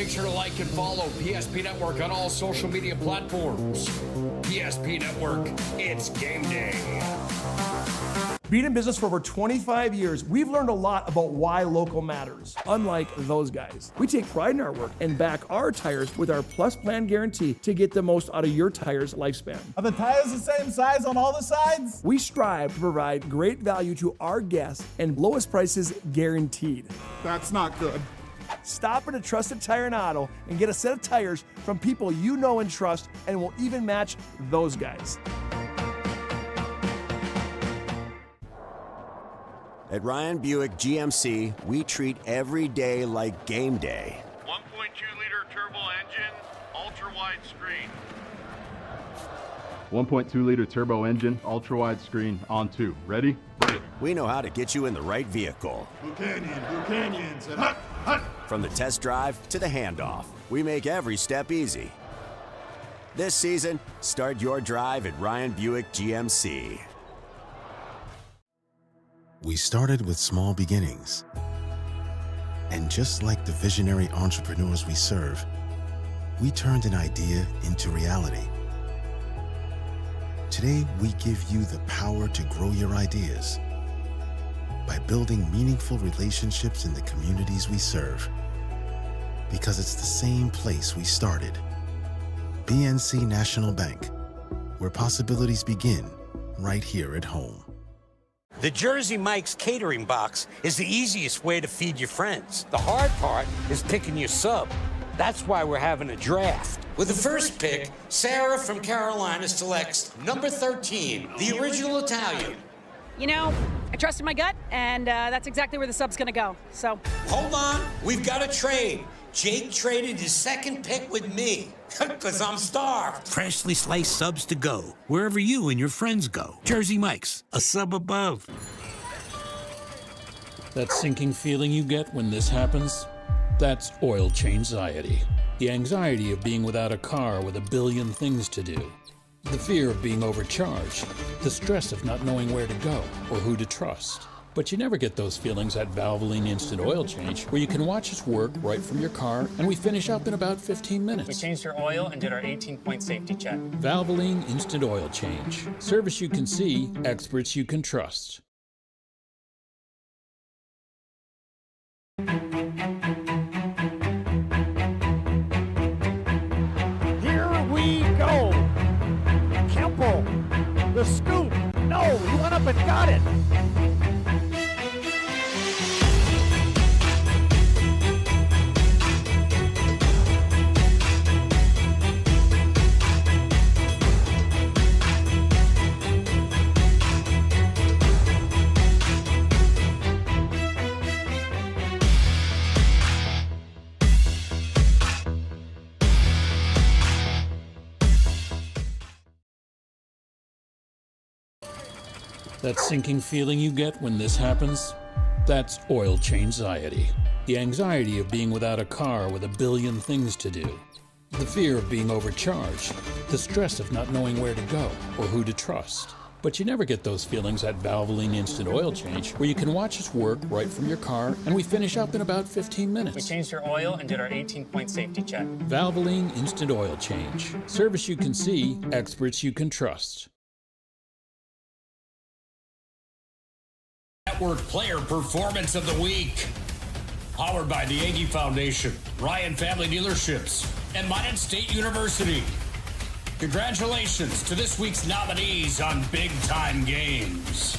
Make sure to like and follow PSP Network on all social media platforms. PSP Network, it's game day. Being in business for over 25 years, we've learned a lot about why local matters. Unlike those guys, we take pride in our work and back our tires with our Plus Plan guarantee to get the most out of your tire's lifespan. Are the tires the same size on all the sides? We strive to provide great value to our guests and lowest prices guaranteed. That's not good. Stop at a trusted tire and auto and get a set of tires from people you know and trust, and will even match those guys. At Ryan Buick GMC, we treat every day like game day. 1.2-liter turbo engine, ultra-wide screen. 1.2-liter turbo engine, ultra-wide screen, on 2. Ready? We know how to get you in the right vehicle. Blue Canyons, and hut, hut. From the test drive to the handoff, we make every step easy. This season, start your drive at Ryan Buick GMC. We started with small beginnings. And just like the visionary entrepreneurs we serve, we turned an idea into reality. Today, we give you the power to grow your ideas by building meaningful relationships in the communities we serve. Because it's the same place we started. BNC National Bank, where possibilities begin right here at home. The Jersey Mike's catering box is the easiest way to feed your friends. The hard part is picking your sub. That's why we're having a draft. With the first pick, Sarah from Carolina selects number 13, the original Italian. You know, I trusted my gut, and that's exactly where the sub's gonna go, so. Hold on, we've got a trade. Jake traded his second pick with me, because I'm starved. Freshly sliced subs to go, wherever you and your friends go. Jersey Mike's, a sub above. That sinking feeling you get when this happens? That's oil change-anxiety. The anxiety of being without a car with a billion things to do. The fear of being overcharged. The stress of not knowing where to go or who to trust. But you never get those feelings at Valvoline Instant Oil Change, where you can watch us work right from your car, and we finish up in about 15 minutes. We changed your oil and did our 18-point safety check. Valvoline Instant Oil Change. Service you can see, experts you can trust. Here we go. Kemple, the scoop. No, he went up and got it. That sinking feeling you get when this happens? That's oil change-anxiety. The anxiety of being without a car with a billion things to do. The fear of being overcharged. The stress of not knowing where to go or who to trust. But you never get those feelings at Valvoline Instant Oil Change, where you can watch us work right from your car, and we finish up in about 15 minutes. We changed your oil and did our 18-point safety check. Valvoline Instant Oil Change. Service you can see, experts you can trust. Network Player Performance of the Week. Powered by the Aggie Foundation, Ryan Family Dealerships, and Mandan State University. Congratulations to this week's nominees on Big Time Games.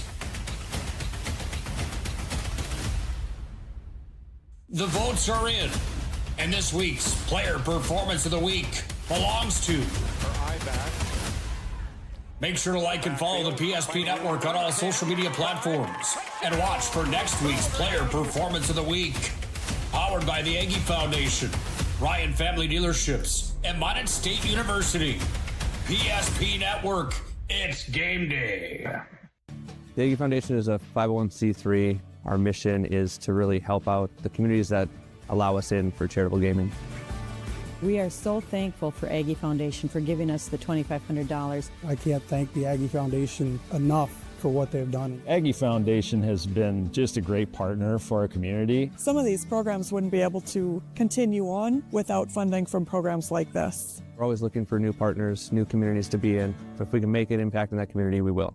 The votes are in, and this week's Player Performance of the Week belongs to... Make sure to like and follow the PSP Network on all social media platforms. And watch for next week's Player Performance of the Week. Powered by the Aggie Foundation, Ryan Family Dealerships, and Mandan State University. PSP Network, it's game day. The Aggie Foundation is a 501c3. Our mission is to really help out the communities that allow us in for charitable gaming. We are so thankful for Aggie Foundation for giving us the $2,500. I can't thank the Aggie Foundation enough for what they've done. Aggie Foundation has been just a great partner for our community. Some of these programs wouldn't be able to continue on without funding from programs like this. We're always looking for new partners, new communities to be in. If we can make an impact in that community, we will.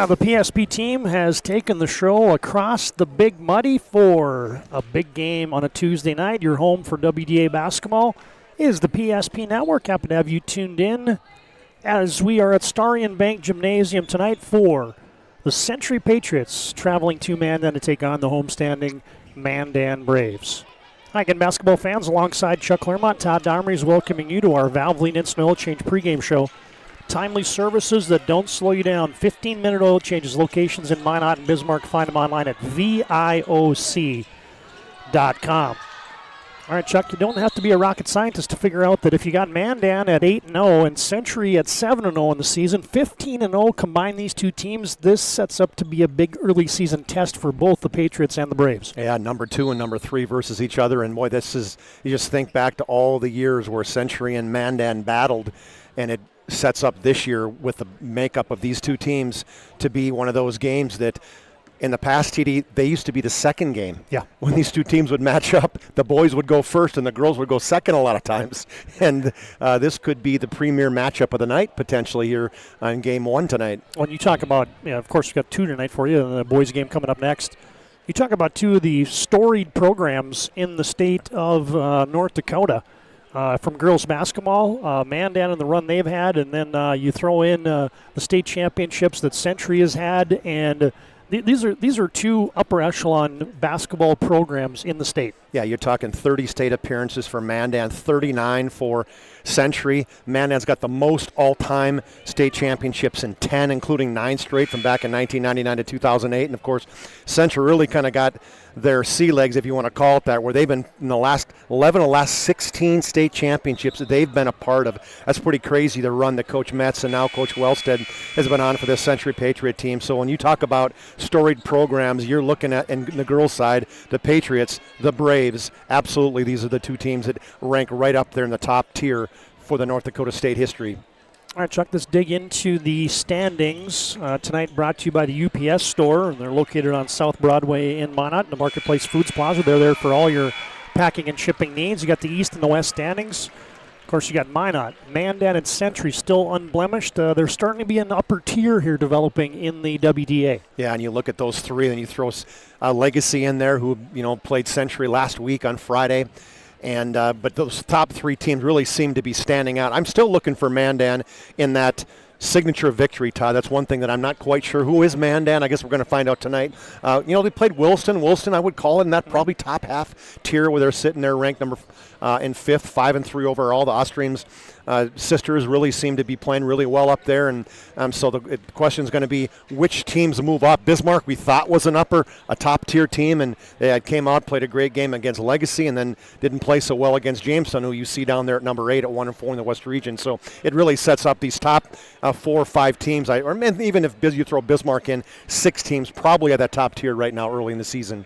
The PSP team has taken the show across the Big Muddy for a big game on a Tuesday night. Your home for WDA basketball is the PSP Network. Happy to have you tuned in as we are at STARION Bank Gymnasium tonight for the Century Patriots traveling to Mandan to take on the homestanding Mandan Braves. Hi again, basketball fans. Alongside Chuck Claremont, Todd Domery is welcoming you to our Valvoline Instant Oil Change pregame show. Timely services that don't slow you down. 15-minute oil changes, locations in Minot and Bismarck. Find them online at VIOC.com. All right, Chuck, you don't have to be a rocket scientist to figure out that if you got Mandan at 8-0 and Century at 7-0 in the season, 15-0 combine these two teams, this sets up to be a big early season test for both the Patriots and the Braves. Yeah, number 2 and number 3 versus each other, and boy, this is, you just think back to all the years where Century and Mandan battled, and it sets up this year with the makeup of these two teams to be one of those games that in the past, TD, they used to be the second game. Yeah. When these two teams would match up, the boys would go first and the girls would go second a lot of times. And this could be the premier matchup of the night potentially here on Game 1 tonight. When you talk about, of course, we've got 2 tonight for you, and the boys game coming up next. You talk about 2 of the storied programs in the state of North Dakota. From girls basketball, Mandan and the run they've had, and then you throw in the state championships that Century has had, and these are 2 upper echelon basketball programs in the state. Yeah, you're talking 30 state appearances for Mandan, 39 for Century. Mandan's got the most all-time state championships in 10, including 9 straight from back in 1999 to 2008. And, of course, Century really kind of got their sea legs, if you want to call it that, where they've been in the last 11 of the last 16 state championships that they've been a part of. That's pretty crazy, the run that Coach Metz and now Coach Wellstead has been on for this Century Patriot team. So when you talk about storied programs, you're looking at, in the girls' side, the Patriots, the Braves. Absolutely, these are the 2 teams that rank right up there in the top tier for the North Dakota State history. All right, Chuck, let's dig into the standings. Tonight brought to you by the UPS store. They're located on South Broadway in Minot in the Marketplace Foods Plaza. They're there for all your packing and shipping needs. You got the East and the West standings. Of course, you got Minot, Mandan, and Century still unblemished. There's starting to be an upper tier here developing in the WDA. Yeah, and you look at those 3, and you throw Legacy in there, who played Century last week on Friday. And but those top 3 teams really seem to be standing out. I'm still looking for Mandan in that signature victory, Todd. That's one thing that I'm not quite sure. Who is Mandan? I guess we're going to find out tonight. They played Williston. Williston, I would call it in that probably top half tier where they're sitting there ranked number in 5th, 5-3 overall. The Austrians sisters really seem to be playing really well up there. And so the question is going to be which teams move up. Bismarck, we thought was a top tier team, and they came out, played a great game against Legacy, and then didn't play so well against Jamestown, who you see down there at number 8 at 1-4 in the West Region. So it really sets up these top 4 or 5 teams, or even if you throw Bismarck in, 6 teams probably at that top tier right now early in the season.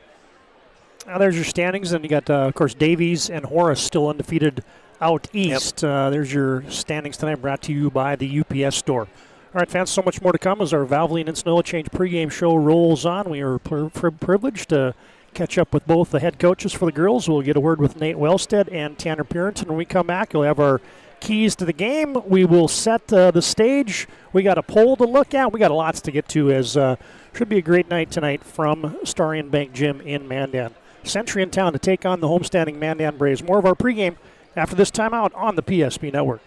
Now there's your standings, and you got, of course, Davies and Horace still undefeated out east. There's your standings tonight, brought to you by the UPS store. All right, fans, so much more to come as our Valvoline Instant Oil Change pregame show rolls on. We are privileged to catch up with both the head coaches for the girls. We'll get a word with Nate Wellstead and Tanner Purinton. When we come back, you'll have our keys to the game. We will set the stage. We got a poll to look at. We got lots to get to, as should be a great night tonight from STARION Bank Gym in Mandan. Century in town to take on the homestanding Mandan Braves. More of our pregame after this timeout on the PSP Network.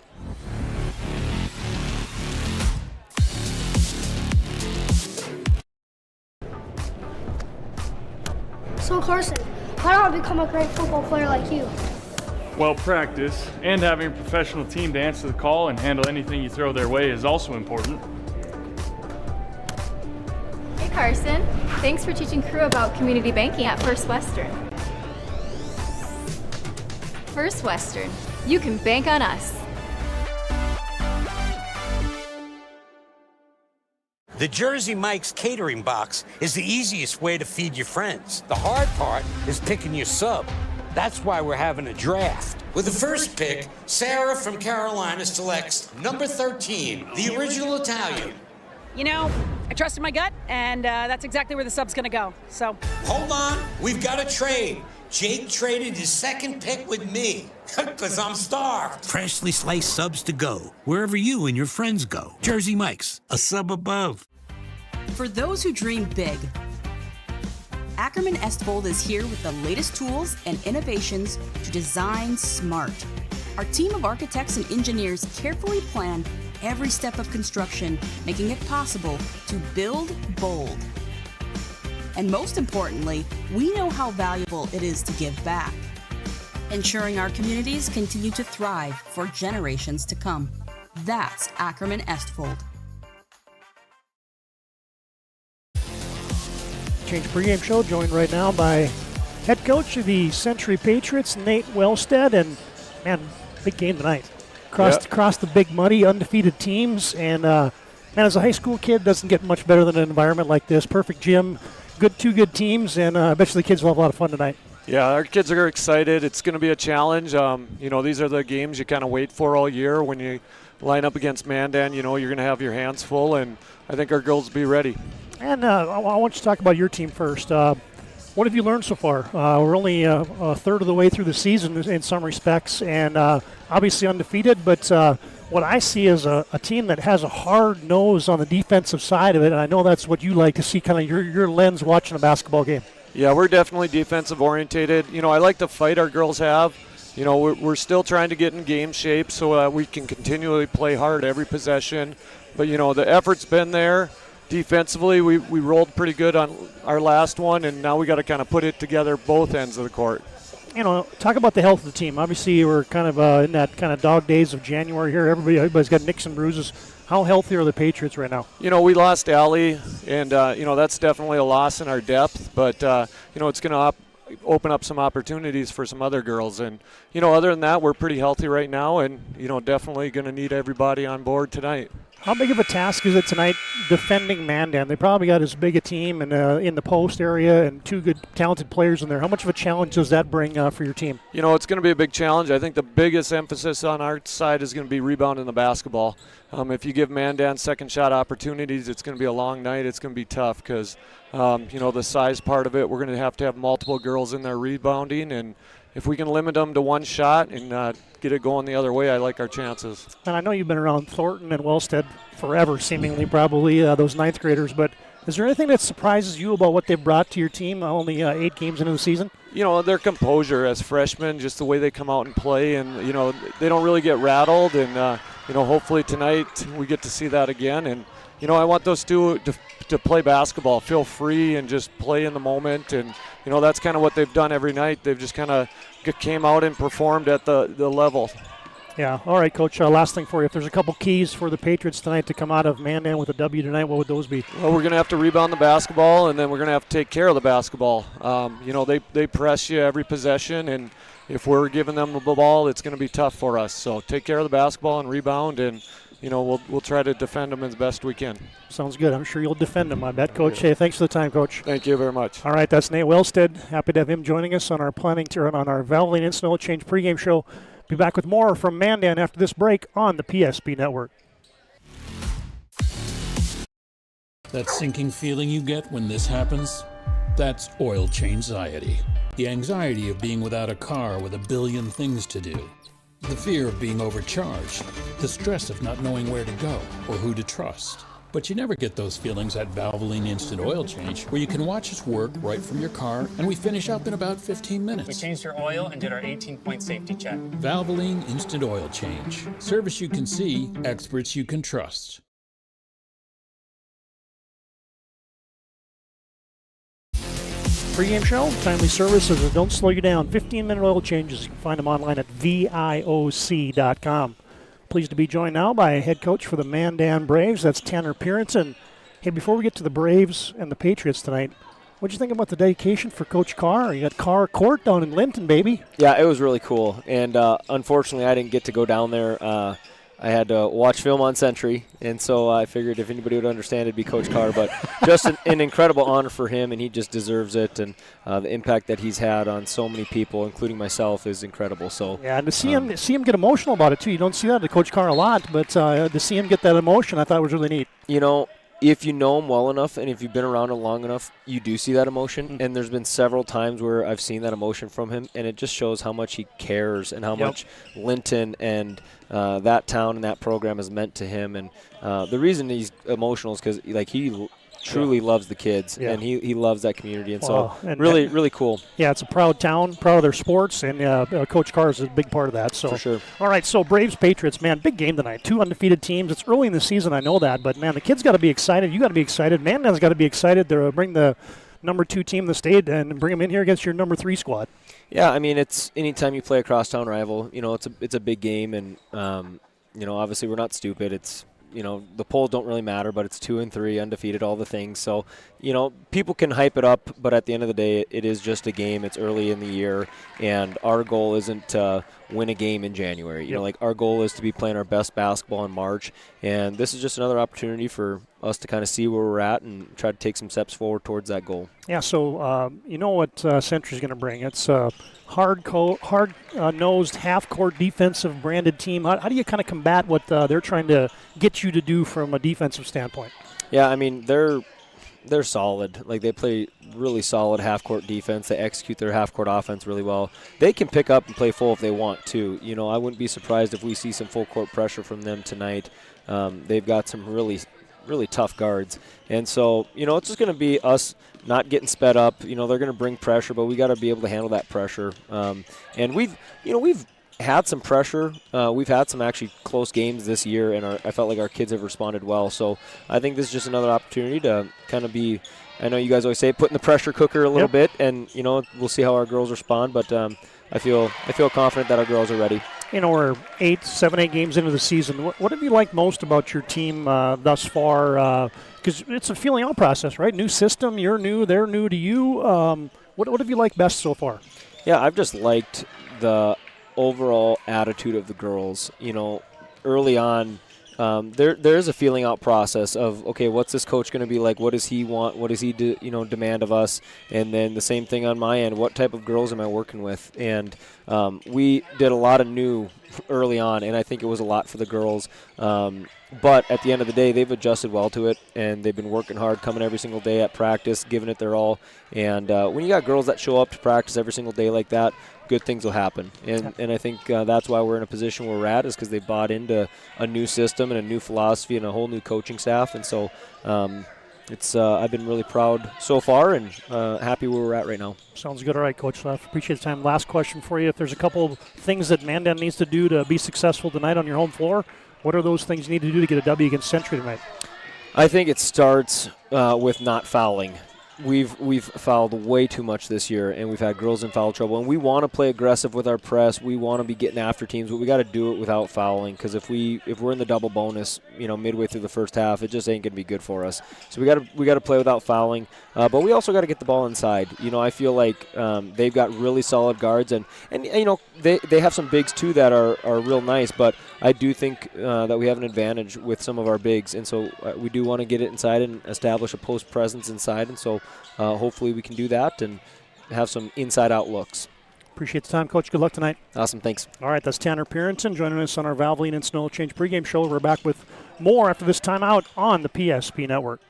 So Carson, how do I become a great football player like you? Well, practice and having a professional team to answer the call and handle anything you throw their way is also important. Hey Carson, thanks for teaching crew about community banking at First Western. First Western, you can bank on us. The Jersey Mike's catering box is the easiest way to feed your friends. The hard part is picking your sub. That's why we're having a draft. With the first pick, Sarah from Carolina selects number 13, the original Italian. You know, I trusted my gut, and that's exactly where the sub's going to go. So Hold on, we've got a trade. Jake traded his second pick with me, because I'm starved. Freshly sliced subs to go, wherever you and your friends go. Jersey Mike's, a sub above. For those who dream big, Ackerman Estvold is here with the latest tools and innovations to design smart. Our team of architects and engineers carefully plan every step of construction, making it possible to build bold. And most importantly, we know how valuable it is to give back, ensuring our communities continue to thrive for generations to come. That's Ackerman Estvold. Change pregame show, joined right now by head coach of the Century Patriots, Nate Wellstead, and man, big game tonight. Across the Big Muddy, undefeated teams, and man, as a high school kid, doesn't get much better than an environment like this. Perfect gym, two good teams, and I bet you the kids will have a lot of fun tonight. Yeah, our kids are excited. It's going to be a challenge. These are the games you kind of wait for all year. When you line up against Mandan, you're going to have your hands full, and I think our girls will be ready. And I want you to talk about your team first. What have you learned so far? We're only a third of the way through the season in some respects, and obviously undefeated, but what I see is a team that has a hard nose on the defensive side of it, and I know that's what you like to see, kind of your lens watching a basketball game. Yeah, we're definitely defensive orientated. I like the fight our girls have. We're still trying to get in game shape so we can continually play hard every possession, but the effort's been there. Defensively, we rolled pretty good on our last one, and now we got to kind of put it together both ends of the court. Talk about the health of the team. Obviously, we're kind of in that kind of dog days of January here. Everybody's got nicks and bruises. How healthy are the Patriots right now? We lost Allie, and that's definitely a loss in our depth. But it's going to open up some opportunities for some other girls. And other than that, we're pretty healthy right now, and definitely going to need everybody on board tonight. How big of a task is it tonight defending Mandan? They probably got as big a team in the post area and two good, talented players in there. How much of a challenge does that bring for your team? It's going to be a big challenge. I think the biggest emphasis on our side is going to be rebounding the basketball. If you give Mandan second shot opportunities, it's going to be a long night. It's going to be tough because, the size part of it, we're going to have multiple girls in there rebounding, and if we can limit them to one shot and get it going the other way, I like our chances. And I know you've been around Thornton and Wellstead forever, seemingly, probably, those ninth graders, but is there anything that surprises you about what they've brought to your team only 8 games into the season? Their composure as freshmen, just the way they come out and play, and, they don't really get rattled, and, hopefully tonight we get to see that again. And, I want those two to play basketball, feel free and just play in the moment, and, that's kind of what they've done every night. They've just kind of came out and performed at the level. Yeah. All right, Coach, last thing for you. If there's a couple keys for the Patriots tonight to come out of Mandan with a W tonight, what would those be? Well, we're going to have to rebound the basketball, and then we're going to have to take care of the basketball. They press you every possession, and if we're giving them the ball, it's going to be tough for us. So take care of the basketball and rebound, and we'll try to defend them as best we can. Sounds good. I'm sure you'll defend them, I bet, Coach. Hey, thanks for the time, Coach. Thank you very much. All right, that's Nate Wellstead. Happy to have him joining us on our Valvoline Instant Oil Change pregame show. Be back with more from Mandan after this break on the PSP Network. That sinking feeling you get when this happens? That's oil change anxiety. The anxiety of being without a car with a billion things to do. The fear of being overcharged. The stress of not knowing where to go or who to trust. But you never get those feelings at Valvoline Instant Oil Change, where you can watch us work right from your car, and we finish up in about 15 minutes. We changed your oil and did our 18-point safety check. Valvoline Instant Oil Change. Service you can see, experts you can trust. Pregame show, timely services that don't slow you down. 15-minute oil changes. You can find them online at VIOC.com. Pleased to be joined now by head coach for the Mandan Braves. That's Tanner Pierenson. Hey, before we get to the Braves and the Patriots tonight, what'd you think about the dedication for Coach Carr? You got Carr Court down in Linton, baby. Yeah, it was really cool. And unfortunately, I didn't get to go down there. I had to watch film on Century, and so I figured if anybody would understand, it'd be Coach Carr. But just an incredible honor for him, and he just deserves it. And the impact that he's had on so many people, including myself, is incredible. So yeah, and to see him get emotional about it too. You don't see that to Coach Carr a lot, but to see him get that emotion, I thought was really neat. If you know him well enough and if you've been around him long enough, you do see that emotion. Mm-hmm. And there's been several times where I've seen that emotion from him, and it just shows how much he cares and how much Linton and that town and that program has meant to him. And the reason he's emotional is because he truly loves the kids, and he loves that community. And so really cool. Yeah, it's a proud town, proud of their sports, and Coach Carr is a big part of that. So for sure. All right, so Braves, Patriots, man, big game tonight. 2 undefeated teams. It's early in the season, I know that, but, man, the kids got to be excited. You got to be excited. Mandan's got to be excited to bring the number 2 team in the state and bring them in here against your number 3 squad. Yeah, I mean, it's anytime you play a crosstown rival, it's a big game, and, obviously we're not stupid. It's the polls don't really matter, but it's 2 and 3, undefeated, all the things. So, people can hype it up, but at the end of the day, it is just a game. It's early in the year, and our goal isn't to win a game in January. Our goal is to be playing our best basketball in March, and this is just another opportunity for us to kind of see where we're at and try to take some steps forward towards that goal. Yeah, so you know what Century's going to bring. It's hard-nosed, half-court defensive branded team. How do you kind of combat what they're trying to get you to do from a defensive standpoint? Yeah, I mean, they're solid. They play really solid half-court defense. They execute their half-court offense really well. They can pick up and play full if they want to. I wouldn't be surprised if we see some full-court pressure from them tonight. They've got some really tough guards. And so, it's just going to be us not getting sped up. They're going to bring pressure, but we got to be able to handle that pressure. And we've had some pressure. We've had some actually close games this year, and I felt like our kids have responded well. So I think this is just another opportunity to kind of be, I know you guys always say, put in the pressure cooker a little bit, and, we'll see how our girls respond. But I feel confident that our girls are ready. We're 7-8 games into the season. What have you liked most about your team thus far? Because it's a feeling out process, right? New system, you're new, they're new to you. What have you liked best so far? Yeah, I've just liked the overall attitude of the girls. Early on, there is a feeling out process of, okay, what's this coach going to be like? What does he want? What does he demand of us? And then the same thing on my end. What type of girls am I working with? And we did a lot of new early on, and I think it was a lot for the girls. But at the end of the day, they've adjusted well to it, and they've been working hard, coming every single day at practice, giving it their all. And when you got girls that show up to practice every single day like that, good things will happen. And I think that's why we're in a position where we're at, is because they bought into a new system and a new philosophy and a whole new coaching staff. And so I've been really proud so far and happy where we're at right now. Sounds good. All right, Coach. Appreciate the time. Last question for you. If there's a couple things that Mandan needs to do to be successful tonight on your home floor, what are those things you need to do to get a W against Century tonight? I think it starts with not fouling. we've fouled way too much this year, and we've had girls in foul trouble. And we want to play aggressive with our press. We want to be getting after teams, but we got to do it without fouling. Because if we're in the double bonus, midway through the first half, it just ain't gonna be good for us. So we got to play without fouling. But we also got to get the ball inside. I feel like they've got really solid guards, and they have some bigs too that are real nice. But I do think that we have an advantage with some of our bigs, and so we do want to get it inside and establish a post presence inside. And so hopefully we can do that and have some inside-out looks. Appreciate the time, Coach. Good luck tonight. Awesome, thanks. All right, that's Tanner Purinton joining us on our Valvoline and Snow Change pregame show. We're back with more after this timeout on the PSP Network.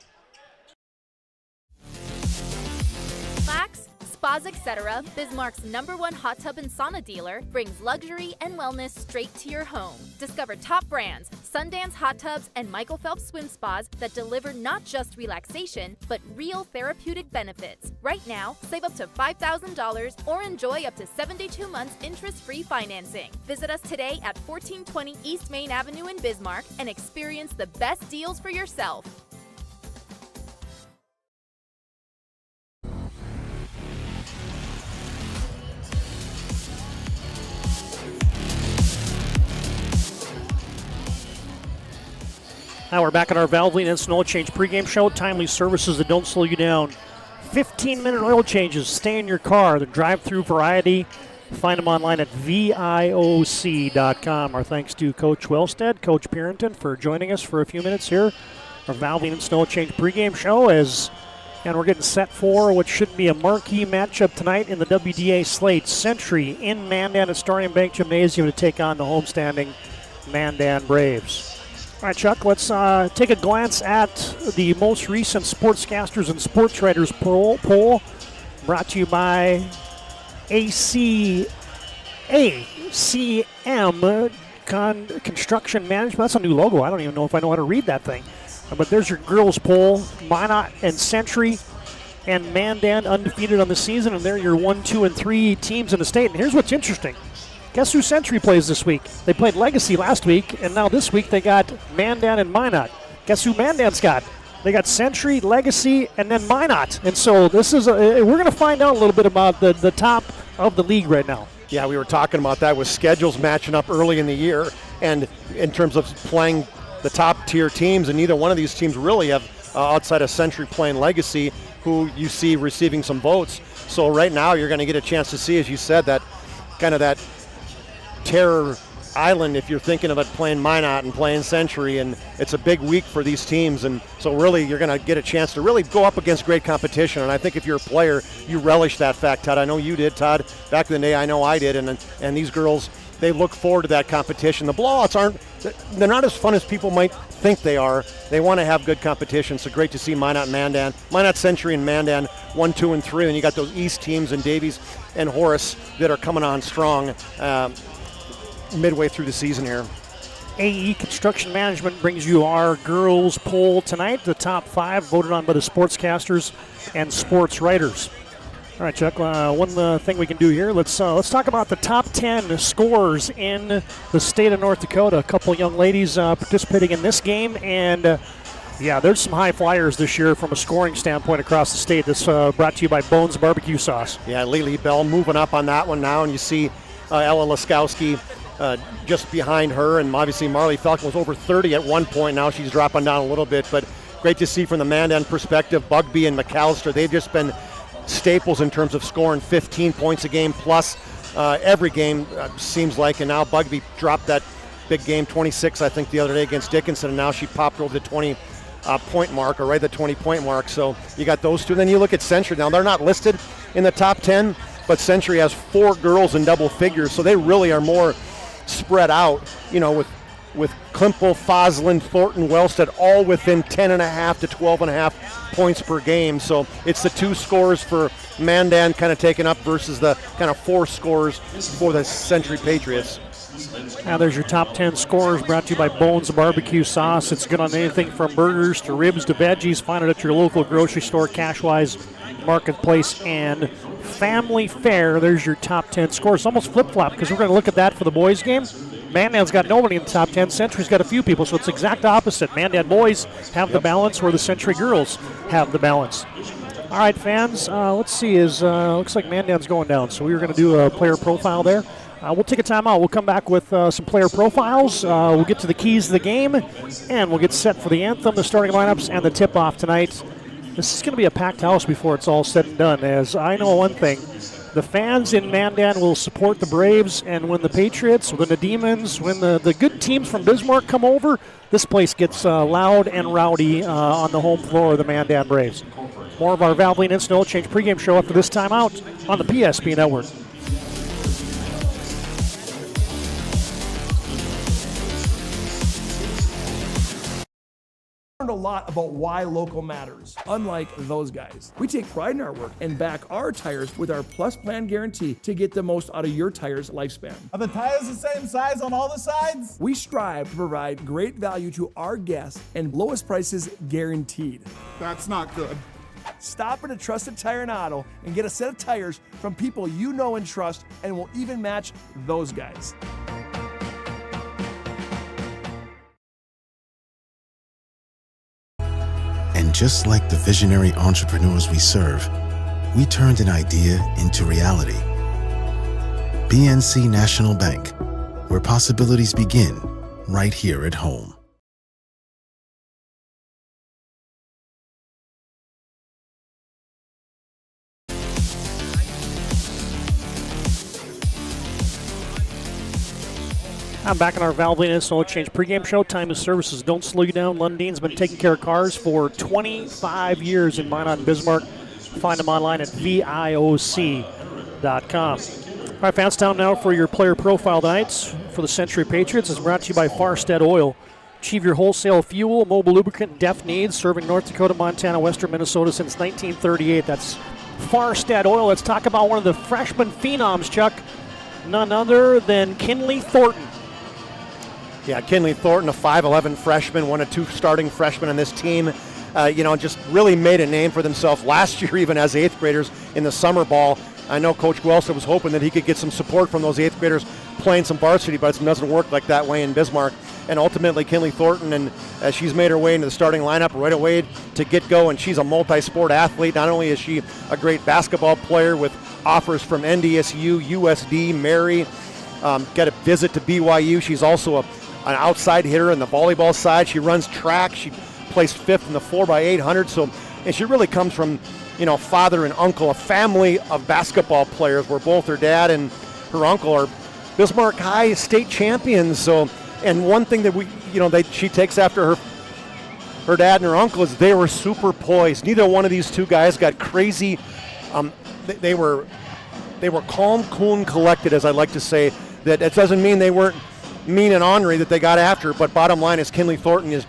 Spas, etc., Bismarck's #1 hot tub and sauna dealer, brings luxury and wellness straight to your home. Discover top brands, Sundance Hot Tubs, and Michael Phelps Swim Spas that deliver not just relaxation, but real therapeutic benefits. Right now, save up to $5,000 or enjoy up to 72 months interest-free financing. Visit us today at 1420 East Main Avenue in Bismarck and experience the best deals for yourself. Now we're back at our Valvoline and Snow Change pregame show. Timely services that don't slow you down. 15-minute oil changes. Stay in your car. The drive-through variety. Find them online at VIOC.com. Our thanks to Coach Wellstead, Coach Purinton for joining us for a few minutes here. Our Valvoline and Snow Change pregame show and we're getting set for what should be a marquee matchup tonight in the WDA slate. Century in Mandan at STARION Bank Gymnasium to take on the homestanding Mandan Braves. All right, Chuck, let's take a glance at the most recent Sportscasters and Sports Writers poll brought to you by ACM Construction Management. That's a new logo. I don't even know if I know how to read that thing. But there's your girls poll. Minot and Century and Mandan undefeated on the season, and they're your 1, 2, and 3 teams in the state. And here's what's interesting. Guess who Century plays this week? They played Legacy last week, and now this week they got Mandan and Minot. Guess who Mandan's got? They got Century, Legacy, and then Minot. And so this is we're going to find out a little bit about the top of the league right now. Yeah, we were talking about that with schedules matching up early in the year, and in terms of playing the top-tier teams, and neither one of these teams really have, outside of Century playing Legacy, who you see receiving some votes. So right now you're going to get a chance to see, as you said, that kind of that terror island if you're thinking about playing Minot and playing Century, and it's a big week for these teams, and so really you're going to get a chance to really go up against great competition. And I think if you're a player, you relish that fact, Todd. I know you did, Todd, back in the day. I know I did, and these girls, they look forward to that competition. The blowouts they're not as fun as people might think they are. They want to have good competition, so great to see Minot and Mandan, Minot, Century, and Mandan 1, 2, and 3, and you got those East teams and Davies and Horace that are coming on strong midway through the season here. AE Construction Management brings you our girls poll tonight. The top 5 voted on by the sportscasters and sports writers. All right, Chuck, one thing we can do here, let's talk about the top 10 scorers in the state of North Dakota. A couple young ladies participating in this game, and there's some high flyers this year from a scoring standpoint across the state. This brought to you by Bones Barbecue Sauce. Yeah, Lily Bell moving up on that one now, and you see Ella Laskowski just behind her, and obviously Marley Falcon was over 30 at one point. Now she's dropping down a little bit, but great to see from the Mandan perspective. Bugby and McAllister, they've just been staples in terms of scoring 15 points a game plus every game, seems like, and now Bugby dropped that big game, 26 I think the other day against Dickinson, and now she popped over the 20 point mark, or right the 20-point mark. So you got those two. Then you look at Century. Now they're not listed in the top 10, but Century has 4 girls in double figures, so they really are more spread out, with Klimpel, Foslin, Thornton, Wellstead, all within 10.5 to 12.5 points per game. So it's the 2 scores for Mandan kind of taken up versus the kind of 4 scores for the Century Patriots. Now there's your top 10 scorers brought to you by Bones Barbecue Sauce. It's good on anything from burgers to ribs to veggies. Find it at your local grocery store, Cashwise, Marketplace, and Family Fare. There's your top 10 scores. Almost flip-flop, because we're going to look at that for the boys' game. Mandan's got nobody in the top 10. Century's got a few people, so it's exact opposite. Mandan boys have the balance where the Century girls have the balance. All right, fans, let's see. Looks like Mandan's going down, so we were going to do a player profile there. We'll take a timeout. We'll come back with some player profiles. We'll get to the keys of the game, and we'll get set for the anthem, the starting lineups, and the tip-off tonight. This is going to be a packed house before it's all said and done, as I know one thing. The fans in Mandan will support the Braves, and when the Patriots, when the Demons, when the good teams from Bismarck come over, this place gets loud and rowdy on the home floor of the Mandan Braves. More of our Valvoline Instant Oil Change pregame show after this timeout on the PSP Network. A lot about why local matters. Unlike those guys, we take pride in our work and back our tires with our Plus Plan guarantee to get the most out of your tire's lifespan. Are the tires the same size on all the sides? We strive to provide great value to our guests and lowest prices guaranteed. That's not good. Stop at a trusted tire and auto and get a set of tires from people you know and trust, and will even match those guys. And just like the visionary entrepreneurs we serve, we turned an idea into reality. BNC National Bank, where possibilities begin right here at home. I'm back on our Valvoline Instant Oil Change pregame show. Time of services don't slow you down. Lundine's been taking care of cars for 25 years in Minot and Bismarck. Find them online at VIOC.com. All right, fans, time now for your player profile tonight for the Century Patriots. It's brought to you by Farstead Oil. Achieve your wholesale fuel, mobile lubricant, and DEF needs, serving North Dakota, Montana, western Minnesota since 1938. That's Farstead Oil. Let's talk about one of the freshman phenoms, Chuck. None other than Kinley Thornton. Yeah, Kinley Thornton, a 5'11 freshman, one of two starting freshmen on this team. Just really made a name for themselves last year, even as eighth graders in the summer ball. I know Coach Guelsa was hoping that he could get some support from those eighth graders playing some varsity, but it doesn't work like that way in Bismarck. And ultimately, Kinley Thornton, and she's made her way into the starting lineup right away to get going. She's a multi-sport athlete. Not only is she a great basketball player with offers from NDSU, USD, Mary, got a visit to BYU. She's also an outside hitter in the volleyball side. She runs track. She placed fifth in the 4x800. And she really comes from, father and uncle, a family of basketball players where both her dad and her uncle are Bismarck High state champions. And one thing that she takes after her dad and her uncle is they were super poised. Neither one of these two guys got crazy. They were calm, cool, and collected, as I like to say. That it doesn't mean they weren't mean and ornery that they got after, but bottom line is Kinley Thornton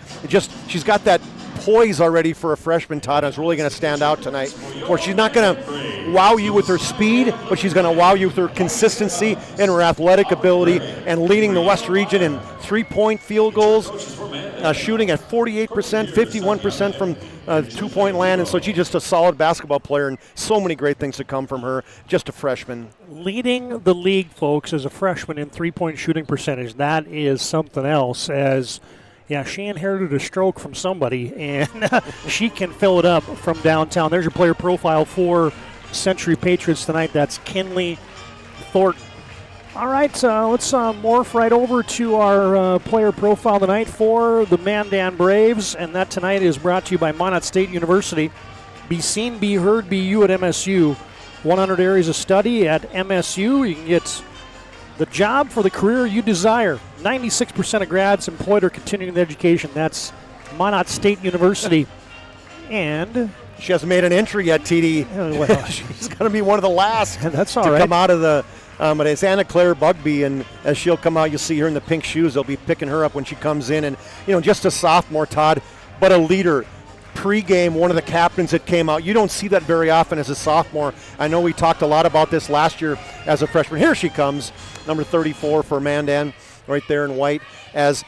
she's got that poise already for a freshman, Todd, and is really going to stand out tonight. Where she's not going to wow you with her speed, but she's going to wow you with her consistency and her athletic ability, and leading the West region in three-point field goals, shooting at 48%, 51% from two-point land, and so she's just a solid basketball player, and so many great things to come from her, just a freshman. Leading the league, folks, as a freshman in three-point shooting percentage. That is something else, she inherited a stroke from somebody, and she can fill it up from downtown. There's your player profile for Century Patriots tonight. That's Kinley Thornton. All right, let's morph right over to our player profile tonight for the Mandan Braves, and that tonight is brought to you by Minot State University. Be seen, be heard, be you at MSU. 100 areas of study at MSU. You can get the job for the career you desire. 96% of grads employed or continuing their education. That's Minot State University. And she hasn't made an entry yet, TD. Well, she's going to be one of the last that's all to right. come out of the but it's Anna Claire Bugby, and as she'll come out, you'll see her in the pink shoes. They'll be picking her up when she comes in. And, just a sophomore, Todd, but a leader. Pregame, one of the captains that came out. You don't see that very often as a sophomore. I know we talked a lot about this last year as a freshman. Here she comes, number 34 for Mandan, right there in white, as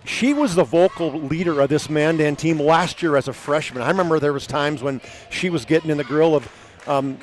she was the vocal leader of this Mandan team last year as a freshman. I remember there was times when she was getting in the grill of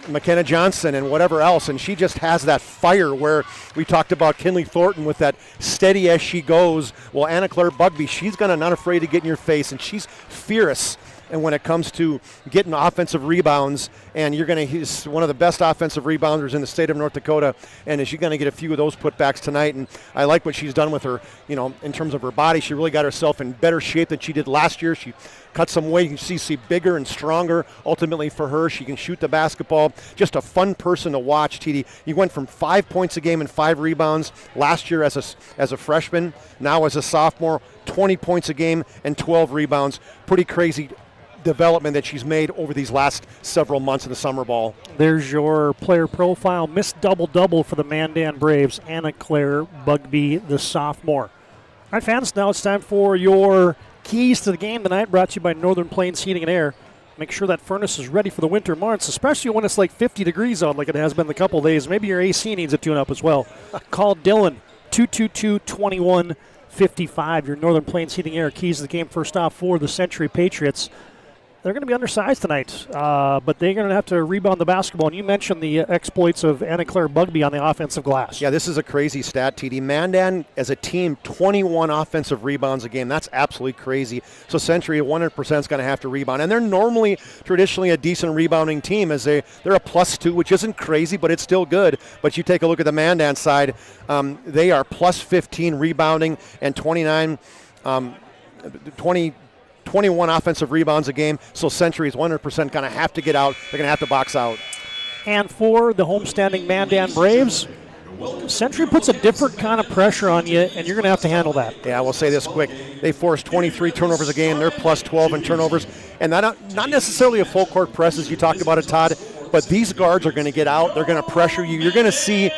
McKenna Johnson and whatever else, and she just has that fire where we talked about Kinley Thornton with that steady as she goes. Well, Anna Claire Bugby, she's not afraid to get in your face, and she's fierce. and when it comes to getting offensive rebounds, and he's one of the best offensive rebounders in the state of North Dakota, and is she going to get a few of those putbacks tonight? And I like what she's done with her, in terms of her body. She really got herself in better shape than she did last year. She cut some weight. You can see bigger and stronger ultimately for her. She can shoot the basketball. Just a fun person to watch, TD. You went from 5 points a game and 5 rebounds last year as a freshman. Now as a sophomore, 20 points a game and 12 rebounds. Pretty crazy development that she's made over these last several months in the summer ball. There's your player profile. Missed double-double for the Mandan Braves. Anna Claire Bugby, the sophomore. All right, fans, now it's time for your keys to the game tonight, brought to you by Northern Plains Heating and Air. Make sure that furnace is ready for the winter months, especially when it's like 50 degrees out like it has been the couple days. Maybe your AC needs a tune-up as well. Call Dylan, 222-2155. Your Northern Plains Heating and Air keys to the game. First off for the Century Patriots. They're going to be undersized tonight, but they're going to have to rebound the basketball. And you mentioned the exploits of Anna Claire Bugby on the offensive glass. Yeah, this is a crazy stat, TD. Mandan, as a team, 21 offensive rebounds a game. That's absolutely crazy. So Century, 100% is going to have to rebound. And they're traditionally a decent rebounding team, as they're a +2, which isn't crazy, but it's still good. But you take a look at the Mandan side, they are +15 rebounding and 21 offensive rebounds a game, so Century is 100% going to have to get out. They're going to have to box out. And for the homestanding Mandan Braves, Century puts a different kind of pressure on you, and you're going to have to handle that. Yeah, I will say this quick. They force 23 turnovers a game. They're +12 in turnovers. And not necessarily a full court press, as you talked about it, Todd, but these guards are going to get out. They're going to pressure you. You're going to see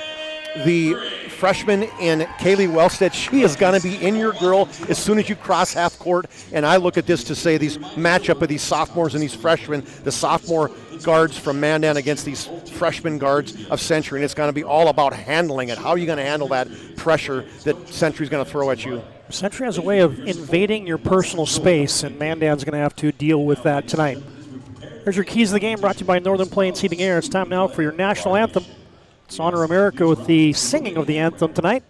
the freshman in Kaylee Wellstead. She is going to be in your girl as soon as you cross half court. And I look at this to say these matchup of these sophomores and these freshmen, the sophomore guards from Mandan against these freshman guards of Century. And it's going to be all about handling it. How are you going to handle that pressure that Century's going to throw at you? Century has a way of invading your personal space, and Mandan's going to have to deal with that tonight. There's your keys to the game, brought to you by Northern Plains Heating and Air. It's time now for your national anthem. Let's honor America with the singing of the anthem tonight.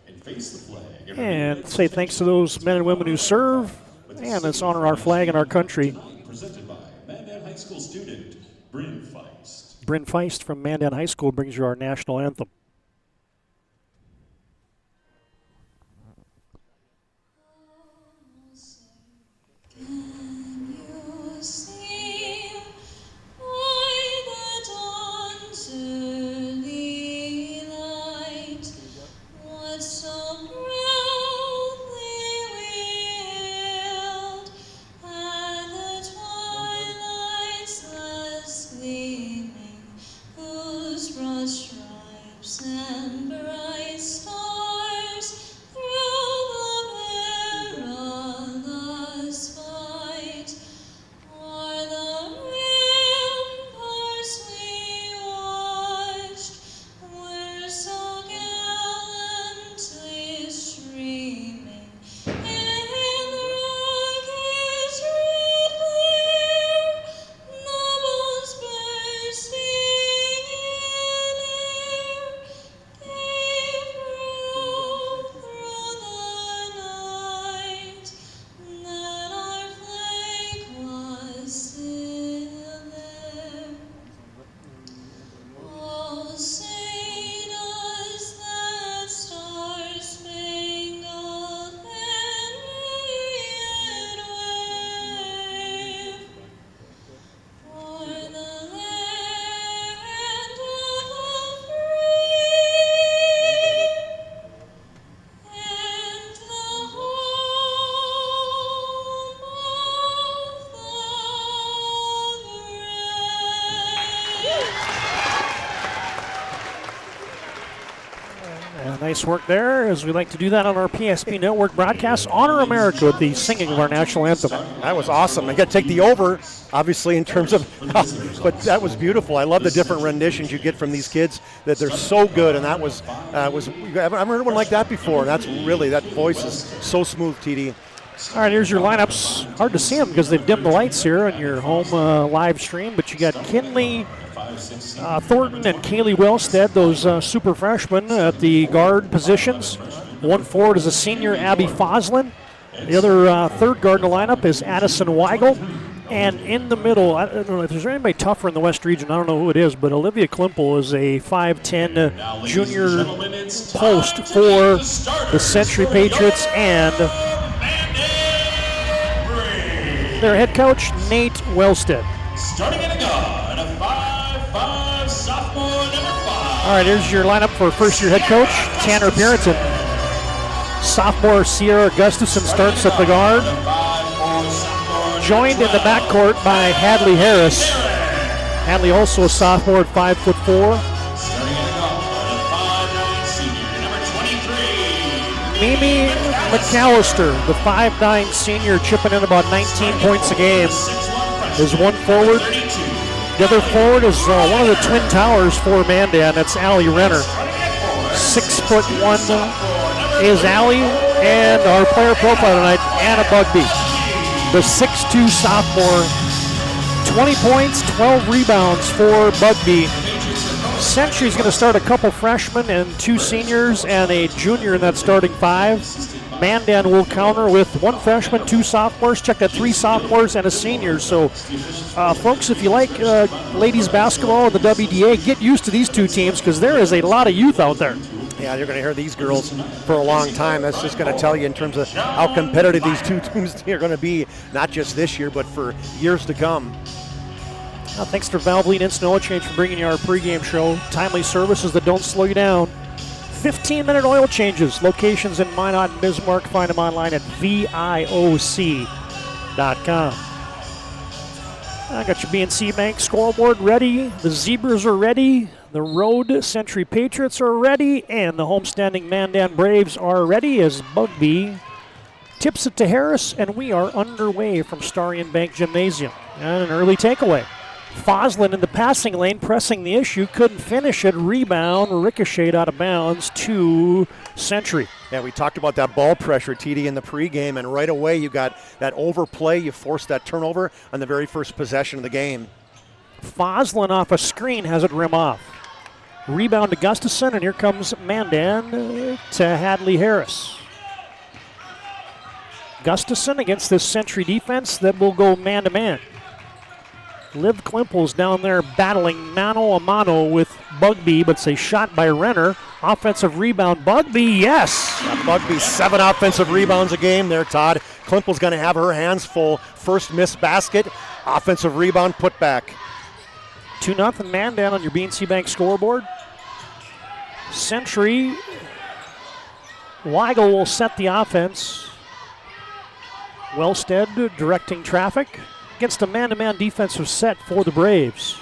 And say thanks to those men and women who serve. And let's honor our flag and our country. Presented by Mandan High School student Bryn Feist. Bryn Feist from Mandan High School brings you our national anthem. Nice work there, as we like to do that on our PSP Network broadcast. Honor America with the singing of our national anthem. That was awesome. I got to take the over, obviously, in terms of, but that was beautiful. I love the different renditions you get from these kids, that they're so good, and that was I haven't heard one like that before, and that's really, that voice is so smooth, TD. All right, here's your lineups. Hard to see them because they've dimmed the lights here on your home live stream, but you got Kinley, Thornton, and Kaylee Wellstead, those super freshmen at the guard positions. One forward is a senior, Abby Foslin. The other third guard in the lineup is Addison Weigel. And in the middle, I don't know if there's anybody tougher in the West region. I don't know who it is, but Olivia Klimpel is a 5'10 junior post for the Century Patriots and their head coach, Nate Wellstead. Starting at a guard, a 5'5" sophomore, number 5. All right, here's your lineup for first-year head coach, Tanner Parrington. Sophomore Sierra Gustafson starts at the guard. Joined in the backcourt by Hadley Harris. Hadley also a sophomore at 5'4". Starting at a guard, a 5'9" senior, number 23. Mimi McAllister, the 5'9" senior, chipping in about 19 points a game, is one forward. The other forward is one of the twin towers for Mandan. That's Allie Renner. 6'1" is Allie, and our player profile tonight, Anna Bugby, the 6'2" sophomore. 20 points, 12 rebounds for Bugby. Century's going to start a couple freshmen and 2 seniors and a junior in that starting 5. Mandan will counter with 1 freshman, 2 sophomores. Check that, 3 sophomores and a senior. So, folks, if you like ladies basketball in the WDA, get used to these 2 teams because there is a lot of youth out there. Yeah, you're going to hear these girls for a long time. That's just going to tell you in terms of how competitive these 2 teams are going to be, not just this year, but for years to come. Well, thanks to Valvoline Instant Oil Change for bringing you our pregame show. Timely services that don't slow you down. 15-minute oil changes. Locations in Minot and Bismarck. Find them online at VIOC.com. I got your BNC Bank scoreboard ready. The Zebras are ready. The Road Century Patriots are ready. And the homestanding Mandan Braves are ready as Bugby tips it to Harris. And we are underway from STARION Bank Gymnasium. And an early takeaway. Foslin in the passing lane, pressing the issue, couldn't finish it. Rebound, ricocheted out of bounds to Century. Yeah, we talked about that ball pressure, TD, in the pregame, and right away you got that overplay. You forced that turnover on the very first possession of the game. Foslin off a screen has it rim off. Rebound to Gustafson, and here comes Mandan to Hadley Harris. Gustafson against this Century defense that will go man-to-man. Liv Klimpel's down there battling mano-a-mano with Bugby, but it's a shot by Renner. Offensive rebound, Bugby, yes! Yeah, Bugby, 7 offensive rebounds a game there, Todd. Klimpel's going to have her hands full. First missed basket, offensive rebound, put back. 2-0 Mandan on your BNC Bank scoreboard. Century, Weigel will set the offense. Wellstead directing traffic against a man-to-man defensive set for the Braves.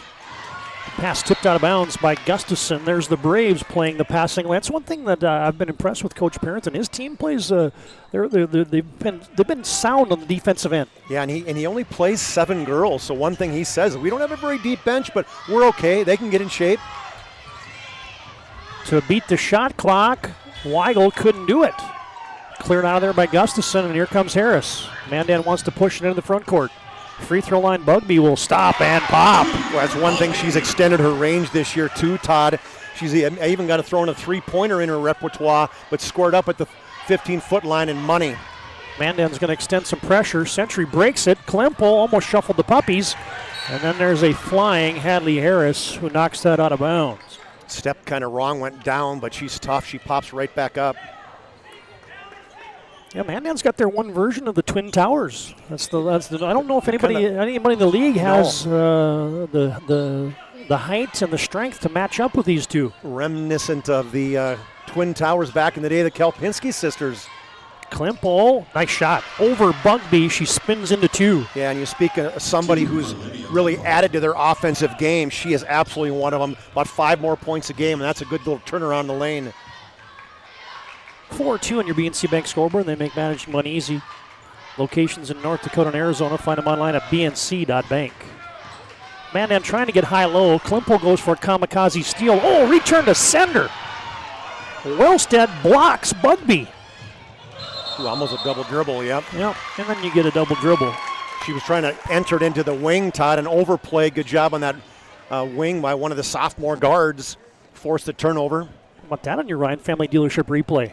Pass tipped out of bounds by Gustafson. There's the Braves playing the passing lane. That's one thing that I've been impressed with Coach Parrington. His team plays. They've been sound on the defensive end. Yeah, and he only plays 7 girls. So one thing he says, we don't have a very deep bench, but we're okay. They can get in shape. To beat the shot clock, Weigel couldn't do it. Cleared out of there by Gustafson, and here comes Harris. Mandan wants to push it into the front court. Free throw line, Bugby will stop and pop. Well, that's one thing she's extended her range this year too, Todd. She's even got to throw in a 3-pointer in her repertoire, but scored up at the 15-foot line in money. Mandan's going to extend some pressure. Century breaks it. Klimpel almost shuffled the puppies. And then there's a flying Hadley Harris who knocks that out of bounds. Step kind of wrong, went down, but she's tough. She pops right back up. Yeah, Mandan's got their one version of the Twin Towers. That's the. I don't know if anybody in the league has the height and the strength to match up with these 2. Reminiscent of the Twin Towers back in the day, the Kelpinski sisters. Klimpel, nice shot. Over Bugby, she spins into 2. Yeah, and you speak of somebody who's really added to their offensive game. She is absolutely one of them. About 5 more points a game, and that's a good little turnaround in the lane. 4-2 on your BNC Bank scoreboard. They make managing money easy. Locations in North Dakota and Arizona. Find them online at bnc.bank. Mandan trying to get high-low. Klimpel goes for a kamikaze steal. Oh, return to sender. Wellstead blocks Bugby. Ooh, almost a double dribble, yep. Yep, and then you get a double dribble. She was trying to enter it into the wing, Todd, and overplay. Good job on that wing by one of the sophomore guards. Forced the turnover. How about that on your Ryan Family Dealership replay?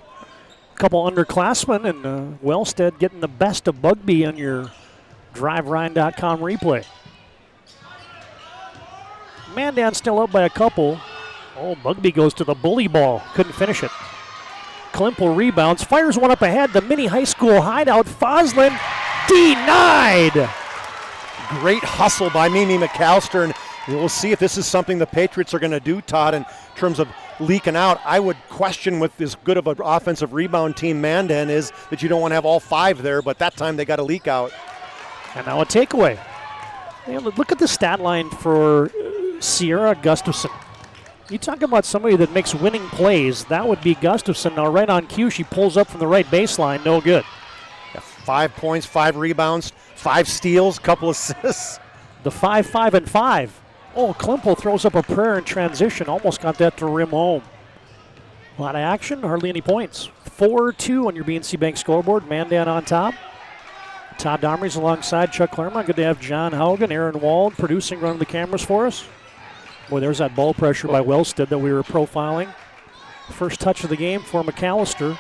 Couple underclassmen and Wellstead getting the best of Bugby on your DriveRhine.com replay. Mandan still up by a couple. Oh, Bugby goes to the bully ball. Couldn't finish it. Klimpel rebounds, fires one up ahead. The mini high school hideout. Foslin denied. Great hustle by Mimi McAllister, and we'll see if this is something the Patriots are going to do, Todd, in terms of leaking out. I would question with as good of an offensive rebound team Mandan is that you don't want to have all 5 there, but that time they got a leak out. And now a takeaway. Look at the stat line for Sierra Gustafson. You talk about somebody that makes winning plays, that would be Gustafson. Now right on cue, she pulls up from the right baseline, no good. Yeah, 5 points, 5 rebounds, 5 steals, couple assists. The 5, 5, and 5. Oh, Klimpel throws up a prayer in transition, almost got that to rim home. A lot of action, hardly any points. 4-2 on your BNC Bank scoreboard. Mandan on top. Todd Domrey's alongside Chuck Claremont. Good to have John Haugen, Aaron Wald producing, running the cameras for us. Boy, there's that ball pressure by Wellstead that we were profiling. First touch of the game for McAllister.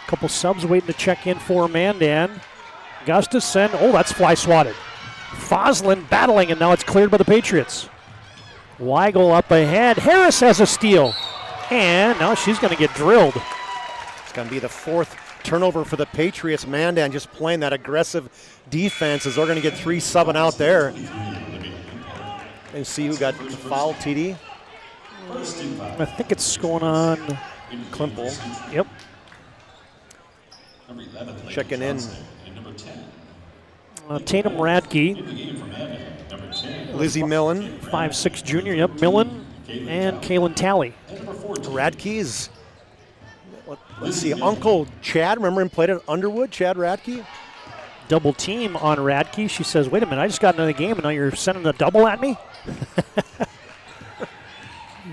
Couple subs waiting to check in for Mandan. Gustafson, oh, that's fly swatted. Foslin battling, and now it's cleared by the Patriots. Weigel up ahead. Harris has a steal. And now she's going to get drilled. It's going to be the 4th turnover for the Patriots. Mandan just playing that aggressive defense as they're going to get 3 subbing out there. And see who got the foul, TD? I think it's going on Klimpel. Yep. Checking in. Tatum Radke. Lizzie Millen. 5'6" junior, yep. Millen and Kaylin Talley. Radke's, let's see, Uncle Chad, remember him played at Underwood, Chad Radke? Double team on Radke. She says, wait a minute, I just got into the game and now you're sending a double at me?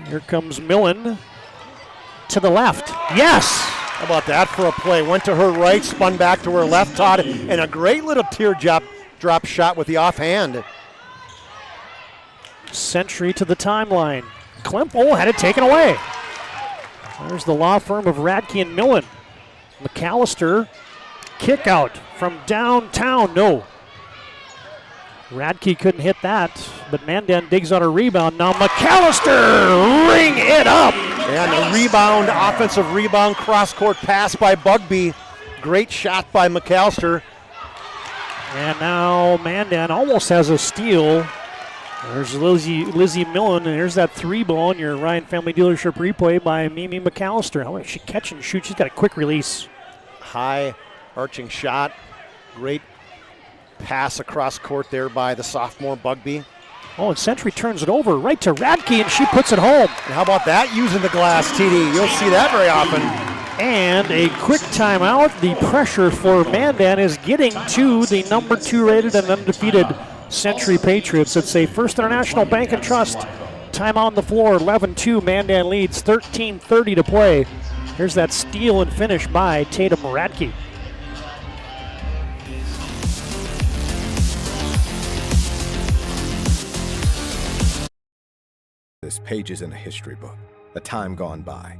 Here comes Millen to the left. Yes! How about that for a play? Went to her right, spun back to her left, Todd, and a great little teardrop shot with the offhand. Century to the timeline. Klimpel had it taken away. There's the law firm of Radke and Millen. McAllister, kick out from downtown, no. Radke couldn't hit that, but Mandan digs on a rebound. Now McAllister, ring it up. And a rebound, offensive rebound, cross-court pass by Bugby. Great shot by McAllister. And now Mandan almost has a steal. There's Lizzie Millen, and there's that 3-ball in your Ryan Family Dealership replay by Mimi McAllister. How is she catch and shoot? She's got a quick release. High arching shot. Great pass across court there by the sophomore Bugby. Oh, and Century turns it over right to Radke, and she puts it home. And how about that, using the glass, TD? You'll see that very often. And a quick timeout. The pressure for Mandan is getting to the number 2 rated and undefeated Century Patriots. It's a First International Bank and Trust timeout on the floor. 11-2, Mandan leads, 13:30 to play. Here's that steal and finish by Tatum Radke. This page isn't a history book, a time gone by.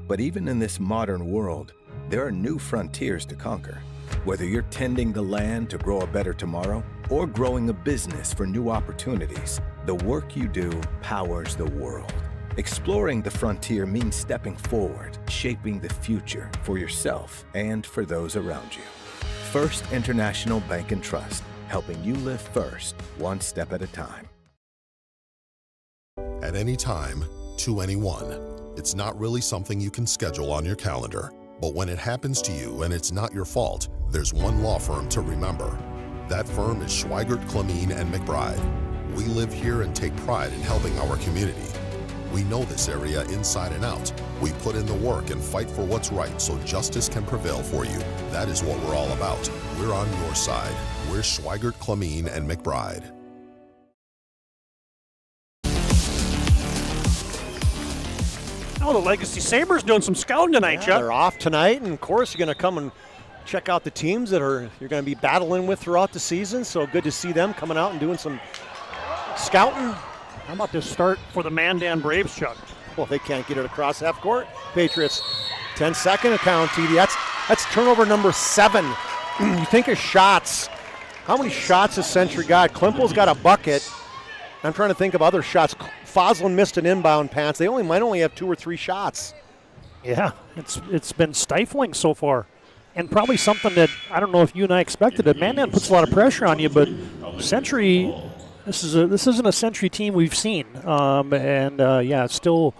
But even in this modern world, there are new frontiers to conquer. Whether you're tending the land to grow a better tomorrow or growing a business for new opportunities, the work you do powers the world. Exploring the frontier means stepping forward, shaping the future for yourself and for those around you. First International Bank and Trust, helping you live first, one step at a time. At any time, to anyone. It's not really something you can schedule on your calendar. But when it happens to you and it's not your fault, there's one law firm to remember. That firm is Schweigert, Clemene, and McBride. We live here and take pride in helping our community. We know this area inside and out. We put in the work and fight for what's right so justice can prevail for you. That is what we're all about. We're on your side. We're Schweigert, Clemene, and McBride. Oh, the Legacy Sabres doing some scouting tonight, Chuck. They're off tonight, and of course, you're going to come and check out the teams that you're going to be battling with throughout the season. So good to see them coming out and doing some scouting. How about this start for the Mandan Braves, Chuck? Well, they can't get it across half court. Patriots, 10-second account, TD. That's turnover number 7 you think of shots. How many shots has Century got? Klimpel's got a bucket. I'm trying to think of other shots. Foslin missed an inbound pass. They might only have 2 or 3 shots. Yeah, it's been stifling so far. And probably something that I don't know if you and I expected it. Mandan puts a lot of pressure on you, but Century, this isn't a Century team we've seen. Yeah, it's still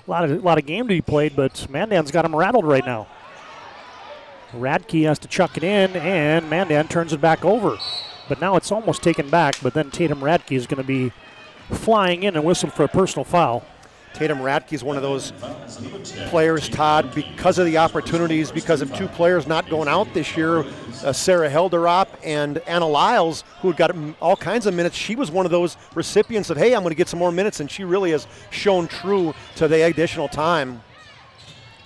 a lot of game to be played, but Mandan's got them rattled right now. Radke has to chuck it in, and Mandan turns it back over. But now it's almost taken back, but then Tatum Radke is going to be flying in and whistle for a personal foul. Tatum Radke is one of those players, Todd, because of the opportunities, because of 2 players not going out this year, Sarah Helderop and Anna Lyles, who had got all kinds of minutes. She was one of those recipients of, hey, I'm going to get some more minutes, and she really has shown true to the additional time.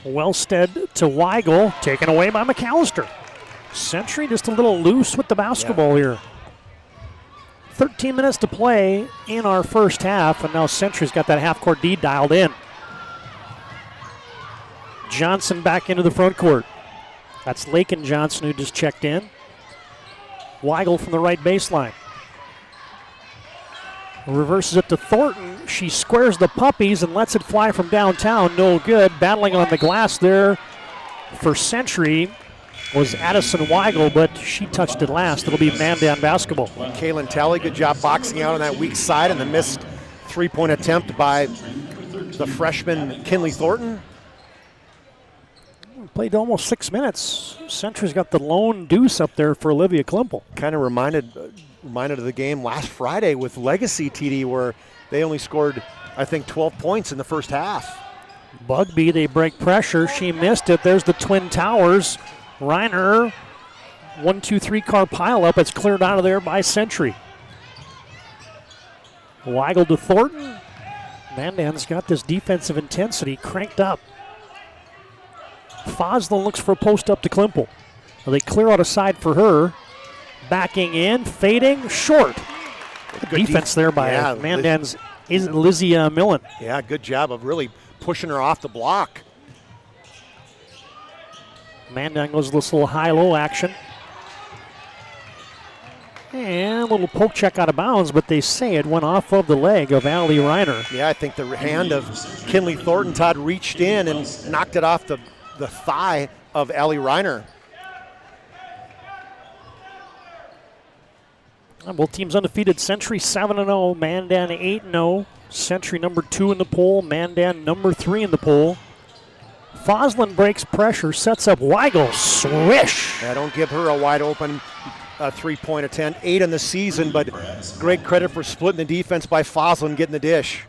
Wellstead to Weigel, taken away by McAllister. Century just a little loose with the basketball here. 13 minutes to play in our first half, and now Century's got that half-court D dialed in. Johnson back into the front court. That's Lakin Johnson who just checked in. Weigel from the right baseline. Reverses it to Thornton. She squares the puppies and lets it fly from downtown. No good. Battling on the glass there for Century was Addison Weigel, but she touched it last. It'll be Mandan basketball. Kaylin Talley, good job boxing out on that weak side, and the missed 3-point attempt by the freshman Kinley Thornton. Played almost 6 minutes. Century's got the lone deuce up there for Olivia Klimpel. Kind of reminded of the game last Friday with Legacy TD, where they only scored, I think, 12 points in the first half. Bugby, they break pressure. She missed it. There's the Twin Towers. Reiner, 1-2-3 car pileup. It's cleared out of there by Century. Weigel to Thornton. Mandan's got this defensive intensity cranked up. Foslin looks for a post up to Klimpel. Well, they clear out a side for her. Backing in, fading, short. Good defense there by Mandan's Lizzie Millen. Yeah, good job of really pushing her off the block. Mandan goes this little high-low action. And a little poke check out of bounds, but they say it went off of the leg of Allie Reiner. Yeah, I think the hand of Kinley Thornton, Todd, reached in and knocked it off the thigh of Allie Reiner. Both teams undefeated. Century 7-0, Mandan 8-0. Century number 2 in the poll, Mandan number 3 in the poll. Foslin breaks pressure, sets up Weigel, swish. Yeah, don't give her a wide open 3-point attempt. 8 in the season, but great credit for splitting the defense by Foslin getting the dish.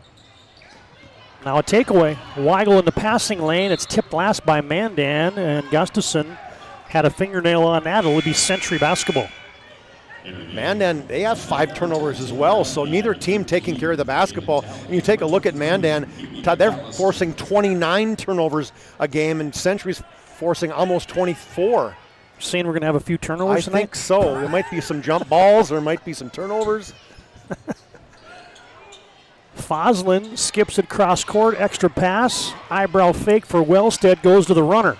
Now a takeaway. Weigel in the passing lane. It's tipped last by Mandan, and Gustafson had a fingernail on that. It'll be Century basketball. Mandan, they have 5 turnovers as well, so neither team taking care of the basketball. And you take a look at Mandan, Todd, they're forcing 29 turnovers a game, and Century's forcing almost 24. Saying we're going to have a few turnovers tonight? I think so. There might be some jump balls, there might be some turnovers. Foslin skips it cross court, extra pass, eyebrow fake for Wellstead, goes to the runner.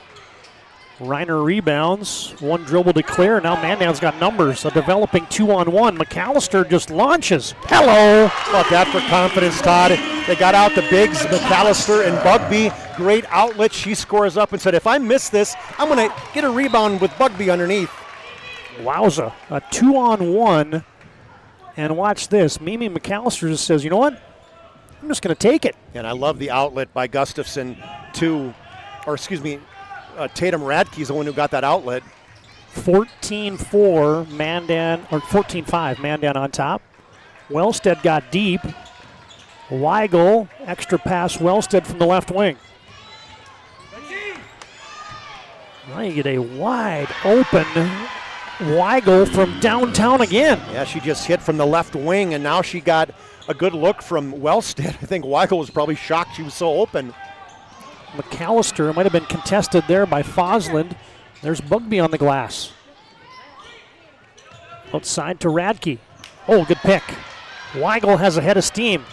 Reiner rebounds, one dribble to clear. Now Mandan's got numbers, a developing 2-on-1. McAllister just launches. Hello! How about that for confidence, Todd? They got out the bigs, McAllister and Bugby. Great outlet. She scores up and said, if I miss this, I'm going to get a rebound with Bugby underneath. Wowza, a 2-on-1. And watch this. Mimi McAllister just says, you know what? I'm just going to take it. And I love the outlet by Gustafson Tatum Radke's the one who got that outlet. 14-4 Mandan, or 14-5 Mandan on top. Wellstead got deep. Weigel, extra pass, Wellstead from the left wing. Now you get a wide open Weigel from downtown again. Yeah, she just hit from the left wing, and now she got a good look from Wellstead. I think Weigel was probably shocked she was so open. McAllister might have been contested there by Foslin. There's Bugby on the glass. Outside to Radke. Oh, good pick. Weigel has a head of steam.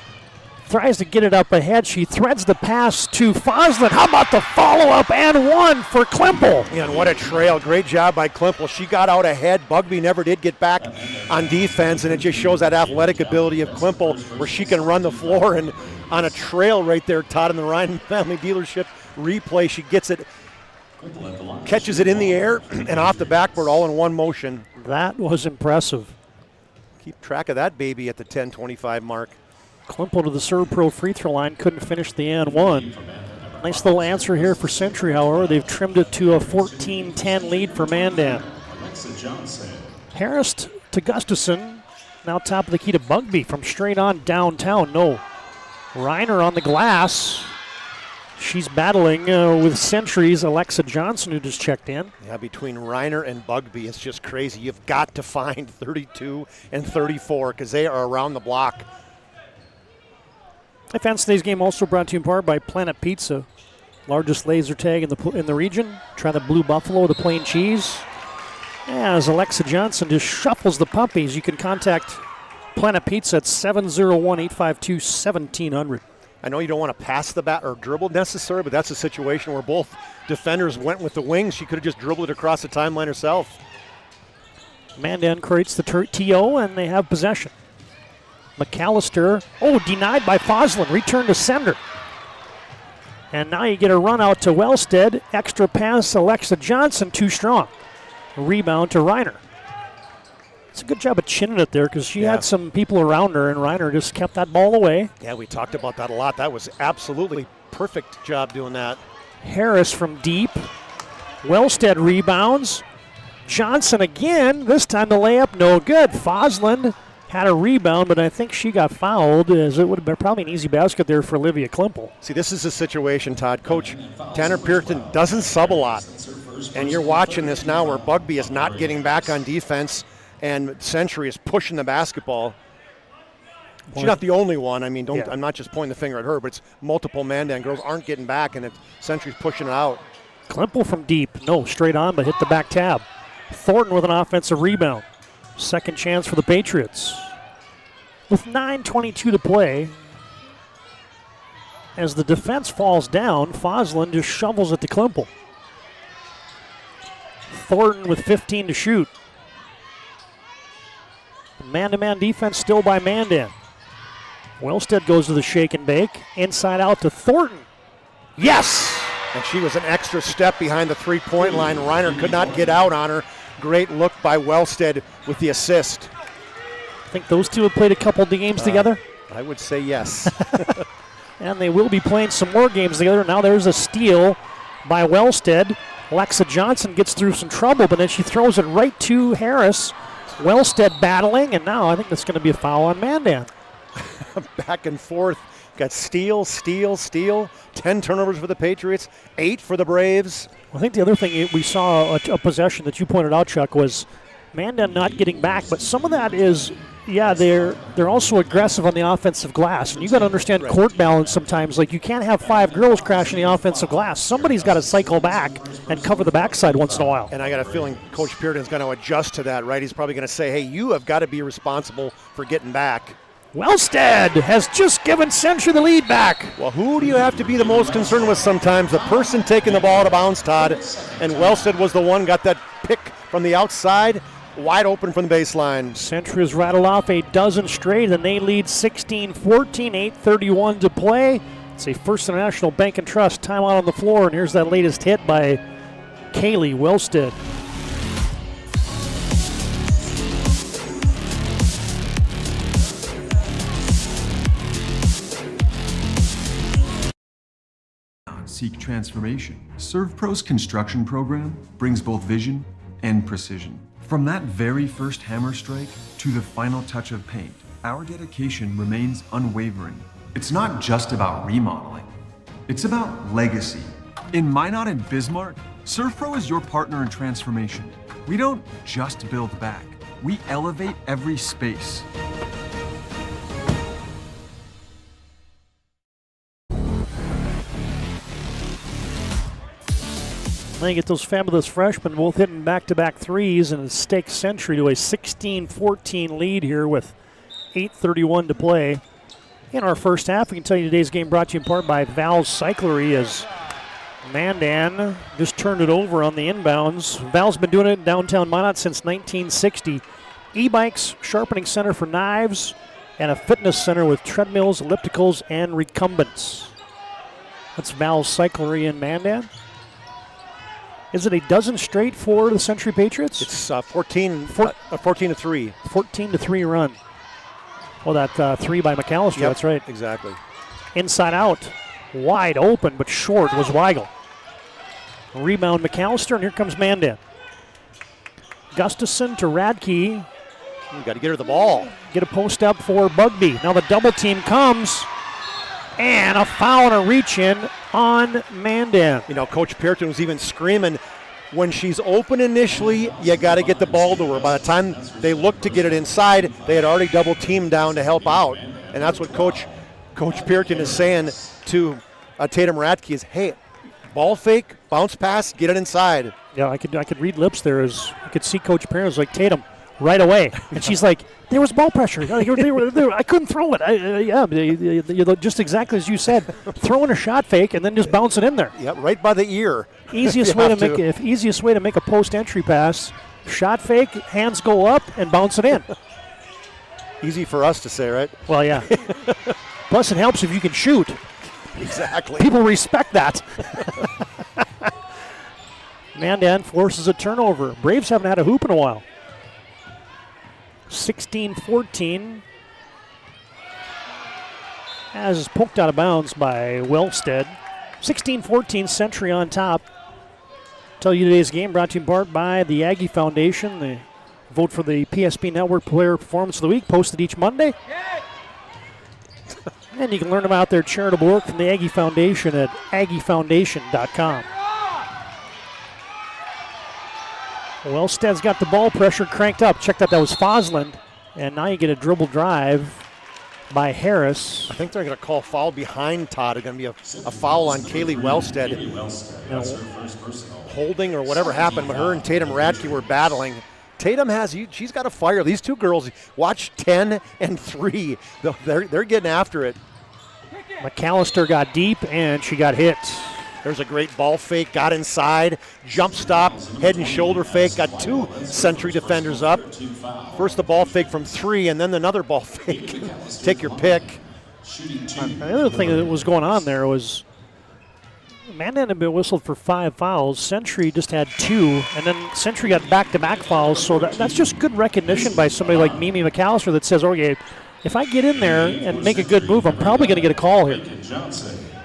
tries to get it up ahead. She threads the pass to Foslin. How about the follow-up and one for Klimpel? Yeah, and what a trail. Great job by Klimpel. She got out ahead. Bugby never did get back on defense, and it just shows that athletic ability of Klimpel where she can run the floor. And on a trail right there, Todd, in the Ryan Family Dealership replay, she gets it, catches it in the air and off the backboard all in one motion. That was impressive. Keep track of that baby at the 10:25 mark. Klimpel to the serve pro free throw line, couldn't finish the and one. Nice little answer here for Century, however. They've trimmed it to a 14-10 lead for Mandan. Harris to Gustafson, now top of the key to Bugby from straight on downtown. No. Reiner on the glass. She's battling with Century's Alexa Johnson, who just checked in. Yeah, between Reiner and Bugby, it's just crazy. You've got to find 32 and 34 because they are around the block. I found today's game also brought to you in part by Planet Pizza, largest laser tag in the region. Try the Blue Buffalo with the plain cheese. As Alexa Johnson just shuffles the puppies, you can contact Planet Pizza at 701-852-1700. I know you don't want to pass the bat or dribble necessarily, but that's a situation where both defenders went with the wings. She could have just dribbled it across the timeline herself. Mandan creates the TO, and they have possession. McAllister, denied by Foslin, return to sender. And now you get a run out to Wellstead, extra pass, Alexa Johnson, too strong. Rebound to Reiner. It's a good job of chinning it there because she had some people around her, and Reiner just kept that ball away. Yeah, we talked about that a lot. That was absolutely perfect job doing that. Harris from deep. Wellstead rebounds. Johnson again, this time the layup no good. Foslin had a rebound, but I think she got fouled, as it would have been probably an easy basket there for Olivia Klimpel. See, this is a situation, Todd. Coach Tanner Pearson doesn't sub a lot. And you're watching this now where Bugby is not getting back on defense, and Century is pushing the basketball. She's not the only one. I mean, I'm not just pointing the finger at her, but it's multiple Mandan girls aren't getting back, and Century's pushing it out. Klimpel from deep. No, straight on, but hit the back tab. Thornton with an offensive rebound. Second chance for the Patriots. With 9:22 to play, as the defense falls down, Foslin just shovels it to Klimpel. Thornton with 15 to shoot. Man-to-man defense still by Mandan. Wellstead goes to the shake and bake. Inside out to Thornton. Yes! And she was an extra step behind the three-point line. Reiner could not get out on her. Great look by Wellstead with the assist. I think those two have played a couple of games together. I would say yes. And they will be playing some more games together. Now there's a steal by Wellstead. Alexa Johnson gets through some trouble, but then she throws it right to Harris. Wellstead battling, and now I think that's going to be a foul on Mandan. Back and forth. Got steal. 10 turnovers for the Patriots, 8 for the Braves. I think the other thing we saw, a possession that you pointed out, Chuck, was Mandan not getting back, but some of that is, they're also aggressive on the offensive glass. And you got to understand court balance sometimes. Like, you can't have 5 girls crashing the offensive glass. Somebody's got to cycle back and cover the backside once in a while. And I got a feeling Coach Pearden's going to adjust to that, right? He's probably going to say, hey, you have got to be responsible for getting back. Wellstead has just given Century the lead back. Well, who do you have to be the most concerned with sometimes? The person taking the ball out of bounds, Todd. And Wellstead was the one, got that pick from the outside, wide open from the baseline. Century has rattled off a dozen straight, and they lead 16-14, 8:31 to play. It's a First International Bank and Trust timeout on the floor, and here's that latest hit by Kaylee Wellstead. Seek transformation. ServPro's construction program brings both vision and precision. From that very first hammer strike to the final touch of paint, our dedication remains unwavering. It's not just about remodeling, it's about legacy. In Minot and Bismarck, ServPro is your partner in transformation. We don't just build back, we elevate every space. They get those fabulous freshmen both hitting back-to-back threes, and it stakes Century to a 16-14 lead here with 8:31 to play. In our first half, we can tell you today's game brought to you in part by Val's Cyclery as Mandan just turned it over on the inbounds. Val's been doing it in downtown Minot since 1960. E-bikes, sharpening center for knives, and a fitness center with treadmills, ellipticals, and recumbents. That's Val's Cyclery in Mandan. Is it a dozen straight for the Century Patriots? It's 14 to 3. 14 to 3 run. Well, that 3 by McAllister, Yep, that's right. Exactly. Inside out, wide open, but short was Weigel. Rebound McAllister, and here comes Mandan. Gustafson to Radke. You got to get her the ball. Get a post up for Bugby. Now the double team comes, and a foul and a reach in on Mandan. You know, Coach Pearton was even screaming, when she's open initially, you got to get the ball to her. By the time they looked to get it inside, they had already double teamed down to help out. And that's what Coach Pearton is saying to Tatum Radke is, hey, ball fake, bounce pass, get it inside. Yeah, I could read lips there as I could see Coach Pearton was like, Tatum, right away. And she's like, there was ball pressure. I couldn't throw it. Just exactly as you said, throwing a shot fake and then just bounce it in there. Yep, right by the ear. Easiest way to make a post entry pass, shot fake, hands go up and bounce it in. Easy for us to say, right? Well, yeah. Plus, it helps if you can shoot. Exactly. People respect that. Mandan forces a turnover. Braves haven't had a hoop in a while. 16-14. As is poked out of bounds by Wellstead. 16-14, Century on top. Tell you today's game brought to you in part by the Aggie Foundation. The vote for the PSP Network Player Performance of the Week, posted each Monday. And you can learn about their charitable work from the Aggie Foundation at aggiefoundation.com. Wellstead's got the ball pressure cranked up. Check that was Fosland. And now you get a dribble drive by Harris. I think they're going to call foul behind Todd. It's going to be a foul on Kaylee Wellstead. Holding or whatever happened, but her and Tatum Radke were battling. Tatum she's got a fire. These two girls, watch 10 and 3. They're getting after it. McAllister got deep and she got hit. There's a great ball fake, got inside, jump stop, head and shoulder fake, got 2 Century defenders up. First the ball fake from 3 and then another ball fake. Take your pick. The other thing that was going on there was Mandan had been whistled for 5 fouls. Century just had 2, and then Century got back-to-back fouls, so that's just good recognition by somebody like Mimi McAllister that says, okay, if I get in there and make a good move, I'm probably going to get a call here.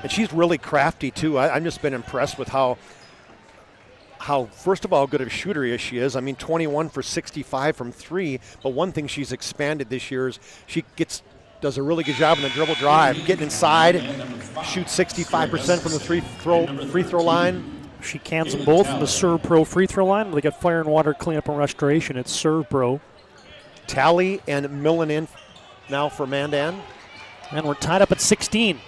And she's really crafty, too. I've just been impressed with how, first of all, good of a shooter she is. I mean, 21 for 65 from 3. But one thing she's expanded this year is she does a really good job in the dribble drive, getting inside, shoots 65% from the free throw line. She cans them both from the Serve Pro free throw line. They got fire and water cleanup and restoration. It's Serve Pro. Talley and Millen in now for Mandan. And we're tied up at 16.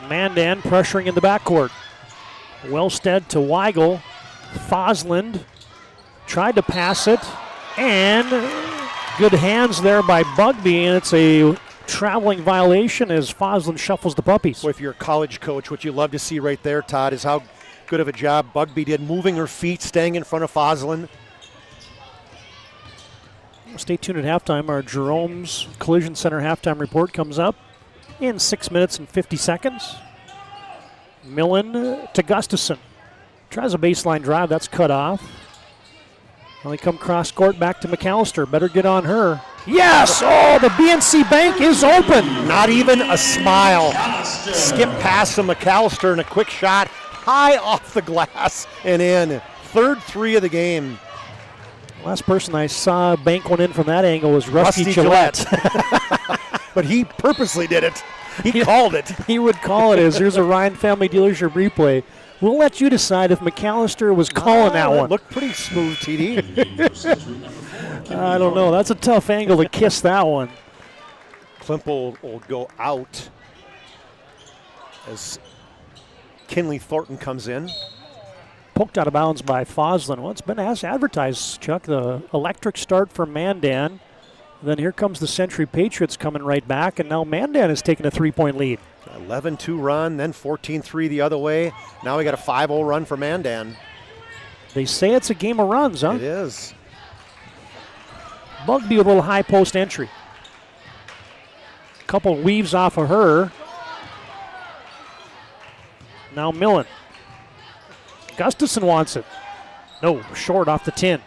Mandan pressuring in the backcourt. Wellstead to Weigel. Fosland tried to pass it. And good hands there by Bugby. And it's a traveling violation as Fosland shuffles the puppies. Well, if you're a college coach, what you love to see right there, Todd, is how good of a job Bugby did moving her feet, staying in front of Fosland. Stay tuned at halftime. Our Jerome's Collision Center halftime report comes up in 6 minutes and 50 seconds. Millen to Gustafson. Tries a baseline drive. That's cut off. Well, they come cross court back to McAllister. Better get on her. Yes! Oh, the BNC Bank is open. Not even a smile. Skip past to McAllister and a quick shot high off the glass and in. Third 3 of the game. Last person I saw bank one in from that angle was Rusty Gillette. But he purposely did it. He called it. He would call it as here's a Ryan Family Dealership replay. We'll let you decide if McAllister was calling that one. It looked pretty smooth, TD. I don't know. That's a tough angle to kiss that one. Klimple will go out as Kinley Thornton comes in. Poked out of bounds by Fosland. Well, it's been as advertised, Chuck. The electric start for Mandan. Then here comes the Century Patriots coming right back, and now Mandan is taking a 3-point lead. 11-2 run, then 14-3 the other way. Now we got a 5-0 run for Mandan. They say it's a game of runs, huh? It is. Bugby with a little high post entry. Couple weaves off of her. Now Millen. Gustafson wants it. No, short off the 10.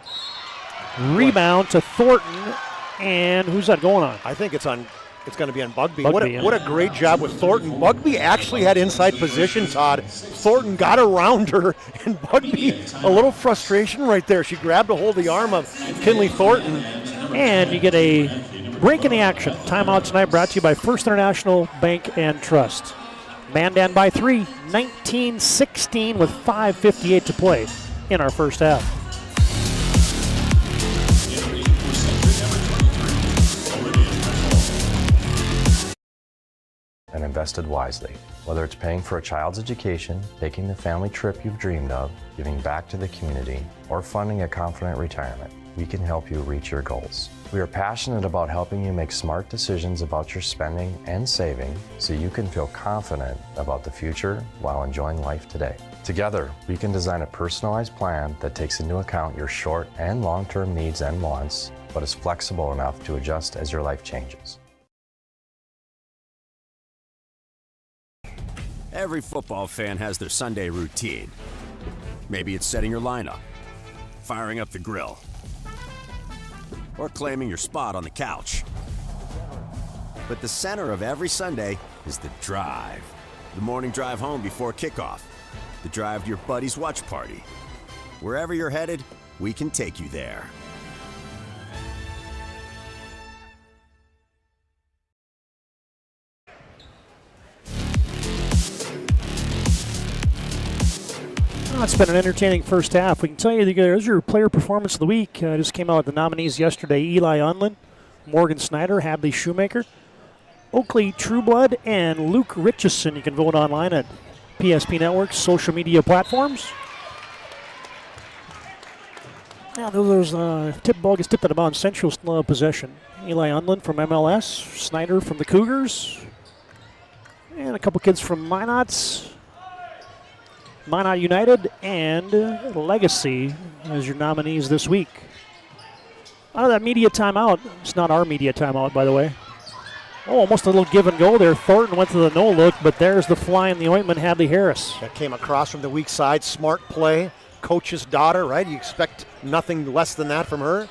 Rebound to Thornton, and who's that going on? I think it's going to be on Bugby. Bugby, what a great job with Thornton. Bugby actually had inside position, Todd. Thornton got around her, and Bugby, a little frustration right there. She grabbed a hold of the arm of Kinley Thornton. And you get a break in the action. Timeout tonight brought to you by First International Bank and Trust. Mandan by 3, 19-16 with 5:58 to play in our first half. And invested wisely. Whether it's paying for a child's education, taking the family trip you've dreamed of, giving back to the community, or funding a confident retirement, we can help you reach your goals. We are passionate about helping you make smart decisions about your spending and saving so you can feel confident about the future while enjoying life today. Together, we can design a personalized plan that takes into account your short and long-term needs and wants, but is flexible enough to adjust as your life changes. Every football fan has their Sunday routine. Maybe it's setting your lineup, firing up the grill, or claiming your spot on the couch. But the center of every Sunday is the drive. The morning drive home before kickoff. The drive to your buddy's watch party. Wherever you're headed, we can take you there. Well, it's been an entertaining first half. We can tell you there's your player performance of the week. Just came out with the nominees yesterday. Eli Unlin, Morgan Snyder, Hadley Shoemaker, Oakley Trueblood, and Luke Richardson. You can vote online at PSP Network's social media platforms. Now, those ball gets tipped at about Central possession. Eli Unlin from MLS, Snyder from the Cougars, and a couple kids from Minot United, and Legacy as your nominees this week. Out of that media timeout, it's not our media timeout, by the way. Oh, almost a little give and go there. Thornton went to the no look, but there's the fly in the ointment, Hadley Harris. That came across from the weak side. Smart play. Coach's daughter, right? You expect nothing less than that from her.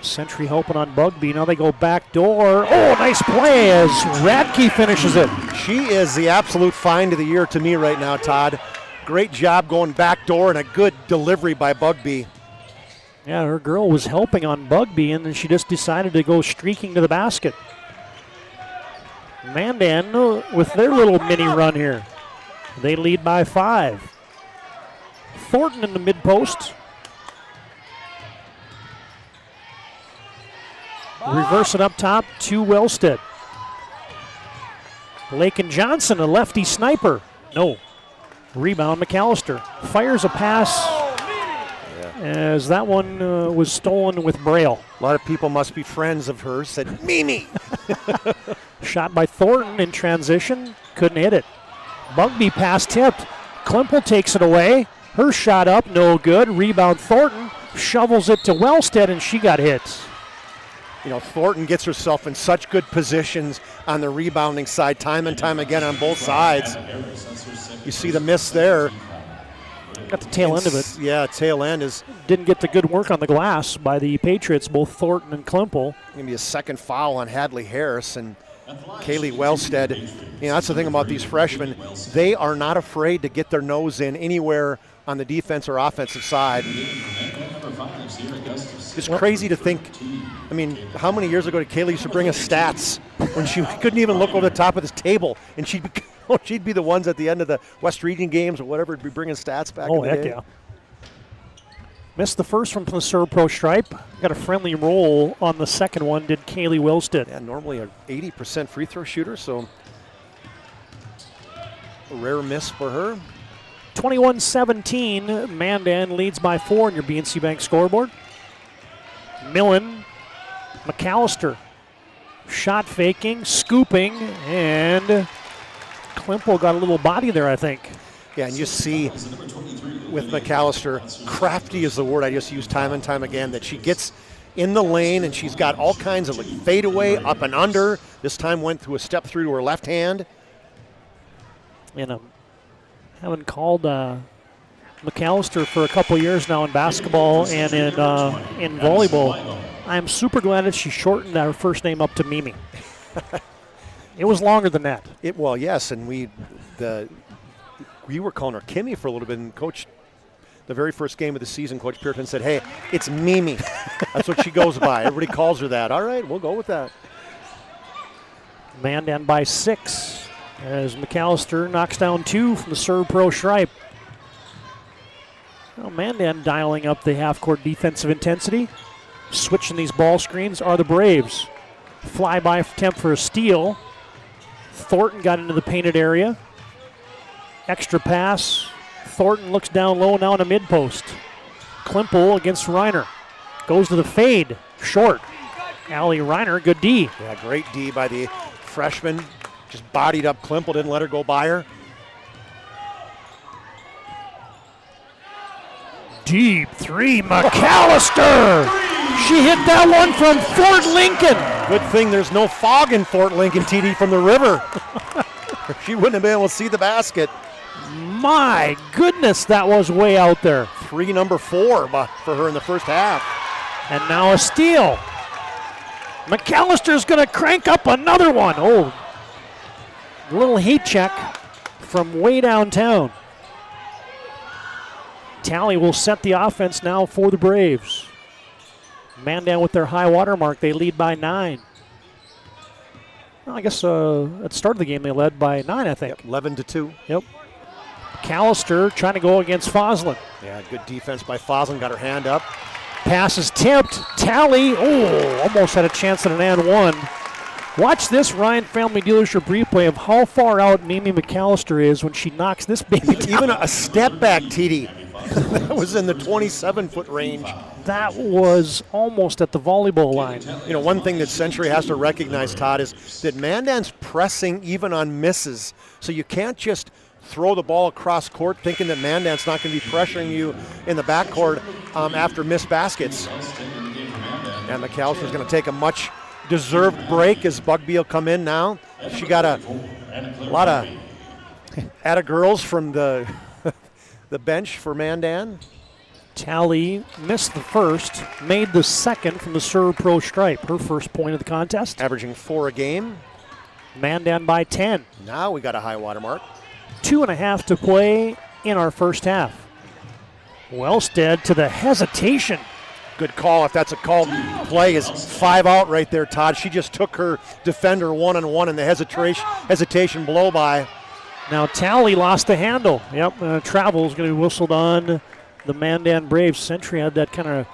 Century helping on Bugby. Now they go back door. Oh, nice play as Radke finishes it. She is the absolute find of the year to me right now, Todd. Great job going back door and a good delivery by Bugby. Yeah, her girl was helping on Bugby, and then she just decided to go streaking to the basket. Mandan with their little mini run here. They lead by 5. Thornton in the mid post. Reverse it up top to Wellstead. Lakin Johnson, a lefty sniper. No. Rebound, McAllister. Fires a pass as that one was stolen with Braille. A lot of people must be friends of hers, said, Mimi! Shot by Thornton in transition. Couldn't hit it. Bugby pass tipped. Klimpel takes it away. Her shot up, no good. Rebound Thornton. Shovels it to Wellstead, and she got hit. You know, Thornton gets herself in such good positions on the rebounding side time and time again on both sides. You see the miss there. Got the tail end of it. Yeah, tail end is. Didn't get the good work on the glass by the Patriots, both Thornton and Klimpel. Going to be a second foul on Hadley Harris and Kaylee Wellstead. You know, that's the thing about these freshmen. They are not afraid to get their nose in anywhere on the defense or offensive side. It's crazy to think. I mean, how many years ago did Kaylee used to bring us stats when she couldn't even look over the top of this table, and she'd be the ones at the end of the West Region games or whatever to be bringing stats back in the day. Yeah. Missed the first one from the Servpro stripe. Got a friendly roll on the second one, did Kaylee Wellstead. Yeah, normally an 80% free throw shooter, so a rare miss for her. 21-17, Mandan leads by 4 on your BNC Bank scoreboard. Millen McAllister, shot faking, scooping, and Klimple got a little body there, I think. Yeah, and you see with McAllister, crafty is the word I just use time and time again, that she gets in the lane and she's got all kinds of like fadeaway, up and under. This time went through a step through to her left hand. And haven't called McAllister for a couple years now in basketball and in volleyball. I'm super glad that she shortened her first name up to Mimi. It was longer than that. Well, yes, and we were calling her Kimmy for a little bit, and Coach, the very first game of the season, Coach Pearton said, hey, it's Mimi. That's what she goes by. Everybody calls her that. All right, we'll go with that. Mandan by 6 as McAllister knocks down 2 from the serve pro stripe. Well, Mandan dialing up the half-court defensive intensity. Switching these ball screens are the Braves. Fly-by attempt for a steal. Thornton got into the painted area. Extra pass. Thornton looks down low now in the mid-post. Klimple against Reiner. Goes to the fade. Short. Allie Reiner, good D. Yeah, great D by the freshman. Just bodied up Klimple, didn't let her go by her. Deep 3, McAllister! She hit that one from Fort Lincoln. Good thing there's no fog in Fort Lincoln, TD, from the river. She wouldn't have been able to see the basket. My goodness, that was way out there. 3, number 4 for her in the first half. And now a steal. McAllister's going to crank up another one. Oh, a little heat check from way downtown. Tally will set the offense now for the Braves. Mandan with their high water mark. They lead by 9. Well, I guess at the start of the game they led by 9, I think. 11-2. Yep. McAllister trying to go against Foslin. Yeah, good defense by Foslin. Got her hand up. Pass is tipped. Tally, almost had a chance at an and one. Watch this Ryan Family Dealership replay of how far out Mimi McAllister is when she knocks this baby down. Even a step back, TD. That was in the 27-foot range. That was almost at the volleyball line. You know, one thing that Century has to recognize, Todd, is that Mandan's pressing even on misses. So you can't just throw the ball across court thinking that Mandan's not going to be pressuring you in the backcourt after missed baskets. And McAllister's going to take a much deserved break as Bugby will come in now. She got a lot of atta girls from the bench for Mandan. Tally missed the first, made the second from the serve pro stripe. Her first point of the contest. Averaging 4 a game. Mandan by 10. Now we got a high water mark. 2.5 to play in our first half. Wellstead to the hesitation. Good call. If that's a called play, is 5 out right there, Todd. She just took her defender one-on-one in the hesitation blow by. Now Tally lost the handle. Yep, travel is going to be whistled on the Mandan Braves. Century had that kind of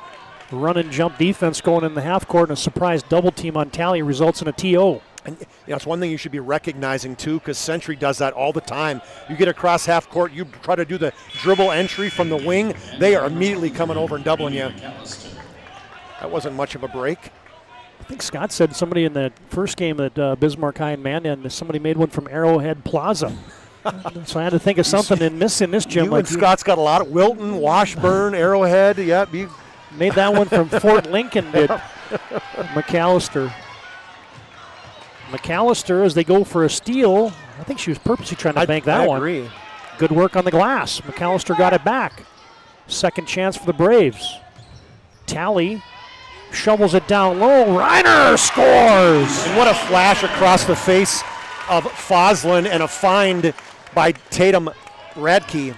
run and jump defense going in the half court, and a surprise double team on Tally results in a TO. And you know, it's one thing you should be recognizing too, because Century does that all the time. You get across half court, you try to do the dribble entry from the wing, they are immediately coming over and doubling you. That wasn't much of a break. I think Scott said somebody in the first game at Bismarck High and Mandan, somebody made one from Arrowhead Plaza. So I had to think of something in this gym. You and Scott's got a lot of Wilton, Washburn, Arrowhead. Yep, you made that one from Fort Lincoln, did McAllister. McAllister, as they go for a steal, I think she was purposely trying to bank that one. I agree. Good work on the glass. McAllister got it back. Second chance for the Braves. Tally shovels it down low. Reiner scores! And what a flash across the face of Foslin and a find by Tatum Radke.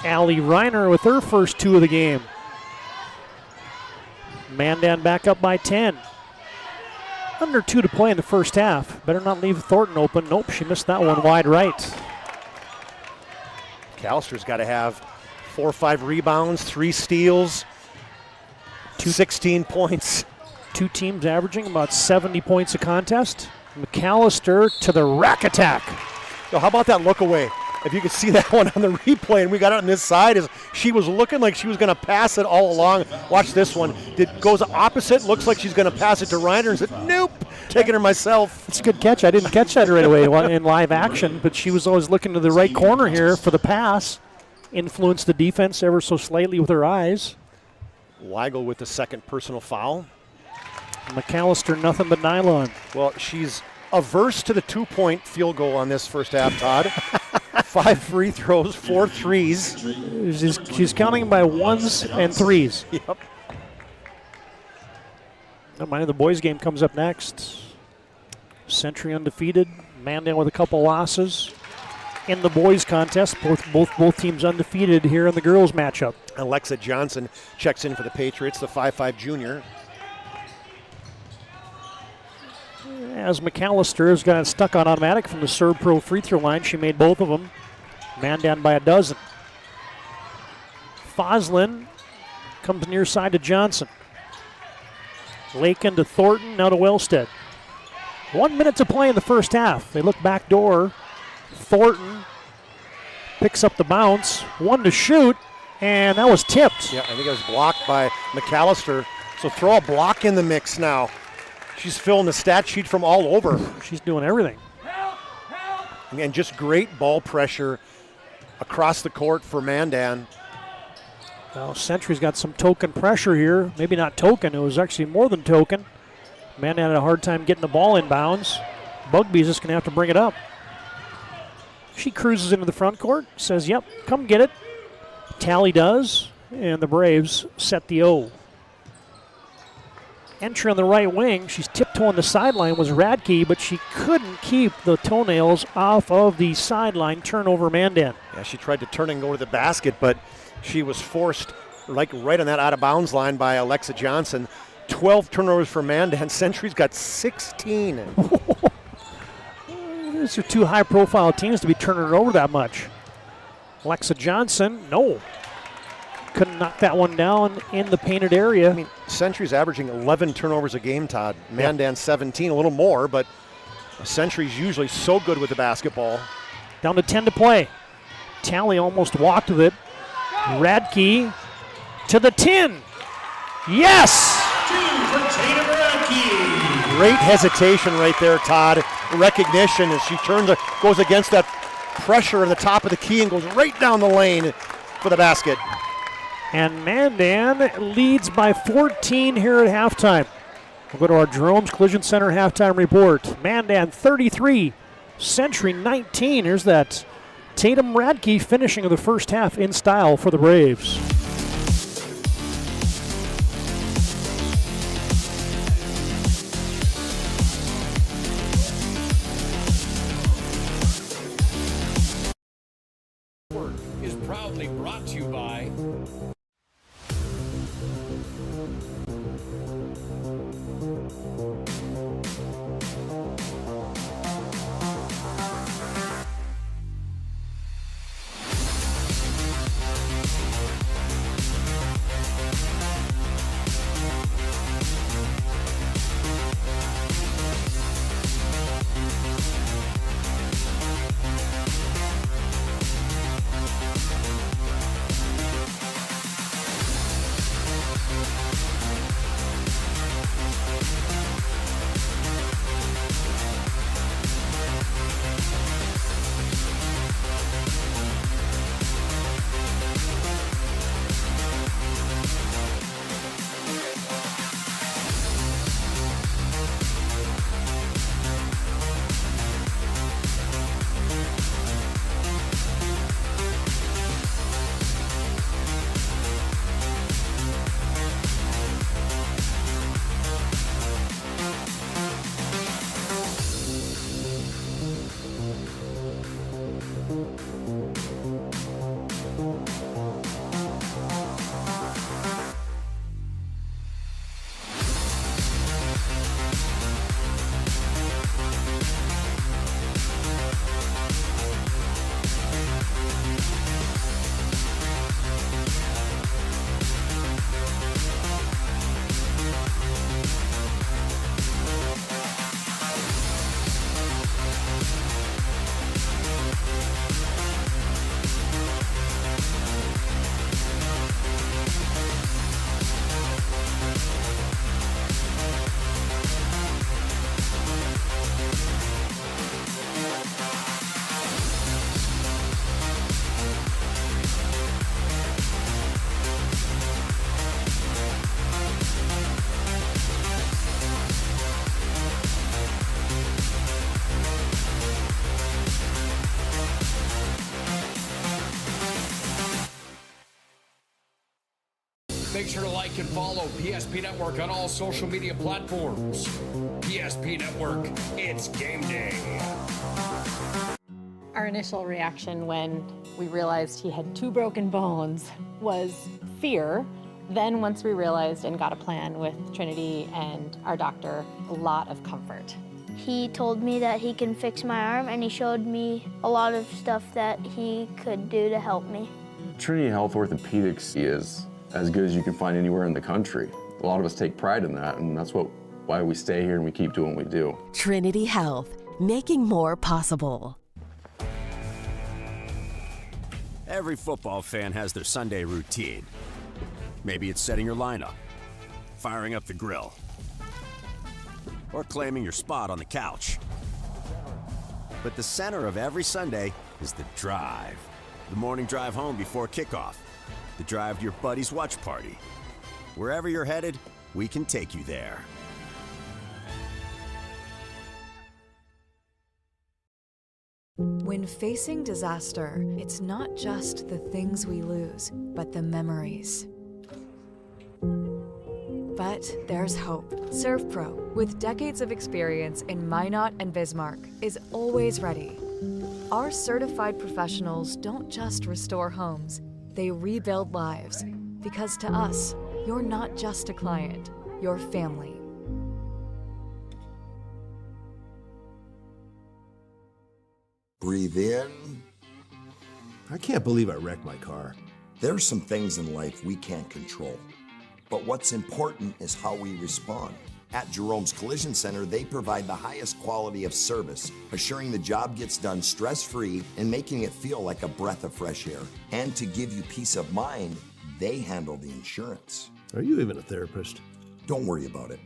Allie Reiner with her first 2 of the game. Mandan back up by 10. Under 2 to play in the first half. Better not leave Thornton open. Nope, she missed that one wide right. McAllister's got to have 4 or 5 rebounds, 3 steals, 16 points. 2 teams averaging about 70 points a contest. McAllister to the rack attack. So how about that look away? if you could see that one on the replay, and we got it on this side, is she was looking like she was going to pass it all along. Watch this one. It goes opposite, looks like she's going to pass it to Reiner, and said, nope, taking her myself. It's a good catch. I didn't catch that right away in live action, but she was always looking to the right corner here for the pass. Influenced the defense ever so slightly with her eyes. Weigel with the second personal foul. McAllister, nothing but nylon. Well, she's averse to the 2-point field goal on this first half, Todd. 5 free throws, 4 threes. She's counting by 1s and 3s. Yep. Never mind, the boys' game comes up next. Century undefeated. Mandan with a couple losses. In the boys' contest, both teams undefeated here in the girls' matchup. Alexa Johnson checks in for the Patriots, the 5'5 junior. As McAllister has got stuck on automatic from the Serve Pro free throw line. She made both of them. Mandan by a dozen. Foslin comes near side to Johnson. Lakin to Thornton, now to Wellstead. 1 minute to play in the first half. They look back door. Thornton picks up the bounce. 1 to shoot, and that was tipped. Yeah, I think it was blocked by McAllister. So throw a block in the mix now. She's filling the stat sheet from all over. She's doing everything. And just great ball pressure across the court for Mandan. Well, Century's got some token pressure here. Maybe not token, it was actually more than token. Mandan had a hard time getting the ball in bounds. Bugby's just going to have to bring it up. She cruises into the front court, says, yep, come get it. Tally does, and the Braves set the O. Entry on the right wing, she's tiptoeing the sideline, was Radke, but she couldn't keep the toenails off of the sideline. Turnover Mandan. Yeah, she tried to turn and go to the basket, but she was forced like right on that out-of-bounds line by Alexa Johnson. 12 turnovers for Mandan. Century's got 16. These are two high-profile teams to be turning it over that much. Alexa Johnson, no. Couldn't knock that one down in the painted area. I mean, Century's averaging 11 turnovers a game, Todd. Mandan 17, a little more, but Century's usually so good with the basketball. Down to 10 to play. Tally almost walked with it. Radke to the 10. Yes! Great hesitation right there, Todd. Recognition as she goes against that pressure at the top of the key and goes right down the lane for the basket. And Mandan leads by 14 here at halftime. We'll go to our Jerome's Collision Center halftime report. Mandan 33, Century 19. Here's that Tatum Radke finishing of the first half in style for the Braves. Is proudly brought to you by make sure to like and follow PSP Network on all social media platforms. PSP Network, it's game day. Our initial reaction when we realized he had 2 broken bones was fear. Then once we realized and got a plan with Trinity and our doctor, a lot of comfort. He told me that he can fix my arm, and he showed me a lot of stuff that he could do to help me. Trinity Health Orthopedics is as good as you can find anywhere in the country. A lot of us take pride in that, and that's why we stay here and we keep doing what we do. Trinity Health, making more possible. Every football fan has their Sunday routine. Maybe it's setting your lineup, firing up the grill, or claiming your spot on the couch. But the center of every Sunday is the drive. The morning drive home before kickoff. The drive to your buddy's watch party. Wherever you're headed, we can take you there. When facing disaster, it's not just the things we lose, but the memories. But there's hope. ServPro, with decades of experience in Minot and Bismarck, is always ready. Our certified professionals don't just restore homes, they rebuild lives. Because to us, you're not just a client, you're family. Breathe in. I can't believe I wrecked my car. There's some things in life we can't control. But what's important is how we respond. At Jerome's Collision Center, they provide the highest quality of service, assuring the job gets done stress-free and making it feel like a breath of fresh air. And to give you peace of mind, they handle the insurance. Are you even a therapist? Don't worry about it.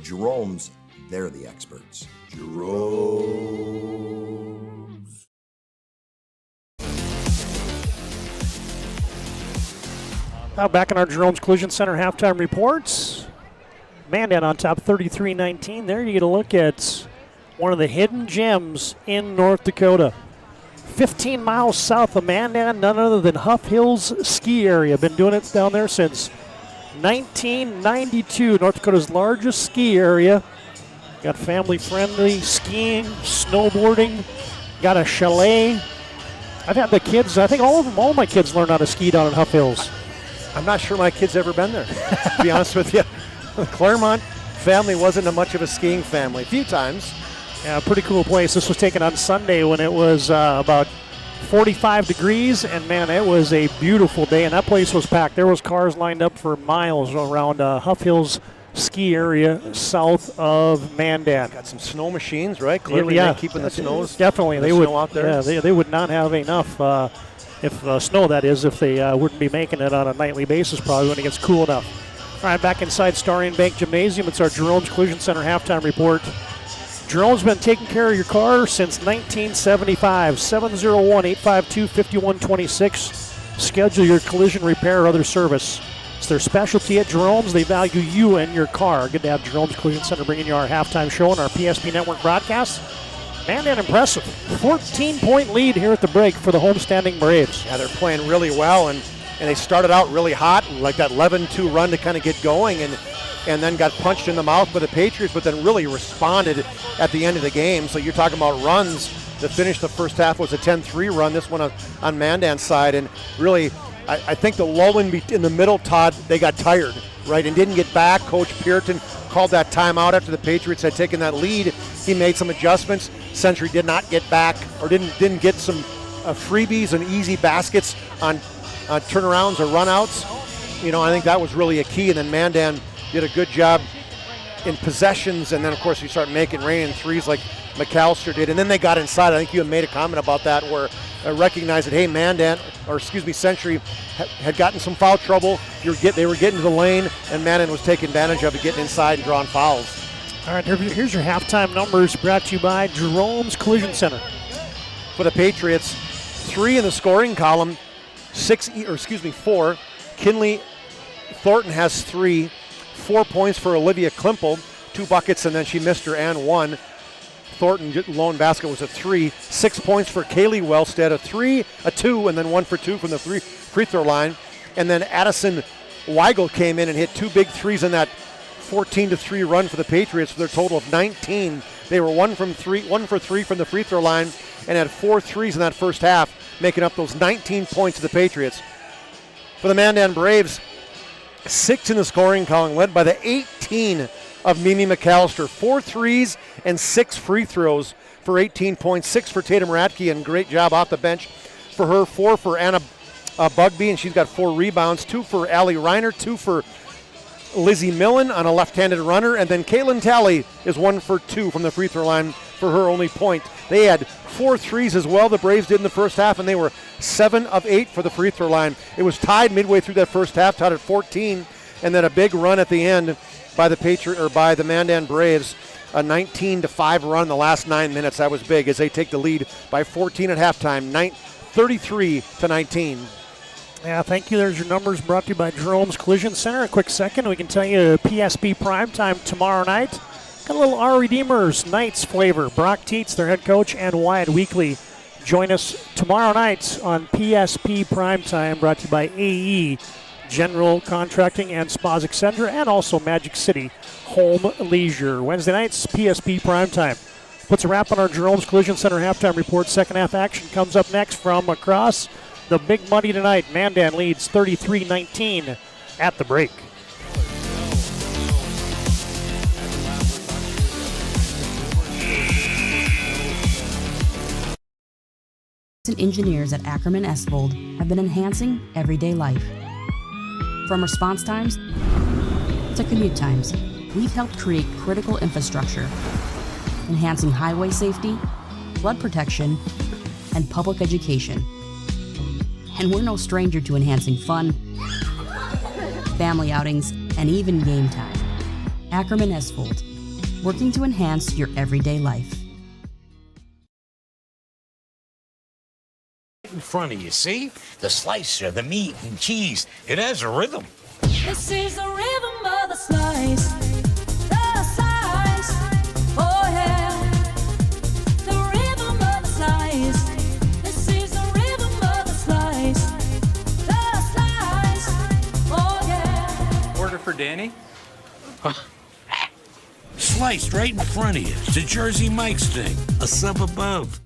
Jerome's, they're the experts. Jerome's. Now back in our Jerome's Collision Center halftime reports. Mandan on top 33-19. There you get a look at one of the hidden gems in North Dakota. 15 miles south of Mandan, none other than Huff Hills Ski Area. Been doing it down there since 1992. North Dakota's largest ski area. Got family-friendly skiing, snowboarding, got a chalet. I've had the kids, I think all my kids learned how to ski down in Huff Hills. I'm not sure my kid's ever been there, to be honest with you. The Claremont family wasn't much of a skiing family. A few times. Yeah, pretty cool place. This was taken on Sunday when it was about 45 degrees, and man, it was a beautiful day, and that place was packed. There was cars lined up for miles around Huff Hills ski area south of Mandan. Got some snow machines, right? Clearly, keeping the snows. Definitely, they would. Out there. Yeah, they would not have enough. If snow, that is, if they wouldn't be making it on a nightly basis, probably when it gets cool enough. All right, back inside Starion Bank Gymnasium. It's our Jerome's Collision Center halftime report. Jerome's been taking care of your car since 1975. 701-852-5126. Schedule your collision repair or other service. It's their specialty at Jerome's. They value you and your car. Good to have Jerome's Collision Center bringing you our halftime show and our PSP Network broadcast. Mandan impressive. 14-point lead here at the break for the homestanding Braves. Yeah, they're playing really well, and they started out really hot, like that 11-2 run to kind of get going, and then got punched in the mouth by the Patriots, but then really responded at the end of the game. So you're talking about runs. The finish the first half was a 10-3 run, this one on Mandan's side, and really I think the lull in the middle, Todd, they got tired, right, and didn't get back. Coach Pearton called that timeout after the Patriots had taken that lead. He made some adjustments. Century did not get back, or didn't get some freebies and easy baskets on turnarounds or runouts. You know, I think that was really a key, and then Mandan did a good job in possessions, and then of course you start making rain in threes like McAllister did, and then they got inside. I think you had made a comment about that where I recognized that, hey, Century had gotten some foul trouble. They were getting to the lane, and Mandan was taking advantage of it, getting inside and drawing fouls. All right, here's your halftime numbers brought to you by Jerome's Collision Center. For the Patriots, 3 in the scoring column, 4. Kinley Thornton has 3, 4 points for Olivia Klimpel, 2 buckets, and then she missed her and 1. Thornton lone basket was a 3, 6 points for Kaylee Wellstead, a 3, a 2, and then 1 for 2 from the free throw line. And then Addison Weigel came in and hit 2 big threes in that 14-3 run for the Patriots for their total of 19. They were 1 for 3 from the free throw line and had 4 threes in that first half, making up those 19 points to the Patriots. For the Mandan Braves, 6 in the scoring column, led by the 18 of Mimi McAllister. 4 threes and 6 free throws for 18 points. 6 for Tatum Radke, and great job off the bench for her. 4 for Anna Bugby, and she's got 4 rebounds. 2 for Allie Reiner, 2 for Lizzie Millen on a left-handed runner, and then Caitlin Talley is 1 for 2 from the free throw line for her only point. They had 4 threes as well, the Braves did in the first half, and they were 7 of 8 for the free throw line. It was tied midway through that first half, tied at 14, and then a big run at the end by the Mandan Braves, a 19-5 run in the last 9 minutes. That was big as they take the lead by 14 at halftime, 33-19. Yeah, thank you. There's your numbers brought to you by Jerome's Collision Center. A quick second, we can tell you PSP primetime tomorrow night. Got a little Our Redeemers Knights flavor. Brock Tietz, their head coach, and Wyatt Weekly. Join us tomorrow night on PSP primetime, brought to you by AE General Contracting and Spas Etc., and also Magic City Home Leisure. Wednesday nights, PSP primetime. Puts a wrap on our Jerome's Collision Center halftime report. Second half action comes up next from across the Big Muddy tonight. Mandan leads 33-19 at the break. Engineers at Ackerman Esvold have been enhancing everyday life. From response times to commute times, we've helped create critical infrastructure, enhancing highway safety, flood protection, and public education. And we're no stranger to enhancing fun, family outings, and even game time. Ackerman Esvold, working to enhance your everyday life. In front of you, see? The slicer, the meat and cheese, it has a rhythm. This is the rhythm of the slice. The slice. Oh yeah. The rhythm of the slice. This is the rhythm of the slice. The slice. Oh yeah. Order for Danny? Sliced right in front of you. It's a Jersey Mike's thing. A sub above.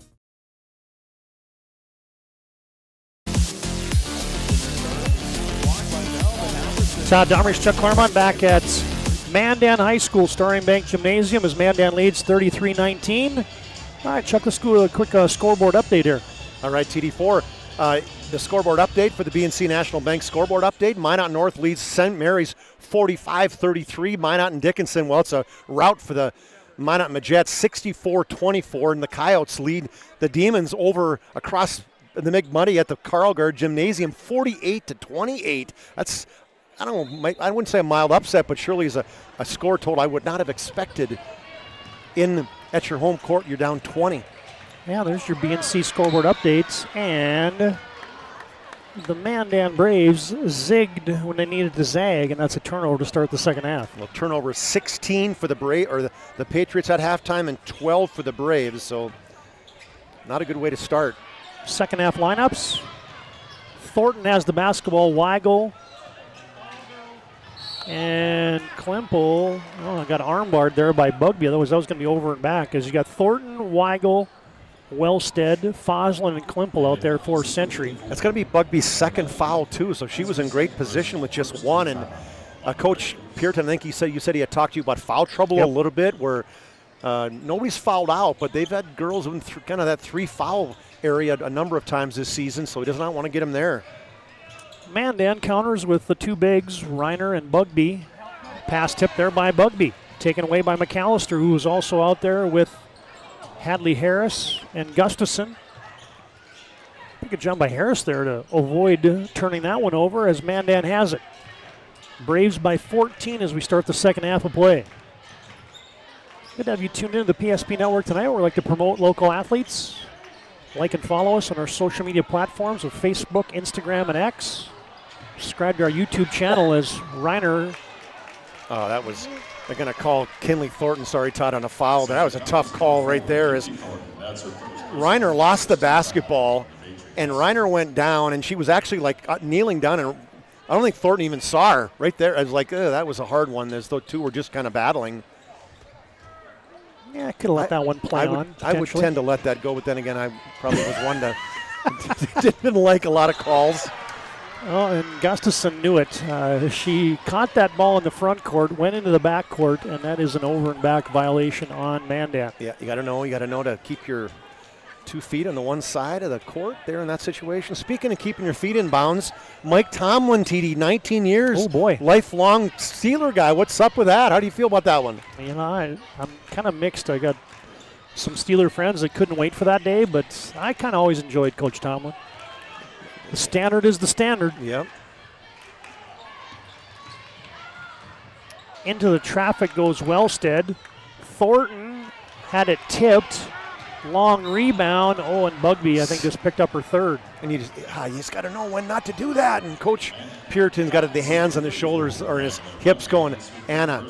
Todd Domrich, Chuck Claremont back at Mandan High School, Starring Bank Gymnasium, as Mandan leads 33-19. All right, Chuck, let's go to a quick scoreboard update here. All right, TD4, the scoreboard update for the BNC National Bank scoreboard update. Minot North leads St. Mary's 45-33. Minot and Dickinson, well, it's a rout for the Minot Majets, 64-24, and the Coyotes lead the Demons over across the Big Muddy at the Carlgard Gymnasium, 48-28. That's, I don't know, I wouldn't say a mild upset, but surely is a score total I would not have expected at your home court. You're down 20. Yeah, there's your BNC scoreboard updates, and the Mandan Braves zigged when they needed to zag, and that's a turnover to start the second half. Well, turnover 16 for the the Patriots at halftime and 12 for the Braves, so not a good way to start. Second half lineups. Thornton has the basketball. Weigel and Klemple. Oh, I got armbarred there by Bugby. Otherwise, that was going to be over and back. As you got Thornton, Weigel, Wellstead, Foslin, and Klemple out there for Century. That's going to be Bugby's second foul, too, so she was in great position with just one. And Coach Pearton, I think you said he had talked to you about foul trouble a little bit, where nobody's fouled out, but they've had girls in kind of that 3-foul area a number of times this season, so he does not want to get them there. Mandan counters with the two bigs, Reiner and Bugby. Pass tip there by Bugby. Taken away by McAllister, who was also out there with Hadley Harris and Gustafson. Pretty good job by Harris there to avoid turning that one over as Mandan has it. Braves by 14 as we start the second half of play. Good to have you tuned in to the PSP Network tonight, where we like to promote local athletes. Like and follow us on our social media platforms of Facebook, Instagram, and X. Subscribe to our YouTube channel as Reiner. Oh, that was, they're going to call Kinley Thornton, sorry, Todd, on a foul. That was a tough call right there as Reiner lost the basketball, and Reiner went down, and she was actually like kneeling down, and I don't think Thornton even saw her right there. I was like, that was a hard one. As though two were just kind of battling. Yeah, I could have let that one play on. I would tend to let that go, but then again, I probably was one that didn't like a lot of calls. Oh, and Gustafson knew it. She caught that ball in the front court, went into the back court, and that is an over and back violation on Mandan. Yeah, you got to know to keep your 2 feet on the one side of the court there in that situation. Speaking of keeping your feet in bounds, Mike Tomlin, TD, 19 years. Oh, boy. Lifelong Steeler guy. What's up with that? How do you feel about that one? You know, I'm kind of mixed. I got some Steeler friends that couldn't wait for that day, but I kind of always enjoyed Coach Tomlin. The standard is the standard. Yep. Into the traffic goes Wellstead. Thornton had it tipped. Long rebound. Oh, and Bugby, I think, just picked up her third. And you just got to know when not to do that. And Coach Puritan's got the hands on his shoulders or his hips going, Anna,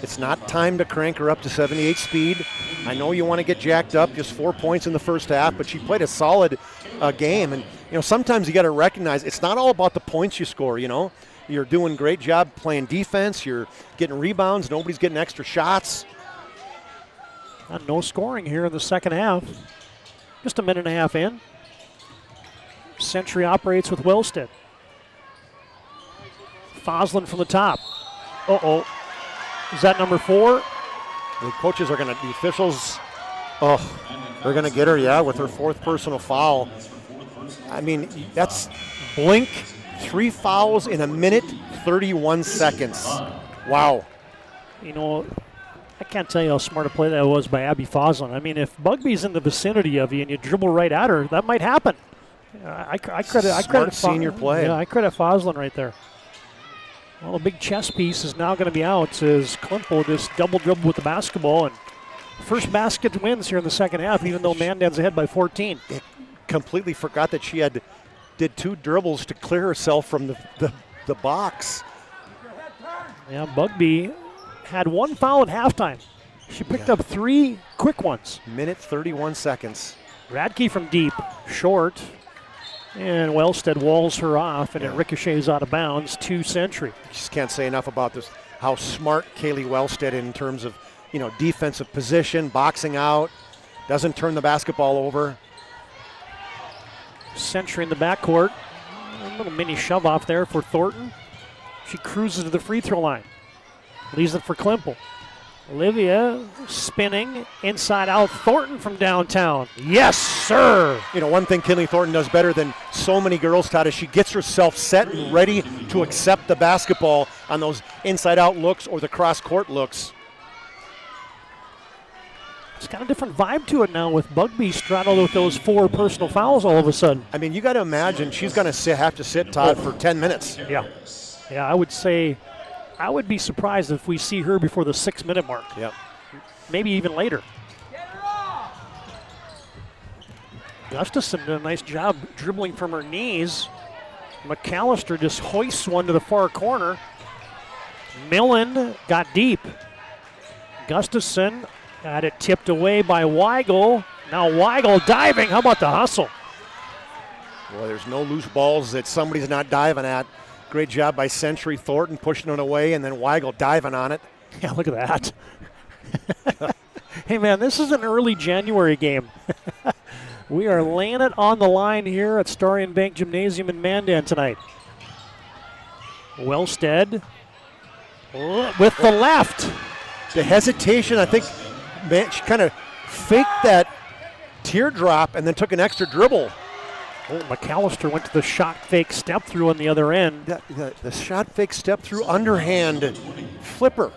it's not time to crank her up to 78 speed. I know you want to get jacked up, just 4 points in the first half, but she played a solid game. And, you know, sometimes you got to recognize it's not all about the points you score, you know. You're doing a great job playing defense. You're getting rebounds. Nobody's getting extra shots. No scoring here in the second half. Just a minute and a half in. Century operates with Wellstead. Foslin from the top. Uh-oh. Is that number 4? The coaches are going to, the officials, they're going to get her, with her 4th personal foul. I mean, that's blink, 3 fouls in a minute, 31 seconds. Wow. You know, I can't tell you how smart a play that was by Abby Foslin. I mean, if Bugby's in the vicinity of you and you dribble right at her, that might happen. I credit senior play. Yeah, I credit Foslin right there. Well, a big chess piece is now going to be out as Klimpel just double dribbled with the basketball, and first basket wins here in the second half, even though Mandan's ahead by 14. Completely forgot that she did 2 dribbles to clear herself from the box. Yeah, Bugby had 1 foul at halftime. She picked up 3 quick ones. Minute 31 seconds. Radke from deep, short, and Wellstead walls her off, and it ricochets out of bounds to Century. Just can't say enough about this. How smart Kaylee Wellstead in terms of, you know, defensive position, boxing out, doesn't turn the basketball over. Century in the backcourt. A little mini shove off there for Thornton. She cruises to the free throw line. Leaves it for Klimpel. Olivia spinning inside out. Thornton from downtown. Yes, sir. You know, one thing Kinley Thornton does better than so many girls, Todd, is she gets herself set and ready to accept the basketball on those inside out looks or the cross court looks. It's got a different vibe to it now with Bugby straddled with those 4 personal fouls all of a sudden. I mean, you got to imagine she's going to have to sit, Todd, for 10 minutes. Yeah. Yeah, I would say I would be surprised if we see her before the 6-minute mark. Yep. Maybe even later. Gustafson did a nice job dribbling from her knees. McAllister just hoists one to the far corner. Millen got deep. Gustafson got it tipped away by Weigel. Now Weigel diving. How about the hustle? Boy, there's no loose balls that somebody's not diving at. Great job by Century. Thornton pushing it away, and then Weigel diving on it. Yeah, look at that. Hey, man, this is an early January game. We are laying it on the line here at Starion Bank Gymnasium in Mandan tonight. Wellstead with the left. The hesitation, I think, man, she kind of faked that teardrop and then took an extra dribble. Oh, McAllister went to the shot fake step through on the other end. The shot fake step through underhand flipper.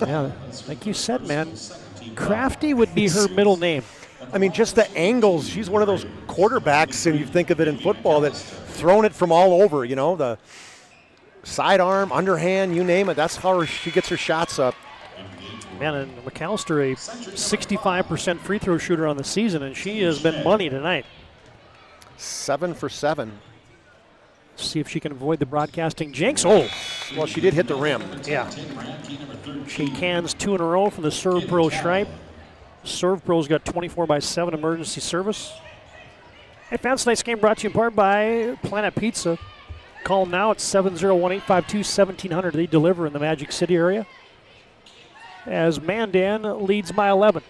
Yeah, like you said, man, Crafty would be her middle name. I mean, just the angles. She's one of those quarterbacks, and you think of it in football, that's thrown it from all over, you know, the sidearm, underhand, you name it. That's how she gets her shots up. Man, and McAllister, a 65% free throw shooter on the season, and she has been money tonight. 7 for 7. See if she can avoid the broadcasting jinx. Oh, well, she did hit the rim. Yeah. She cans 2 in a row from the Serve Pro stripe. Serve Pro's got 24/7 emergency service. Hey, fans, tonight's game brought to you in part by Planet Pizza. Call them now at 701-852-1700. They deliver in the Magic City area. As Mandan leads by 11.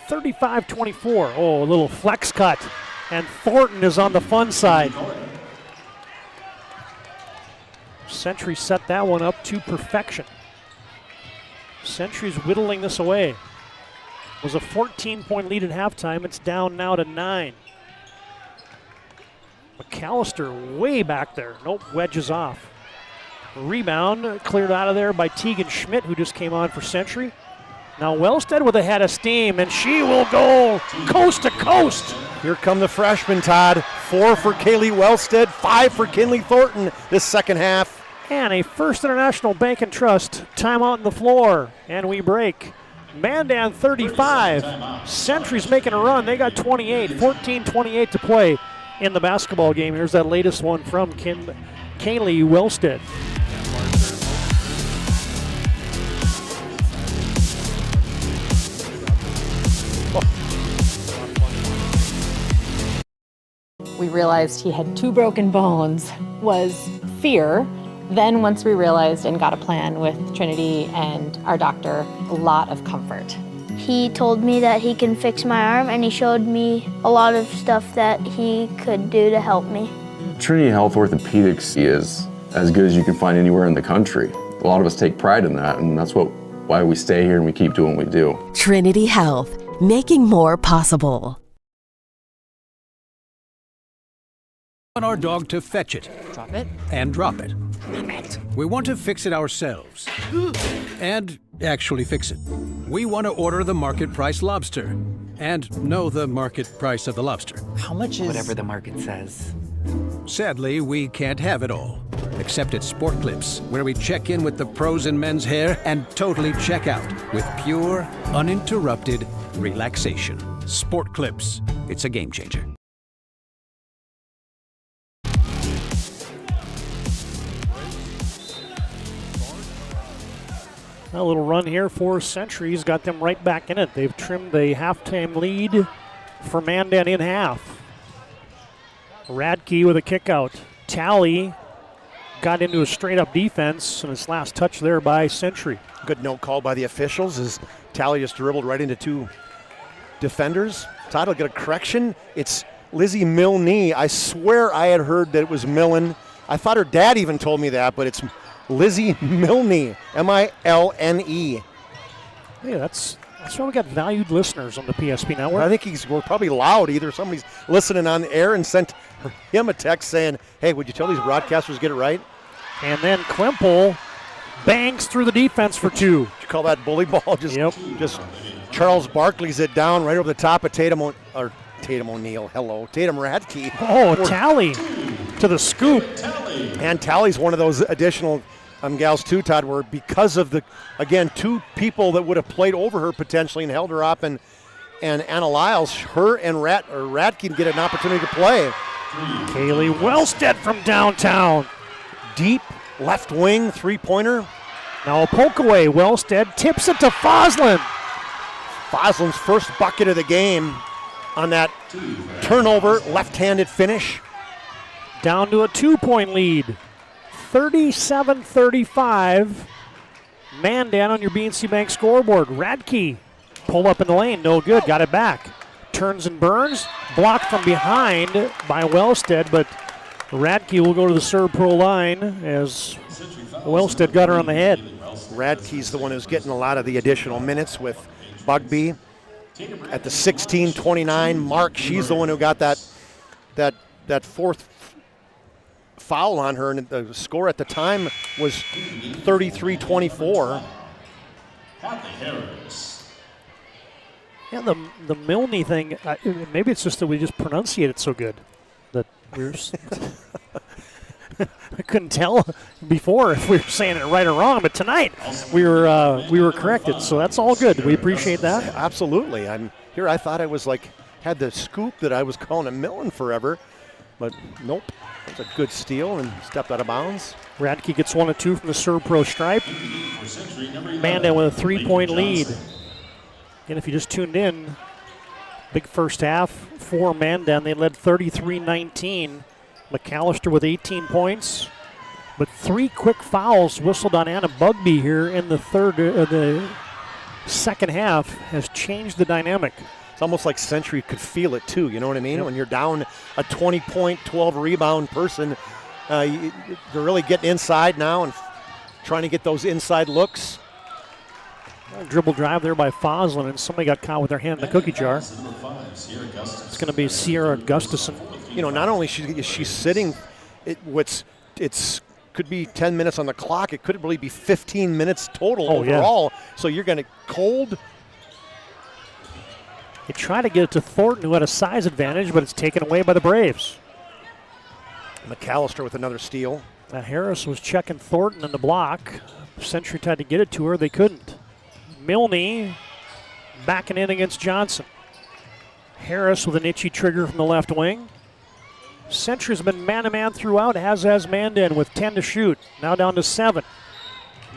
35-24. Oh, a little flex cut. And Thornton is on the fun side. Century set that one up to perfection. Century's whittling this away. It was a 14-point lead at halftime. It's down now to 9. McAllister way back there. Nope, wedges off. Rebound cleared out of there by Tegan Schmidt, who just came on for Century. Now Wellstead with a head of steam, and she will go coast to coast. Here come the freshmen, Todd. 4 for Kaylee Wellstead, 5 for Kinley Thornton this second half. And a First International Bank and Trust timeout on the floor, and we break. Mandan 35. Century's making a run. They got 28, 14-28 to play in the basketball game. Here's that latest one from Kaylee Wellstead. We realized he had 2 broken bones was fear. Then once we realized and got a plan with Trinity and our doctor, a lot of comfort. He told me that he can fix my arm, and he showed me a lot of stuff that he could do to help me. Trinity Health Orthopedics is as good as you can find anywhere in the country. A lot of us take pride in that, and that's why we stay here and we keep doing what we do. Trinity Health, making more possible. We want our dog to fetch it. Drop it. And drop it. Drop it. We want to fix it ourselves. And actually fix it. We want to order the market price lobster. And know the market price of the lobster. How much is... Whatever the market says. Sadly, we can't have it all. Except at Sport Clips, where we check in with the pros in men's hair and totally check out with pure, uninterrupted relaxation. Sport Clips. It's a game changer. A little run here for Century's got them right back in it. They've trimmed the halftime lead for Mandan in half. Radke with a kick out. Talley got into a straight-up defense, and his last touch there by Century. Good no call by the officials as Talley just dribbled right into 2 defenders. Todd will get a correction. It's Lizzie Milne. I swear I had heard that it was Millen. I thought her dad even told me that, but it's Lizzie Milne, M-I-L-N-E. Hey, that's why we got valued listeners on the PSP Network. I think we're probably loud. Either somebody's listening on the air and sent him a text saying, hey, would you tell these broadcasters get it right? And then Klemple bangs through the defense for 2. Did you call that bully ball? Just Charles Barkley's it down right over the top of Tatum O'Neill. Tatum Radke. Oh, Talley to the scoop. And Talley's one of those additional gals too, Todd, where because of 2 people that would have played over her potentially and held her up, and Anna Lyles, her and Radke get an opportunity to play. Kaylee Wellstead from downtown. Deep left wing 3-pointer. Now a poke away. Wellstead tips it to Foslin. Foslin's first bucket of the game on that turnover, left-handed finish. Down to a 2-point lead. 37-35. Mandan on your BNC Bank scoreboard. Radke pulled up in the lane, no good, got it back. Turns and burns, blocked from behind by Wellstead, but Radke will go to the Serve Pro line as Wellstead got her on the head. Radke's the one who's getting a lot of the additional minutes with Bugby. At the 16-29 mark, she's the one who got that 4th foul on her, and the score at the time was 33-24. Yeah, the Milne thing, maybe it's just that we just pronunciate it so good that we're I couldn't tell before if we were saying it right or wrong, but tonight we were corrected, so that's all good. We appreciate that. Absolutely. I'm here. I thought I was had the scoop that I was calling him Millen forever, but nope. It's a good steal and stepped out of bounds. Radke gets 1 of 2 from the Serve Pro stripe. Mandan with a 3-point lead. And if you just tuned in, big first half for Mandan. They led 33-19. McAllister with 18 points. But 3 quick fouls whistled on Anna Bugby here in the second half has changed the dynamic. It's almost like Century could feel it too, you know what I mean? Yep. When you're down a 20-point, 12-rebound person, they're really getting inside now and trying to get those inside looks. Dribble drive there by Foslin, and somebody got caught with their hand in the cookie jar. It's going to be Sierra Gustafson. You know, not only is she sitting, it's could be 10 minutes on the clock. It could really be 15 minutes total overall. Yeah. So you're going to cold. They try to get it to Thornton, who had a size advantage, but it's taken away by the Braves. McAllister with another steal. Now Harris was checking Thornton in the block. Century tried to get it to her. They couldn't. Milne backing in against Johnson. Harris with an itchy trigger from the left wing. Century's been man-to-man throughout, as has Mandan with 10 to shoot. Now down to 7.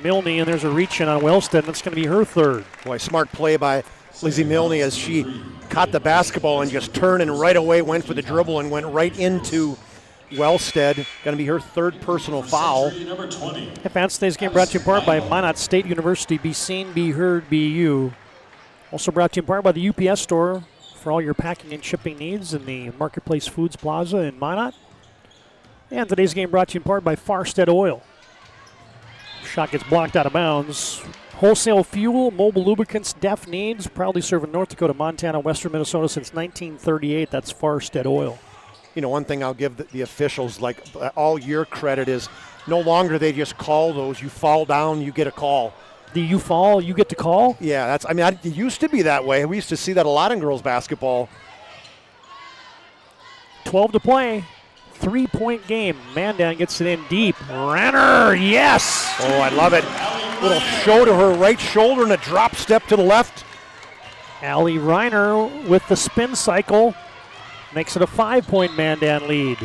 Milne, and there's a reach-in on Wellstead, and it's going to be her third. Boy, smart play by Lizzie Milne as she caught the basketball and just turned and right away went for the dribble and went right into Wellstead. Going to be her third personal foul. Advanced today's game brought to you in part by Minot State University. Be seen, be heard, be you. Also brought to you in part by the UPS store for all your packing and shipping needs in the Marketplace Foods Plaza in Minot. And today's game brought to you in part by Farstead Oil. Shot gets blocked out of bounds. Wholesale fuel, mobile lubricants, DEF needs. Proudly serving North Dakota, Montana, Western Minnesota since 1938. That's Farstead Oil. You know, one thing I'll give the officials, like all year credit, is no longer they just call those. You fall down, you get a call. You fall, you get to call? Yeah, it used to be that way. We used to see that a lot in girls basketball. 12 to play. 3-point game. Mandan gets it in deep. Renner, yes! Oh, I love it. Little show to her right shoulder and a drop step to the left. Allie Reiner with the spin cycle. Makes it a 5-point Mandan lead.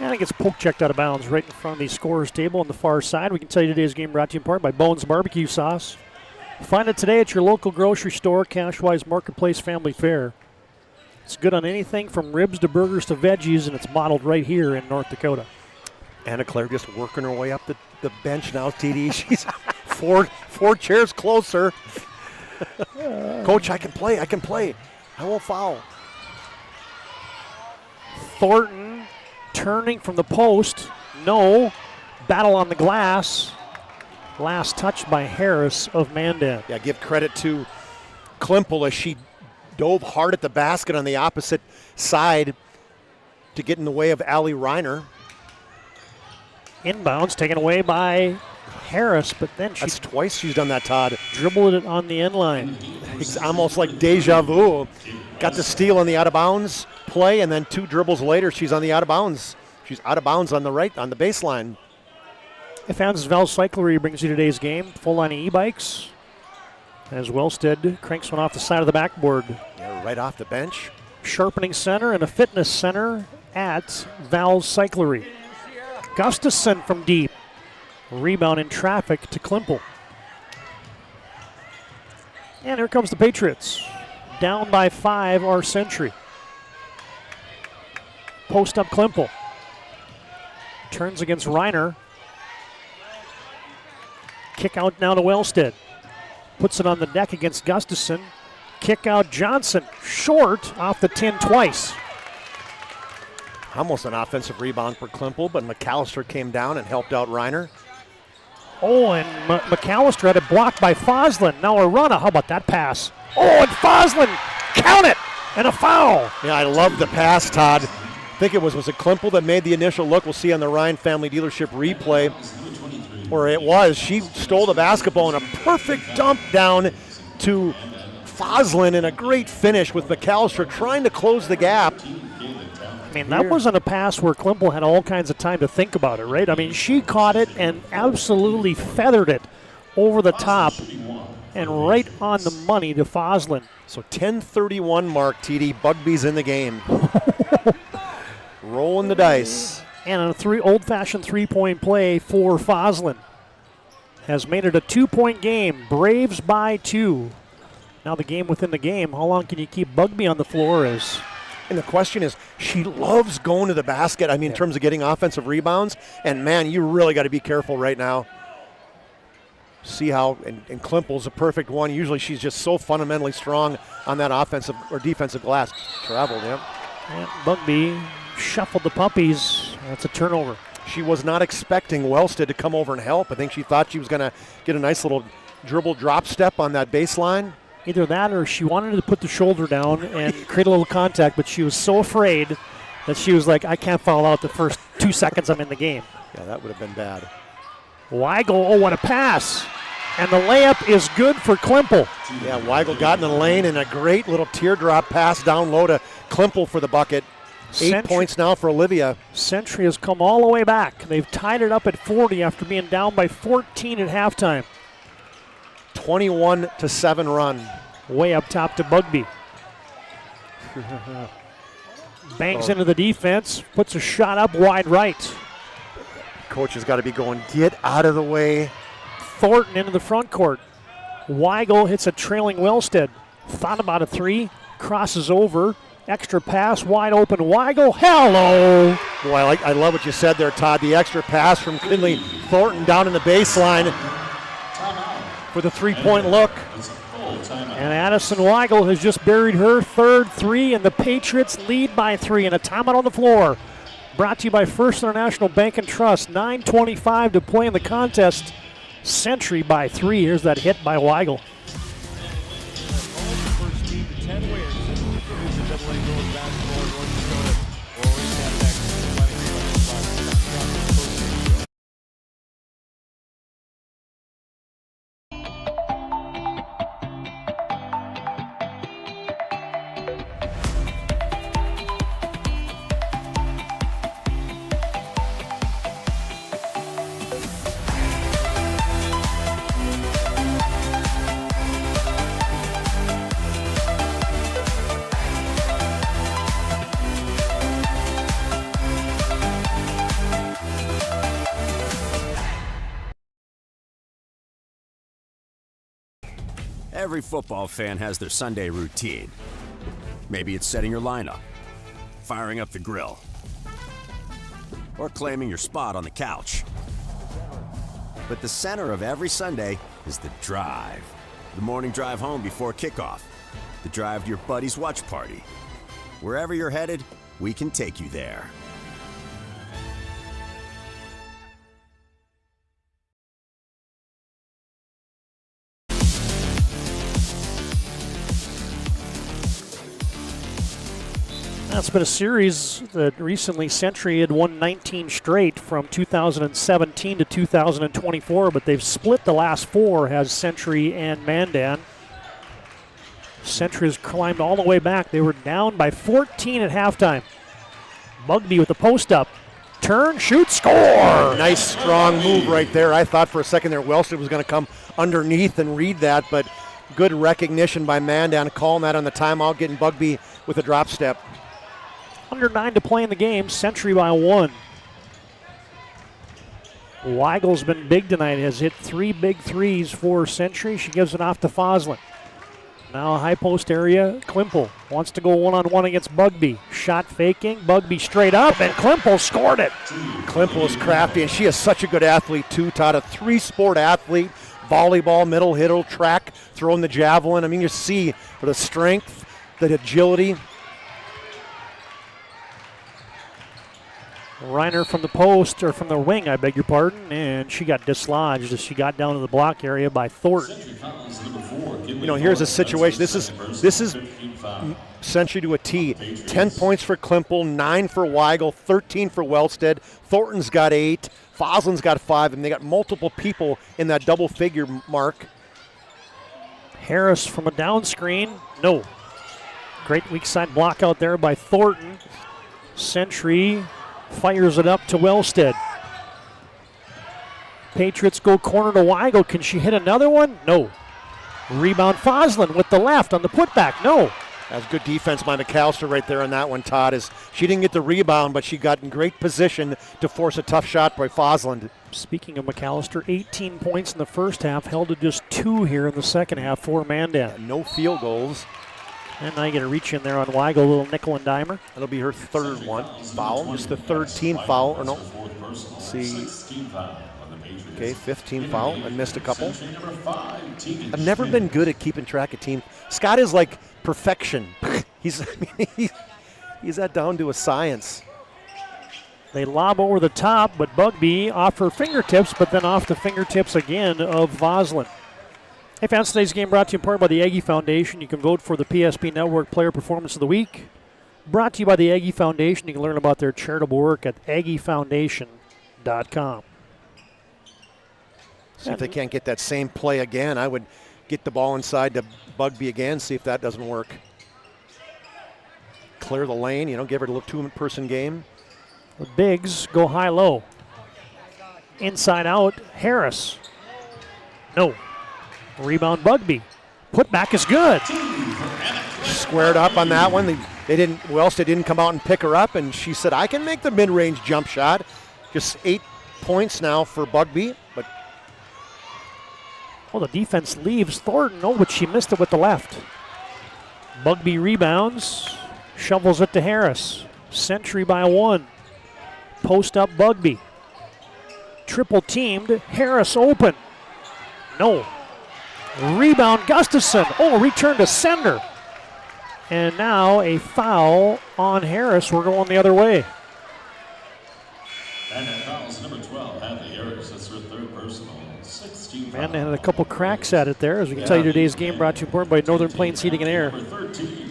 And it gets poke checked out of bounds right in front of the scorer's table on the far side. We can tell you today's game brought to you in part by Bones Barbecue Sauce. Find it today at your local grocery store, Cashwise Marketplace Family Fare. It's good on anything from ribs to burgers to veggies, and it's modeled right here in North Dakota. Anna Claire just working her way up the bench now, TD. She's four chairs closer. Coach, I can play. I won't foul. Thornton turning from the post. No. Battle on the glass. Last touch by Harris of Mandan. Yeah, give credit to Klimpel as she dove hard at the basket on the opposite side to get in the way of Allie Reiner. Inbounds taken away by Harris, but then that's twice she's done that, Todd. Dribbled it on the end line. It's almost like deja vu. Got the steal on the out-of-bounds play, and then 2 dribbles later, she's on the out-of-bounds. She's out of bounds on the right, on the baseline. Fans, Val Cyclery brings you today's game. Full line of e-bikes. As Wellstead cranks one off the side of the backboard. Yeah, right off the bench. Sharpening center and a fitness center at Val Cyclery. Gustafson from deep. Rebound in traffic to Klimpel. And here comes the Patriots. Down by 5 are Century. Post up Klimpel. Turns against Reiner. Kick out now to Wellstead. Puts it on the deck against Gustafson. Kick out Johnson. Short off the tin twice. Almost an offensive rebound for Klimpel, but McAllister came down and helped out Reiner. Oh, and McAllister had it blocked by Foslin. Now a run. How about that pass? Oh, and Foslin, count it, and a foul. Yeah, I love the pass, Todd. I think was it Klimpel that made the initial look? We'll see on the Ryan Family Dealership replay where it was. She stole the basketball and a perfect dump down to Foslin and a great finish with McAllister trying to close the gap. I mean, that wasn't a pass where Klimpel had all kinds of time to think about it, right? I mean, she caught it and absolutely feathered it over the top and right on the money to Foslin. So 10:31 mark, TD. Bugby's in the game. Rolling the dice. And a old-fashioned three-point play for Foslin has made it a 2-point game. Braves by 2. Now the game within the game. How long can you keep Bugby on the floor as And the question is, she loves going to the basket, in terms of getting offensive rebounds. And, man, you really got to be careful right now. See how, and Klimpel's a perfect one. Usually she's just so fundamentally strong on that offensive or defensive glass. Traveled, yeah. And Bugby shuffled the puppies. That's a turnover. She was not expecting Wellstead to come over and help. I think she thought she was going to get a nice little dribble drop step on that baseline. Either that or she wanted to put the shoulder down and create a little contact, but she was so afraid that she was like, I can't foul out the first 2 seconds I'm in the game. Yeah, that would have been bad. Weigel, oh, what a pass. And the layup is good for Klimpel. Yeah, Weigel got in the lane and a great little teardrop pass down low to Klimpel for the bucket. 8 points now for Olivia. Century has come all the way back. They've tied it up at 40 after being down by 14 at halftime. 21-7 run. Way up top to Bugby. Bangs into the defense, puts a shot up wide right. Coach has got to be going, get out of the way. Thornton into the front court. Weigel hits a trailing Wellstead. Thought about a three, crosses over. Extra pass, wide open. Weigel, hello! Boy, I love what you said there, Todd. The extra pass from Kinley Thornton down in the baseline for the three-point look. And Addison Weigel has just buried her third three, and the Patriots lead by 3. And a timeout on the floor. Brought to you by First International Bank and Trust. 9:25 to play in the contest. Century by 3. Here's that hit by Weigel. Every football fan has their Sunday routine. Maybe it's setting your lineup, firing up the grill, or claiming your spot on the couch. But the center of every Sunday is the drive. The morning drive home before kickoff. The drive to your buddy's watch party. Wherever you're headed, we can take you there. That's been a series that recently Century had won 19 straight from 2017 to 2024, but they've split the last 4, has Century and Mandan. Century has climbed all the way back. They were down by 14 at halftime. Bugby with the post up. Turn, shoot, score! Nice strong move right there. I thought for a second there Wellstead was going to come underneath and read that, but good recognition by Mandan, calling that on the timeout, getting Bugby with a drop step. Under 9 to play in the game, Century by 1. Weigel's been big tonight, has hit 3 big threes for Century. She gives it off to Foslin. Now a high post area, Klimpel wants to go one-on-one against Bugby. Shot faking, Bugby straight up, and Klimpel scored it. Klimpel is crafty, and she is such a good athlete too, Todd. A 3-sport athlete, volleyball, middle hitter, track, throwing the javelin. I mean, you see the strength, the agility. Reiner from the post, or from the wing, I beg your pardon, and she got dislodged as she got down to the block area by Thornton. You know, here's a situation. This is Century to a T. 10 points for Klimpel, 9 for Weigel, 13 for Wellstead. Thornton's got 8, Foslin's got 5, and they got multiple people in that double-figure mark. Harris from a down screen, no. Great weak side block out there by Thornton. Century fires it up to Wellstead. Patriots go corner to Weigel. Can she hit another one? No. Rebound Foslin with the left on the putback. No. That's good defense by McAllister right there on that one, Todd. Is she didn't get the rebound, but she got in great position to force a tough shot by Foslin. Speaking of McAllister, 18 points in the first half, held to just 2 here in the second half for Mandan. No field goals. And now you get a reach in there on Weigel, a little nickel and dimer. That'll be her third one. Foul. Just the third team foul. Or no. Let's see. Okay, 15 foul. I missed a couple. I've never been good at keeping track of team. Scott is like perfection. He's that down to a science. They lob over the top, but Bugby off her fingertips, but then off the fingertips again of Voslin. Hey fans, today's game brought to you in part by the Aggie Foundation. You can vote for the PSP Network Player Performance of the Week. Brought to you by the Aggie Foundation. You can learn about their charitable work at aggiefoundation.com. See if they can't get that same play again. I would get the ball inside to Bugby again, see if that doesn't work. Clear the lane, give her a little two-person game. The bigs go high-low. Inside out, Harris. No. Rebound Bugby. Put back is good. Squared up on that one. Wellstead didn't come out and pick her up, and she said, I can make the mid-range jump shot. Just 8 points now for Bugby, but the defense leaves Thornton. Oh, but she missed it with the left. Bugby rebounds, shovels it to Harris. Century by 1. Post up Bugby. Triple teamed. Harris open. No. Rebound Gustafson. Oh, return to sender. And now a foul on Harris. We're going the other way. And that foul's number 12, Hadley Harris. That's her third personal. 16 Mandan had a couple cracks at it there. As we can tell you, today's game brought to you in part by Northern Plains Heating and Air.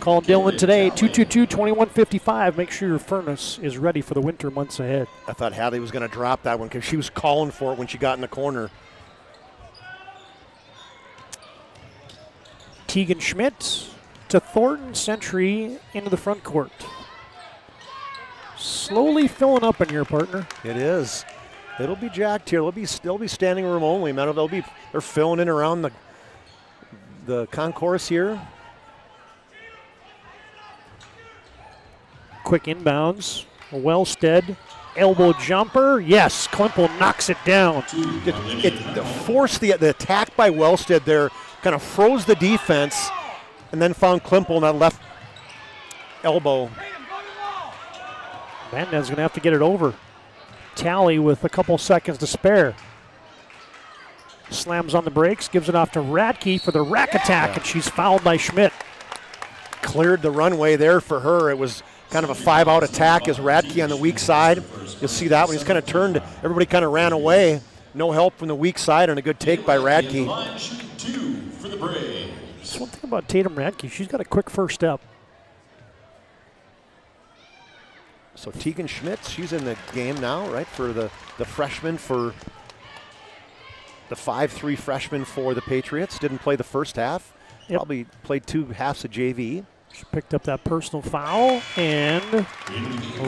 Call Dylan today, 222-2155. Make sure your furnace is ready for the winter months ahead. I thought Hadley was going to drop that one because she was calling for it when she got in the corner. Tegan Schmidt to Thornton. Century into the front court. Slowly filling up in here, partner. It is. It'll be jacked here. They'll be standing room only, man. They're filling in around the concourse here. Quick inbounds. Wellstead, elbow jumper. Yes, Klimpel knocks it down. It forced the attack by Wellstead there, kind of froze the defense, and then found Klimpel on that left elbow. Mandan's going to have to get it over. Tally with a couple seconds to spare. Slams on the brakes, gives it off to Radke for the rack attack, and she's fouled by Schmidt. Cleared the runway there for her. It was kind of a 5-out attack as Radke on the weak side. You'll see that when he's kind of turned, everybody kind of ran away. No help from the weak side and a good take by Radke. That's one thing about Tatum Radke. She's got a quick first step. So Tegan Schmidt, she's in the game now, right, for the freshman, for the 5'3" freshman for the Patriots. Didn't play the first half. Yep. Probably played 2 halves of JV. She picked up that personal foul, and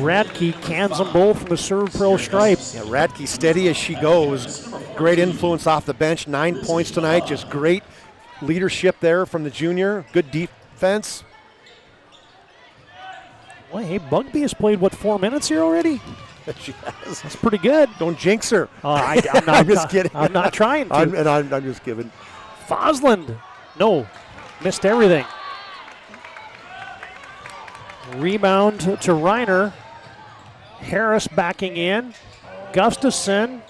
Radke cans them both from the serve pro stripe. Yeah, Radke steady as she goes. Great influence off the bench. 9 points tonight. Just great leadership there from the junior. Good defense. Boy, hey, Bugby has played, 4 minutes here already? She has. That's pretty good. Don't jinx her. I'm not, I'm just kidding. I'm not trying to. I'm just kidding. Fosland, no, missed everything. Rebound to Reiner. Harris backing in. Gustafson.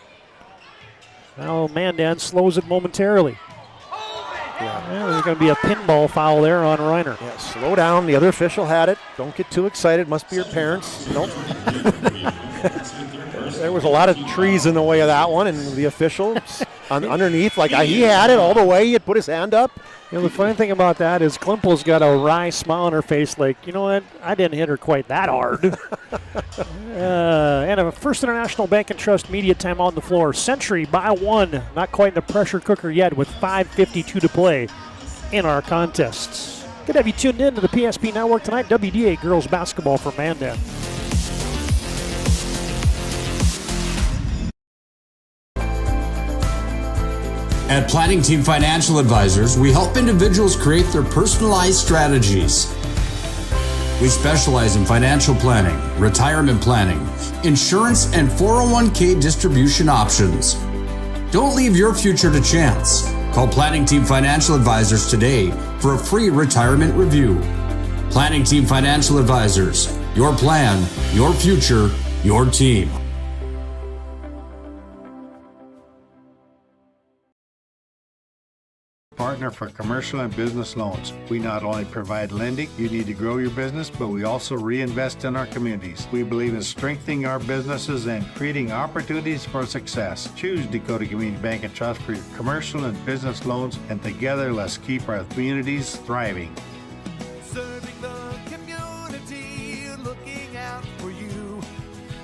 Now Mandan slows it momentarily. Yeah, there's going to be a pinball foul there on Reiner. Yeah, slow down. The other official had it. Don't get too excited. Must be your parents. Nope. There was a lot of trees in the way of that one, and the official underneath, he had it all the way. He had put his hand up. The funny thing about that is Klimpel's got a wry smile on her face like, you know what, I didn't hit her quite that hard. And a First International Bank and Trust media time on the floor. Century by 1. Not quite in the pressure cooker yet with 5:52 to play in our contests. Good to have you tuned in to the PSP Network tonight. WDA girls basketball for Mandan. At Planning Team Financial Advisors, we help individuals create their personalized strategies. We specialize in financial planning, retirement planning, insurance, and 401k distribution options. Don't leave your future to chance. Call Planning Team Financial Advisors today for a free retirement review. Planning Team Financial Advisors. Your plan, your future, your team. Partner for commercial and business loans. We not only provide lending you need to grow your business, but we also reinvest in our communities. We believe in strengthening our businesses and creating opportunities for success. Choose Dakota Community Bank and Trust for your commercial and business loans, and together let's keep our communities thriving. Serving the community, looking out for you.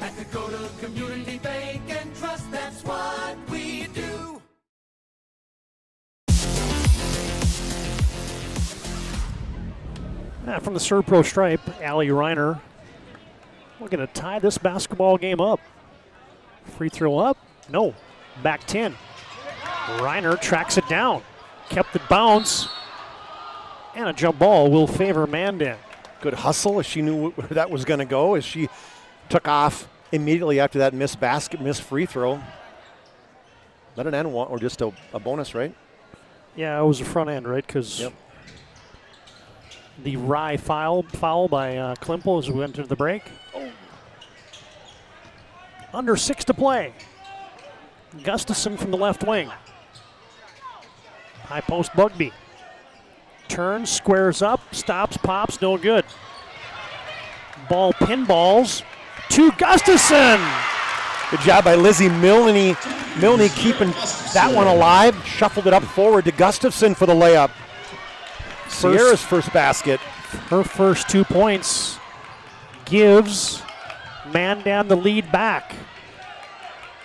At Dakota Community Bank and Trust, that's what we do. From the ServPro stripe, Allie Reiner looking to tie this basketball game up. Free throw up? No. Back 10. Reiner tracks it down. Kept it bounce. And a jump ball will favor Mandan. Good hustle as she knew where that was going to go, as she took off immediately after that missed free throw. Let it end one, or just a bonus, right? Yeah, it was a front end, right? Because the Rye foul by Klimpel as we entered the break. Under 6 to play. Gustafson from the left wing. High post Bugby. Turns, squares up, stops, pops, no good. Ball pinballs to Gustafson. Good job by Lizzie Milne. Milne keeping that one alive. Shuffled it up forward to Gustafson for the layup. Sierra's first basket. Her first 2 points gives Mandan the lead back.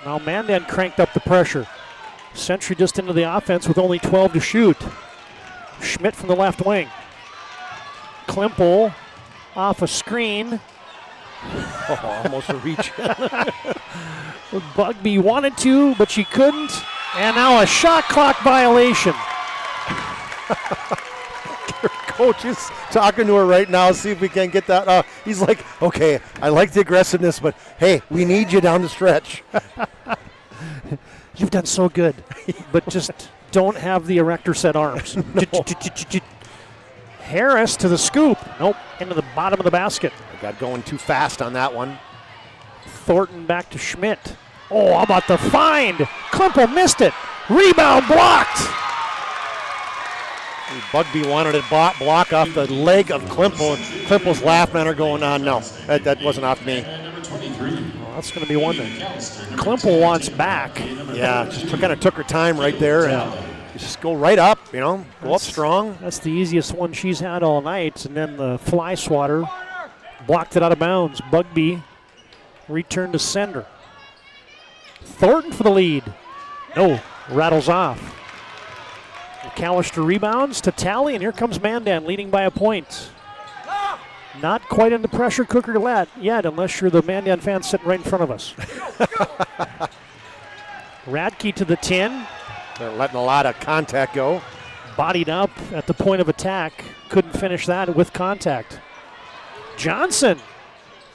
Now Mandan cranked up the pressure. Century just into the offense with only 12 to shoot. Schmidt from the left wing. Klimpel off a screen. Almost a reach. Bugby wanted to, but she couldn't. And now a shot clock violation. Coach is talking to her right now. See if we can get that. He's like, okay, I like the aggressiveness, but hey, we need you down the stretch. You've done so good, but just don't have the erector set arms. Harris to the scoop. Nope, into the bottom of the basket. I got going too fast on that one. Thornton back to Schmidt. Oh, how about the find? Klimpel missed it. Rebound blocked. Bugby wanted it block off the leg of Klimpel. Klimpel's laughing at her going on. No, that wasn't off me. Well, that's going to be one thing. Klimpel wants back. Yeah, just kind of took her time right there. And just go right up, go up strong. That's the easiest one she's had all night. And then the fly swatter blocked it out of bounds. Bugby returned to sender. Thornton for the lead. No, rattles off. McAllister rebounds to Talley, and here comes Mandan leading by a point. Not quite in the pressure cooker yet, unless you're the Mandan fan sitting right in front of us. Radke to the 10. They're letting a lot of contact go. Bodied up at the point of attack. Couldn't finish that with contact. Johnson.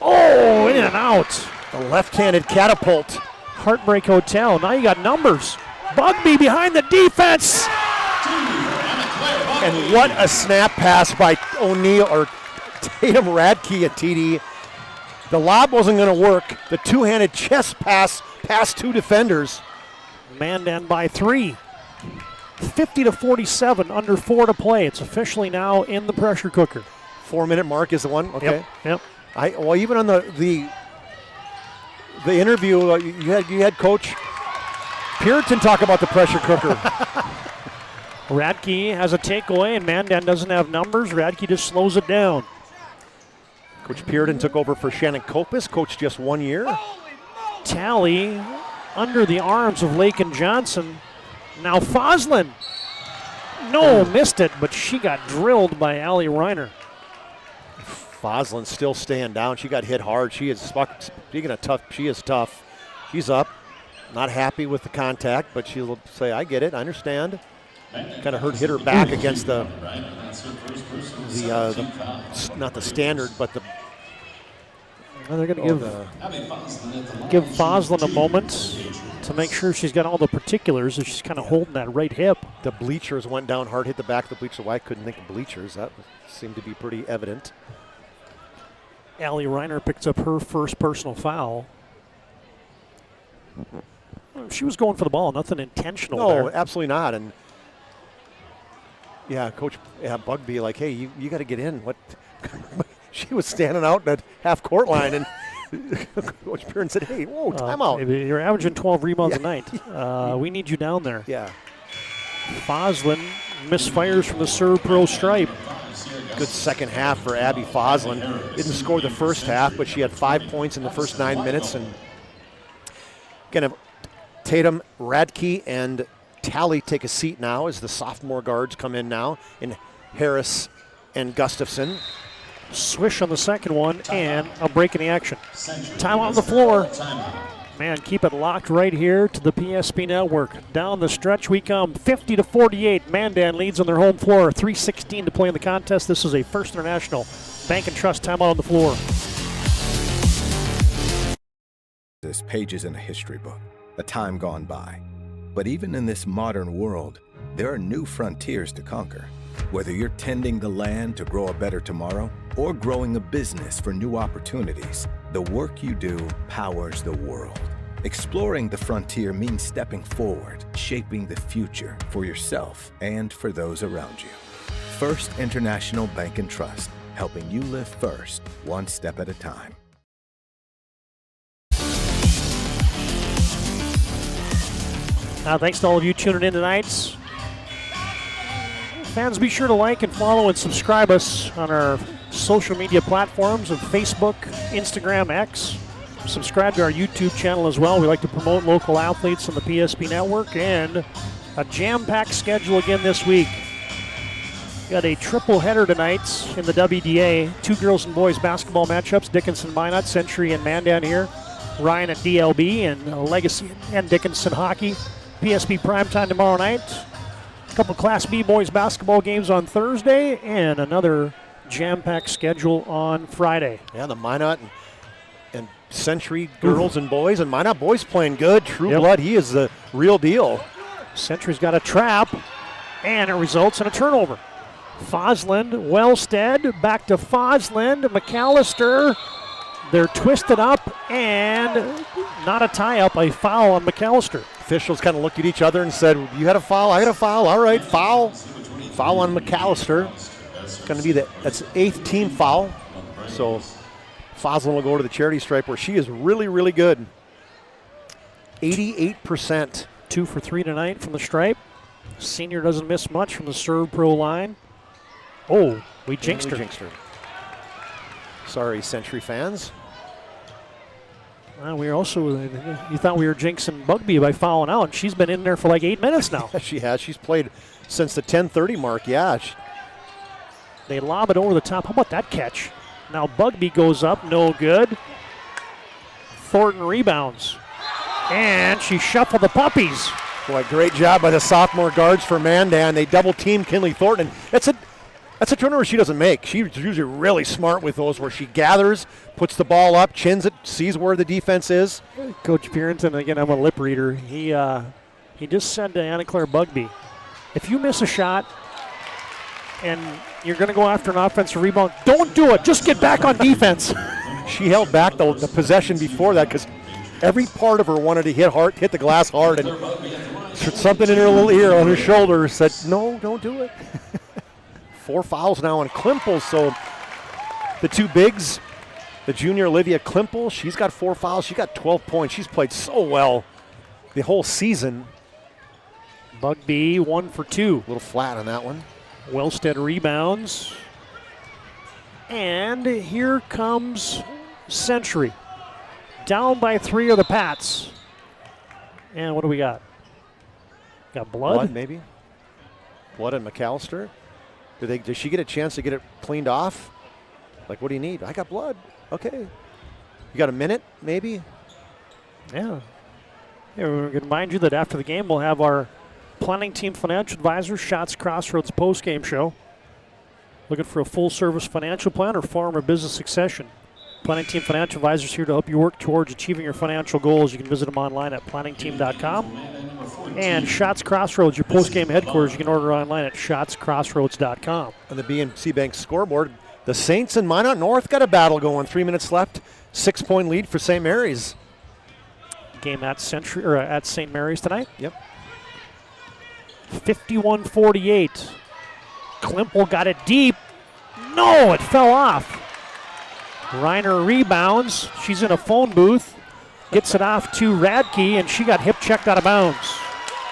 Oh, in and out. The left-handed catapult. Heartbreak Hotel. Now you got numbers. Bugby behind the defense. And what a snap pass by O'Neal or Tatum Radke at TD. The lob wasn't going to work. The two-handed chest pass past two defenders. Mandan by 3. 50-47, under 4 to play. It's officially now in the pressure cooker. 4-minute mark is the one? Okay. Yep. Well, even on the interview, you had Coach Puritan talk about the pressure cooker. Radke has a takeaway, and Mandan doesn't have numbers. Radke just slows it down. Coach Puritan took over for Shannon Kopis, coached just 1 year. Talley under the arms of Lake and Johnson. Now Foslin. No, missed it, but she got drilled by Allie Reiner. Foslin still staying down. She got hit hard. Speaking of tough, she is tough. She's up. Not happy with the contact, but she'll say, I get it, I understand. Kind of hit her back against the not the standard, but the. Well, they're going to give Foslin a moment. to make sure she's got all the particulars as she's kind of holding that right hip. The bleachers went down hard, hit the back of the bleachers. Why I couldn't think of bleachers? That seemed to be pretty evident. Allie Reiner picks up her first personal foul. She was going for the ball, nothing intentional No, there. absolutely not. And yeah, Coach Bugby, like, hey, you got to get in. What? She was standing out at half-court line, and Coach Byrne said, hey, whoa, timeout. You're averaging 12 rebounds a night. We need you down there. Yeah. Foslin misfires from the serve pro stripe. Good second half for Abby Foslin. Didn't score the first half, but she had 5 points in the first 9 minutes. And kind of Tatum, Radke, and Talley take a seat now as the sophomore guards come in now in Harris and Gustafson. Swish on the second one, and a break in the action. Time on the floor. Man, keep it locked right here to the PSP network. Down the stretch we come, 50-48. Mandan leads on their home floor, 3:16 to play in the contest. This is a First International Bank and Trust timeout on the floor. There's pages in a history book, a time gone by. But even in this modern world, there are new frontiers to conquer. Whether you're tending the land to grow a better tomorrow or growing a business for new opportunities, the work you do powers the world. Exploring the frontier means stepping forward, shaping the future for yourself and for those around you. First International Bank and Trust, helping you live first, one step at a time. Thanks to all of you tuning in tonight. Fans, be sure to like and follow and subscribe us on our social media platforms of Facebook, Instagram, X. Subscribe to our YouTube channel as well. We like to promote local athletes on the PSP network, and a jam-packed schedule again this week. Got a triple header tonight in the WDA. 2 girls and boys basketball matchups, Dickinson Minot, Century and Mandan here. Ryan at DLB, and Legacy and Dickinson hockey. PSP primetime tomorrow night. A couple Class B boys basketball games on Thursday, and another jam-packed schedule on Friday. Yeah, the Minot and Century girls and boys, and Minot boys playing good. True Blood, he is the real deal. Century's got a trap, and it results in a turnover. Fosland, Wellstead, back to Fosland, McAllister. They're twisted up, and not a tie-up, a foul on McAllister. Officials kind of looked at each other and said, you had a foul, I had a foul, all right, foul. Foul on McAllister. It's going to be that's 8th team foul. So Fosland will go to the charity stripe where she is really, really good. 88%. 2 for 3 tonight from the stripe. Senior doesn't miss much from the serve pro line. Oh, we jinxed her. Sorry, Century fans. We were also, you thought we were jinxing Bugby by fouling out. She's been in there for like 8 minutes now. She has. She's played since the 10:30 mark. Yeah. They lob it over the top. How about that catch? Now Bugby goes up. No good. Thornton rebounds. And she shuffled the puppies. Boy, great job by the sophomore guards for Mandan. They double-team Kinley Thornton. That's a turnover she doesn't make. She's usually really smart with those, where she gathers, puts the ball up, chins it, sees where the defense is. Coach Purinton, again, I'm a lip reader. He just said to Anna Claire Bugby, if you miss a shot and you're going to go after an offensive rebound, don't do it. Just get back on defense. She held back the possession before that because every part of her wanted to hit the glass hard, and something in her little ear on her shoulder said, no, don't do it. 4 fouls now on Klimpel, so the 2 bigs, the junior Olivia Klimpel, she's got 4 fouls. She got 12 points. She's played so well the whole season. Bugby 1 for 2. A little flat on that one. Wellstead rebounds. And here comes Century. Down by 3 are the Pats. And what do we got? Got blood? Blood, maybe. Blood and McAllister. Does she get a chance to get it cleaned off? Like, what do you need? I got blood. Okay. You got a minute, maybe? Yeah. We're going to remind you that after the game, we'll have our planning team financial advisor, Shots Crossroads postgame show. Looking for a full-service financial plan or farm or business succession? Planning Team Financial Advisors here to help you work towards achieving your financial goals. You can visit them online at planningteam.com. And Shots Crossroads, your post-game headquarters, you can order online at shotscrossroads.com. On the BNC Bank scoreboard, the Saints and Minot North got a battle going. 3 minutes left. 6-point lead for St. Mary's. Game at St. Mary's tonight. Yep. 51-48. Klimple got it deep. No, it fell off. Reiner rebounds. She's in a phone booth. Gets it off to Radke, and she got hip checked out of bounds.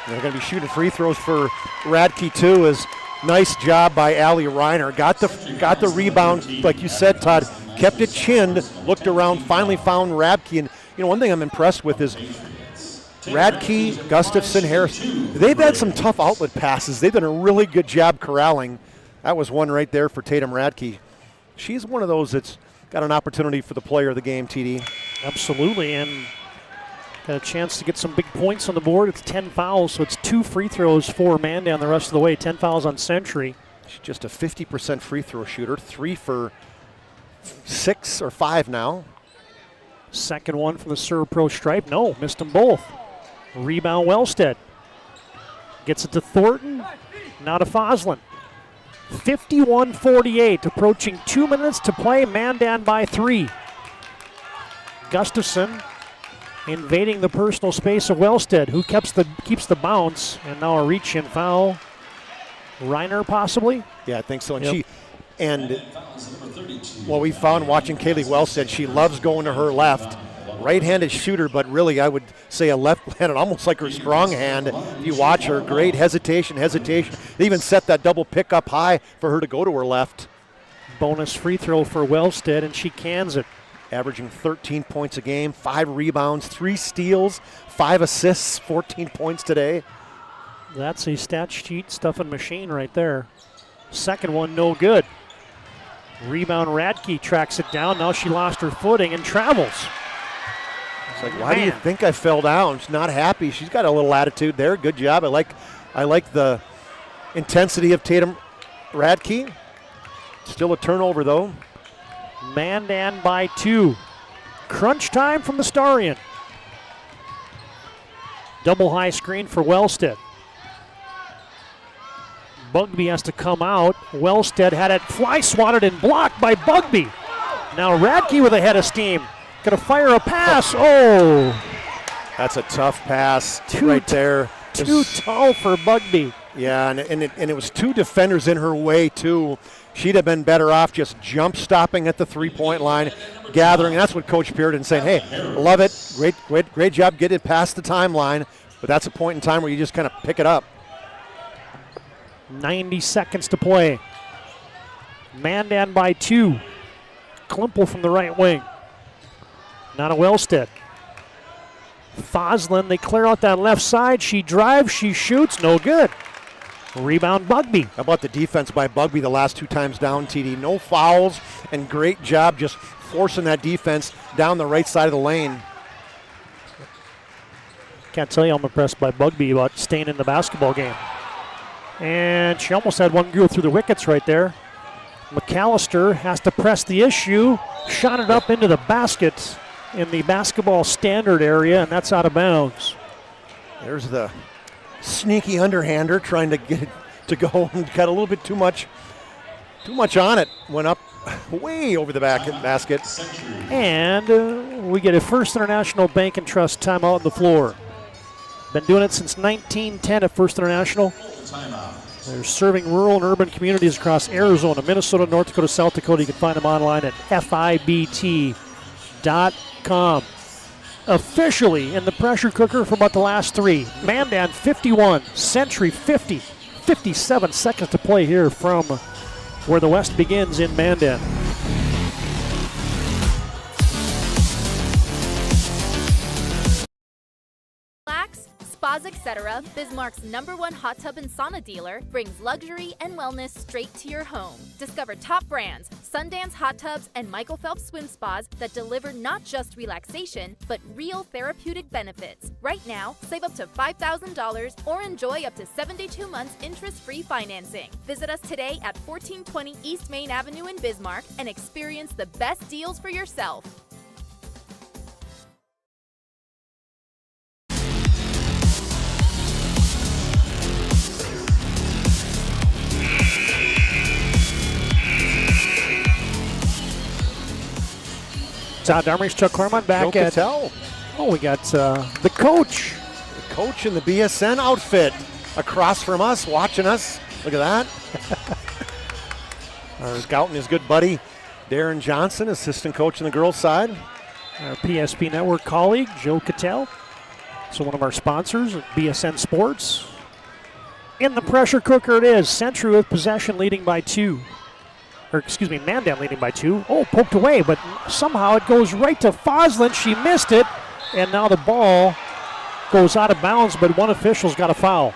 They're going to be shooting free throws for Radke too. Is nice job by Allie Reiner. Got the rebound, like you said, Todd. Kept it chinned. Looked around. Finally found Radke. And one thing I'm impressed with is Radke, Gustafson, Harris. They've had some tough outlet passes. They've done a really good job corralling. That was one right there for Tatum Radke. She's one of those that's got an opportunity for the player of the game, TD. Absolutely, and got a chance to get some big points on the board. It's 10 fouls, so it's 2 free throws for Mandan the rest of the way. 10 fouls on Century. She's just a 50% free throw shooter. 3 for 6 or 5 now. Second one from the Serve Pro stripe. No, missed them both. Rebound Wellstead. Gets it to Thornton. Now to Foslin. 51-48, approaching 2 minutes to play. Mandan by 3. Gustafson invading the personal space of Wellstead, who keeps the bounce, and now a reach-in foul. Reiner possibly? Yeah, I think so. And yep. What we found watching Kaylee Wellstead, she loves going to her left. Right-handed shooter, but really I would say a left-handed, almost like her strong hand. If you watch her, great hesitation. They even set that double pick up high for her to go to her left. Bonus free throw for Wellstead, and she cans it. Averaging 13 points a game, 5 rebounds, 3 steals, 5 assists, 14 points today. That's a stat sheet stuffing machine right there. Second one, no good. Rebound, Radke tracks it down. Now she lost her footing and travels. It's like, why do you think I fell down? She's not happy. She's got a little attitude there. Good job. I like the intensity of Tatum Radke. Still a turnover, though. Mandan by 2. Crunch time from the Starion. Double high screen for Wellstead. Bugby has to come out. Wellstead had it fly swatted and blocked by Bugby. Now Radke with a head of steam. Gonna fire a pass. Oh! That's a tough pass right there. Too tall for Bugby. Yeah, and it was 2 defenders in her way, too. She'd have been better off just jump stopping at the 3-point line, gathering. That's what Coach Pearden saying. Hey, love it. Great job getting it past the timeline. But that's a point in time where you just kind of pick it up. 90 seconds to play. Mandan by 2. Klimple from the right wing. Now to Wellstead. Foslin, they clear out that left side. She drives, she shoots, no good. Rebound Bugby. How about the defense by Bugby the last 2 times down, TD? No fouls, and great job just forcing that defense down the right side of the lane. Can't tell you I'm impressed by Bugby about staying in the basketball game. And she almost had one go through the wickets right there. McAllister has to press the issue. Shot it up into the basket in the basketball standard area, and that's out of bounds. There's the sneaky underhander trying to get it to go, and got a little bit too much on it. Went up way over the basket. And we get a First International Bank and Trust timeout on the floor. Been doing it since 1910 at First International. They're serving rural and urban communities across Arizona, Minnesota, North Dakota, South Dakota. You can find them online at FIBT.com. Officially in the pressure cooker for about the last 3. Mandan 51, Century 50. 57 seconds to play here from where the West begins in Mandan. Spas Etc., Bismarck's #1 hot tub and sauna dealer, brings luxury and wellness straight to your home. Discover top brands, Sundance hot tubs, and Michael Phelps swim spas that deliver not just relaxation, but real therapeutic benefits. Right now, save up to $5,000 or enjoy up to 72 months interest-free financing. Visit us today at 1420 East Main Avenue in Bismarck and experience the best deals for yourself. Todd Darmers, Chuck Corman back at... Cattell. Oh, we got the coach. The coach in the BSN outfit across from us, watching us. Look at that. Our scout and his good buddy, Darren Johnson, assistant coach on the girls' side. Our PSP Network colleague, Joe Cattell. So one of our sponsors at BSN Sports. In the pressure cooker it is. Century with possession leading by 2. Or excuse me, Mandan leading by 2. Oh, poked away, but somehow it goes right to Foslin. She missed it, and now the ball goes out of bounds, but one official's got a foul.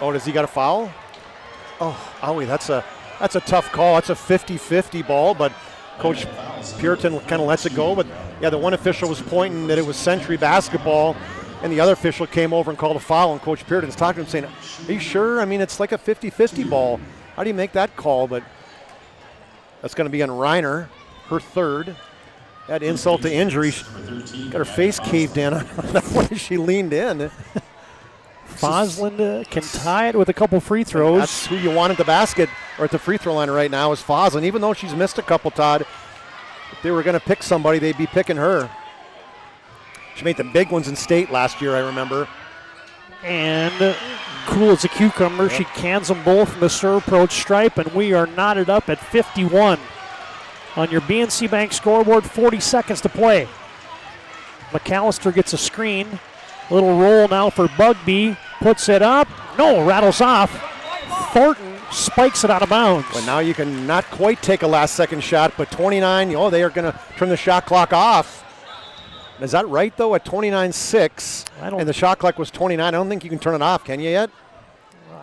Oh, does he got a foul? Oh, Owie, that's a tough call. That's a 50-50 ball, but Coach Puritan kind of lets it go. But, yeah, the one official was pointing that it was Century basketball, and the other official came over and called a foul, and Coach Puritan's talking to him saying, are you sure? I mean, it's like a 50-50 ball. How do you make that call? But that's going to be on Reiner, her third. That insult to injury. She got her face caved in on that one as she leaned in. Foslin can tie it with a couple free throws. That's who you want at the basket or at the free throw line right now is Foslin. Even though she's missed a couple, Todd, if they were going to pick somebody, they'd be picking her. She made the big ones in state last year, I remember. And cool as a cucumber, she cans them both from the serve approach stripe, and we are knotted up at 51. On your BNC Bank scoreboard, 40 seconds to play. McAllister gets a screen. A little roll now for Bugby. Puts it up. No, rattles off. Thornton spikes it out of bounds. But now you can not quite take a last-second shot, but 29, they are going to turn the shot clock off. Is that right, though, at 29-6? And the shot clock was 29. I don't think you can turn it off, can you yet?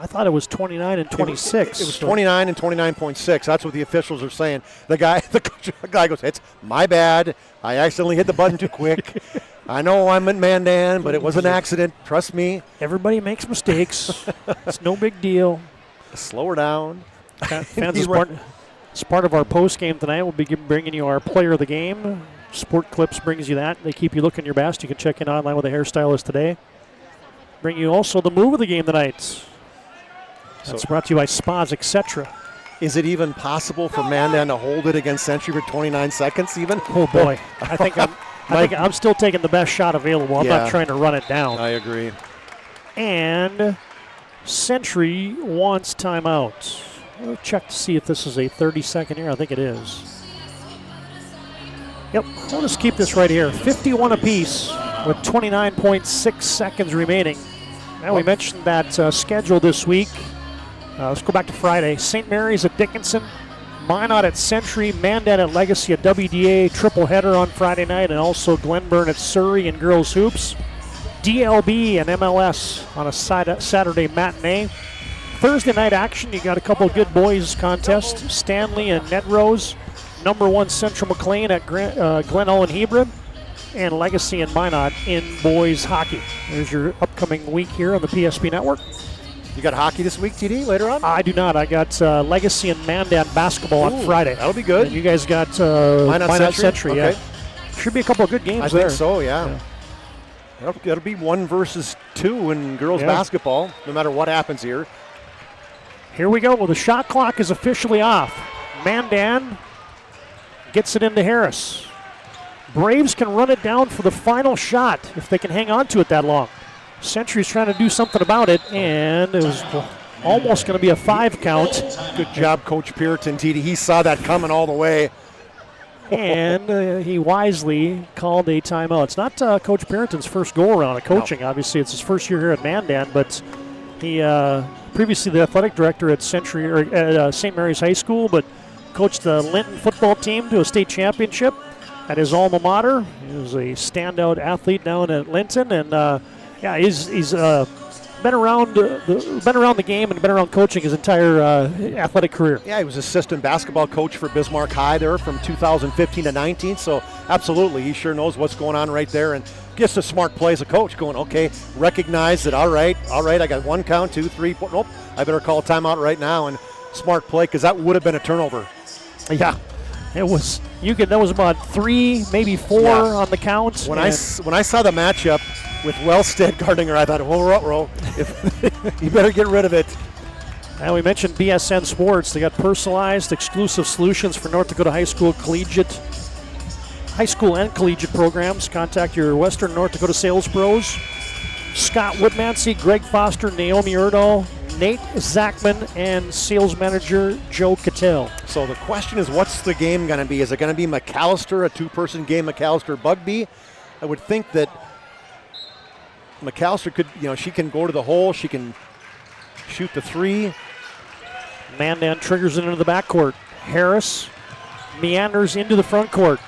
I thought it was 29 and 26. It was 29 and 29.6. That's what the officials are saying. The guy goes, it's my bad. I accidentally hit the button too quick. I know I'm at Mandan, but it was an accident. Trust me. Everybody makes mistakes. It's no big deal. Slow her down. Fans, as part of our post game tonight, we'll be bringing you our player of the game. Sport Clips brings you that. They keep you looking your best. You can check in online with a hairstylist today. Bring you also the move of the game tonight. That's brought to you by Spas Etc. Is it even possible for Mandan to hold it against Century for 29 seconds even? Oh, boy. I think I'm still taking the best shot available. I'm not trying to run it down. I agree. And Century wants timeout. We'll check to see if this is a 30-second here. I think it is. Yep, we'll just keep this right here. 51 apiece with 29.6 seconds remaining. Now we mentioned that schedule this week. Let's go back to Friday. St. Mary's at Dickinson, Minot at Century, Mandan at Legacy at WDA, triple header on Friday night, and also Glenburn at Surrey in girls hoops. DLB and MLS on a Saturday matinee. Thursday night action, you got a couple of good boys contests. Stanley and Nedrose, #1 Central McLean at Glen Ullin Hebron, and Legacy and Minot in boys hockey. There's your upcoming week here on the PSP Network. You got hockey this week, TD, later on? I do not. I got Legacy and Mandan basketball on Friday. That'll be good. And you guys got Minot Century. Okay. Yeah. Should be a couple of good games there. I think so, yeah. That'll be 1 versus 2 in girls basketball, no matter what happens here. Here we go. Well, the shot clock is officially off. Mandan gets it into Harris. Braves can run it down for the final shot if they can hang on to it that long. Century's trying to do something about it, and it was almost going to be a 5 count. Good job, Coach Puritan, TD. He saw that coming all the way. And he wisely called a timeout. It's not Coach Puritan's first go-around of coaching. No. Obviously, it's his first year here at Mandan, but he previously the athletic director at Century or at St. Mary's High School, but coached the Linton football team to a state championship at his alma mater. He was a standout athlete down at Linton, and he's been around the game and been around coaching his entire athletic career. Yeah, he was assistant basketball coach for Bismarck High there from 2015 to 19. So absolutely, he sure knows what's going on right there, and just a smart play as a coach. Going, okay, recognize that. All right, I got 1 count, 2, 3, 4. Nope, I better call a timeout right now. And smart play, because that would have been a turnover. Yeah, it was. That was about 3, maybe 4 on the count. When I saw the matchup with Wellstead guarding her, I thought, whoa, you better get rid of it. And we mentioned BSN Sports. They got personalized, exclusive solutions for North Dakota high school and collegiate programs. Contact your Western North Dakota sales pros. Scott Woodmansey, Greg Foster, Naomi Erdahl, Nate Zachman, and sales manager Joe Cattell. So the question is, what's the game going to be? Is it going to be McAllister, a 2-person game, McAllister-Bugby? I would think that McAllister could, she can go to the hole, she can shoot the 3. Mandan triggers it into the backcourt. Harris meanders into the front court.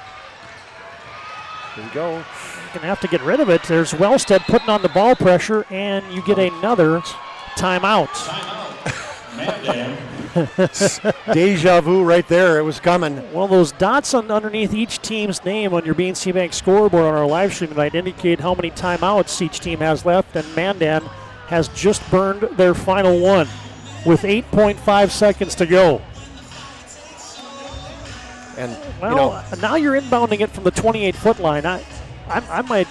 Here we go. You're going to have to get rid of it. There's Wellstead putting on the ball pressure, and you get another timeout. Deja vu right there. It was coming. Well, those dots underneath each team's name on your BNC Bank scoreboard on our live stream tonight indicate how many timeouts each team has left, and Mandan has just burned their final one with 8.5 seconds to go. And now you're inbounding it from the 28-foot line. I might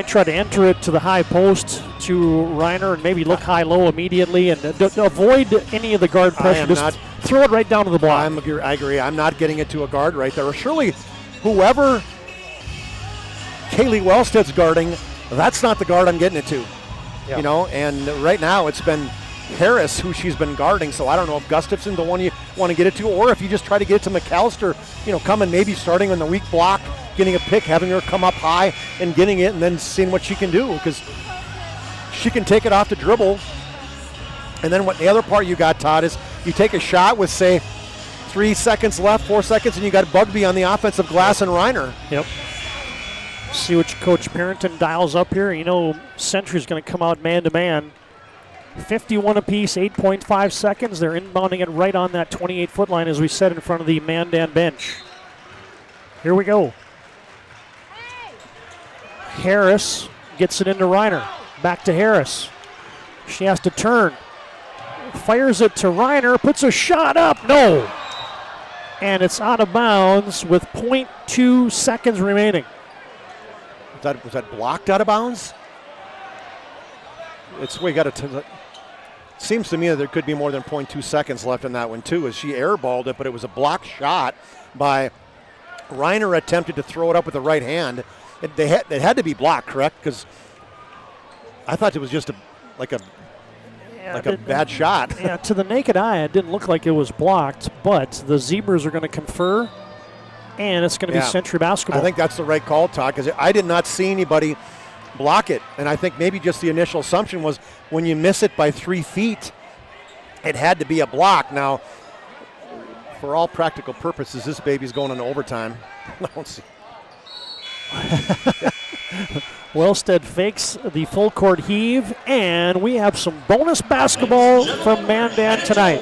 try to enter it to the high post to Reiner and maybe look high-low immediately and avoid any of the guard pressure. Just throw it right down to the block. I agree. I'm not getting it to a guard right there. Or surely whoever Kaylee Wellstead's guarding, that's not the guard I'm getting it to. Yeah. And right now it's been Harris who she's been guarding, so I don't know if Gustafson's the one you want to get it to, or if you just try to get it to McAllister, coming maybe starting on the weak block, getting a pick, having her come up high and getting it, and then seeing what she can do, because she can take it off the dribble. And then what the other part you got, Todd, is you take a shot with, say, 3 seconds left, 4 seconds, and you got Bugby on the offensive glass and Reiner. Yep. See what Coach Parrington dials up here. Century's going to come out man-to-man. 51 apiece, 8.5 seconds. They're inbounding it right on that 28-foot line, as we said, in front of the Mandan bench. Here we go. Harris gets it into Reiner. Back to Harris. She has to turn. Fires it to Reiner. Puts a shot up. No. And it's out of bounds with 0.2 seconds remaining. Was that blocked out of bounds? Seems to me that there could be more than 0.2 seconds left in that one, too, as she airballed it, but it was a blocked shot by Reiner. Attempted to throw it up with the right hand. It had to be blocked, correct? Because I thought it was just a bad shot. Yeah, to the naked eye, it didn't look like it was blocked, but the Zebras are going to confer, and it's going to be Century basketball. I think that's the right call, Todd, because I did not see anybody block it, and I think maybe just the initial assumption was when you miss it by 3 feet, it had to be a block. Now, for all practical purposes, this baby's going into overtime. I don't see. Wellstead fakes the full court heave, and we have some bonus basketball from Mandan tonight.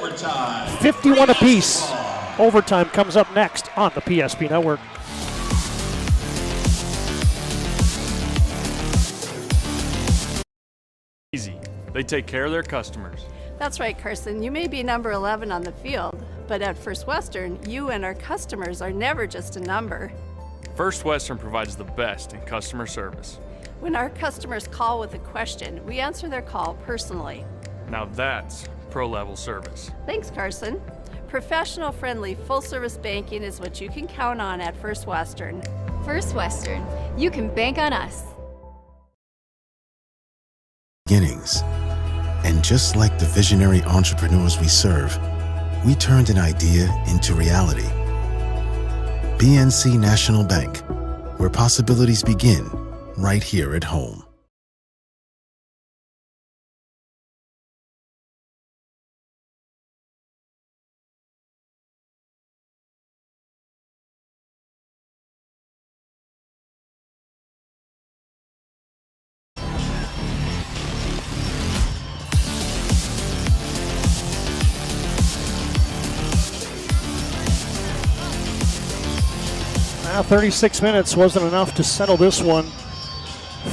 51 apiece. Overtime comes up next on the PSP Network. Easy. They take care of their customers. That's right, Carson. You may be number 11 on the field, but at First Western, you and our customers are never just a number. First Western provides the best in customer service. When our customers call with a question, we answer their call personally. Now that's pro-level service. Thanks, Carson. Professional, friendly, full-service banking is what you can count on at First Western. First Western, you can bank on us. Beginnings. And just like the visionary entrepreneurs we serve, we turned an idea into reality. BNC National Bank, where possibilities begin right here at home. 36 minutes wasn't enough to settle this one.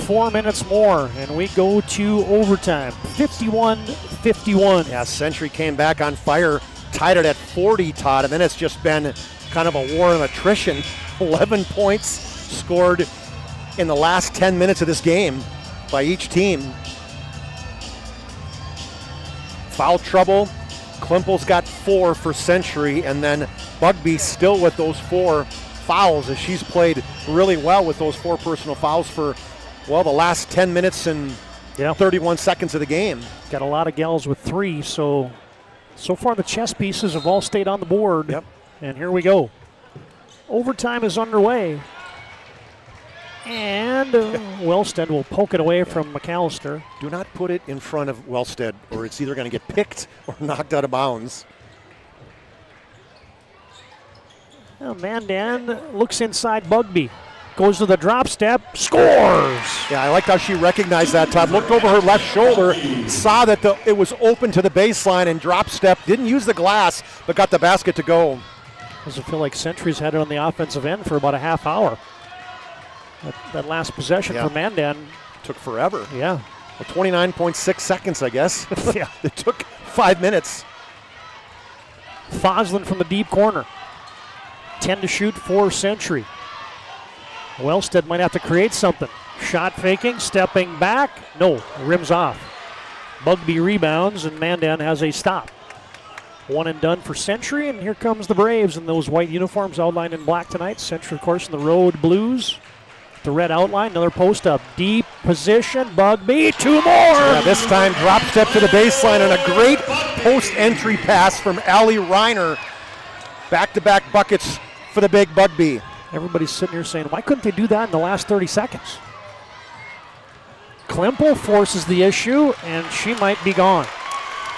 4 minutes more, and we go to overtime. 51-51. Yeah, Century came back on fire, tied it at 40, Todd, and then it's just been kind of a war of attrition. 11 points scored in the last 10 minutes of this game by each team. Foul trouble. Klimpel's got 4 for Century, and then Bugby still with those 4 fouls, as she's played really well with those 4 personal fouls for, well, the last 10 minutes and 31 seconds of the game. Got a lot of gals with 3, so far the chess pieces have all stayed on the board. Yep. And here we go. Overtime is underway. And Wellstead will poke it away from McAllister. Do not put it in front of Wellstead, or it's either going to get picked or knocked out of bounds. Well, Mandan looks inside Bugby. Goes to the drop step, scores! Yeah, I liked how she recognized that, Todd. Looked over her left shoulder, saw that it was open to the baseline and drop step. Didn't use the glass, but got the basket to go. Doesn't feel like Century's had it on the offensive end for about a half hour. That last possession for Mandan took forever. Yeah. Well, 29.6 seconds, I guess. Yeah. It took 5 minutes. Foslin from the deep corner. 10 to shoot for Century. Wellstead might have to create something. Shot faking, stepping back. No, rims off. Bugby rebounds, and Mandan has a stop. 1 and done for Century, and here comes the Braves in those white uniforms outlined in black tonight. Century, of course, in the road blues. The red outline, another post up. Deep position, Bugby, 2 more! Yeah, this time drop step to the baseline and a great post entry pass from Allie Reiner. Back-to-back buckets for the big Bugby. Everybody's sitting here saying, why couldn't they do that in the last 30 seconds? Klimpel forces the issue, and she might be gone.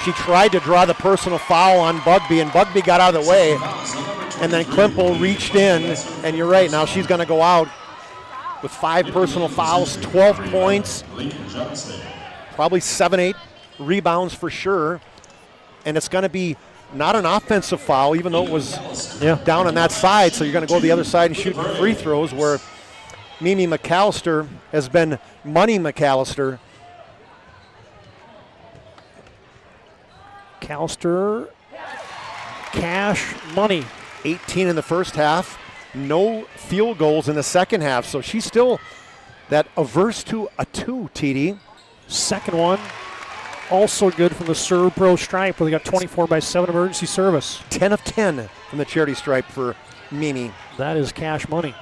She tried to draw the personal foul on Bugby, and Bugby got out of the way. And then Klimpel reached in, and you're right, now she's going to go out with 5 personal fouls, 12 points, probably 7-8 rebounds for sure. And it's going to be not an offensive foul, even though it was down on that side. So you're going to go to the other side and shoot free throws, where Mimi McAllister has been Money McAllister. McAllister, Cash Money. 18 in the first half. No field goals in the second half, so she's still that averse to a 2, TD. Second one, also good from the Serve Pro stripe, where they got 24/7 emergency service. 10 of 10 from the charity stripe for Mimi. That is cash money.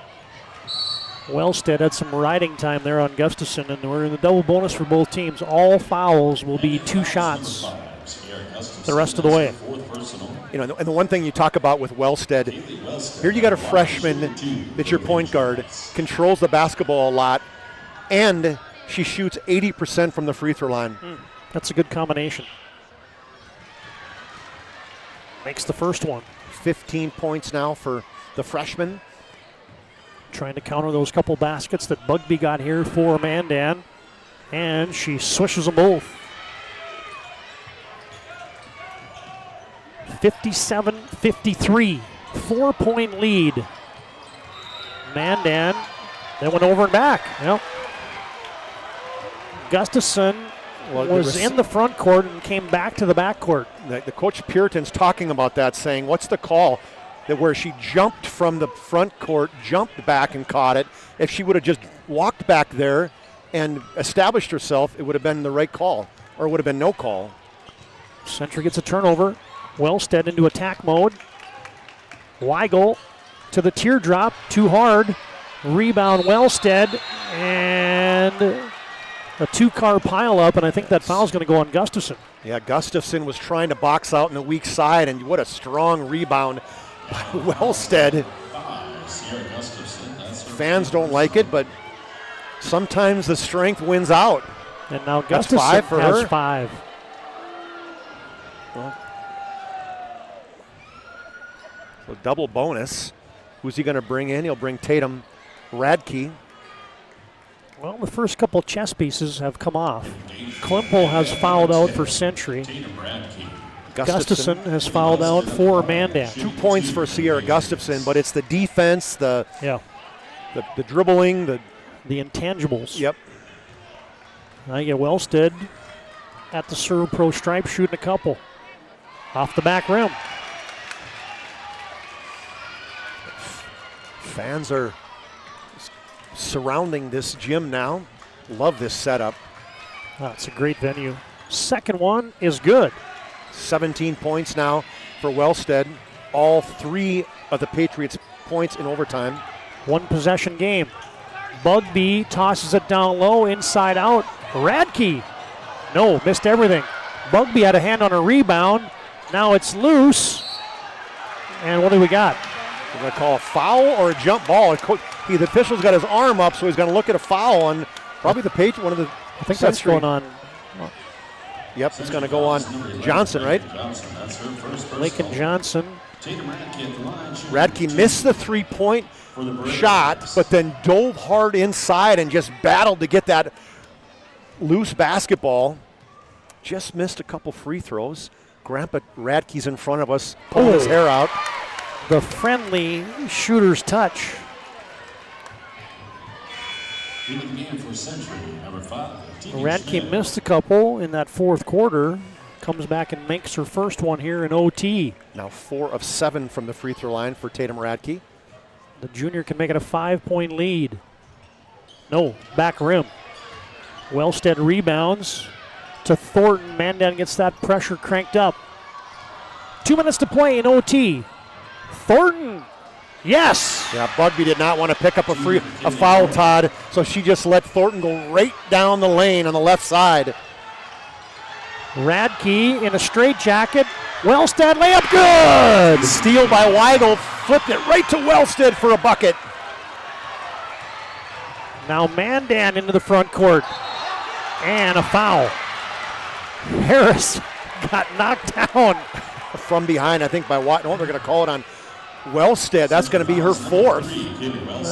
Wellstead had some riding time there on Gustafson, and we're in the double bonus for both teams. All fouls will be 2 shots the rest of the way. You know, and the one thing you talk about with Wellstead, here you got a freshman that's your point guard, controls the basketball a lot, and she shoots 80% from the free throw line. That's a good combination. Makes the first one. 15 points now for the freshman. Trying to counter those couple baskets that Bugby got here for Mandan, and she swishes them both. 57-53, 4-point lead. Mandan, they went over and back. Yep. Gustafson was in the front court and came back to the back court. The coach Puritan's talking about that, saying, what's the call? That where she jumped from the front court, jumped back and caught it. If she would have just walked back there and established herself, it would have been the right call, or it would have been no call. Century gets a turnover. Wellstead into attack mode. Weigel to the teardrop, too hard. Rebound Wellstead, and a 2-car pileup, and I think that foul's going to go on Gustafson. Yeah, Gustafson was trying to box out in the weak side, and what a strong rebound by Wellstead. Fans don't like it, but sometimes the strength wins out. And now Gustafson has 5. Well, so double bonus. Who's he going to bring in? He'll bring Tatum Radke. Well, the first couple chess pieces have come off. Klimpel has fouled out for Century. Gustafson has fouled out for Mandan. 2 points for Sierra Gustafson, but it's the defense, the The dribbling, the intangibles. Yep. Now you get Wellstead at the serve pro stripe, shooting a couple. Off the back rim. Fans are surrounding this gym now. Love this setup. Oh, it's a great venue. Second one is good. 17 points now for Wellstead. All 3 of the Patriots' points in overtime. One possession game. Bugby tosses it down low, inside out. Radke. No, missed everything. Bugby had a hand on a rebound. Now it's loose. And what do we got? We're going to call a foul or a jump ball. The official's got his arm up, so he's going to look at a foul on probably the page. One of the. I think that's going on. Yep, it's going to go on Johnson, right? Lincoln Johnson. Radke missed the 3-point shot, but then dove hard inside and just battled to get that loose basketball. Just missed a couple free throws. Grandpa Radke's in front of us, pulling his hair out. The friendly shooter's touch. Radke missed a couple in that fourth quarter. Comes back and makes her first one here in OT. Now 4 of 7 from the free throw line for Tatum Radke. The junior can make it a 5-point lead. No, back rim. Wellstead rebounds to Thornton. Mandan gets that pressure cranked up. 2 minutes to play in OT. Thornton, yes! Yeah, Bugby did not want to pick up a foul, Todd, so she just let Thornton go right down the lane on the left side. Radke in a straitjacket. Wellstead layup, good! Steal by Weigel, flipped it right to Wellstead for a bucket. Now Mandan into the front court. And a foul. Harris got knocked down. From behind, I think, by Watt. No, they're going to call it on Wellstead. That's going to be her 4th.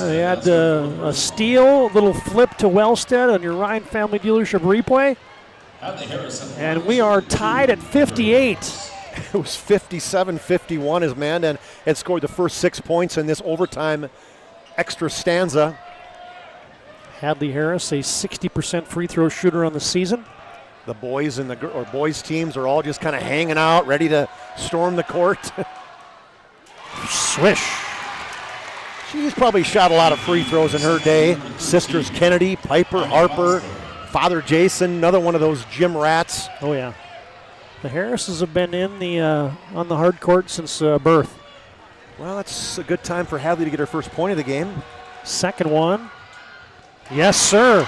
They had a steal, a little flip to Wellstead on your Ryan Family Dealership replay. And we are tied at 58. It was 57-51 as Mandan had scored the first 6 points in this overtime extra stanza. Hadley Harris, a 60% free throw shooter on the season. The boys and boys teams are all just kind of hanging out, ready to storm the court. Swish. She's probably shot a lot of free throws in her day. Sisters Kennedy, Piper, Harper, Father Jason, another one of those gym rats. Oh yeah, the Harrises have been in the on the hard court since birth. Well, it's a good time for Hadley to get her first point of the game. Second one. Yes, sir.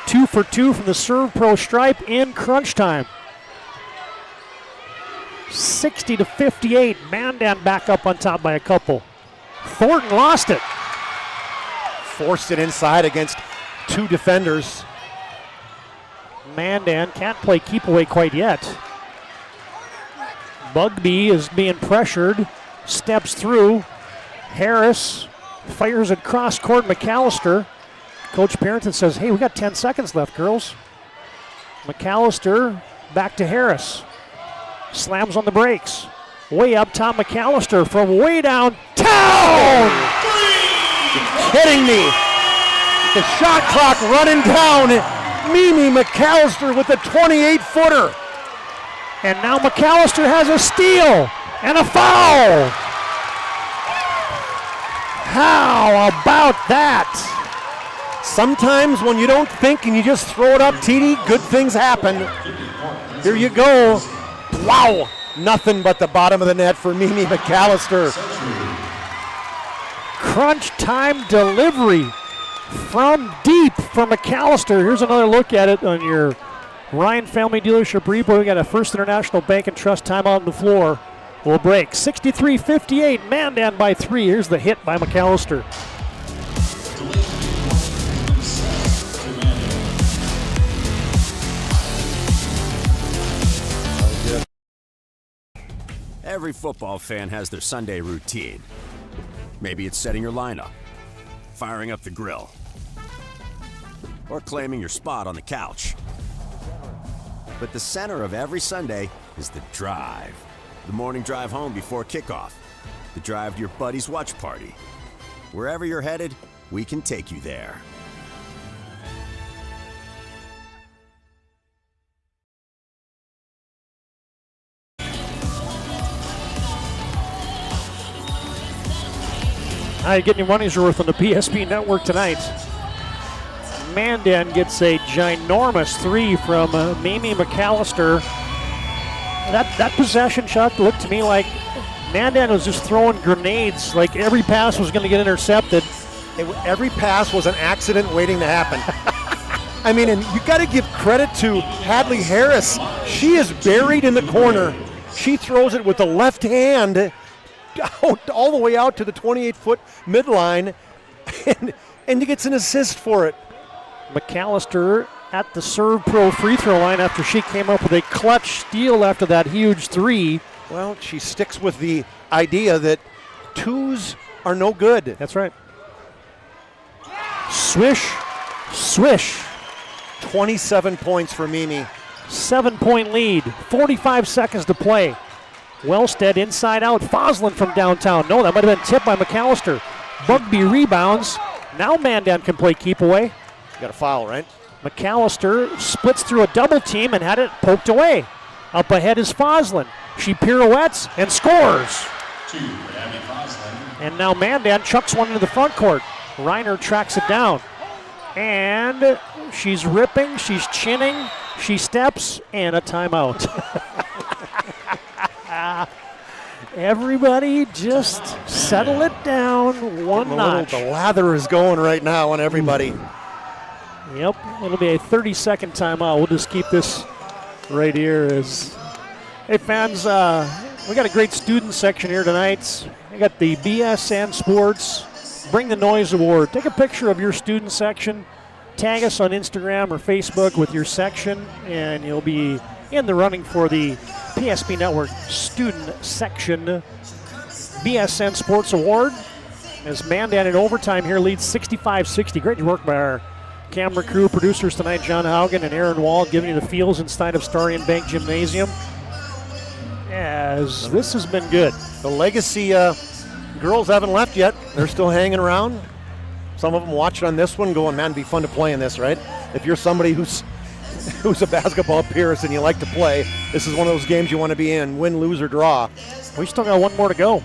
2 for 2 from the serve pro stripe in crunch time. 60-58. Mandan back up on top by a couple. Thornton lost it. Forced it inside against 2 defenders. Mandan can't play keep away quite yet. Bugby is being pressured. Steps through. Harris fires it cross court. McAllister. Coach Parrington says, hey, we got 10 seconds left, girls. McAllister back to Harris. Slams on the brakes. Way up top, McAllister from way downtown. Kidding me. The shot clock running down. Mimi McAllister with the 28-footer. And now McAllister has a steal and a foul. How about that? Sometimes when you don't think and you just throw it up, TD, good things happen. Here you go. Wow. Nothing but the bottom of the net for Mimi McAllister. Crunch time delivery from deep for McAllister. Here's another look at it on your Ryan Family Dealership replay. We got a First International Bank and Trust timeout on the floor. We'll break. 63-58. Mandan by 3. Here's the hit by McAllister. Every football fan has their Sunday routine. Maybe it's setting your lineup, firing up the grill, or claiming your spot on the couch. But the center of every Sunday is the drive. The morning drive home before kickoff. The drive to your buddy's watch party. Wherever you're headed, we can take you there. All right, getting your money's worth on the PSP Network tonight. Mandan gets a ginormous 3 from Mimi McAllister. That possession shot looked to me like Mandan was just throwing grenades, like every pass was going to get intercepted. Every pass was an accident waiting to happen. I mean, and you got to give credit to Hadley Harris. She is buried in the corner. She throws it with the left hand out, all the way out to the 28-foot midline, and he gets an assist for it. McAllister at the serve pro free throw line after she came up with a clutch steal after that huge 3. Well, she sticks with the idea that 2s are no good. That's right. Swish, swish. 27 points for Mimi. 7-point lead, 45 seconds to play. Wellstead inside out, Foslin from downtown. No, that might have been tipped by McAllister. Bugby rebounds. Now Mandan can play keep away. You got a foul, right? McAllister splits through a double team and had it poked away. Up ahead is Foslin. She pirouettes and scores. 2 for Abby Foslin. And now Mandan chucks one into the front court. Reiner tracks it down. And she's ripping, she's chinning, she steps, and a timeout. Everybody just settle it down one notch. The lather is going right now on everybody. Yep, it'll be a 30-second timeout. We'll just keep this right here. Hey fans, we got a great student section here tonight. We got the BSN Sports Bring the Noise Award. Take a picture of your student section. Tag us on Instagram or Facebook with your section, and you'll be in the running for the PSP Network Student Section BSN Sports Award. As Mandan in overtime here leads 65-60. Great work by our camera crew, producers tonight, John Haugen and Aaron Wall, giving you the feels inside of STARION Bank Gymnasium. As this has been good. The Legacy girls haven't left yet. They're still hanging around. Some of them watching on this one going, man, it'd be fun to play in this, right? If you're somebody who's a basketball purist and you like to play, this is one of those games you want to be in, win, lose, or draw. We still got one more to go.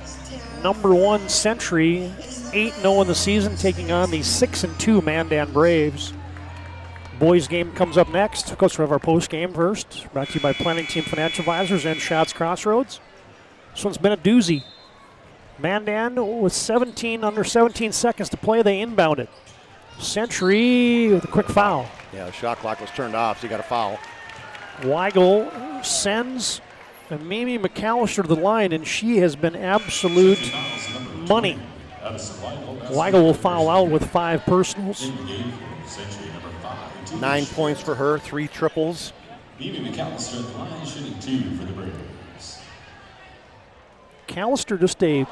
Number 1 Century, 8-0 in the season, taking on the 6-2 Mandan Braves. Boys game comes up next. Of course, we have our post game first. Brought to you by Planning Team Financial Advisors and Shots Crossroads. This one's been a doozy. Mandan with under 17 seconds to play, they inbound it. Century with a quick foul. Yeah, the shot clock was turned off, so you got a foul. Weigel sends Mimi McAllister to the line, and she has been absolute money. Weigel will foul out with 5 personals. 9 points for her, 3 triples. Mimi McAllister at the line, shooting 2 for the Braves. McAllister just a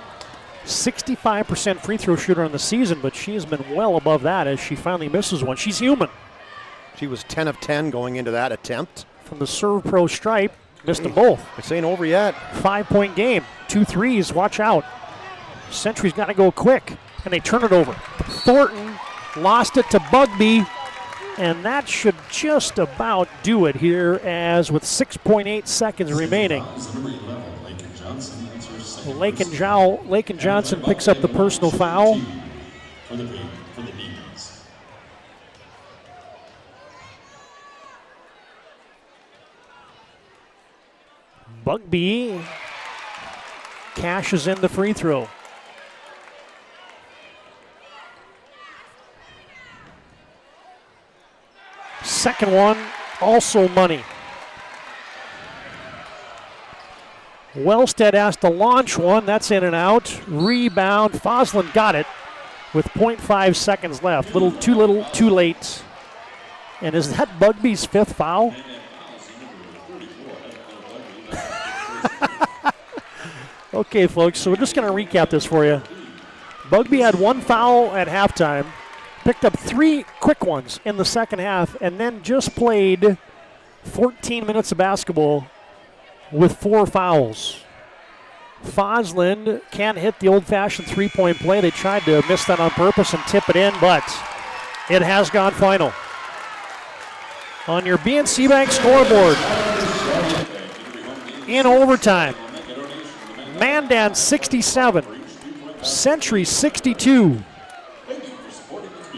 65% free throw shooter on the season, but she has been well above that as she finally misses one. She's human. She was 10 of 10 going into that attempt. From the serve pro stripe, missed them both. This ain't over yet. 5-point game, 2 threes, watch out. Century's got to go quick, and they turn it over. Thornton lost it to Bugby, and that should just about do it here as with 6.8 seconds remaining. Lakin Johnson picks up the personal foul. For the Demons. Bugby cashes in the free throw. Second one, also money. Wellstead asked to launch one. That's in and out. Rebound. Foslin got it with 0.5 seconds left. Too little, too late. And is that Bugby's 5th foul? Okay, folks, so we're just going to recap this for you. Bugby had 1 foul at halftime, picked up 3 quick ones in the second half, and then just played 14 minutes of basketball with 4 fouls. Fosland can't hit the old-fashioned three-point play. They tried to miss that on purpose and tip it in, but it has gone final. On your BNC Bank scoreboard, in overtime, Mandan 67, Century 62.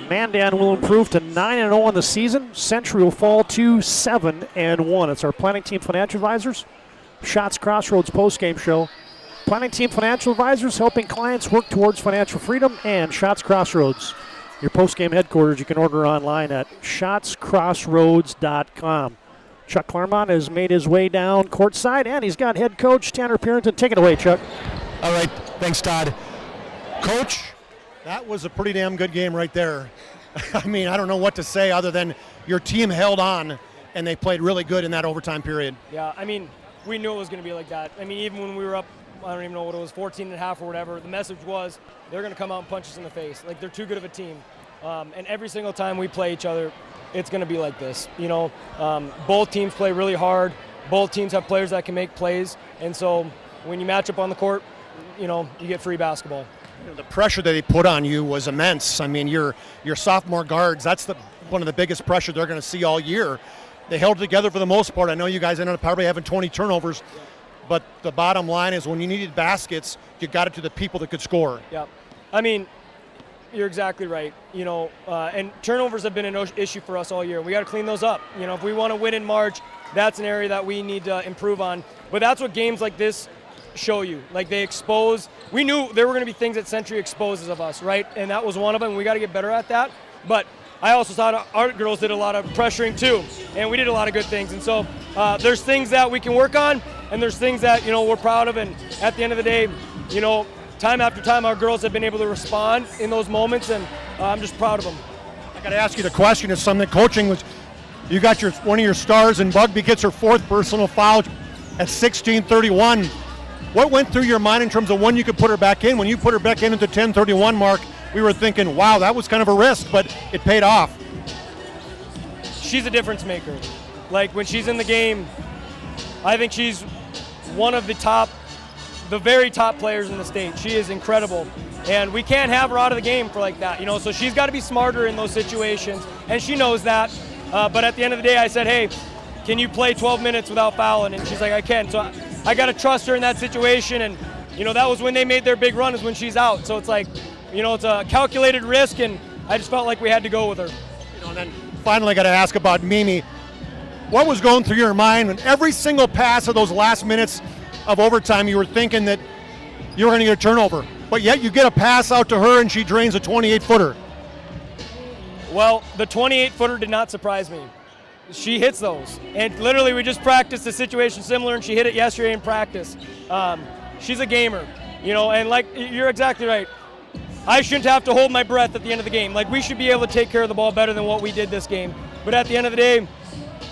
Mandan will improve to 9-0 on the season. Century will fall to 7-1. It's our Planning Team Financial Advisors, Shots Crossroads postgame show. Planning Team Financial Advisors helping clients work towards financial freedom, and Shots Crossroads, your postgame headquarters. You can order online at shotscrossroads.com. Chuck Claremont has made his way down courtside, and he's got head coach Tanner Purinton. Take it away, Chuck. All right, thanks, Todd. Coach, that was a pretty damn good game right there. I mean, I don't know what to say other than your team held on, and they played really good in that overtime period. Yeah, I mean, we knew it was going to be like that. I mean, even when we were up, I don't even know what it was, 14.5 or whatever, the message was they're going to come out and punch us in the face. Like, they're too good of a team. And every single time we play each other, it's going to be like this. You know, both teams play really hard. Both teams have players that can make plays. And so when you match up on the court, you know, you get free basketball. You know, the pressure that they put on you was immense. I mean, your sophomore guards, that's one of the biggest pressure they're going to see all year. They held it together for the most part. I know you guys ended up probably having 20 turnovers. But the bottom line is when you needed baskets, you got it to the people that could score. Yeah. I mean, you're exactly right. You know, and turnovers have been an issue for us all year. We got to clean those up. You know, if we want to win in March, that's an area that we need to improve on. But that's what games like this show you. Like, they expose. We knew there were going to be things that Century exposes of us, right? And that was one of them. We got to get better at that. But I also thought our girls did a lot of pressuring too, and we did a lot of good things. And so there's things that we can work on, and there's things that, you know, we're proud of. And at the end of the day, you know, time after time, our girls have been able to respond in those moments, and I'm just proud of them. I got to ask you the question. Is something coaching was, you got one of your stars, and Bugby gets her 4th personal foul at 16:31. What went through your mind in terms of when you could put her back in? When you put her back in at the 10:31 mark, we were thinking, wow, that was kind of a risk, but it paid off. She's a difference maker. Like, when she's in the game, I think she's one of the very top players in the state. She is incredible. And we can't have her out of the game for like that, you know, so she's got to be smarter in those situations, and she knows that. But at the end of the day, I said, hey, can you play 12 minutes without fouling? And she's like, I can. So I got to trust her in that situation, and, you know, that was when they made their big run, is when she's out. So it's like, you know, it's a calculated risk, and I just felt like we had to go with her. You know, and then finally got to ask about Mimi. What was going through your mind when every single pass of those last minutes of overtime you were thinking that you were going to get a turnover, but yet you get a pass out to her and she drains a 28-footer? Well, the 28-footer did not surprise me. She hits those, and literally we just practiced a situation similar, and she hit it yesterday in practice. She's a gamer, you know, and like, you're exactly right. I shouldn't have to hold my breath at the end of the game. Like, we should be able to take care of the ball better than what we did this game. But at the end of the day,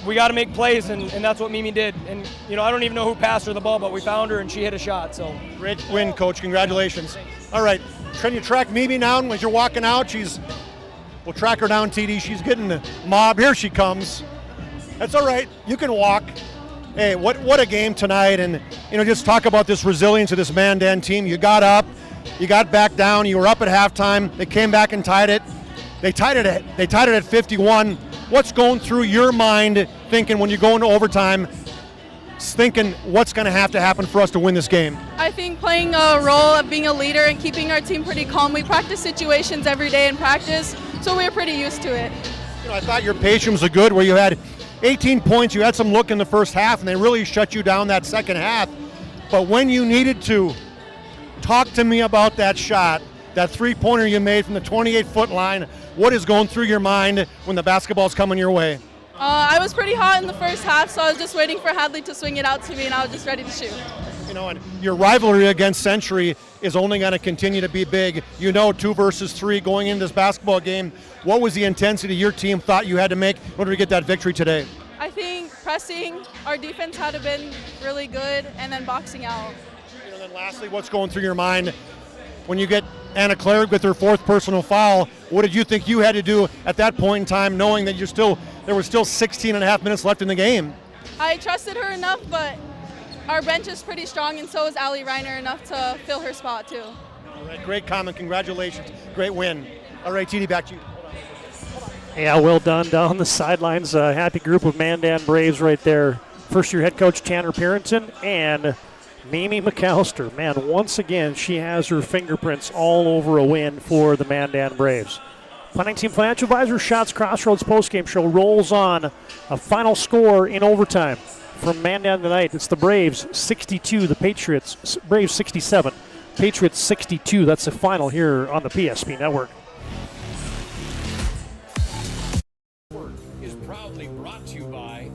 we got to make plays, and that's what Mimi did. And, you know, I don't even know who passed her the ball, but we found her, and she hit a shot. So great win, Coach. Congratulations. All right, can you track Mimi now as you're walking out? We'll track her down, TD. She's getting the mob. Here she comes. That's all right. You can walk. Hey, what a game tonight. And, you know, just talk about this resilience of this Mandan team. You got up. You got back down. You were up at halftime. They came back and tied it. They tied it at 51. What's going through your mind thinking when you go into overtime, thinking what's going to have to happen for us to win this game? I think playing a role of being a leader and keeping our team pretty calm. We practice situations every day in practice, so we're pretty used to it. You know, I thought your patience was good where you had 18 points. You had some look in the first half, and they really shut you down that second half. But when you needed to, talk to me about that shot, that three-pointer you made from the 28-foot line. What is going through your mind when the basketball's coming your way? I was pretty hot in the first half, so I was just waiting for Hadley to swing it out to me, and I was just ready to shoot. You know, and your rivalry against Century is only going to continue to be big. You know, 2 versus 3 going into this basketball game. What was the intensity your team thought you had to make in order to get that victory today? I think pressing, our defense had to been really good, and then boxing out. You know, then lastly, what's going through your mind when you get Anna Clare with her 4th personal foul? What did you think you had to do at that point in time, knowing that there was still 16 and a half minutes left in the game? I trusted her enough, but our bench is pretty strong, and so is Allie Reiner, enough to fill her spot too. All right, great comment. Congratulations. Great win. All right, TD, back to you. Yeah, well done down the sidelines. A happy group of Mandan Braves right there. First-year head coach Tanner Parrington and Mimi McAllister. Man, once again, she has her fingerprints all over a win for the Mandan Braves. Planning Team Financial Advisor, Shots Crossroads postgame show rolls on. A final score in overtime from Mandan tonight. It's the Braves 62, the Patriots, Braves 67, Patriots 62. That's the final here on the PSP Network. Is proudly brought to you by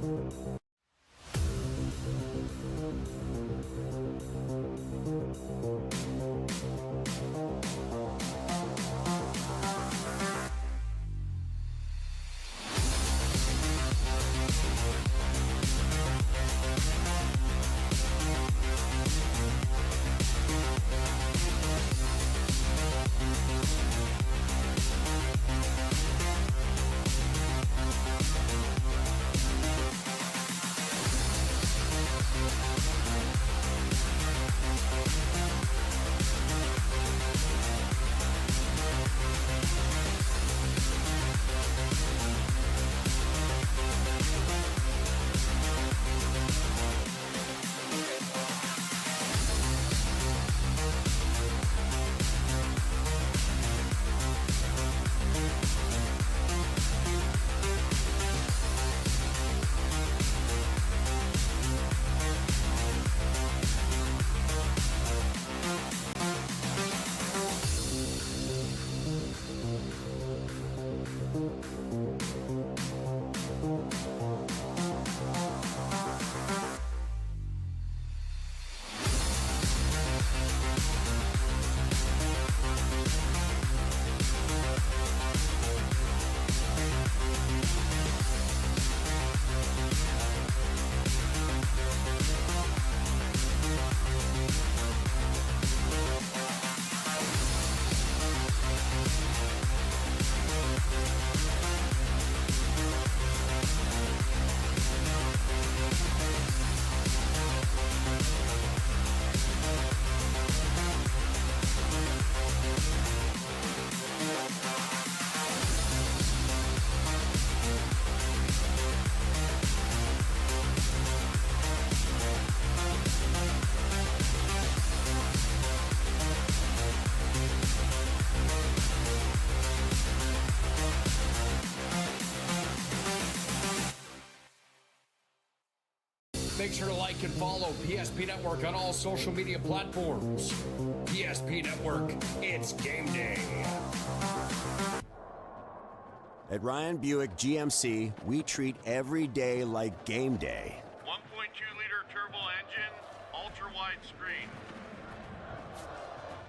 Make sure to like and follow PSP Network on all social media platforms. PSP Network, it's game day. At Ryan Buick GMC, we treat every day like game day. 1.2-liter turbo engine, ultra-wide screen.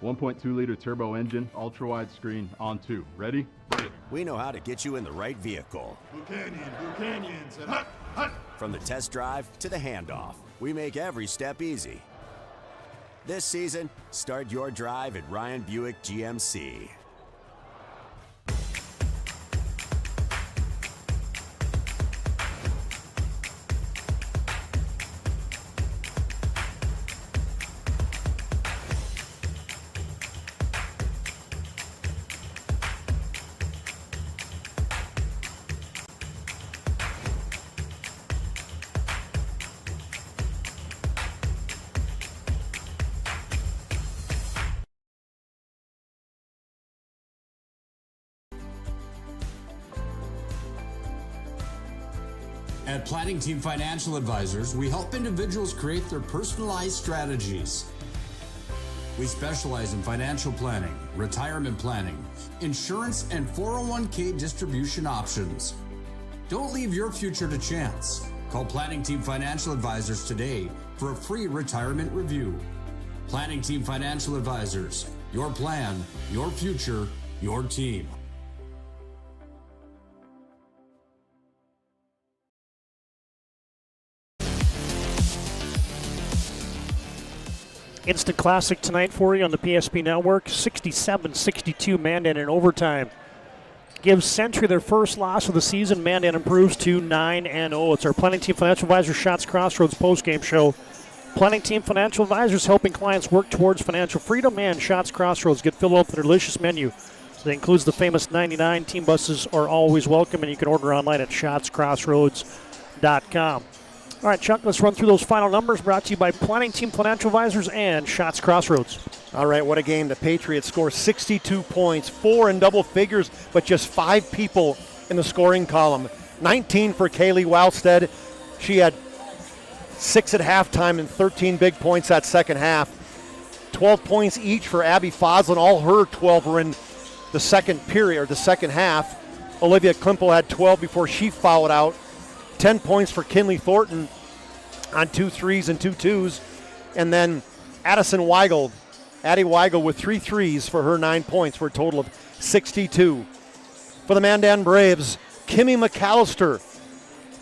1.2-liter turbo engine, ultra-wide screen, on 2. Ready? We know how to get you in the right vehicle. Blue Canyons, and hut, hut. From the test drive to the handoff, we make every step easy. This season, start your drive at Ryan Buick GMC. At Planning Team Financial Advisors, we help individuals create their personalized strategies. We specialize in financial planning, retirement planning, insurance, and 401k distribution options. Don't leave your future to chance. Call Planning Team Financial Advisors today for a free retirement review. Planning Team Financial Advisors, your plan, your future, your team. Instant classic tonight for you on the PSP Network. 67-62 Mandan in overtime. Gives Century their first loss of the season. Mandan improves to 9-0. It's our Planning Team Financial Advisor Shots Crossroads postgame show. Planning Team Financial Advisors, helping clients work towards financial freedom, and Shots Crossroads. Get filled up with a delicious menu that includes the famous 99. Team buses are always welcome, and you can order online at shotscrossroads.com. All right, Chuck, let's run through those final numbers brought to you by Planning Team Financial Advisors and Shots Crossroads. All right, what a game. The Patriots score 62 points, 4 in double figures, but just 5 people in the scoring column. 19 for Kaylee Wallstead. She had 6 at halftime and 13 big points that second half. 12 points each for Abby Foslin. All her 12 were in the second period, or the second half. Olivia Klimpel had 12 before she fouled out. 10 points for Kinley Thornton on 2 threes and 2 twos. And then Addie Weigel with 3 threes for her 9 points for a total of 62. For the Mandan Braves, Kimmy McAllister,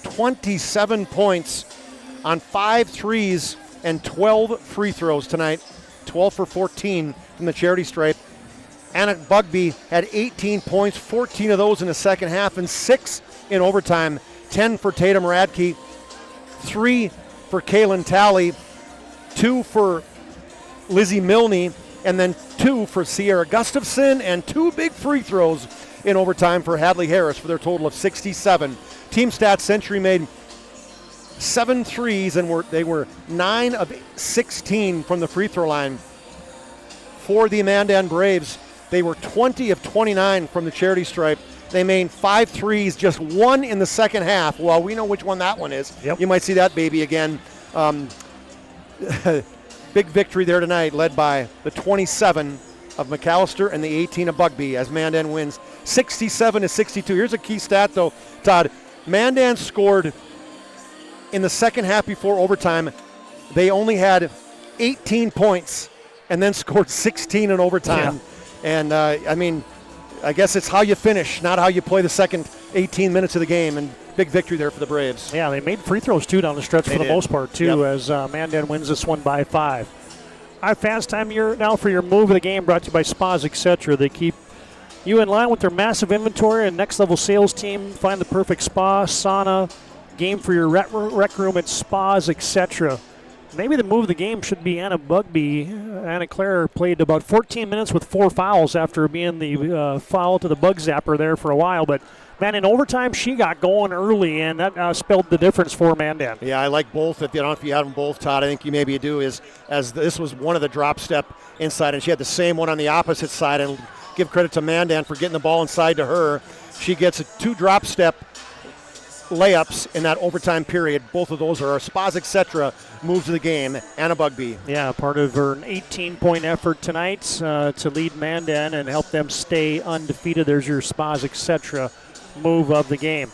27 points on 5 threes and 12 free throws tonight. 12 for 14 from the charity stripe. Anna Bugby had 18 points, 14 of those in the second half and 6 in overtime. 10 for Tatum Radke, 3 for Kaylin Talley, 2 for Lizzie Milne, and then 2 for Sierra Gustafson, and 2 big free throws in overtime for Hadley Harris for their total of 67. Team Stats Century made 7 threes, and they were 9 of 16 from the free throw line. For the Mandan Braves, they were 20 of 29 from the charity stripe. They made 5 threes, just 1 in the second half. Well, we know which one that one is. Yep. You might see that baby again. Big victory there tonight, led by the 27 of McAllister and the 18 of Bugby, as Mandan wins 67-62. Here's a key stat, though, Todd. Mandan scored in the second half before overtime. They only had 18 points and then scored 16 in overtime. Yeah. And, I guess it's how you finish, not how you play the second 18 minutes of the game, and big victory there for the Braves. Yeah, they made free throws, too, down the stretch for the most part, too, as Mandan wins this one by 5. All right, fans, time here now for your move of the game, brought to you by Spas, etc. They keep you in line with their massive inventory and next-level sales team. Find the perfect spa, sauna, game for your rec room at Spas, etc. Maybe the move of the game should be Anna Bugby. Anna Claire played about 14 minutes with 4 fouls after being the foul to the bug zapper there for a while. But, man, in overtime, she got going early, and that spelled the difference for Mandan. Yeah, I like both. If you have them both, Todd, I think you maybe do, as this was one of the drop step inside, and she had the same one on the opposite side. And give credit to Mandan for getting the ball inside to her. She gets 2 drop step layups in that overtime period. Both of those are our Spas, etc. moves of the game. Anna Bugby. Yeah, part of her 18-point effort tonight to lead Mandan and help them stay undefeated. There's your Spas, etc. move of the game.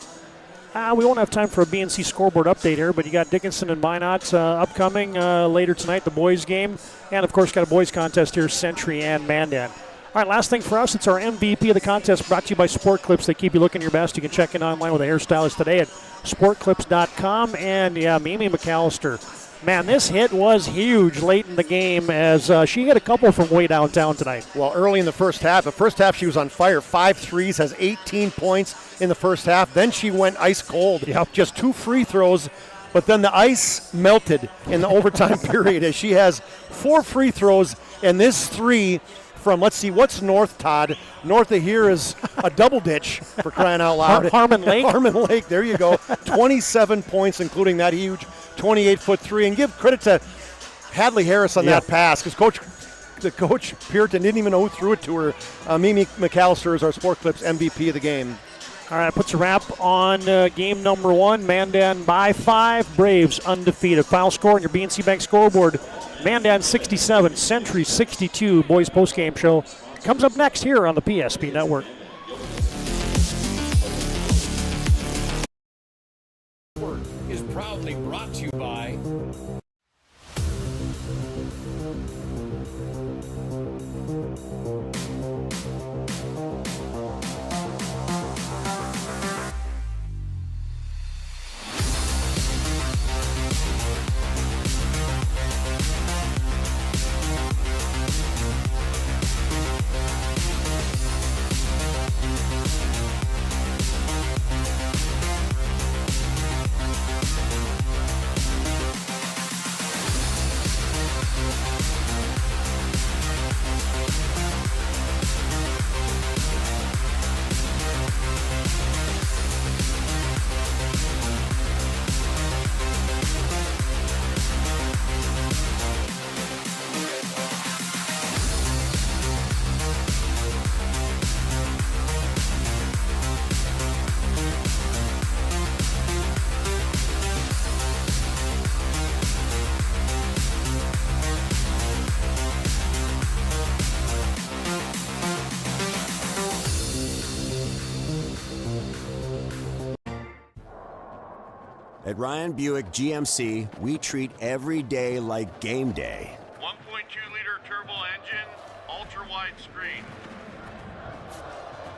We won't have time for a BNC scoreboard update here, but you got Dickinson and Minot upcoming later tonight, the boys game. And, of course, got a boys contest here, Century and Mandan. All right, last thing for us, it's our MVP of the contest, brought to you by Sport Clips. They keep you looking your best. You can check in online with a hairstylist today at sportclips.com. And, yeah, Mimi McAllister. Man, this hit was huge late in the game as she hit a couple from way downtown tonight. Well, early in the first half she was on fire. 5 threes, has 18 points in the first half. Then she went ice cold. Yep. Just 2 free throws. But then the ice melted in the overtime period as she has 4 free throws, and this 3 from, let's see, what's north, Todd? North of here is a double ditch, for crying out loud. Harmon Lake. Harmon Lake, there you go. 27 points, including that huge 28-foot 3. And give credit to Hadley Harris on that pass, because Coach Pearton didn't even know who threw it to her. Mimi McAllister is our Sport Clips MVP of the game. All right, puts a wrap on game number 1. Mandan by 5, Braves undefeated. Final score on your BNC Bank scoreboard. Mandan 67, Century 62. Boys postgame show comes up next here on the PSP Network. Is proudly brought to you by At Ryan Buick GMC, we treat every day like game day. 1.2-liter turbo engine, ultra-wide screen.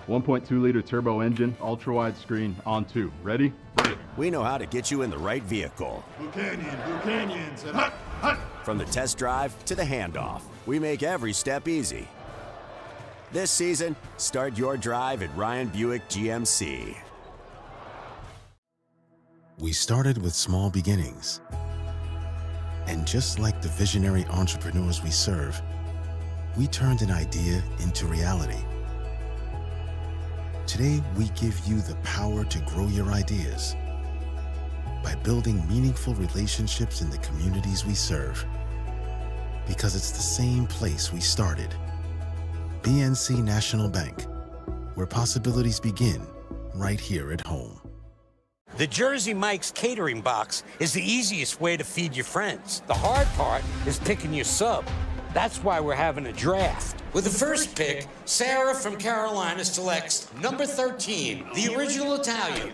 1.2-liter turbo engine, ultra-wide screen, on 2. Ready? Ready. We know how to get you in the right vehicle. Buchanans, and hut, hut. From the test drive to the handoff, we make every step easy. This season, start your drive at Ryan Buick GMC. We started with small beginnings. And just like the visionary entrepreneurs we serve, we turned an idea into reality. Today, we give you the power to grow your ideas by building meaningful relationships in the communities we serve. Because it's the same place we started. BNC National Bank, where possibilities begin right here at home. The Jersey Mike's catering box is the easiest way to feed your friends. The hard part is picking your sub. That's why we're having a draft. With the first pick, Sarah from Carolina selects number 13, the original Italian.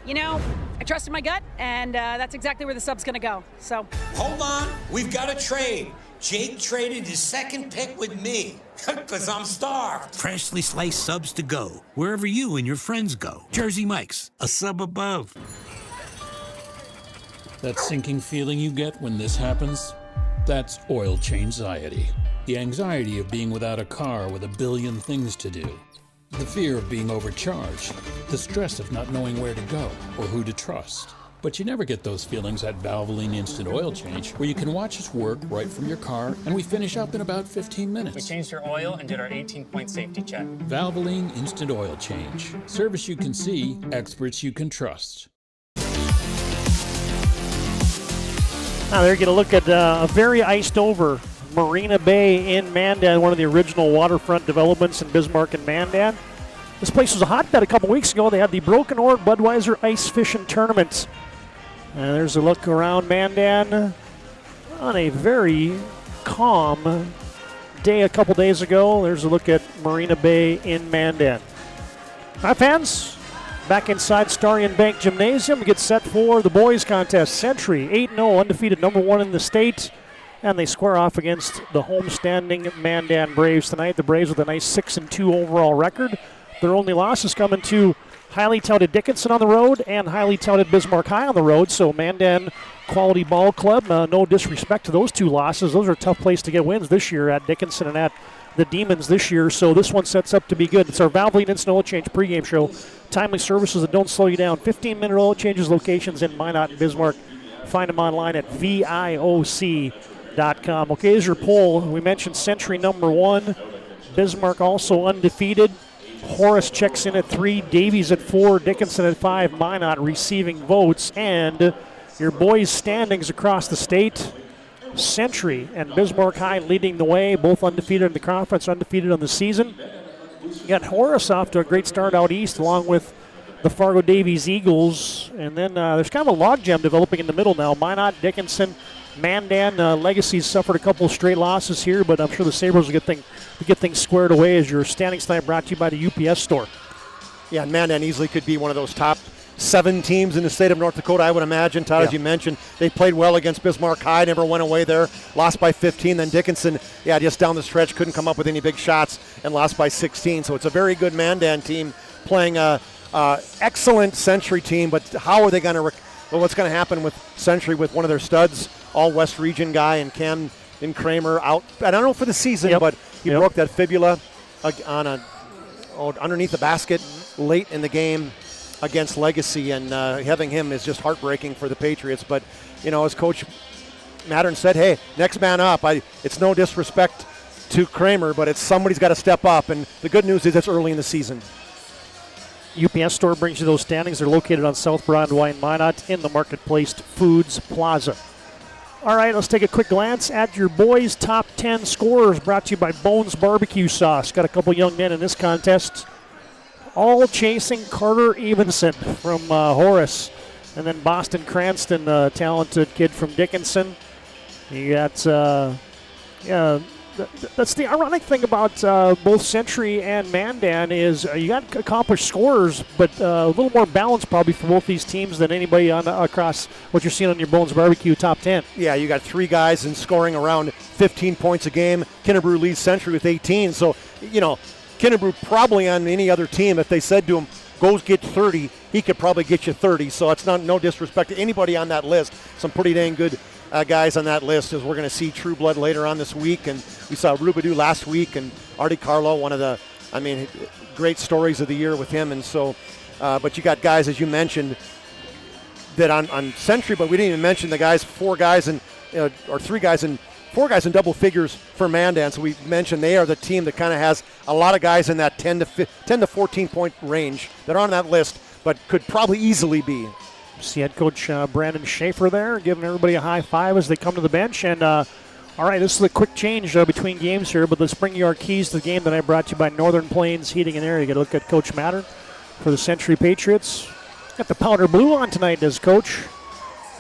You know, I trusted my gut, and that's exactly where the sub's gonna go, so. Hold on, we've got a trade. Jake traded his second pick with me, because I'm starved. Freshly sliced subs to go, wherever you and your friends go. Jersey Mike's, a sub above. That sinking feeling you get when this happens? That's oil change-anxiety. The anxiety of being without a car with a billion things to do. The fear of being overcharged. The stress of not knowing where to go or who to trust. But you never get those feelings at Valvoline Instant Oil Change, where you can watch us work right from your car, and we finish up in about 15 minutes. We changed your oil and did our 18-point safety check. Valvoline Instant Oil Change. Service you can see, experts you can trust. Now there you get a look at a very iced over Marina Bay in Mandan, one of the original waterfront developments in Bismarck and Mandan. This place was a hotbed a couple weeks ago. They had the Broken Oar Budweiser Ice Fishing Tournament. And there's a look around Mandan on a very calm day a couple days ago. There's a look at Marina Bay in Mandan. Hi, fans. Back inside Starion Bank Gymnasium to get set for the boys contest. Century 8-0, undefeated, number 1 in the state. And they square off against the homestanding Mandan Braves tonight. The Braves with a nice 6-2 overall record. Their only losses coming to highly touted Dickinson on the road and highly touted Bismarck High on the road. So Mandan Quality Ball Club, no disrespect to those two losses. Those are a tough place to get wins this year at Dickinson and at the Demons this year. So this one sets up to be good. It's our Valvoline Instant Oil Change pregame show. Timely services that don't slow you down. 15-minute oil changes locations in Minot and Bismarck. Find them online at VIOC.com. Okay, here's your poll. We mentioned Century number 1. Bismarck also undefeated. Horace checks in at 3, Davies at 4, Dickinson at 5, Minot receiving votes. And your boys' standings across the state, Century and Bismarck High leading the way, both undefeated in the conference, undefeated on the season. You got Horace off to a great start out east along with the Fargo Davies Eagles. And then there's kind of a logjam developing in the middle now. Minot, Dickinson, Mandan. Legacy's suffered a couple of straight losses here, but I'm sure the Sabres will get things squared away as your standings tonight brought to you by the UPS store. Yeah, and Mandan easily could be one of those top 7 teams in the state of North Dakota, I would imagine. Todd, as you mentioned, they played well against Bismarck High, never went away there, lost by 15. Then Dickinson, just down the stretch, couldn't come up with any big shots and lost by 16. So it's a very good Mandan team playing a excellent Century team, but how are they going to what's going to happen with Century with one of their studs, all West Region guy, and Cam and Kramer out, I don't know for the season, but he broke that fibula on underneath the basket late in the game against Legacy, and having him is just heartbreaking for the Patriots. But, as Coach Mattern said, hey, next man up. It's no disrespect to Kramer, but somebody's got to step up, and the good news is it's early in the season. UPS store brings you those standings. They're located on South Broadway in Minot in the Marketplace Foods Plaza. All right, let's take a quick glance at your boys' top 10 scorers brought to you by Bones Barbecue Sauce. Got a couple young men in this contest, all chasing Carter Evenson from Horace. And then Boston Cranston, a talented kid from Dickinson. You got that's the ironic thing about both Century and Mandan is you got accomplished scorers, but a little more balance probably for both these teams than anybody across what you're seeing on your Bones Barbecue top 10. Yeah, you got 3 guys in scoring around 15 points a game. Kinnebrew leads Century with 18. So, Kinnebrew probably on any other team, if they said to him, go get 30, he could probably get you 30. So it's no disrespect to anybody on that list. Some pretty dang good guys on that list, as we're going to see True Blood later on this week. And we saw Rubadu last week, and Artie Carlo, one of the, great stories of the year with him. And so, but you got guys, as you mentioned, that on Century, but we didn't even mention the guys, 4 guys and or 3 guys and 4 guys in double figures for Mandan. So we mentioned they are the team that kind of has a lot of guys in that 10 to 14 point range that are on that list, but could probably easily be. See head coach Brandon Schaefer there, giving everybody a high five as they come to the bench. And all right, this is a quick change between games here, but let's bring you our keys to the game that I brought to you by Northern Plains Heating and Air. You got to look at Coach Matter for the Century Patriots. Got the powder blue on tonight as coach.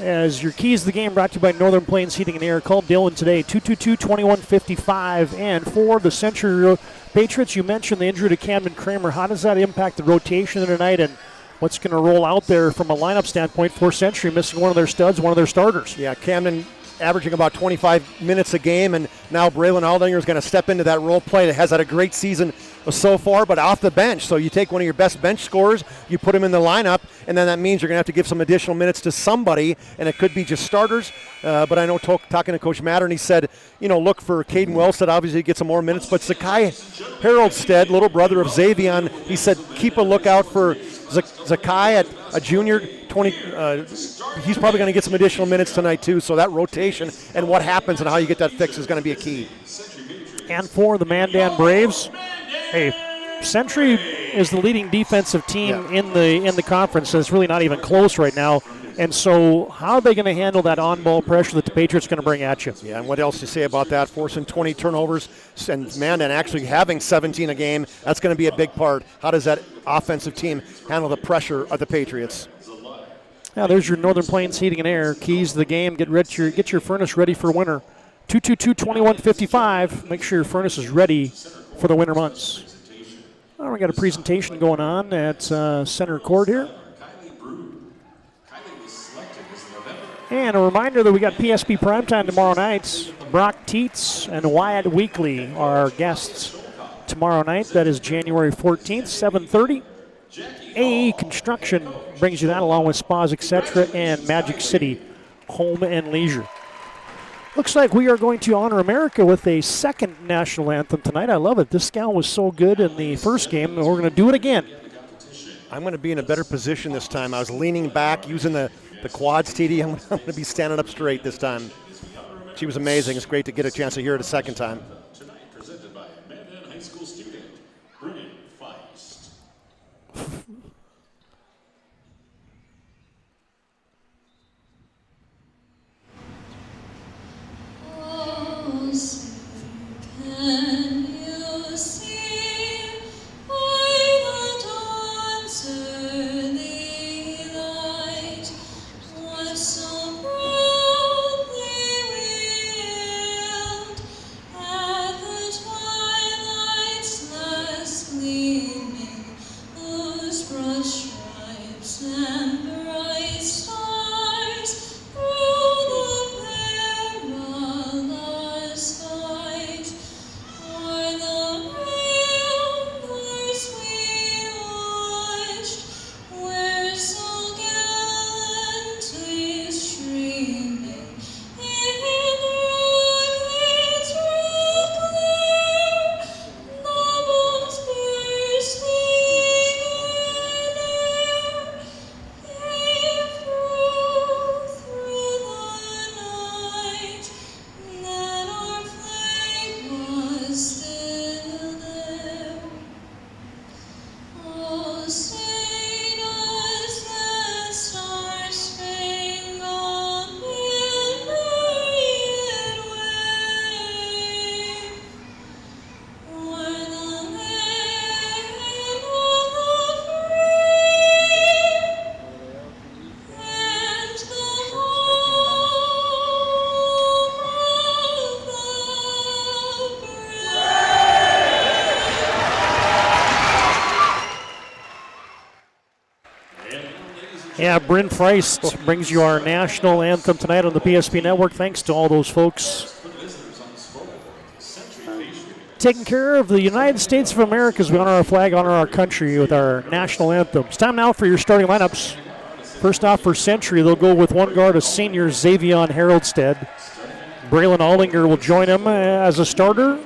As your keys to the game brought to you by Northern Plains Heating and Air. Call Dylan today, 222-2155. And for the Century Patriots, you mentioned the injury to Camden Kramer. How does that impact the rotation tonight, and what's going to roll out there from a lineup standpoint for Century, missing one of their studs, one of their starters? Yeah, Camden averaging about 25 minutes a game, and now Braylon Aldinger is going to step into that role play. That has had a great season so far, but off the bench. So you take one of your best bench scorers, you put him in the lineup, and then that means you're going to have to give some additional minutes to somebody, and it could be just starters. But I know talking to Coach Matter, and he said, look for Caden Wellstead, obviously get some more minutes, but Zakai Haroldstead, little brother of Xavion, he said keep a lookout for Zakai at a junior 20. He's probably going to get some additional minutes tonight too. So that rotation and what happens and how you get that fixed is going to be a key. And for the Mandan Braves, hey, Century is the leading defensive team in the conference, and it's really not even close right now. And so how are they going to handle that on-ball pressure that the Patriots are going to bring at you? Yeah, and what else to say about that? Forcing 20 turnovers and Mandan actually having 17 a game, that's going to be a big part. How does that offensive team handle the pressure of the Patriots? Now there's your Northern Plains Heating and Air. Keys to the game. Get your furnace ready for winter. 222-2155. Make sure your furnace is ready for the winter months. Oh, we got a presentation going on at center court here. And a reminder that we got PSP Primetime tomorrow night. Brock Teets and Wyatt Weekly are our guests tomorrow night. That is January 14th, 7:30. AE Construction brings you that along with Spas, etc. and Magic City Home and Leisure. Looks like we are going to honor America with a second national anthem tonight. I love it. This gal was so good in the first game, and we're going to do it again. I'm going to be in a better position this time. I was leaning back, using the quads, TD. I'm going to be standing up straight this time. She was amazing. It's great to get a chance to hear it a second time. Tonight presented by Mandan High School student Brian Feist. Can you see by the dawn's early light what so proudly wheeled Yeah, Bryn Feist brings you our national anthem tonight on the PSP Network. Thanks to all those folks taking care of the United States of America as we honor our flag, honor our country with our national anthem. It's time now for your starting lineups. First off for Century, they'll go with one guard, a senior, Xavion Haroldstead. Braylon Aldinger will join him as a starter.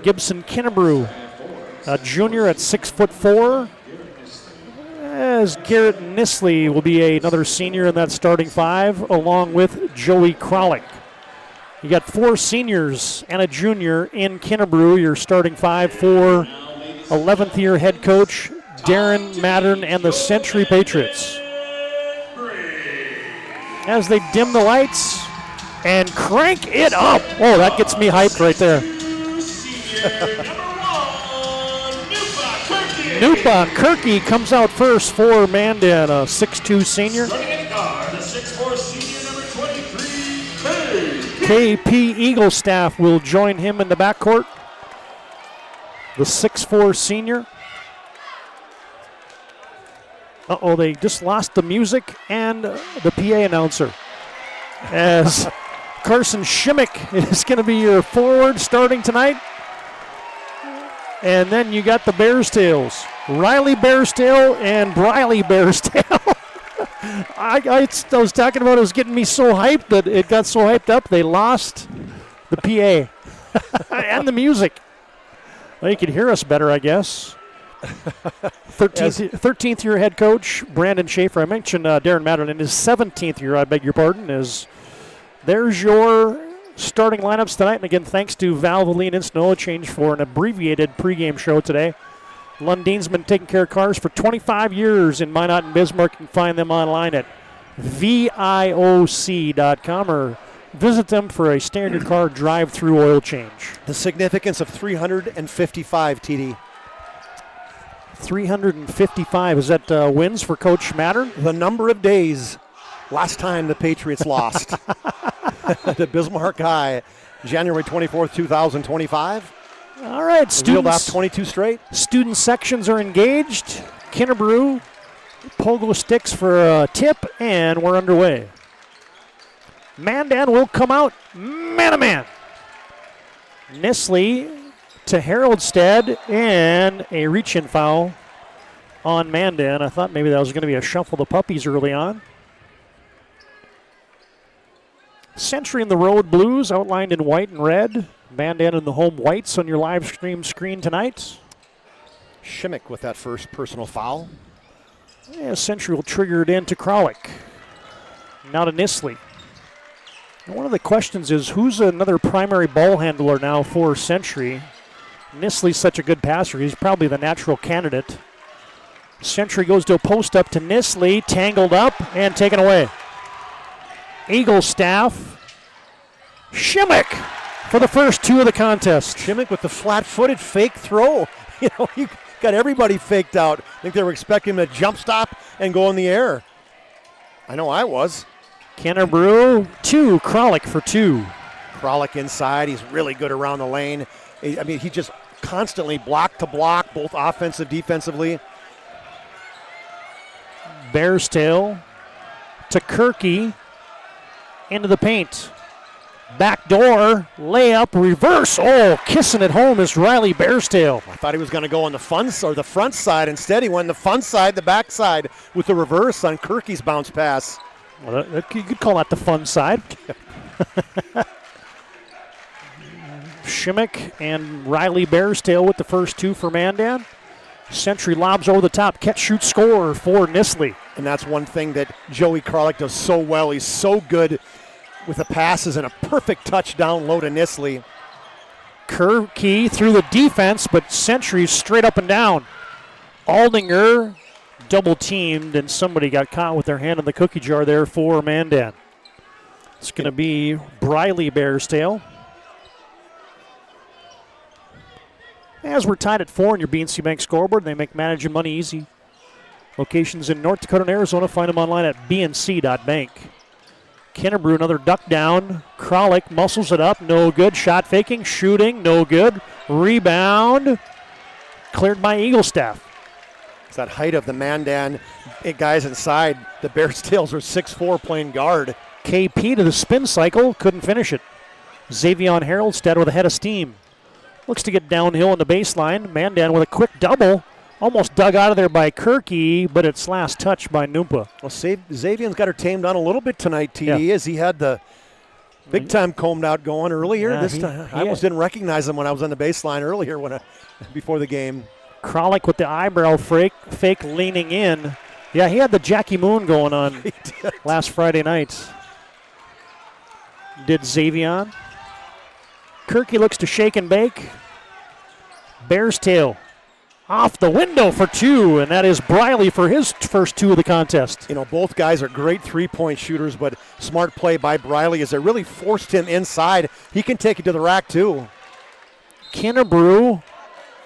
Gibson Kinnebrew, a junior at 6'4". As Garrett Nisley will be another senior in that starting five, along with Joey Kralik. You got 4 seniors and a junior in Kinnebrew, your starting five for 11th year head coach Darren Mattern and the Century Patriots. As they dim the lights and crank it up. Oh, that gets me hyped right there. Nupa Kirky comes out first for Mandan, a 6'2 senior. KP Eaglestaff will join him in the backcourt. The 6'4 senior. Uh-oh, they just lost the music and the PA announcer. As Carson Shimmick is going to be your forward starting tonight. And then you got the Bears Tails. Riley Bearstail and Briley Bearstail. I was talking about it was getting me so hyped that it got so hyped up they lost the PA and the music. Well, you can hear us better, I guess. 13th year head coach Brandon Schaefer. I mentioned Darren Mattern in his 17th year, I beg your pardon. There's your starting lineups tonight. And again, thanks to Valvoline Instant Oil Change for an abbreviated pregame show today. Lundine's been taking care of cars for 25 years in Minot and Bismarck. You can find them online at VIOC.com or visit them for a standard car drive-through oil change. The significance of 355, TD. 355, is that wins for Coach Mattern? The number of days last time the Patriots lost to Bismarck High, January 24th, 2025. All right, students. Off 22 straight. Student sections are engaged. Kinnebrew, pogo sticks for a tip, and we're underway. Mandan will come out man-to-man. Nisley to Haroldstead, and a reach-in foul on Mandan. I thought maybe that was going to be a shuffle the puppies early on. Century in the road blues outlined in white and red. Mandan in the home whites on your live stream screen tonight. Shimmick with that first personal foul. Yeah, Century will trigger it in to Kralik. Now to Nisley. And one of the questions is who's another primary ball handler now for Century? Nisley's such a good passer. He's probably the natural candidate. Century goes to a post up to Nisley, tangled up and taken away. Eaglestaff. Shimmick for the first two of the contest. Shimmick with the flat-footed fake throw. You know, he got everybody faked out. I think they were expecting him to jump stop and go in the air. I know I was. Kinnebrew, 2. Kralik for 2. Kralik inside. He's really good around the lane. I mean, he just constantly block to block, both offensive, defensively. Bearstail to Kirky. Into the paint. Back door, layup, reverse. Oh, kissing it home is Riley Bearstail. I thought he was going to go on the front side. Instead, he went on the fun side, the back side, with the reverse on Kirky's bounce pass. Well, you could call that the fun side. Shimmick and Riley Bearstail with the first two for Mandan. Century lobs over the top, catch, shoot, score for Nisley. And that's one thing that Joey Kralik does so well. He's so good with the passes and a perfect touchdown low to Nisley. Kirky through the defense, but Century straight up and down. Aldinger double teamed, and somebody got caught with their hand in the cookie jar there for Mandan. It's going to be Briley Bearstail. As we're tied at 4 on your BNC Bank scoreboard, they make managing money easy. Locations in North Dakota and Arizona. Find them online at bnc.bank. Kinnebrew, another duck down. Kralik muscles it up. No good. Shot faking. Shooting. No good. Rebound. Cleared by Eaglestaff. It's that height of the Mandan guys inside. The Bears tails are 6'4", playing guard. KP to the spin cycle, couldn't finish it. Xavion Haroldstead with a head of steam. Looks to get downhill on the baseline. Mandan with a quick double. Almost dug out of there by Kirky, but it's last touch by Noompa. Well, Xavion's got her tamed on a little bit tonight, TD, as he had the big time combed out going earlier. I almost didn't recognize him when I was on the baseline earlier before the game. Kralik with the eyebrow fake leaning in. Yeah, he had the Jackie Moon going on last Friday night. Did Xavion. Kirky looks to shake and bake. Bears tail. Off the window for two, and that is Briley for his first two of the contest. You know, both guys are great three-point shooters, but smart play by Briley as they really forced him inside. He can take it to the rack, too. Kinnebrew,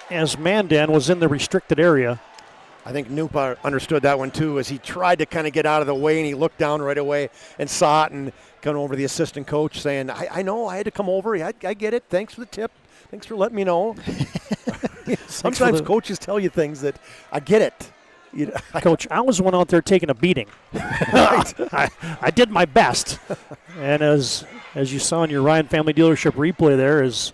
as Mandan was in the restricted area. I think Noompa understood that one, too, as he tried to kind of get out of the way, and he looked down right away and saw it and come over to the assistant coach saying, I know, I had to come over. I get it. Thanks for the tip. Thanks for letting me know. Sometimes coaches tell you things that I get it. Coach, I was the one out there taking a beating. I did my best. And as you saw in your Ryan Family Dealership replay there, his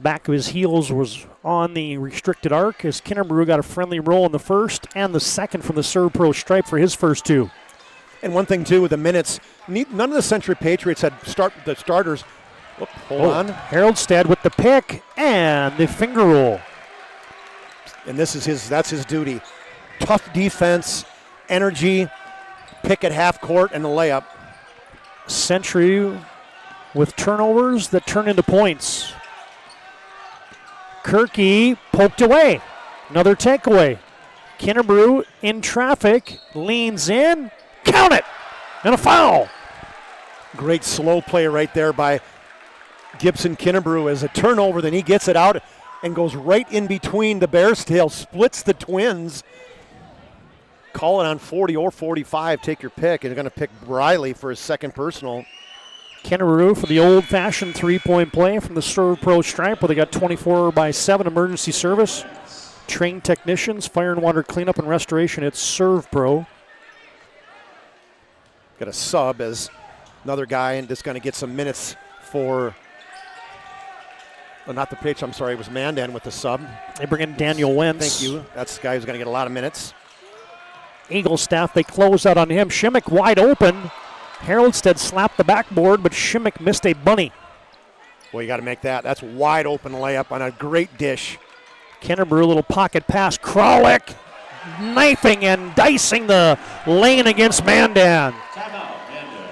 back of his heels was on the restricted arc as Kinnebrew got a friendly roll in the first and the second from the Serve Pro stripe for his first two. And one thing, too, with the minutes, none of the Century Patriots had the starters. Hold on. Haroldstead with the pick and the finger roll. And that's his duty. Tough defense, energy, pick at half court, and the layup. Century with turnovers that turn into points. Kirky poked away. Another takeaway. Kinnebrew in traffic, leans in, count it, and a foul. Great slow play right there by Gibson Kinnebrew as a turnover, then he gets it out and goes right in between the Bears' tail, splits the Twins. Call it on 40 or 45, take your pick, and they're going to pick Briley for his second personal. Kinnebrew for the old-fashioned three-point play from the Serve Pro stripe where they got 24/7 emergency service. Trained technicians, fire and water cleanup and restoration. It's Serve Pro. Got a sub as another guy and just going to get some minutes for... not the pitch, I'm sorry, it was Mandan with the sub. They bring in Daniel Wentz. Thank you. That's the guy who's going to get a lot of minutes. Eagle staff, they close out on him. Shimmick wide open. Haroldstead slapped the backboard, but Shimmick missed a bunny. Well, you got to make that. That's wide open layup on a great dish. Kinnebrew, a little pocket pass. Kralik knifing and dicing the lane against Mandan.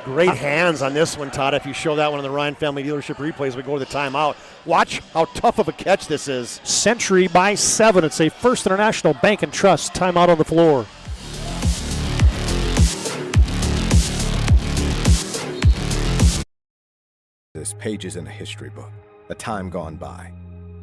Great hands on this one, Todd. If you show that one in the Ryan Family Dealership replays, we go to the timeout. Watch how tough of a catch this is. Century by 7. It's a First International Bank and Trust timeout on the floor. This page is in a history book, a time gone by.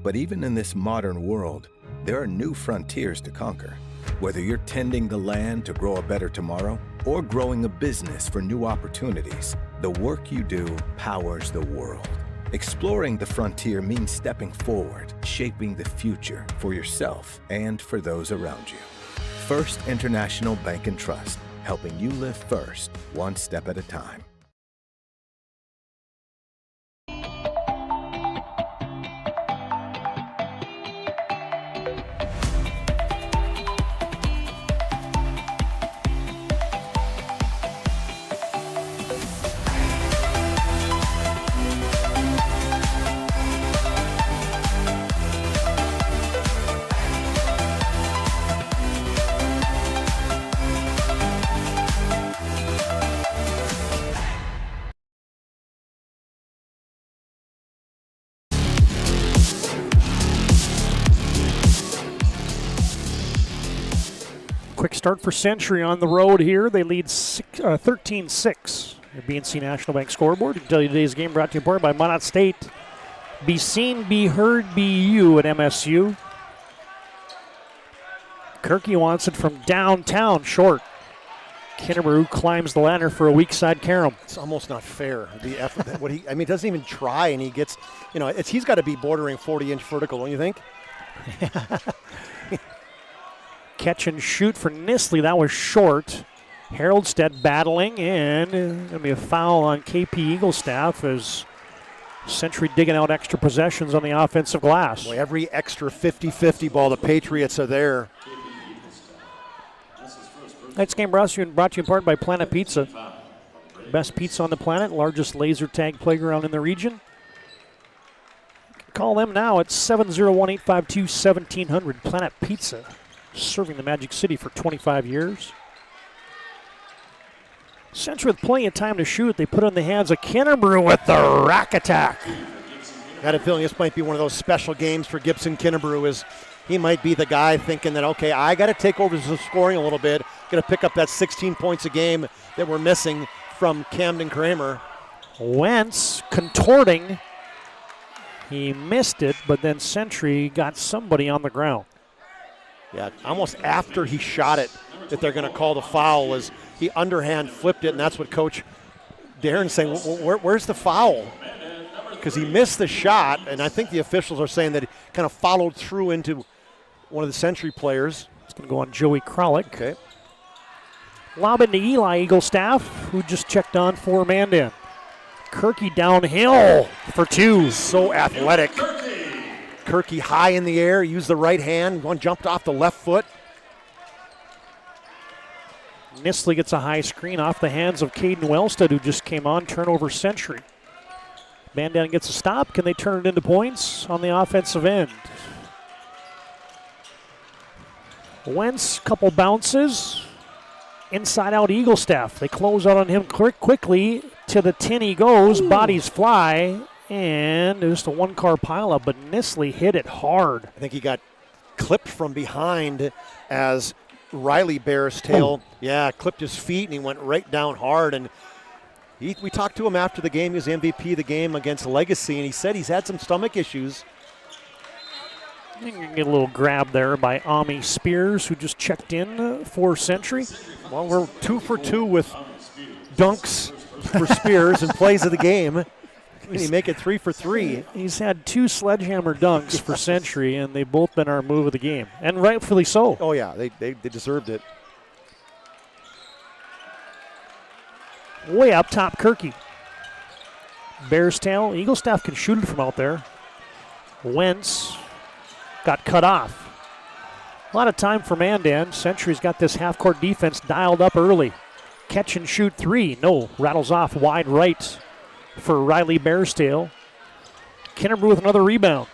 But even in this modern world, there are new frontiers to conquer. Whether you're tending the land to grow a better tomorrow or growing a business for new opportunities, the work you do powers the world. Exploring the frontier means stepping forward, shaping the future for yourself and for those around you. First International Bank and Trust, helping you live first, one step at a time. Quick start for Century on the road here. They lead 13-6. Your BNC National Bank scoreboard. I can tell you today's game brought to you by Minot State. Be seen, be heard, be you at MSU. Kirky wants it from downtown, short. Kinnebrew climbs the ladder for a weak side carom. It's almost not fair. The effort, he doesn't even try, and he gets, he's got to be bordering 40-inch vertical, don't you think? Catch and shoot for Nisley. That was short. Haroldstead battling, and going to be a foul on KP Eaglestaff as Century digging out extra possessions on the offensive glass. Boy, every extra 50-50 ball, the Patriots are there. Tonight's game brought to you in part by Planet Pizza. Best pizza on the planet, largest laser tag playground in the region. Call them now at 701-852-1700. Planet Pizza, serving the Magic City for 25 years. Century with plenty of time to shoot. They put it in the hands of Kinnebrew with the rack attack. Got a feeling this might be one of those special games for Gibson Kinnebrew. Is he might be the guy thinking that, okay, I got to take over the scoring a little bit. Got to pick up that 16 points a game that we're missing from Camden Kramer. Wentz contorting. He missed it, but then Century got somebody on the ground. Yeah, almost after he shot it that they're going to call the foul as he underhand flipped it, and that's what Coach Darren's saying, where's the foul? Because he missed the shot, and I think the officials are saying that he kind of followed through into one of the Century players. It's going to go on Joey Kralik. Okay. Lob into Eli Eaglestaff, who just checked on for Mandan. Kirky downhill for two. So athletic. Kirky high in the air, used the right hand, one jumped off the left foot. Nisley gets a high screen off the hands of Caden Wellstead, who just came on. Turnover Century. Mandan gets a stop. Can they turn it into points on the offensive end? Wentz, couple bounces. Inside out Eaglestaff. They close out on him quickly. To the 10 he goes. Bodies fly. And just a one-car pileup, but Nisley hit it hard. I think he got clipped from behind as Riley Barristail, clipped his feet, and he went right down hard. And we talked to him after the game. He was MVP of the game against Legacy, and he said he's had some stomach issues. I think you can get a little grab there by Ami Spears, who just checked in for Century. Well, we're 2 for 2 with dunks for Spears and plays of the game. Can he make it 3 for 3? He's had 2 sledgehammer dunks for Century, and they've both been our move of the game, and rightfully so. Oh, yeah, they deserved it. Way up top, Kirky. Barristail, Eaglestaff can shoot it from out there. Wentz got cut off. A lot of time for Mandan. Century's got this half-court defense dialed up early. Catch and shoot 3. No, rattles off wide right for Riley Barristail. Kinnebrew with another rebound.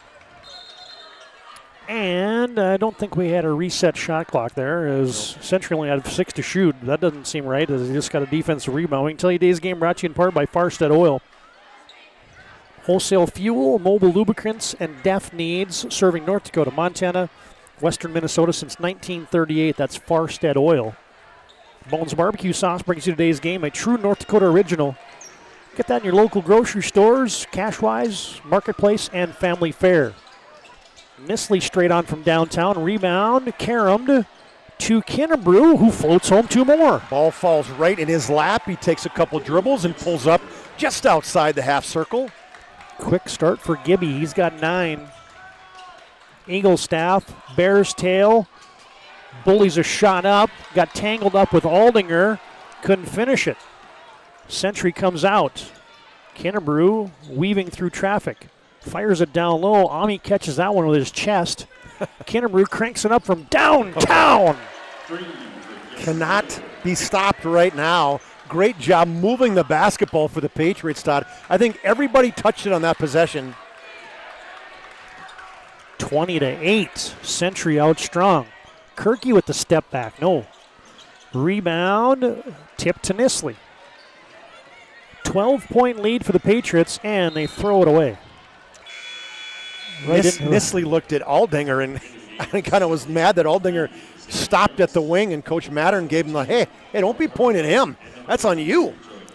And I don't think we had a reset shot clock there, as Century only had 6 to shoot. That doesn't seem right, as he just got a defensive rebound. We can tell you today's game brought to you in part by Farstead Oil. Wholesale fuel, mobile lubricants, and DEF needs, serving North Dakota, Montana, western Minnesota since 1938. That's Farstead Oil. Bones Barbecue Sauce brings you today's game, a true North Dakota original. Get that in your local grocery stores, Cashwise, Marketplace, and Family Fare. Nisley straight on from downtown. Rebound, caromed to Kinnebrew, who floats home 2 more. Ball falls right in his lap. He takes a couple dribbles and pulls up just outside the half circle. Quick start for Gibby. He's got 9. Eaglestaff, Barristail, bullies a shot up. Got tangled up with Aldinger. Couldn't finish it. Century comes out. Kinnebrew weaving through traffic. Fires it down low. Ami catches that one with his chest. Kinnebrew cranks it up from downtown. Cannot be stopped right now. Great job moving the basketball for the Patriots, Todd. I think everybody touched it on that possession. 20-8. Century out strong. Kirky with the step back. No. Rebound. Tip to Nisley. 12-point lead for the Patriots, and they throw it away. Nisley looked at Aldinger and I kind of was mad that Aldinger stopped at the wing, and Coach Mattern gave him the, hey, don't be pointing at him. That's on you.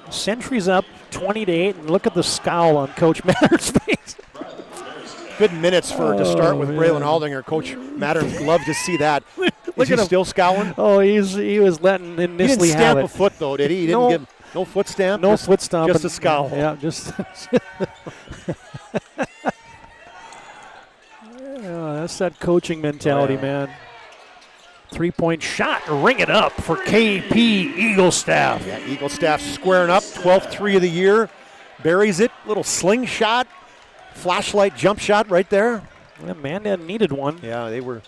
Century's up 20-8, and look at the scowl on Coach Mattern's face. Good minutes to start with Braylon Aldinger. Coach Mattern loved to see that. Is he still scowling? Oh, he was letting Nisley have it. He didn't stamp a foot, though, did he? He didn't give no foot stamp? No foot stamp. Just a scowl. Yeah, just. That's that coaching mentality, man. Three-point shot, ring it up for KP Eaglestaff. Yeah, Eaglestaff squaring up, 12th three of the year. Buries it, little slingshot, flashlight jump shot right there. Well, Mandan needed one. Yeah, they were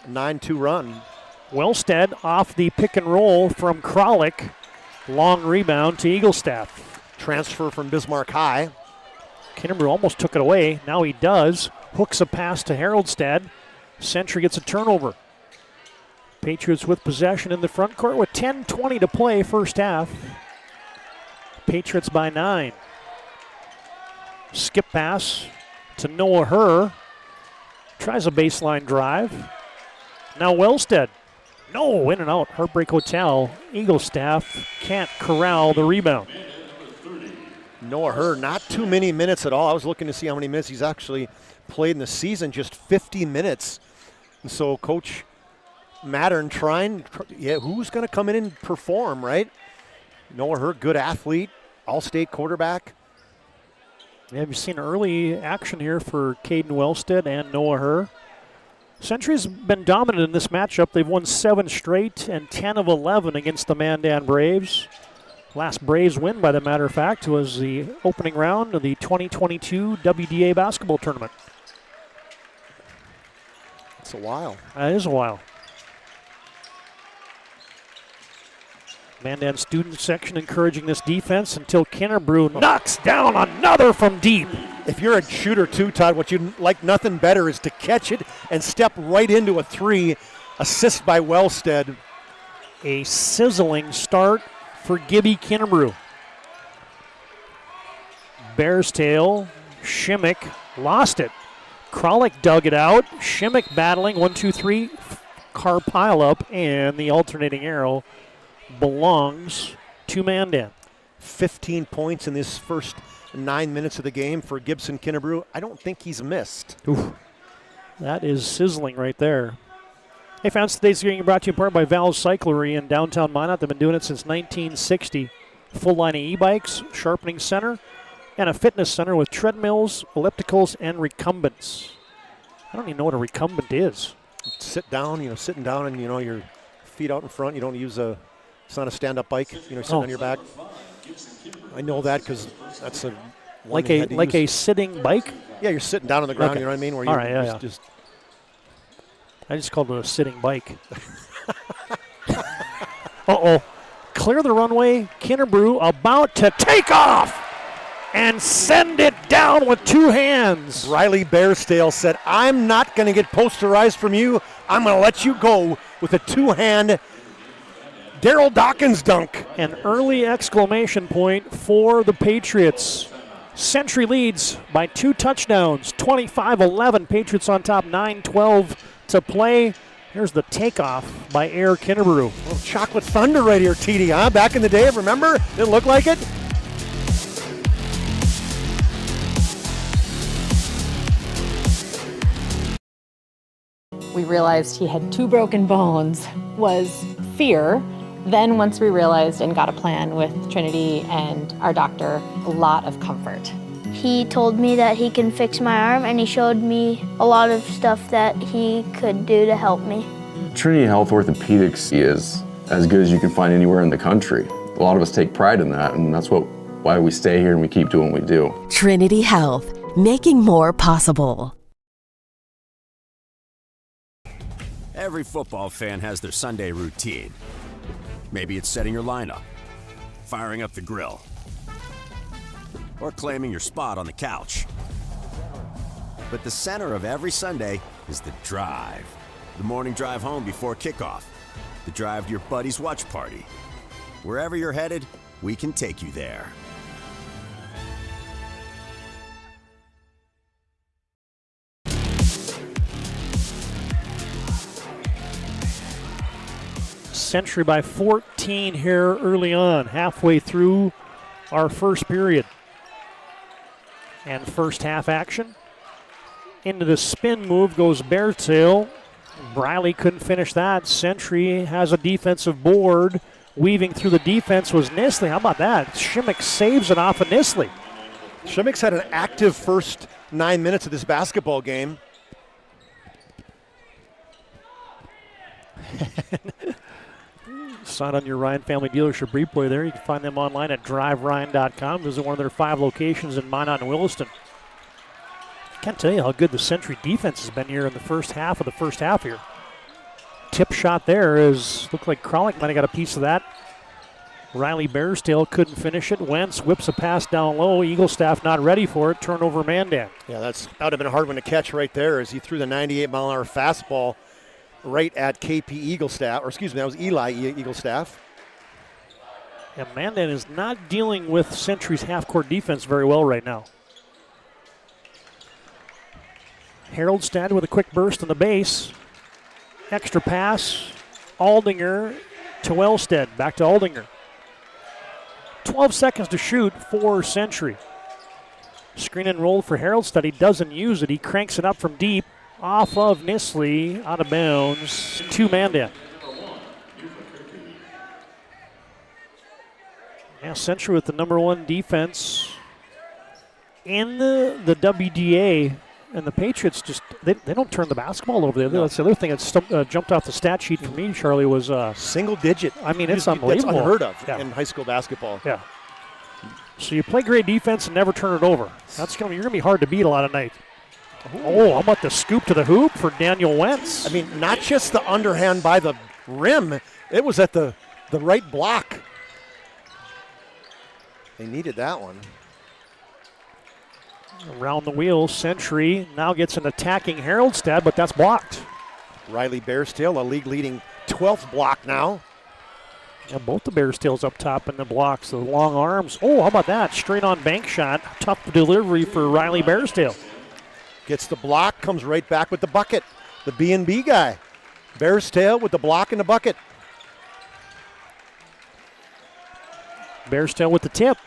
9-2 run. Wellstead off the pick and roll from Kralik. Long rebound to Eaglestaff. Transfer from Bismarck High. Kinnebrew almost took it away. Now he does. Hooks a pass to Haroldstad. Century gets a turnover. Patriots with possession in the front court with 10:20 to play first half. Patriots by 9. Skip pass to Noah Herr. Tries a baseline drive. Now Wellstead. No, in and out. Heartbreak Hotel. Eaglestaff can't corral the rebound. Noah Herr, not too many minutes at all. I was looking to see how many minutes he's actually played in the season, just 50 minutes. And so Coach Mattern who's going to come in and perform, right? Noah Herr, good athlete, all-state quarterback. Yeah, you've seen early action here for Caden Wellstead and Noah Herr. Century's been dominant in this matchup. They've won 7 straight and 10 of 11 against the Mandan Braves. Last Braves win, by the matter of fact, was the opening round of the 2022 WDA basketball tournament. It's a while. That is a while. Mandan student section encouraging this defense until Kinnebrew knocks down another from deep. If you're a shooter too, Todd, what you'd like nothing better is to catch it and step right into a three. Assist by Wellstead. A sizzling start for Gibby Kinnebrew. Bear's tail, Shimmick lost it. Kralik dug it out. Shimmick battling, 1, 2, 3, car pile up, and the alternating arrow belongs to Mandan. 15 points in this first 9 minutes of the game for Gibson Kinnebrew. I don't think he's missed. Oof. That is sizzling right there. Hey fans, today's game brought to you in part by Val's Cyclery in downtown Minot. They've been doing it since 1960. Full line of e-bikes, sharpening center, and a fitness center with treadmills, ellipticals, and recumbents. I don't even know what a recumbent is. Sitting down and, your feet out in front. You don't use it's not a stand-up bike. You're sitting on your back. I know that because that's a a sitting bike. Yeah, you're sitting down on the ground. Okay. You know what I mean? Where all right, just I just called it a sitting bike. Uh-oh. Clear the runway. Kinnebrew about to take off and send it down with 2 hands. Riley Bearstale said, I'm not going to get posterized from you. I'm going to let you go with a 2-hand Daryl Dawkins dunk. An early exclamation point for the Patriots. Century leads by 2 touchdowns, 25-11. Patriots on top, 9-12 to play. Here's the takeoff by Air Kinnebrew. Oh, chocolate thunder right here, TD, huh? Back in the day, remember? Didn't look like it? We realized he had 2 broken bones, was fear. Then once we realized and got a plan with Trinity and our doctor, a lot of comfort. He told me that he can fix my arm, and he showed me a lot of stuff that he could do to help me. Trinity Health Orthopedics is as good as you can find anywhere in the country. A lot of us take pride in that, and that's why we stay here and we keep doing what we do. Trinity Health, making more possible. Every football fan has their Sunday routine. Maybe it's setting your lineup, firing up the grill, or claiming your spot on the couch. But the center of every Sunday is the drive. The morning drive home before kickoff. The drive to your buddy's watch party. Wherever you're headed, we can take you there. Century by 14 here early on, halfway through our first period. And first half action. Into the spin move goes Beartail. Briley couldn't finish that. Century has a defensive board. Weaving through the defense was Nisley. How about that? Shimmick saves it off of Nisley. Shimmick's had an active first 9 minutes of this basketball game. Sign on your Ryan Family Dealership replay there. You can find them online at driveryan.com. Visit one of their 5 locations in Mandan and Williston. Can't tell you how good the Century defense has been here in the first half here. Tip shot there looked like Kralik might have got a piece of that. Riley Bearstail couldn't finish it. Wentz whips a pass down low. Eaglestaff not ready for it. Turnover Mandan. Yeah, that would have been a hard one to catch right there as he threw the 98-mile-an-hour fastball right at KP Eaglestaff, or excuse me, that was Eli Eaglestaff. Yeah, Mandan is not dealing with Century's half-court defense very well right now. Haroldstad with a quick burst on the base. Extra pass. Aldinger to Wellstead. Back to Aldinger. 12 seconds to shoot for Century. Screen and roll for Haroldstad. He doesn't use it. He cranks it up from deep. Off of Nisley. Out of bounds to Mandan. Yeah, Century with the #1 defense in the WDA. And the Patriots they don't turn the basketball over there. No. That's the other thing that jumped off the stat sheet for me, Charlie, was single digit. I mean, it's unbelievable. That's unheard of in high school basketball. Yeah. So you play great defense and never turn it over. You're going to be hard to beat a lot of nights. Oh, how about the scoop to the hoop for Daniel Wentz? I mean, not just the underhand by the rim. It was at the right block. They needed that one. Around the wheel, Century now gets an attacking Haroldstad, but that's blocked. Riley Bearstail, a league-leading 12th block now. Yeah, both the Bearstails up top in the blocks, the long arms. Oh, how about that? Straight on bank shot. Tough delivery for Riley Bearstail. Gets the block, comes right back with the bucket. The B&B guy. Bearstail with the block and the bucket. Bearstail with the tip.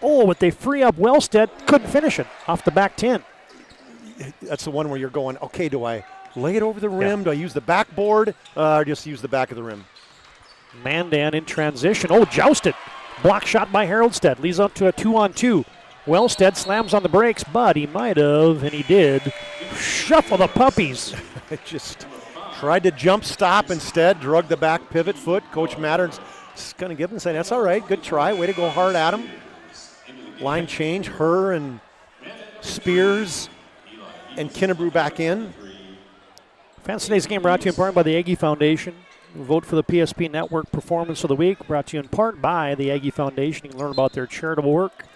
Oh, but they free up Wellstead. Couldn't finish it off the back 10. That's the one where you're going, okay, do I lay it over the rim? Yeah. Do I use the backboard? Or just use the back of the rim? Mandan in transition. Oh, jousted. Block shot by Haroldstad. Leads up to a 2-on-2. Wellstead slams on the brakes, but he might have, and he did, shuffle the puppies. Just tried to jump stop instead, drug the back pivot foot. Coach Matter's going to give him and say, that's all right, good try. Way to go hard at him. Line change, her and Spears and Kinnebrew back in. Fans, today's game brought to you in part by the Aggie Foundation. Vote for the PSP Network Performance of the Week, brought to you in part by the Aggie Foundation. You can learn about their charitable work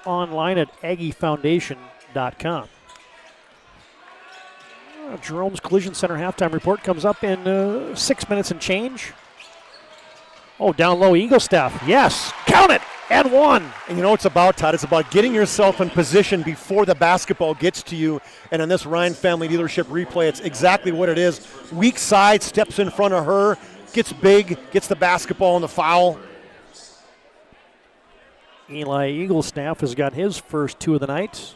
online at aggiefoundation.com. Jerome's Collision Center halftime report comes up in 6 minutes and change. Oh, down low, Eaglestaff. Yes, count it, and one. And you know what it's about, Todd? It's about getting yourself in position before the basketball gets to you. And on this Ryan Family Dealership replay, it's exactly what it is. Weak side, steps in front of her, gets big, gets the basketball and the foul. Eli Eaglestaff has got his first 2 of the night.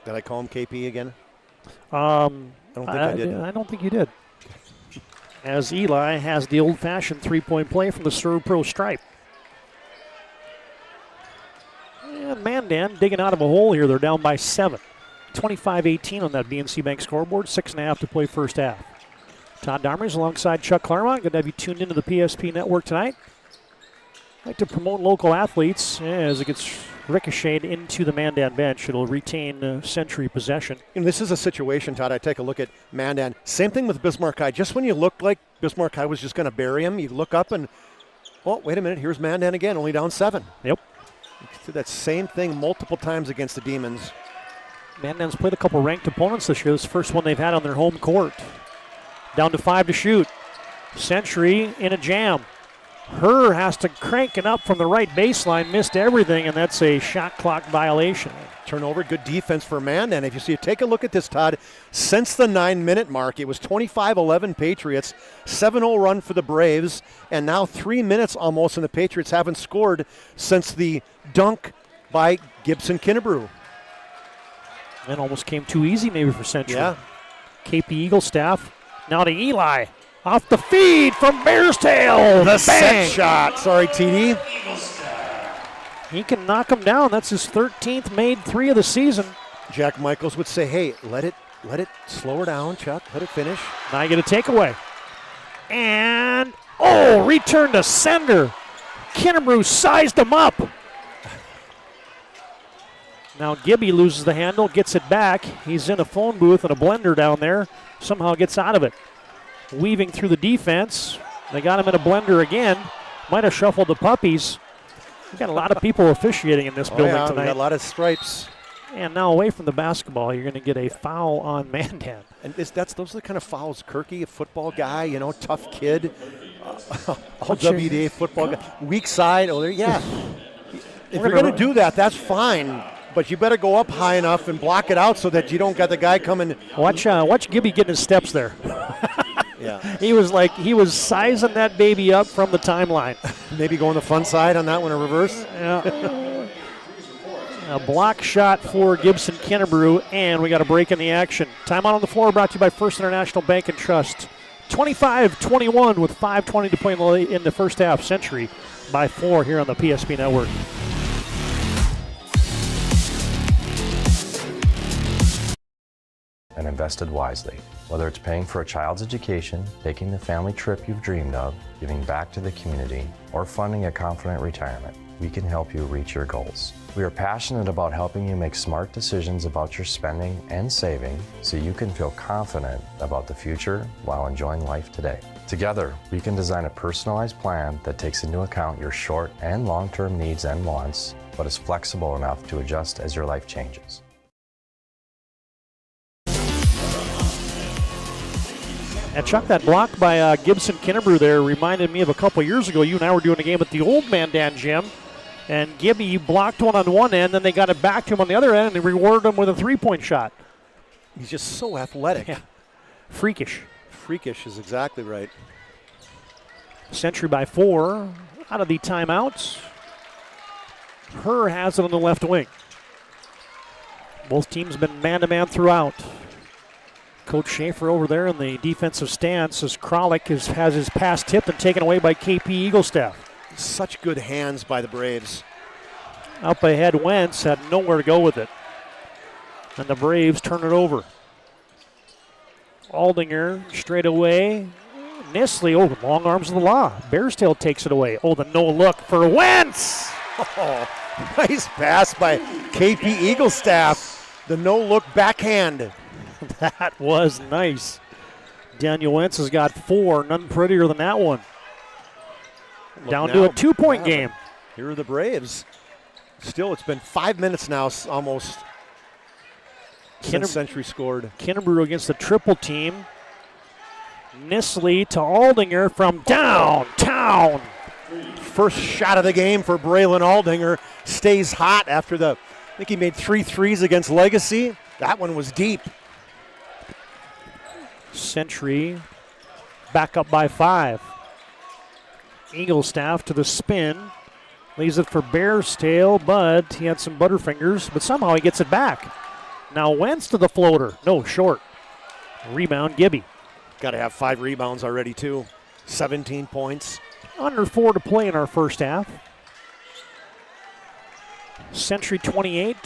Did I call him KP again? I don't think I did. I don't think you did. As Eli has the old-fashioned three-point play from the Serve Pro stripe. And Mandan digging out of a hole here. They're down by 7. 25-18 on that BNC Bank scoreboard. 6.5 to play first half. Todd Darmers alongside Chuck Claremont. Good to have you tuned into the PSP Network tonight. Like to promote local athletes as it gets ricocheted into the Mandan bench. It'll retain Century possession. And this is a situation, Todd, I take a look at Mandan. Same thing with Bismarck High. Just when you looked like Bismarck High was just going to bury him, you look up and, oh, wait a minute, here's Mandan again, only down 7. Yep. You can see that same thing multiple times against the Demons. Mandan's played a couple ranked opponents this year. This is the first one they've had on their home court. Down to 5 to shoot. Century in a jam. Her has to crank it up from the right baseline, missed everything, and that's a shot clock violation. Turnover, good defense for Mandan. If you take a look at this, Todd, since the 9-minute mark, it was 25-11 Patriots, 7-0 run for the Braves, and now 3 minutes almost, and the Patriots haven't scored since the dunk by Gibson Kinnebrew. And almost came too easy maybe for Century. Yeah. KP Eaglestaff, now to Eli. Off the feed from Bearstail. The set shot. Sorry, TD. He can knock him down. That's his 13th made 3 of the season. Jack Michaels would say, hey, let it slow her down, Chuck. Let it finish. Now you get a takeaway. And, return to sender. Kinnebrew sized him up. Now Gibby loses the handle, gets it back. He's in a phone booth and a blender down there. Somehow gets out of it. Weaving through the defense. They got him in a blender again. Might have shuffled the puppies. We've got a lot of people officiating in this building tonight. We got a lot of stripes. And now away from the basketball, you're going to get a foul on Mandan. And those are the kind of fouls Kirky, a football guy, tough kid, all WDA football guy. Weak side, If you're going to do that, that's fine. But you better go up high enough and block it out so that you don't got the guy coming. Watch Gibby getting his steps there. Yeah. He was sizing that baby up from the timeline. Maybe going the fun side on that one, a reverse. Yeah. A block shot for Gibson Kinnebrew, and we got a break in the action. Timeout on the floor brought to you by First International Bank and Trust. 25-21 with 5:20 to play in the first half. Century by 4 here on the PSP Network. And invested wisely. Whether it's paying for a child's education, taking the family trip you've dreamed of, giving back to the community, or funding a confident retirement, we can help you reach your goals. We are passionate about helping you make smart decisions about your spending and saving so you can feel confident about the future while enjoying life today. Together, we can design a personalized plan that takes into account your short and long-term needs and wants, but is flexible enough to adjust as your life changes. And Chuck, that block by Gibson Kinnebrew there reminded me of a couple years ago. You and I were doing a game at the old Mandan gym, and Gibby blocked one on one end, then they got it back to him on the other end, and they rewarded him with a three-point shot. He's just so athletic. Yeah. Freakish. Freakish is exactly right. Century by 4 out of the timeouts. Herr has it on the left wing. Both teams been man-to-man throughout. Coach Schaefer over there in the defensive stance as Kralik has his pass tipped and taken away by KP Eaglestaff. Such good hands by the Braves. Up ahead, Wentz had nowhere to go with it. And the Braves turn it over. Aldinger straight away. Nisley, long arms of the law. Bearstail takes it away. The no look for Wentz. Oh, nice pass by KP Eaglestaff. The no look backhand. That was nice. Daniel Wentz has got 4, none prettier than that one. Down to a 2-point game. Here are the Braves. Still, it's been 5 minutes now almost since Century scored. Kinnebrew against the triple team. Nisley to Aldinger from downtown. First shot of the game for Braylon Aldinger. Stays hot after I think he made 3 threes against Legacy. That one was deep. Century back up by 5. Eaglestaff to the spin. Leaves it for Bearstail, but he had some butterfingers, but somehow he gets it back. Now Wentz to the floater. No, short. Rebound, Gibby. Got to have 5 rebounds already, too. 17 points. Under 4 to play in our first half. Century 28,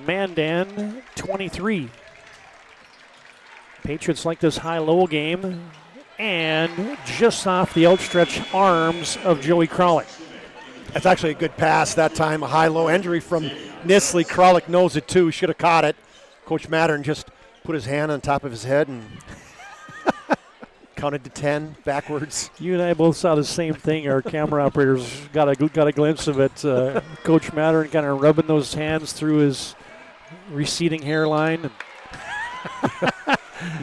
Mandan 23. Patriots like this high-low game, and just off the outstretched arms of Joey Kralik. That's actually a good pass that time. A high-low entry from Nisley. Kralik knows it too. Should have caught it. Coach Mattern just put his hand on top of his head and counted to 10 backwards. You and I both saw the same thing. Our camera operators got a glimpse of it. Coach Mattern kind of rubbing those hands through his receding hairline.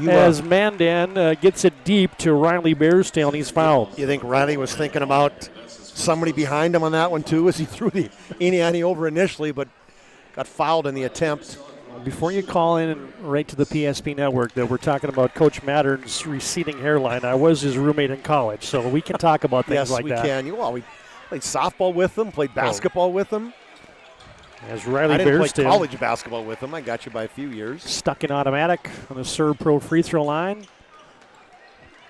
As Mandan gets it deep to Riley Bearstail, and he's fouled. You think Riley was thinking about somebody behind him on that one, too, as he threw the Iniani over initially, but got fouled in the attempt. Before you call in right to the PSP Network that we're talking about Coach Mattern's receding hairline, I was his roommate in college, so we can talk about things like that. Yes, we can. Well, we played softball with him, played basketball with him. As Riley I didn't play Bearstail college basketball with him. I got you by a few years. Stuck in automatic on the Serve Pro free throw line.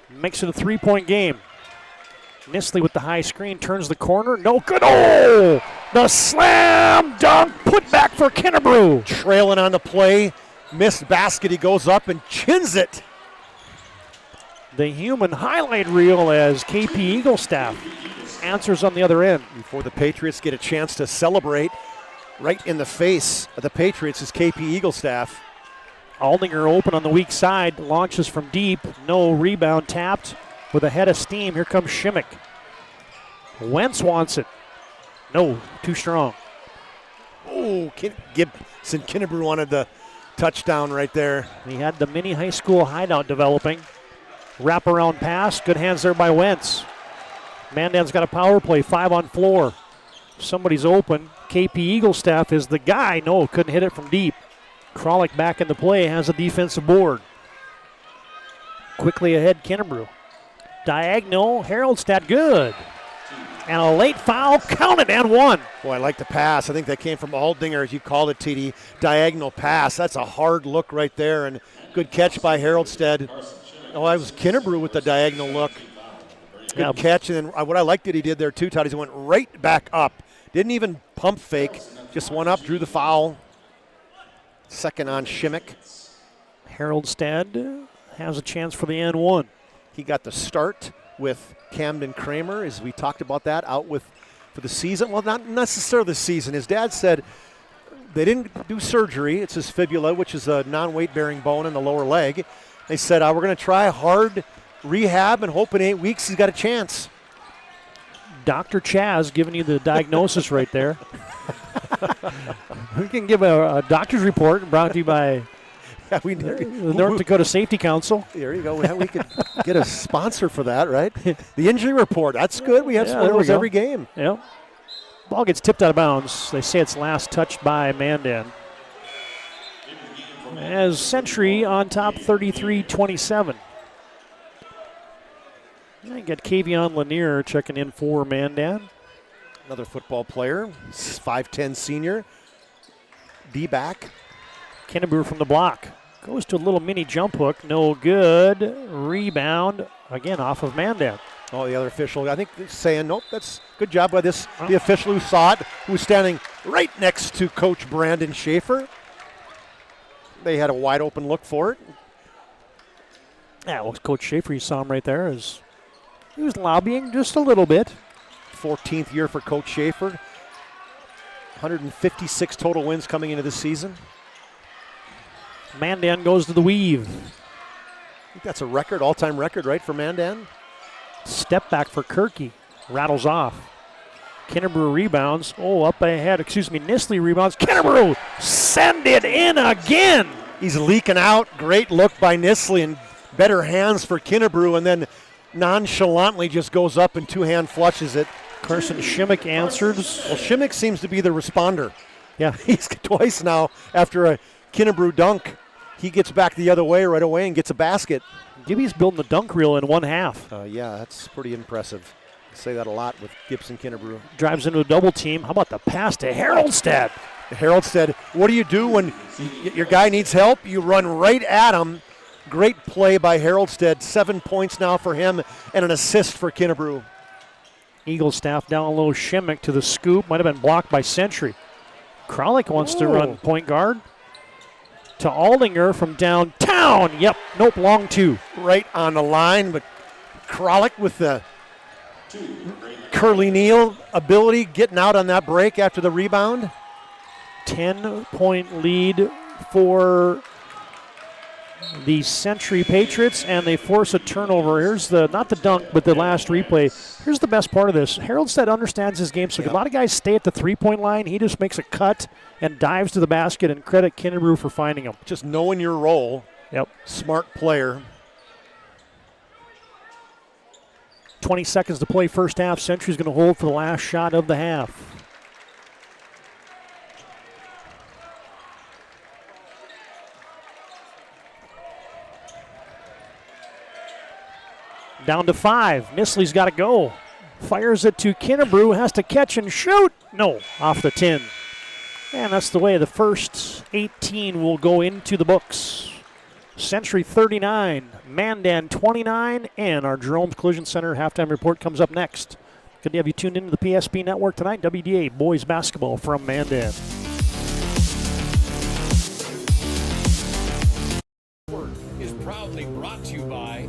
Makes it a 3-point game. Nisley with the high screen turns the corner. No good. The slam dunk put back for Kinnebrew. Trailing on the play. Missed basket. He goes up and chins it. the human highlight reel as KP Eaglestaff answers on the other end. Before the Patriots get a chance to celebrate, right in the face of the Patriots is KP Eaglestaff. Aldinger open on the weak side, launches from deep, no rebound, tapped with a head of steam. Here comes Shimmick. Wentz wants it. No, too strong. Oh, Gibson Kinnebrew wanted the touchdown right there. He had the mini high school hideout developing. Wraparound pass, good hands there by Wentz. Mandan's got a power play, 5 on floor. Somebody's open. KP Eaglestaff is the guy. No, couldn't hit it from deep. Kralik back in the play, has a defensive board. Quickly ahead, Kinnebrew. Diagonal, Haroldstad, good. And a late foul, counted and one. Boy, I like the pass. I think that came from Aldinger, as you called it, TD. Diagonal pass. That's a hard look right there, and good catch by Haroldstad. Oh, I was Kinnebrew with the diagonal look. Good catch, and then what I liked that he did there too, Todd, is he went right back up. Didn't even pump fake, just went up, drew the foul. Second on Shimmick. Haroldstad has a chance for the N1. He got the start with Camden Kramer, as we talked about that, out for the season. Well, not necessarily the season. His dad said they didn't do surgery. It's his fibula, which is a non-weight-bearing bone in the lower leg. They said, we're going to try hard rehab and hope in 8 weeks he's got a chance. Dr. Chaz giving you the diagnosis right there. We can give a doctor's report brought to you by the North Dakota Safety Council. There you go. We could get a sponsor for that, right? The injury report. That's good. We have one of those every game. Yeah. Ball gets tipped out of bounds. They say it's last touched by Mandan. As Century on top, 33-27. I got Kavion Lanier checking in for Mandan. Another football player, 5'10 senior. D-back. Kinnebrew from the block. Goes to a little mini jump hook. No good. Rebound. Again, off of Mandan. Oh, the other official, I think, saying, nope, that's good job by the official who saw it, who was standing right next to Coach Brandon Schaefer. They had a wide open look for it. Yeah, well, Coach Schaefer, you saw him right there. He was lobbying just a little bit. 14th year for Coach Schaefer. 156 total wins coming into this season. Mandan goes to the weave. I think that's a record, all-time record, right, for Mandan? Step back for Kirky. Rattles off. Kinnebrew rebounds. Oh, up ahead. Nisley rebounds. Kinnebrew send it in again. He's leaking out. Great look by Nisley and better hands for Kinnebrew, and then nonchalantly just goes up and two-hand flushes it. Carson Shimmick answers. Well, Shimmick seems to be the responder. Yeah. He's twice now after a Kinnebrew dunk. He gets back the other way right away and gets a basket. Gibby's building the dunk reel in one half. Yeah, that's pretty impressive. I say that a lot with Gibson Kinnebrew. Drives into a double team. How about the pass to Haroldstad? Haroldstad, what do you do when your guy needs help? You run right at him. Great play by Haroldstad. 7 points now for him and an assist for Kinnebrew. Eaglestaff down low. Shimmick to the scoop. Might have been blocked by Century. Kralik wants to run point guard. To Aldinger from downtown. Yep, nope, long two. Right on the line, but Kralik with the Curly Neal ability, getting out on that break after the rebound. 10-point lead for the Century Patriots, and they force a turnover. Here's not the dunk, but the last replay. Here's the best part of this. Haroldstad understands his game, so a lot of guys stay at the three-point line. He just makes a cut and dives to the basket, and credit Kinnebrew for finding him. Just knowing your role. Yep. Smart player. 20 seconds to play first half. Century's going to hold for the last shot of the half. Down to 5. Nisley's got to go. Fires it to Kinnebrew. Has to catch and shoot. No, off the 10. And that's the way the first 18 will go into the books. Century 39, Mandan 29, and our Jerome's Collision Center halftime report comes up next. Good to have you tuned into the PSP Network tonight. WDA boys basketball from Mandan. Is proudly brought to you by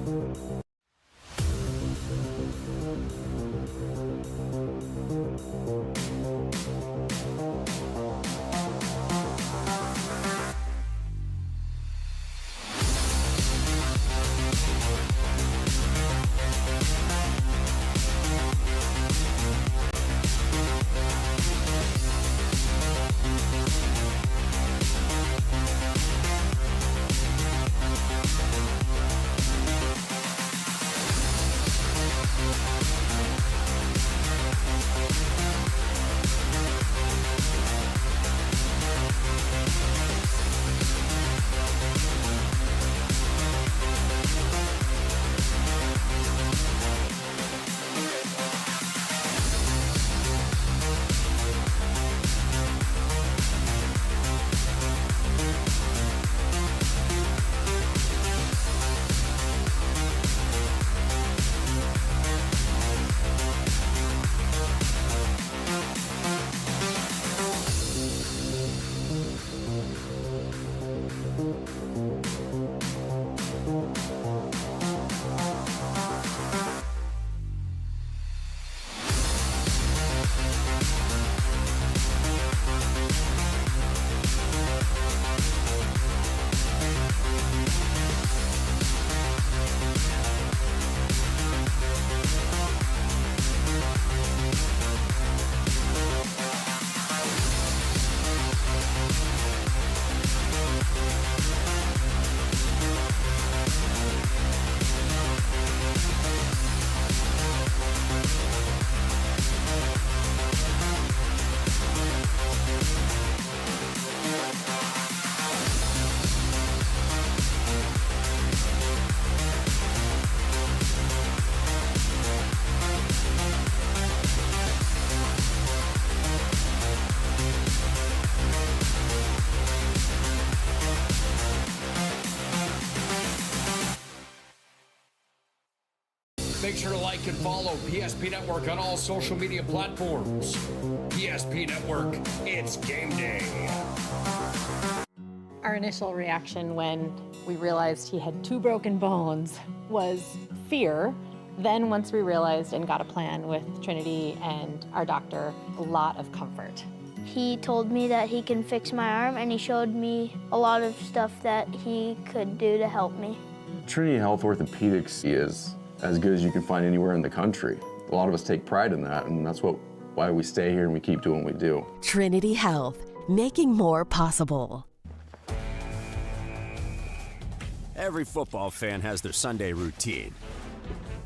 make sure to like and follow PSP Network on all social media platforms. PSP Network, it's game day. Our initial reaction when we realized he had 2 broken bones was fear. Then once we realized and got a plan with Trinity and our doctor, a lot of comfort. He told me that he can fix my arm, and he showed me a lot of stuff that he could do to help me. Trinity Health Orthopedics is as good as you can find anywhere in the country. A lot of us take pride in that, and that's why we stay here and we keep doing what we do. Trinity Health, making more possible. Every football fan has their Sunday routine.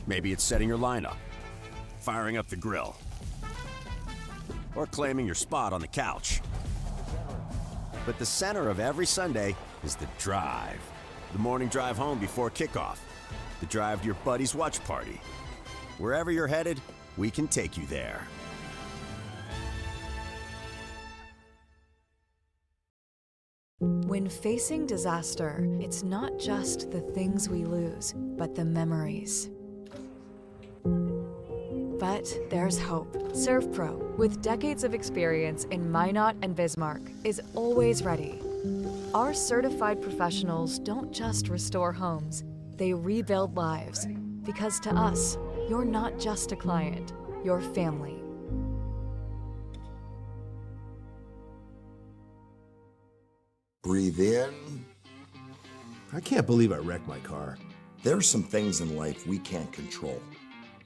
Maybe it's setting your lineup, firing up the grill, or claiming your spot on the couch. But the center of every Sunday is the drive. The morning drive home before kickoff. The drive to your buddy's watch party. Wherever you're headed, we can take you there. When facing disaster, it's not just the things we lose, but the memories. But there's hope. ServPro, with decades of experience in Minot and Bismarck, is always ready. Our certified professionals don't just restore homes, they rebuild lives. Because to us, you're not just a client, you're family. Breathe in. I can't believe I wrecked my car. There's some things in life we can't control.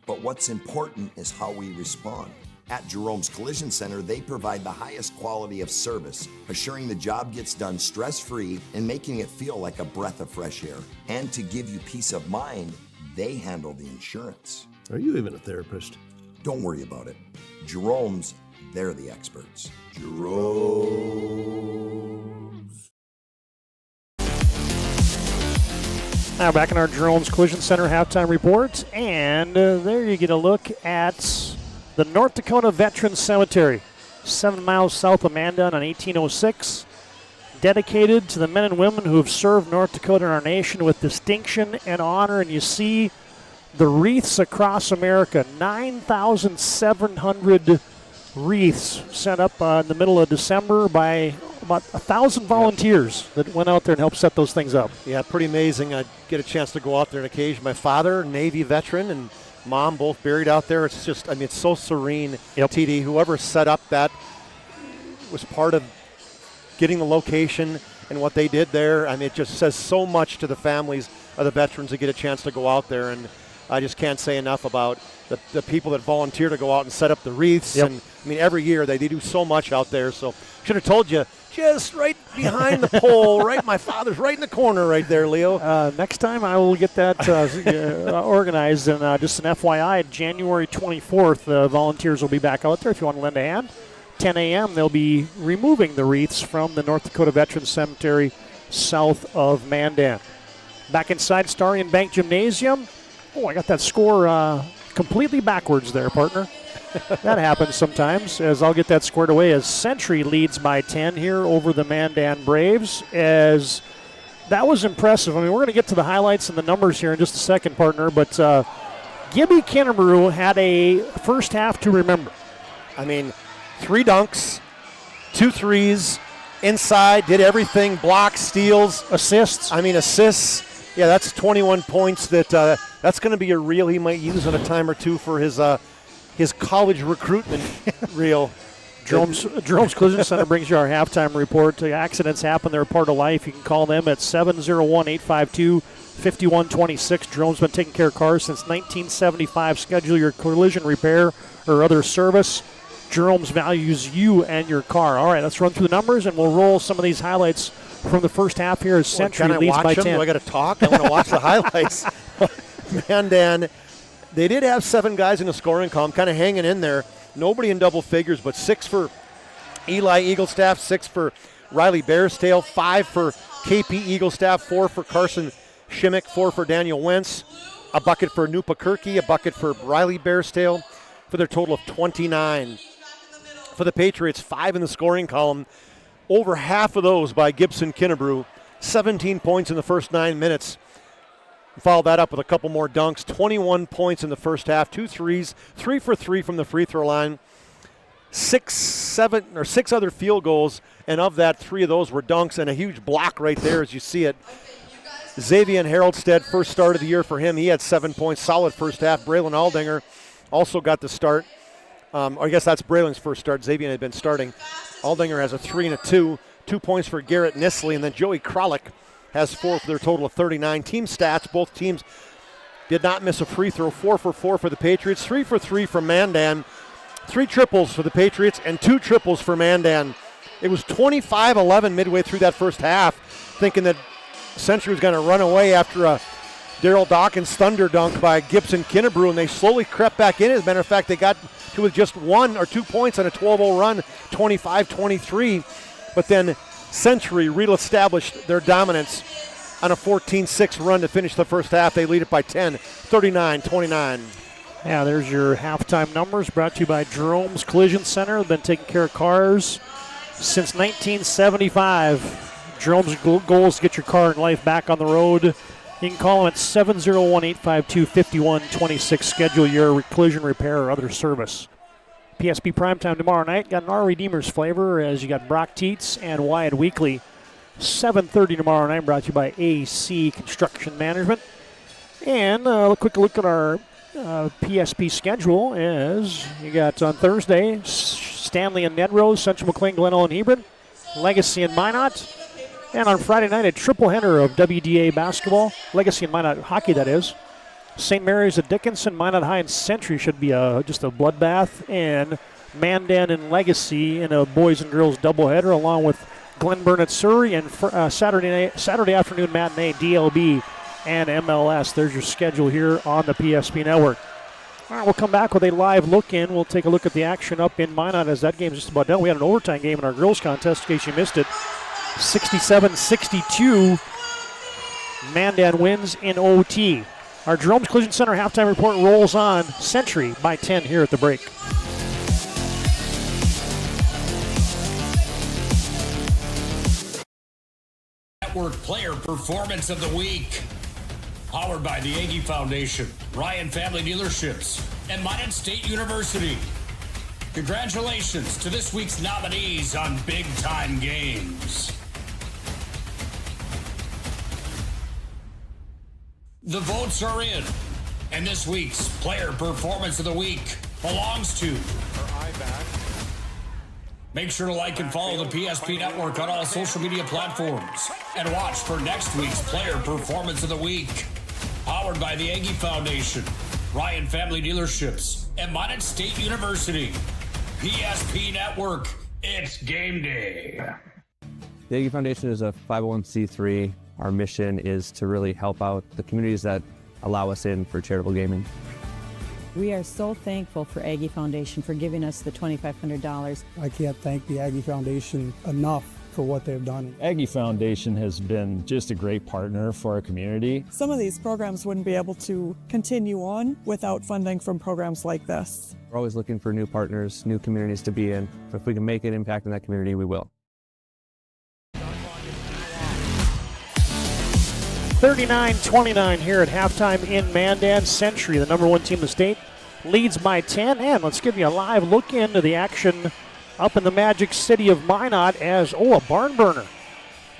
But what's important is how we respond. At Jerome's Collision Center, they provide the highest quality of service, assuring the job gets done stress-free and making it feel like a breath of fresh air. And to give you peace of mind, they handle the insurance. Are you even a therapist? Don't worry about it. Jerome's, they're the experts. Jerome's. Now back in our Jerome's Collision Center halftime report, and there you get a look at the North Dakota Veterans Cemetery, 7 miles south of Mandan on 1806, dedicated to the men and women who have served North Dakota and our nation with distinction and honor. And you see the wreaths across America, 9,700 wreaths set up in the middle of December by about 1,000 volunteers that went out there and helped set those things up. Yeah, pretty amazing. I get a chance to go out there on occasion. My father, Navy veteran, and Mom both buried out there. It's just, I mean, it's so serene. Yep. TD, whoever set up that was part of getting the location and what they did there. I mean, it just says so much to the families of the veterans to get a chance to go out there. And I just can't say enough about the people that volunteer to go out and set up the wreaths. Yep. And I mean, every year they do so much out there. So should have told you, just right behind the pole, right. My father's right in the corner right there, Leo. Next time I will get that organized. And just an FYI, January 24th, volunteers will be back out there if you want to lend a hand. 10 a.m. they'll be removing the wreaths from the North Dakota Veterans Cemetery south of Mandan. Back inside Starion Bank Gymnasium. Oh, I got that score completely backwards there, partner. That happens sometimes, as I'll get that squared away as Century leads by 10 here over the Mandan Braves. As that was impressive. I mean, we're going to get to the highlights and the numbers here in just a second, partner, but Gibby Kinnebrew had a first half to remember. I mean, 3 dunks, 2 threes, inside, did everything, blocks, steals. Assists. I mean, assists. Yeah, that's 21 points that's going to be a reel he might use on a time or two for his college recruitment reel. Jerome's Collision Center brings you our halftime report. Accidents happen. They're a part of life. You can call them at 701-852-5126. Jerome's been taking care of cars since 1975. Schedule your collision repair or other service. Jerome's values you and your car. All right, let's run through the numbers, and we'll roll some of these highlights from the first half here as Century leads by 10. Do I got to talk? I want to watch the highlights. Mandan, they did have 7 guys in the scoring column, kind of hanging in there. Nobody in double figures, but 6 for Eli Eaglestaff, 6 for Riley Bearstail, 5 for KP Eaglestaff, 4 for Carson Shimmick, 4 for Daniel Wentz, a bucket for Nupa Kirky, a bucket for Riley Bearstail, for their total of 29. For the Patriots, 5 in the scoring column, over half of those by Gibson Kinnebrew, 17 points in the first 9 minutes. Follow that up with a couple more dunks. 21 points in the first half, 2 threes, 3 for 3 from the free throw line. 6 other field goals, and of that, 3 of those were dunks, and a huge block right there as you see it. Xavier Haroldstead, first start of the year for him. He had 7 points, solid first half. Braylon Aldinger also got the start. I guess that's Braylon's first start. Xavier had been starting. Aldinger has a 3 and a 2. 2 points for Garrett Nisley, and then Joey Kralik has 4 for their total of 39. Team stats, both teams did not miss a free throw. 4 for 4 for the Patriots, 3 for 3 from Mandan. 3 triples for the Patriots and 2 triples for Mandan. It was 25-11 midway through that first half, thinking that Century was going to run away after a Daryl Dawkins thunder dunk by Gibson Kinnebrew, and they slowly crept back in. As a matter of fact, they got to with just 1 or 2 points on a 12-0 run, 25-23. But then Century reestablished their dominance on a 14-6 run to finish the first half. They lead it by 10, 39-29. Yeah, there's your halftime numbers brought to you by Jerome's Collision Center. They've been taking care of cars since 1975. Jerome's goal is to get your car and life back on the road. You can call them at 701-852-5126. Schedule your collision repair or other service. PSP Primetime tomorrow night. Got an Our Redeemers flavor as you got Brock Tietz and Wyatt Weekly. 7:30 tomorrow night, brought to you by AC Construction Management. And a quick look at our PSP schedule as you got on Thursday, Stanley and Nedrose, Central McLean, Glenelg and Hebron, Legacy and Minot. And on Friday night, a triple header of WDA basketball, Legacy and Minot hockey, that is. St. Mary's at Dickinson, Minot High and Century should be just a bloodbath. And Mandan and Legacy in a boys and girls doubleheader, along with Glenburn at Surrey and Saturday afternoon matinee, DLB and MLS. There's your schedule here on the PSP Network. All right, we'll come back with a live look in. We'll take a look at the action up in Minot as that game's just about done. We had an overtime game in our girls contest, in case you missed it. 67-62. Mandan wins in OT. Our Jerome's Collision Center halftime report rolls on. Century by 10 here at the break. Network Player Performance of the Week. Powered by the Aggie Foundation, Ryan Family Dealerships, and Mandan State University. Congratulations to this week's nominees on Big Time Games. The votes are in, and this week's Player Performance of the Week belongs to... Make sure to like and follow the PSP Network on all social media platforms. And watch for next week's Player Performance of the Week. Powered by the Aggie Foundation, Ryan Family Dealerships, and Mandan State University. PSP Network, it's game day. The Aggie Foundation is a 501c3. Our mission is to really help out the communities that allow us in for charitable gaming. We are so thankful for Aggie Foundation for giving us the $2,500. I can't thank the Aggie Foundation enough for what they've done. Aggie Foundation has been just a great partner for our community. Some of these programs wouldn't be able to continue on without funding from programs like this. We're always looking for new partners, new communities to be in. If we can make an impact in that community, we will. 39-29 here at halftime in Mandan. Century, the number 1 team in the state, leads by 10. And let's give you a live look into the action up in the Magic City of Minot as, a barn burner.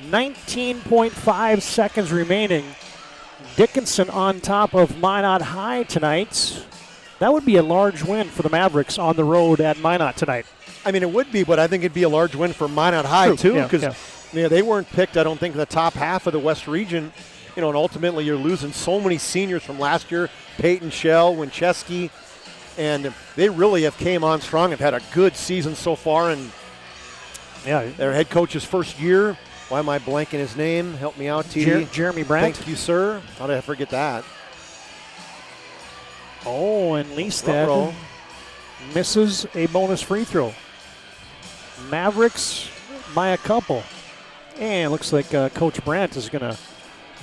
19.5 seconds remaining. Dickinson on top of Minot High tonight. That would be a large win for the Mavericks on the road at Minot tonight. I mean, it would be, but I think it'd be a large win for Minot High, too, because they weren't picked, I don't think, in the top half of the West region. And ultimately you're losing so many seniors from last year, Peyton Shell, Winchesky, and they really have came on strong, have had a good season so far, and their head coach's first year. Why am I blanking his name? Help me out, TD. Jeremy Brandt. Thank you, sir. How did I forget that? And Leastad misses a bonus free throw. Mavericks by a couple. And looks like Coach Brandt is going to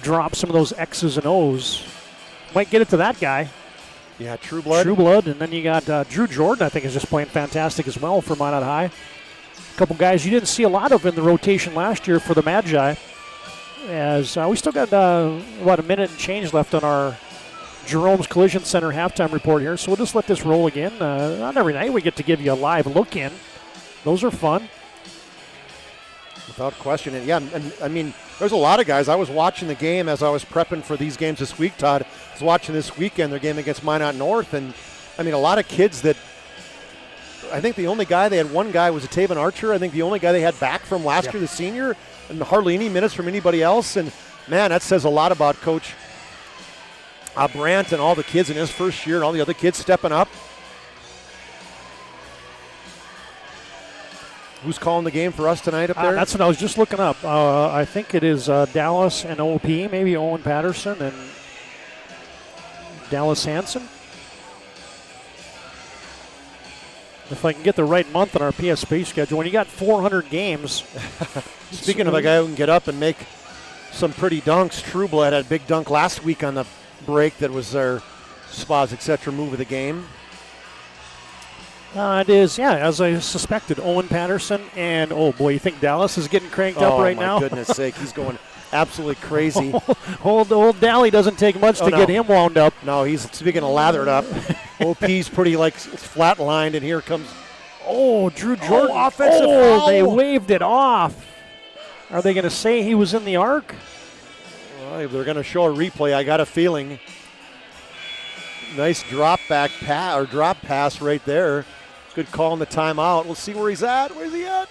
drop some of those X's and O's. Might get it to that guy. Yeah, True Blood. True Blood. And then you got Drew Jordan, I think, is just playing fantastic as well for Minot High. A couple guys you didn't see a lot of in the rotation last year for the Magi. as we still got about a minute and change left on our Jerome's Collision Center halftime report here, so we'll just let this roll again. Not every night we get to give you a live look in. Those are fun. Without question. And yeah, I mean, there's a lot of guys. I was watching the game as I was prepping for these games this week, Todd. I was watching this weekend, their game against Minot North, and I mean, a lot of kids that I think the only guy, they had one guy was a Taven Archer. I think the only guy they had back from last year, the senior, and hardly any minutes from anybody else. And man, that says a lot about Coach Brandt and all the kids in his first year and all the other kids stepping up. Who's calling the game for us tonight up there? That's what I was just looking up. I think it is Dallas and OP, maybe Owen Patterson and Dallas Hansen. If I can get the right month on our PSP schedule, when you got 400 games. Speaking of a guy who can get up and make some pretty dunks, Trueblood had a big dunk last week on the break that was their Spas, etc. move of the game. It is, yeah, as I suspected, Owen Patterson, and oh boy, you think Dallas is getting cranked up right now? Oh my goodness sake, he's going absolutely crazy. old Dally doesn't take much to get him wound up. No, he's speaking of lathered up. OP's pretty like flat-lined, and here comes. Oh, Drew Jordan. Offensive foul. They waved it off. Are they going to say he was in the arc? Well, if they're going to show a replay, I got a feeling. Nice drop pass right there. Good call on the timeout. We'll see where he's at. Where's he at?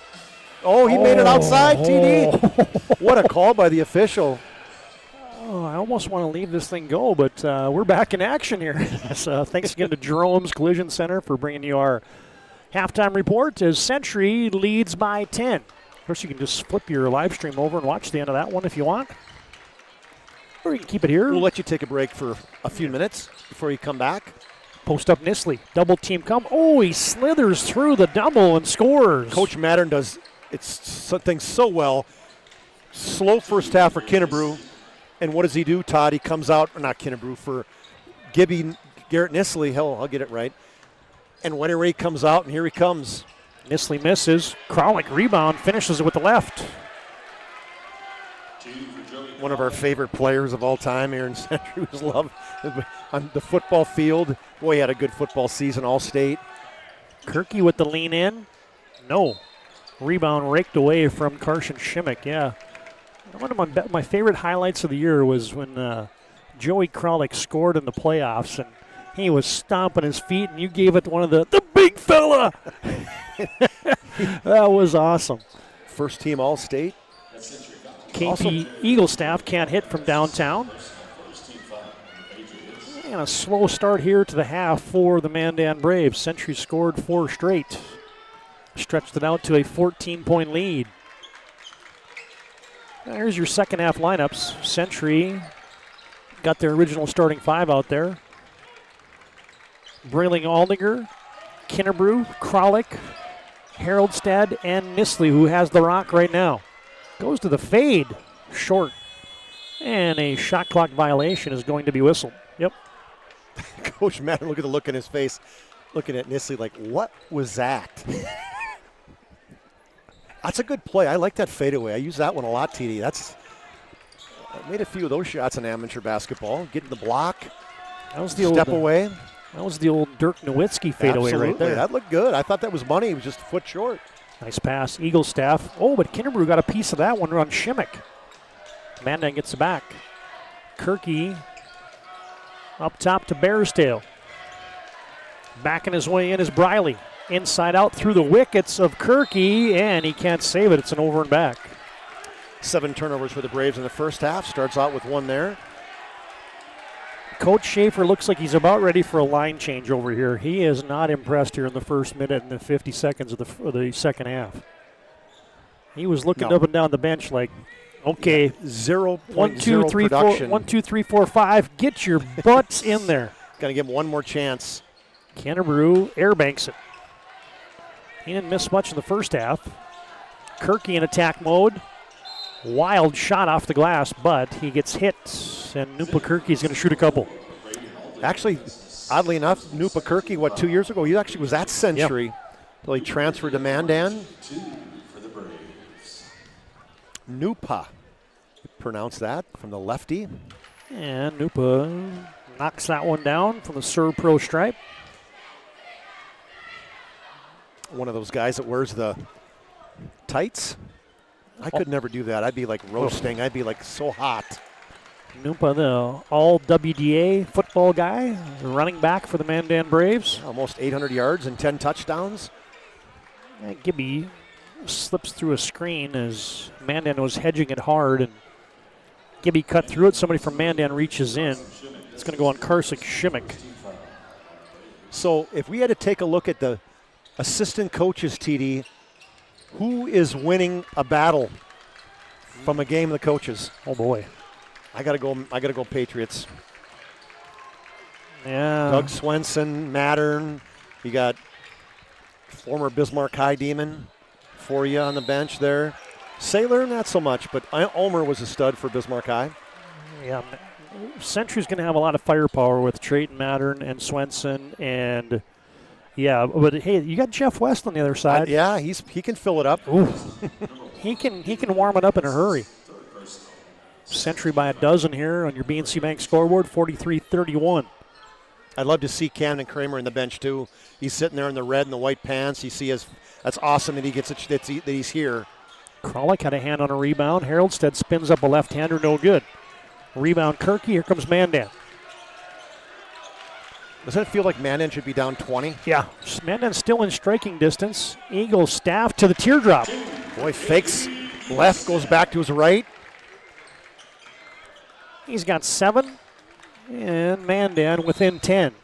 Oh, he made it outside, TD. What a call by the official. Oh, I almost want to leave this thing go, but we're back in action here. So thanks again to Jerome's Collision Center for bringing you our halftime report as Century leads by 10. Of course, you can just flip your live stream over and watch the end of that one if you want. Or you can keep it here. We'll let you take a break for a few minutes before you come back. Post up Nisley. Double team come. Oh, he slithers through the double and scores. Coach Mandan does things so well. Slow first half for Kinnebrew. And what does he do, Todd? He comes out, or not Kinnebrew, for Garrett Nisley. Hell, I'll get it right. And whenever he comes out, and here he comes. Nisley misses. Kralik rebound, finishes it with the left. One of our favorite players of all time here in Century was loved on the football field. Boy, he had a good football season, All-State. Kirky with the lean in. No. Rebound raked away from Carson Shimmick, yeah. One of my favorite highlights of the year was when Joey Kralik scored in the playoffs, and he was stomping his feet, and you gave it one of the big fella. That was awesome. First team All-State. KP Eagle staff can't hit from downtown. And a slow start here to the half for the Mandan Braves. Century scored 4 straight. Stretched it out to a 14-point lead. Now here's your second half lineups. Century got their original starting 5 out there. Brayling Aldinger, Kinnebrew, Kralik, Haroldstad, and Nisley, who has the rock right now. Goes to the fade, short. And a shot clock violation is going to be whistled. Yep. Coach Madden, look at the look in his face, looking at Nisley like, what was that? That's a good play. I like that fadeaway. I use that one a lot, TD. I made a few of those shots in amateur basketball. Getting the block, that was the step away. That was the old Dirk Nowitzki fadeaway right there. That looked good. I thought that was money. He was just a foot short. Nice pass. Eagle staff. Oh, but Kinnebrew got a piece of that one on Shimmick. Mandan gets it back. Kirky up top to Bearsdale. Backing his way in is Briley. Inside out through the wickets of Kirky, and he can't save it. It's an over and back. 7 turnovers for the Braves in the first half. Starts out with 1 there. Coach Schaefer looks like he's about ready for a line change over here. He is not impressed here in the first minute and the 50 seconds of the second half. He was looking up and down the bench like, okay, 0.0 production. 1, 2, 3, 4, 5. Get your butts in there. Got to give him one more chance. Kinnebrew airbanks it. He didn't miss much in the first half. Kirky in attack mode. Wild shot off the glass, but he gets hit, and Nupa Kirky's going to shoot a couple. Actually, oddly enough, Nupa Kirky, 2 years ago, he actually was at Century until he transferred to Mandan. Nupa. pronounce that, from the lefty. And Nupa knocks that one down from the Serve Pro stripe. One of those guys that wears the tights. I could never do that. I'd be like roasting. I'd be like so hot. Nupa, the all WDA football guy, running back for the Mandan Braves. Almost 800 yards and 10 touchdowns. And Gibby slips through a screen as Mandan was hedging it hard, and Gibby cut through it. Somebody from Mandan reaches in. It's going to go on Karsik Shimmick. So if we had to take a look at the assistant coaches, TD, who is winning a battle from a game of the coaches? Oh boy, I gotta go Patriots. Yeah, Doug Swenson, Mattern. You got former Bismarck High Demon for you on the bench there. Saylor, not so much, but Ulmer was a stud for Bismarck High. Yeah, Century's going to have a lot of firepower with Trayton Mattern and Swenson, and yeah, but hey, you got Jeff West on the other side. Yeah, he can fill it up. Ooh. he can warm it up in a hurry. Century by a dozen here on your BNC Bank scoreboard, 43-31. I'd love to see Camden Kramer in the bench too. He's sitting there in the red and the white pants. You see, that's awesome that he gets it, that he's here. Kralik had a hand on a rebound. Haroldstead spins up a left-hander, no good. Rebound Kirky, here comes Mandan. Doesn't it feel like Mandan should be down 20? Yeah, Mandan's still in striking distance. Eagle staff to the teardrop. Boy, fakes left, goes back to his right. He's got 7, and Mandan within 10.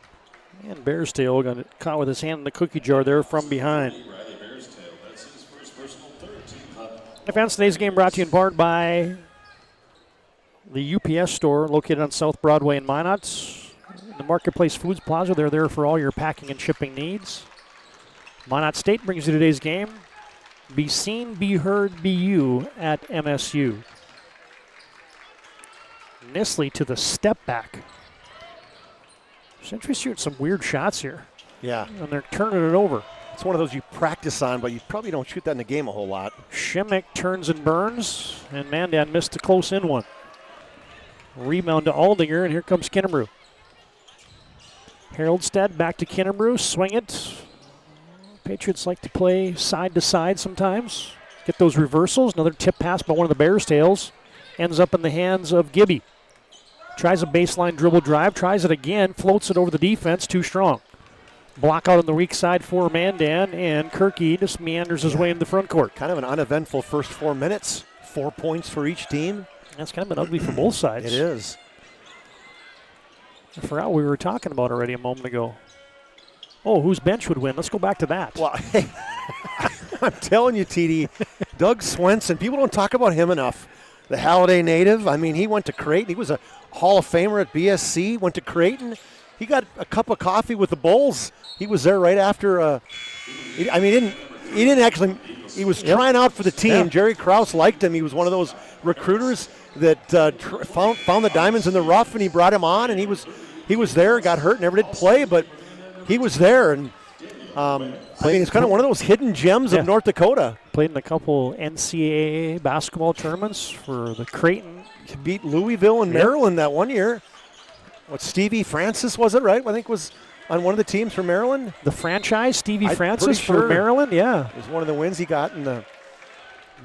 And Bearstail got caught with his hand in the cookie jar there from behind. Defense today's game brought to you in part by the UPS store located on South Broadway in Minot. The Marketplace Foods Plaza, they're there for all your packing and shipping needs. Minot State brings you today's game. Be seen, be heard, be you at MSU. Nisley to the step back. Century shooting some weird shots here. Yeah. And they're turning it over. It's one of those you practice on, but you probably don't shoot that in the game a whole lot. Shimmick turns and burns, and Mandan missed a close in one. Rebound to Aldinger, and here comes Kinnebrew. Haroldstead back to Kinnebrew, swing it. Patriots like to play side to side sometimes. Get those reversals. Another tip pass by one of the Bears' tails. Ends up in the hands of Gibby. Tries a baseline dribble drive, tries it again, floats it over the defense, too strong. Block out on the weak side for Mandan, and Kirky just meanders his way into the front court. Kind of an uneventful first 4 minutes. 4 points for each team. That's kind of been ugly for both sides. It is. I forgot what we were talking about already a moment ago. Oh, whose bench would win? Let's go back to that. Well, hey, I'm telling you, TD, Doug Swenson, people don't talk about him enough. The Halliday native, I mean, he went to Creighton. He was a Hall of Famer at BSC, went to Creighton. He got a cup of coffee with the Bulls. He was there right after, he didn't actually, he was trying out for the team. Yeah. Jerry Krause liked him. He was one of those recruiters that found the diamonds in the rough, and he brought him on, and he was there, got hurt, never did play, but he was there, and it's kind of one of those hidden gems of North Dakota. Played in a couple NCAA basketball tournaments for the Creighton. He beat Louisville and Maryland that one year. What, Stevie Francis was it, right? I think was on one of the teams for Maryland. The franchise, Stevie Francis for Maryland, yeah. It was one of the wins he got in the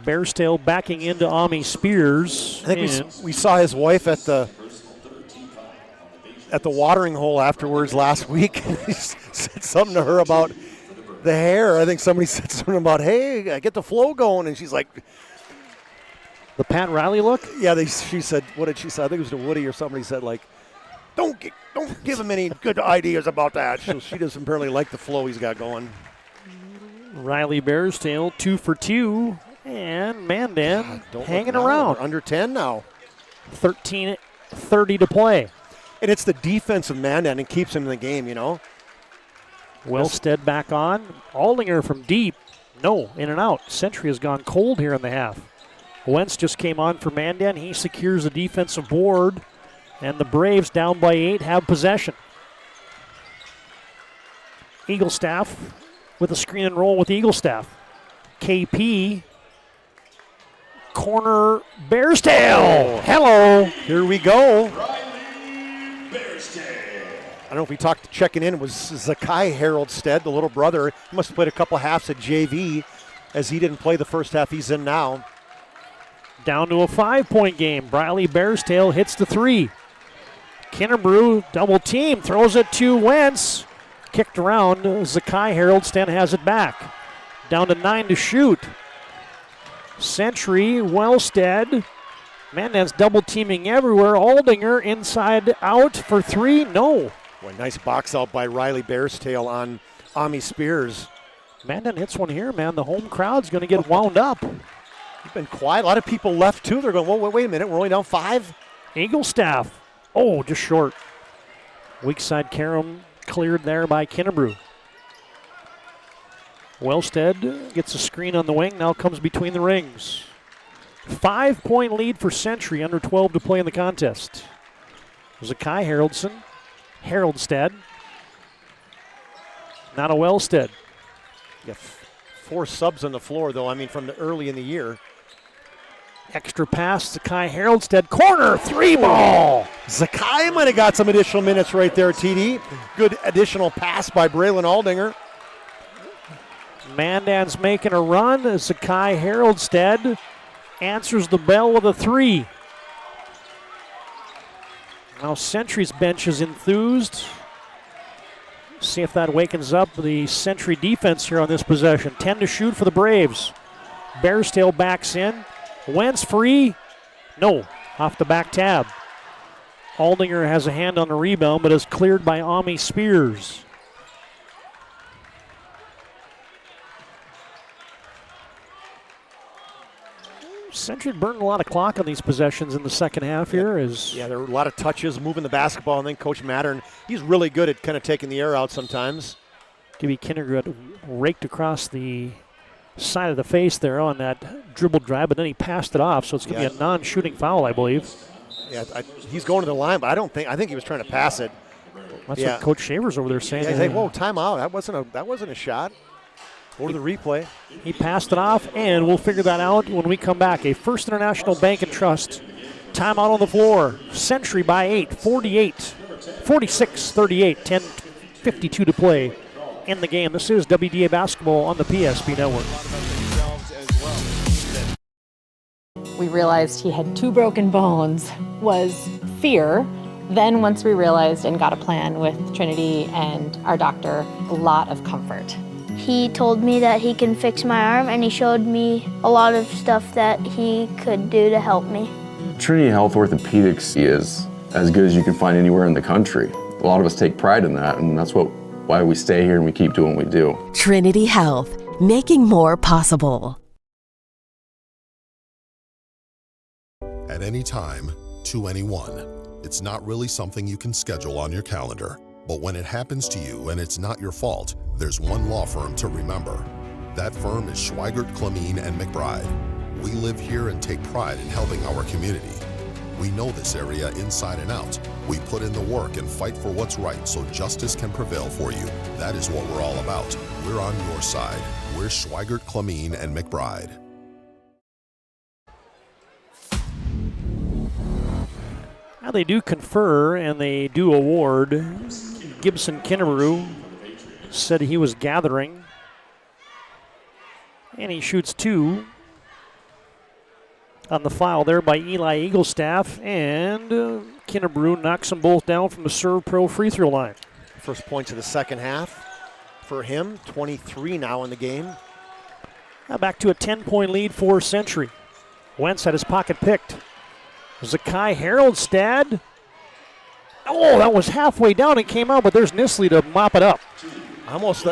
Bearstail backing into Ami Spears. I think we saw his wife at the watering hole afterwards last week. He said something to her about the hair. I think somebody said something about, hey, get the flow going. And she's like, the Pat Riley look? Yeah, she said, what did she say? I think it was to Woody or somebody said, like, don't give him any good ideas about that. So she doesn't apparently like the flow he's got going. Riley Bearstail, 2 for 2. And Mandan hanging around. We're under 10 now. 13:30 to play. And it's the defense of Mandan that keeps him in the game, you know. Wellstead back on. Aldinger from deep. No, in and out. Century has gone cold here in the half. Wentz just came on for Mandan. He secures the defensive board. And the Braves, down by 8, have possession. Eaglestaff with a screen and roll with Eaglestaff. KP Corner, Bearstail. Hello. Here we go. I don't know if we talked checking in. It was Zakai Haroldstead, the little brother. He must have played a couple halves at JV as he didn't play the first half he's in now. Down to a 5-point game. Riley Bearstail hits the 3. Kinnebrew double team, throws it to Wentz. Kicked around. Zakai Haroldstead has it back. Down to 9 to shoot. Century, Wellstead. Mandan's double teaming everywhere. Aldinger inside out for 3. No. Boy, nice box out by Riley Bearstail on Ami Spears. Mandan hits one here, man. The home crowd's going to get wound up. You've been quiet. A lot of people left, too. They're going, whoa, wait a minute. We're only down 5. Eaglestaff. Oh, just short. Weak side carom cleared there by Kinnebrew. Wellstead gets a screen on the wing. Now comes between the rings. 5-point lead for Century. Under 12 to play in the contest. Zakai Haroldstead. Not a Wellstead. Yeah, 4 subs on the floor, though, I mean, from the early in the year. Extra pass, Zakai Haroldstead. Corner, 3 ball. Zakai might have got some additional minutes right there, TD. Good additional pass by Braylon Aldinger. Mandan's making a run. Zakai Haroldstead answers the bell with a 3. Now Century's bench is enthused. See if that wakens up the Century defense here on this possession. 10 to shoot for the Braves. Bearstail backs in. Wentz free. No, off the back tab. Aldinger has a hand on the rebound, but is cleared by Ami Spears. Century burned a lot of clock on these possessions in the second half here. Yeah, there were a lot of touches, moving the basketball, and then Coach Mattern, he's really good at kind of taking the air out sometimes. Gibby Kinnegret raked across the side of the face there on that dribble drive, but then he passed it off, so it's going to be a non-shooting foul, I believe. Yeah, he's going to the line, but I think he was trying to pass it. That's what Coach Shaver's over there saying. Yeah, he's like, whoa, timeout. That wasn't a shot. Go to the replay. He passed it off, and we'll figure that out when we come back. A First International Bank and Trust timeout on the floor. Century by 8, 46-38, 10:52 to play in the game. This is WDA Basketball on the PSP Network. We realized he had 2 broken bones, was fear. Then once we realized and got a plan with Trinity and our doctor, a lot of comfort. He told me that he can fix my arm, and he showed me a lot of stuff that he could do to help me. Trinity Health Orthopedics is as good as you can find anywhere in the country. A lot of us take pride in that, and that's why we stay here and we keep doing what we do. Trinity Health, making more possible. At any time, to anyone. It's not really something you can schedule on your calendar. But when it happens to you and it's not your fault, there's one law firm to remember. That firm is Schweigert, Clemene, and McBride. We live here and take pride in helping our community. We know this area inside and out. We put in the work and fight for what's right so justice can prevail for you. That is what we're all about. We're on your side. We're Schweigert, Clemene, and McBride. Now they do confer and they do award. Gibson Kinnebrew said he was gathering. And he shoots 2 on the foul there by Eli Eaglestaff. And Kinnebrew knocks them both down from the Serve Pro free throw line. First points of the second half for him. 23 now in the game. Now back to a 10-point lead for Century. Wentz had his pocket picked. Zakai Haroldstead. Oh, that was halfway down and came out, but there's Nisley to mop it up. Almost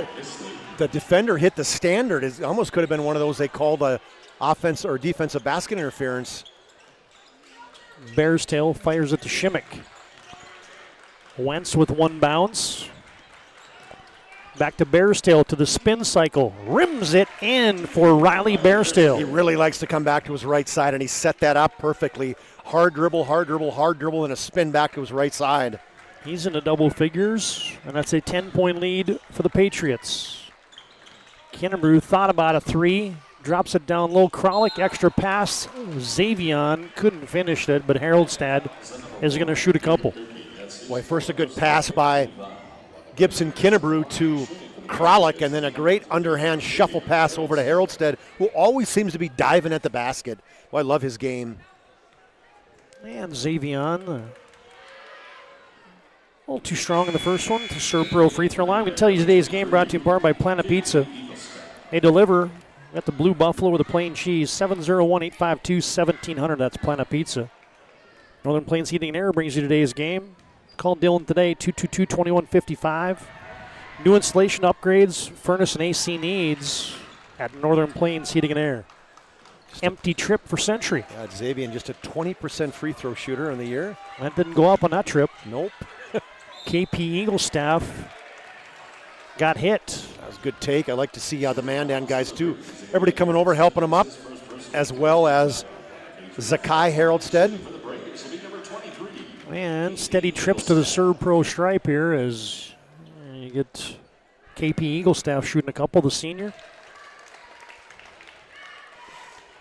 the defender hit the standard. It almost could have been one of those they called a offense or defensive basket interference. Bearstail fires it to Shimmick. Wentz with 1 bounce. Back to Bearstail to the spin cycle. Rims it in for Riley Bearstail. He really likes to come back to his right side, and he set that up perfectly. Hard dribble, hard dribble, hard dribble, and a spin back to his right side. He's into double figures, and that's a 10-point lead for the Patriots. Kinnebrew thought about a 3, Drops it down low. Kralik, extra pass. Xavion couldn't finish it, but Haroldstad is going to shoot a couple. Boy, first a good pass by Gibson Kinnebrew to Kralik, and then a great underhand shuffle pass over to Haroldstad, who always seems to be diving at the basket. Well, I love his game. And Xavion, a little too strong in the first one to serve pro free throw line. We can tell you today's game brought to you in part by Planet Pizza. They deliver at the Blue Buffalo with a plain cheese. 701-852-1700. That's Planet Pizza. Northern Plains Heating and Air brings you today's game. Call Dylan today, 222-2155. New installation upgrades, furnace and AC needs at Northern Plains Heating and Air. Empty trip for Century. Yeah, Xavier just a 20% free throw shooter in the year. That didn't go up on that trip. Nope. KP Eaglestaff got hit. That was a good take. I like to see the Mandan guys too. Everybody coming over, helping them up, as well as Zakai Haroldstad. And steady trips to the serve pro stripe here as you get KP Eaglestaff shooting a couple, the senior.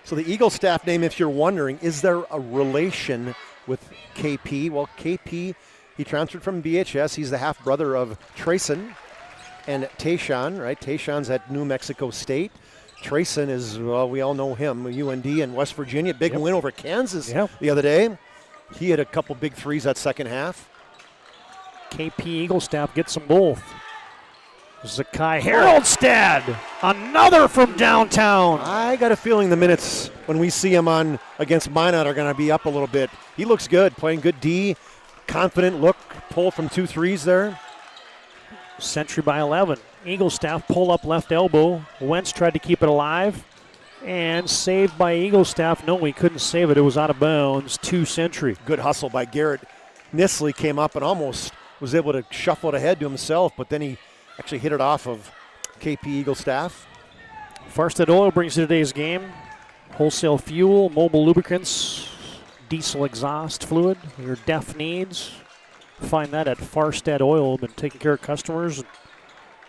So the Eaglestaff name, if you're wondering, is there a relation with KP? Well, KP, he transferred from BHS. He's the half-brother of Trayson and Tayshawn, right? Tayshon's at New Mexico State. Trayson is, well, we all know him, UND and West Virginia. Big win over Kansas the other day. He had a couple big threes that second half. KP Eaglestaff gets them both. Zakai Haroldstad, another from downtown. I got a feeling the minutes when we see him on against Minot are going to be up a little bit. He looks good, playing good D, confident look, pull from 2 threes there. Century by 11. Eaglestaff pull up left elbow. Wentz tried to keep it alive and saved by Eaglestaff. No, he couldn't save it. It was out of bounds. 2 Century. Good hustle by Garrett. Nisley came up and almost was able to shuffle it ahead to himself, but then he actually hit it off of KP Eaglestaff. Farstead Oil brings you today's game. Wholesale fuel, mobile lubricants, diesel exhaust fluid, your DEF needs. Find that at Farstead Oil. Been taking care of customers in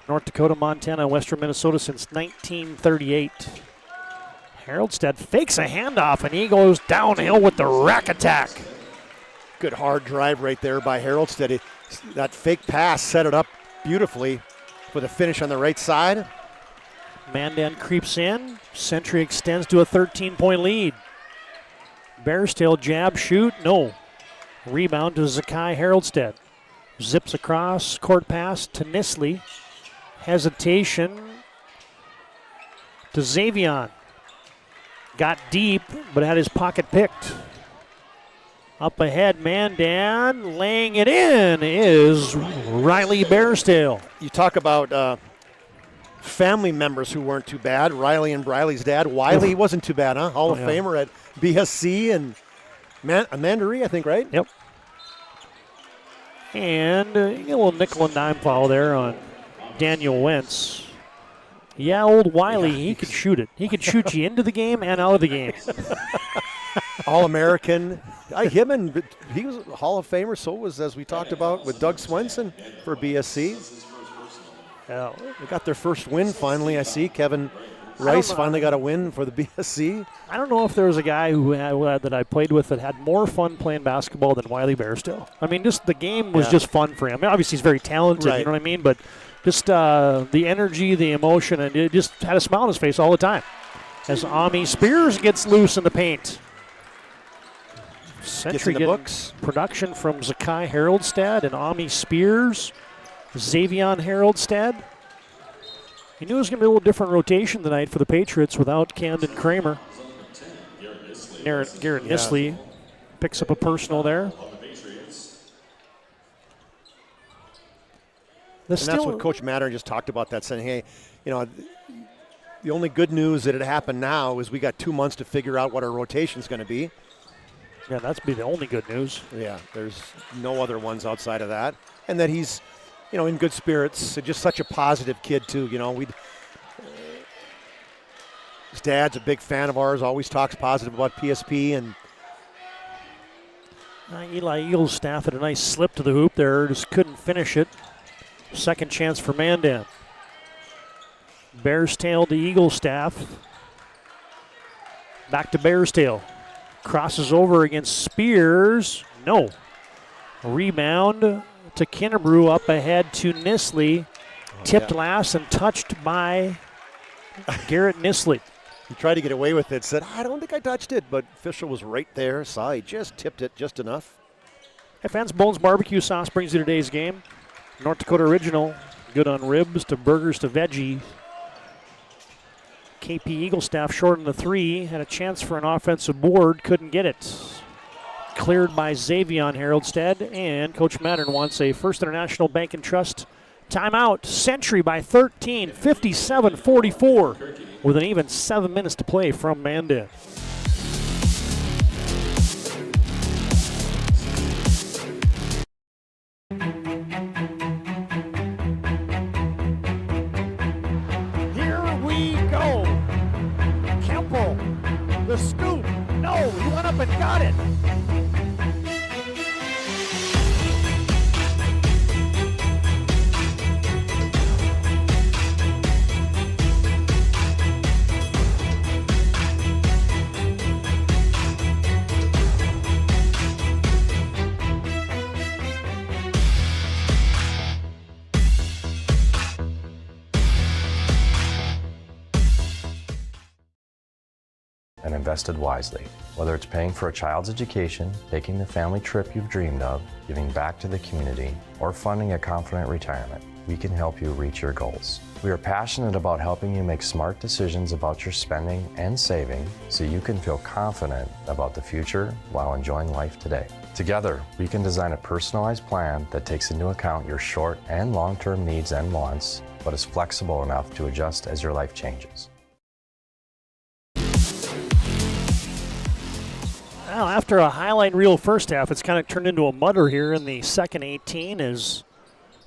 North Dakota, Montana, and western Minnesota since 1938. Haroldstad fakes a handoff, and he goes downhill with the rack attack. Good hard drive right there by Haroldstad. That fake pass set it up beautifully with a finish on the right side. Mandan creeps in. Century extends to a 13-point lead. Bearstail jab, shoot, no. Rebound to Zakai Haroldstad. Zips across, court pass to Nisley. Hesitation to Xavion. Got deep, but had his pocket picked. Up ahead, Mandan, laying it in is Riley Bearstail. You talk about family members who weren't too bad. Riley and Briley's dad. Wiley, he wasn't too bad, huh? Hall of Famer at BSC and Mandaree, I think, right? Yep. And you get a little nickel and dime foul there on Daniel Wentz. Yeah, old Wiley, he could shoot it. He could shoot you into the game and out of the game. All-American. He was a Hall of Famer, so was, as we talked about, with Doug Swenson for BSC. Yeah. They got their first win finally, I see. Kevin Rice finally got a win for the BSC. I don't know if there was a guy that I played with that had more fun playing basketball than Wiley Bearstill. I mean, just the game was just fun for him. I mean, obviously, he's very talented, you know what I mean? But just the energy, the emotion, and it just had a smile on his face all the time. As Ami Spears gets loose in the paint. Century getting books. Production from Zakai Haroldstad and Ami Spears. Xavion Haroldstad. He knew it was going to be a little different rotation tonight for the Patriots without Camden Kramer. Garrett Nisley picks up a personal there. And that's what Coach Matter just talked about, that saying, hey, the only good news that it happened now is we got 2 months to figure out what our rotation is going to be. Yeah, that's be the only good news. Yeah, there's no other ones outside of that. And that he's, in good spirits. Just such a positive kid, too. His dad's a big fan of ours, always talks positive about PSP. And Eli Eaglestaff had a nice slip to the hoop there, just couldn't finish it. Second chance for Mandan. Bearstail to Eaglestaff. Back to Bearstail. Crosses over against Spears. No. Rebound to Kinnebrew, up ahead to Nisley. Tipped last and touched by Garrett Nisley. He tried to get away with it, said, I don't think I touched it, but official was right there, saw he just tipped it just enough. Hey fans, Bones Barbecue Sauce brings you today's game. North Dakota Original, good on ribs to burgers to veggie. KP Eagle staff short on the 3, had a chance for an offensive board, couldn't get it. Cleared by Xavion Haroldstead, and Coach Mandan wants a First International Bank and Trust timeout. Century by 13, 57-44, with an even 7 minutes to play from Mandan. The scoop. No, he went up and got it. And invested wisely. Whether it's paying for a child's education, taking the family trip you've dreamed of, giving back to the community, or funding a confident retirement, we can help you reach your goals. We are passionate about helping you make smart decisions about your spending and saving so you can feel confident about the future while enjoying life today. Together, we can design a personalized plan that takes into account your short and long-term needs and wants, but is flexible enough to adjust as your life changes. Well, after a highlight reel first half, it's kind of turned into a mutter here in the second 18 as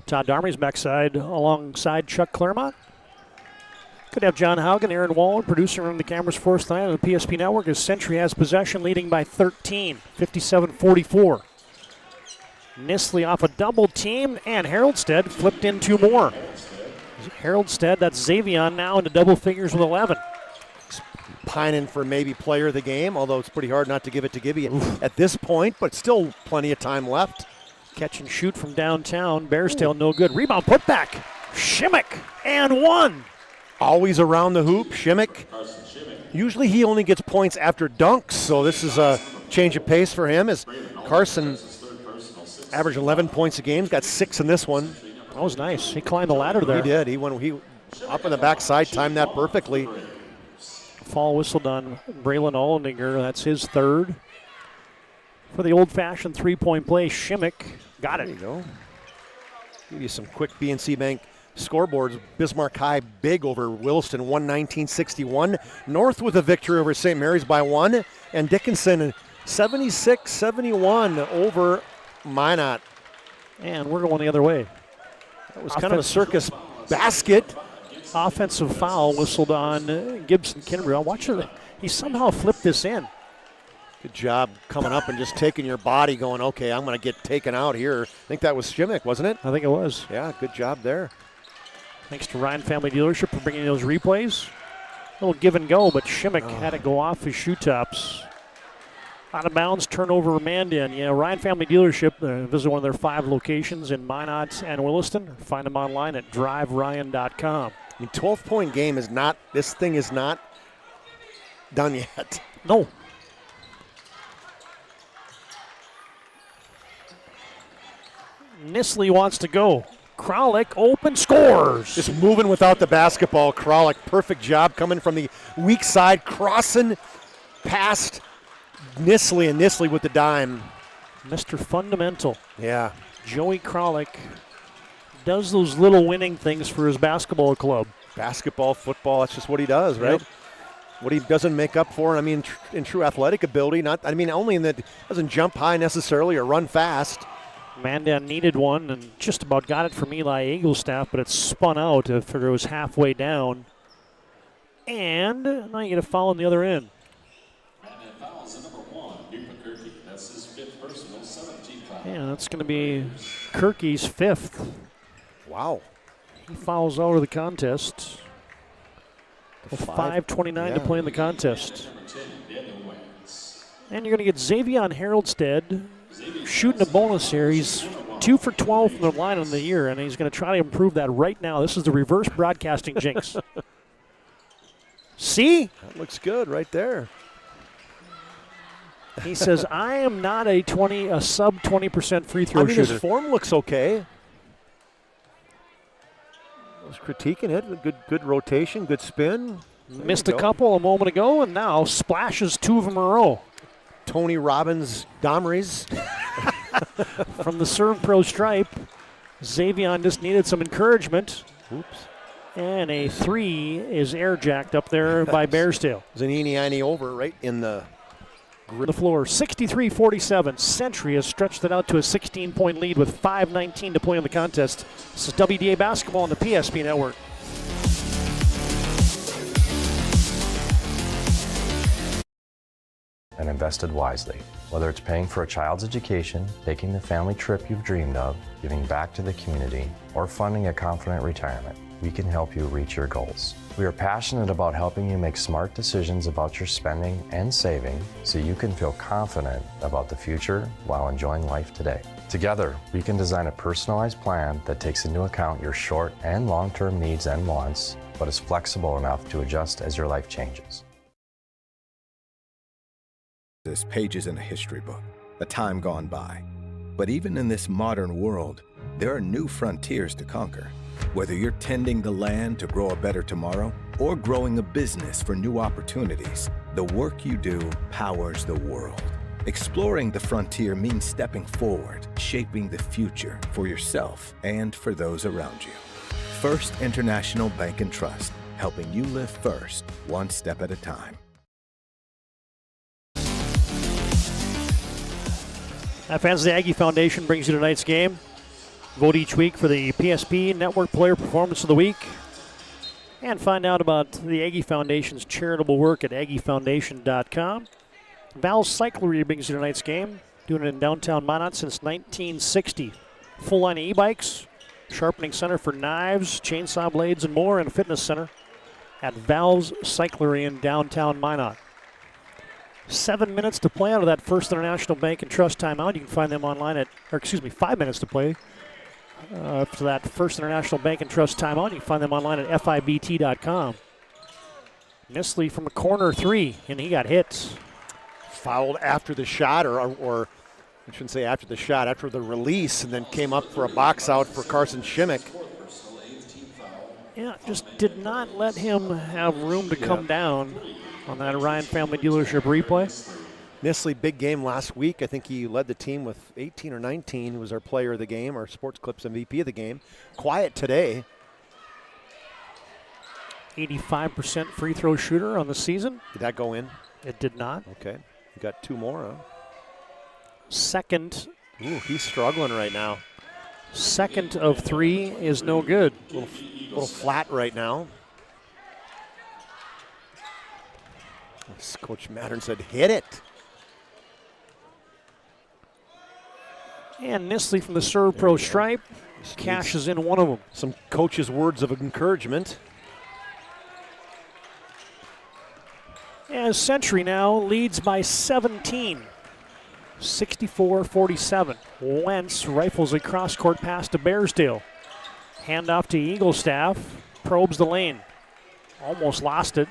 Todd Darmy's backside alongside Chuck Claremont. Could have John Haugen, Aaron Wallen, producer from the cameras for us tonight on the PSP Network as Century has possession, leading by 13, 57-44. Nisley off a double team, and Haroldstead flipped in 2 more. Haroldstead, that's Xavion now into double figures with 11. Pining for maybe player of the game, although it's pretty hard not to give it to Gibby at this point, but still plenty of time left. Catch and shoot from downtown. Bearstail no good. Rebound put back. Shimmick and 1. Always around the hoop, Shimmick. Usually he only gets points after dunks, so this is a change of pace for him as Carson averaged 11 points a game. He's got 6 in this one. That was nice. He climbed the ladder there. He did. He up on the backside, timed that perfectly. Fall whistled on Braylon Ollinger. That's his 3rd. For the old-fashioned three-point play, Shimmick got it. There you go. Give you some quick BNC Bank scoreboards. Bismarck High big over Williston, 119-61. North with a victory over St. Mary's by 1. And Dickinson, 76-71 over Minot. And we're going the other way. That was kind of a circus basket. Offensive foul whistled on Gibson Kinnebrew. Watch it. He somehow flipped this in. Good job coming up and just taking your body going, okay, I'm going to get taken out here. I think that was Shimmick, wasn't it? I think it was. Yeah, good job there. Thanks to Ryan Family Dealership for bringing those replays. A little give and go, but Shimmick had to go off his shoe tops. Out of bounds, turnover Mandan. Yeah, Ryan Family Dealership, visit one of their 5 locations in Minot and Williston. Find them online at driveryan.com. I mean, 12-point game is not, this thing is not done yet. No. Nisley wants to go. Kralik open, scores. Just moving without the basketball. Kralik, perfect job coming from the weak side, crossing past Nisley, and Nisley with the dime. Mr. Fundamental. Yeah. Joey Kralik does those little winning things for his basketball club. Basketball, football, that's just what he does, right? Yep. What he doesn't make up for, I mean, in true athletic ability, only in that doesn't jump high necessarily or run fast. Mandan needed one and just about got it from Eli Eaglestaff, but it spun out after it was halfway down. And now you get a foul on the other end. Yeah, that's going to be Kirky's 5th. Wow. He fouls out of the contest. 5:29 to play in the contest. And you're going to get Xavion Haroldstead shooting a bonus here. He's 2 for 12 from the line on the year, and he's going to try to improve that right now. This is the reverse broadcasting jinx. See? That looks good right there. He says, I am not a sub 20% free throw shooter. His form looks okay. I was critiquing it. Good rotation, good spin. Missed a couple a moment ago, and now splashes 2 of them in a row. Tony Robbins Domries. From the serve pro stripe, Xavion just needed some encouragement. Oops. And a 3 is air jacked up there by Bearstail. Zanini over right in the floor. 63-47. Century has stretched it out to a 16-point lead with 5:19 to play in the contest. This is WDA basketball on the PSP Network. And invested wisely. Whether it's paying for a child's education, taking the family trip you've dreamed of, giving back to the community, or funding a confident retirement, we can help you reach your goals. We are passionate about helping you make smart decisions about your spending and saving so you can feel confident about the future while enjoying life today. Together, we can design a personalized plan that takes into account your short and long-term needs and wants, but is flexible enough to adjust as your life changes. There's pages in a history book, a time gone by. But even in this modern world, there are new frontiers to conquer. Whether you're tending the land to grow a better tomorrow or growing a business for new opportunities, the work you do powers the world. Exploring the frontier means stepping forward, shaping the future for yourself and for those around you. First International Bank and Trust, helping you live first, one step at a time. Fans of the Aggie Foundation brings you tonight's game. Vote each week for the PSP Network Player Performance of the Week. And find out about the Aggie Foundation's charitable work at aggiefoundation.com. Val's Cyclery brings you tonight's game. Doing it in downtown Mandan since 1960. Full line of e-bikes, sharpening center for knives, chainsaw blades, and more, and a fitness center at Val's Cyclery in downtown Minot. 7 minutes to play out of that First International Bank and Trust timeout. You can find them online at, 5 minutes to play after that First International Bank and Trust timeout. You can find them online at FIBT.com. Nisley from a corner 3, and he got hit. Fouled after the shot, or I shouldn't say after the shot, after the release, and then came up for a box out for Carson Shimmick. Yeah, just did not let him have room to come down on that Ryan Family Dealership replay. Nisley, big game last week. I think he led the team with 18 or 19. He was our player of the game, our Sports Clips MVP of the game. Quiet today. 85% free throw shooter on the season. Did that go in? It did not. Okay. You got 2 more, huh? Second. Ooh, he's struggling right now. Second of 3 is no good. A little flat right now. Coach Mattern said, hit it. And Nisley from the serve pro stripe cashes in one of them. Some coach's words of encouragement. As Century now leads by 17, 64-47. Wentz rifles a cross-court pass to Bearsdale. Handoff to Eaglestaff, probes the lane. Almost lost it.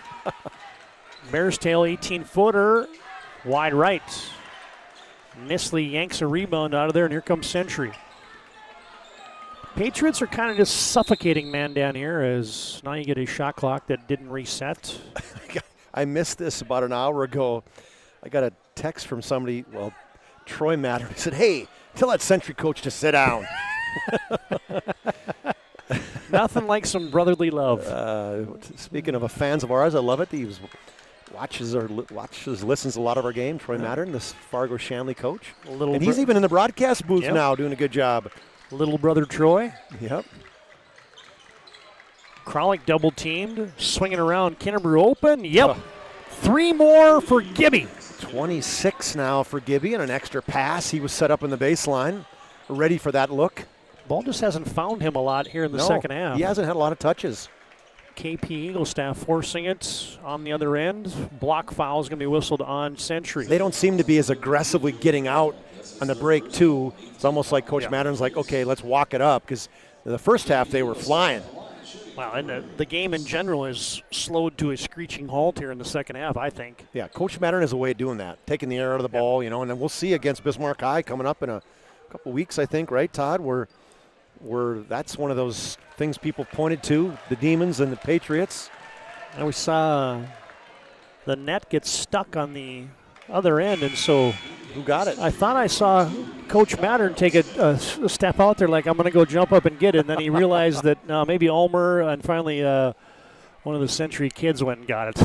Bearstail 18-footer, wide right. Nisley yanks a rebound out of there, and here comes Century. Patriots are kind of just suffocating Mandan here, as now you get a shot clock that didn't reset. I missed this about an hour ago. I got a text from somebody, Troy Matter. He said, hey, tell that Century coach to sit down. Nothing like some brotherly love. Speaking of fans of ours, I love it. He watches, listens to a lot of our games. Troy Mattern, this Fargo Shanley coach. And he's even in the broadcast booth now, doing a good job. Little brother Troy. Yep. Kralik double teamed, swinging around. Kinnebrew open. Yep. 3 more for Gibby. 26 now for Gibby, and an extra pass. He was set up in the baseline, ready for that look. Ball just hasn't found him a lot here in the second half. He hasn't had a lot of touches. KP Eagle staff forcing it on the other end. Block foul is going to be whistled on Century. They don't seem to be as aggressively getting out on the break, too. It's almost like Coach Mattern's like, okay, let's walk it up, because the first half they were flying. Wow, and the game in general is slowed to a screeching halt here in the second half, I think. Yeah, Coach Mattern has a way of doing that, taking the air out of the ball, and then we'll see against Bismarck High coming up in a couple weeks, I think, right, Todd? Where that's one of those things people pointed to, the Demons and the Patriots. And we saw the net get stuck on the other end, and so who got it? I thought I saw Coach Mattern take a step out there like, I'm going to go jump up and get it, and then he realized that maybe Ulmer, and finally one of the Century kids went and got it.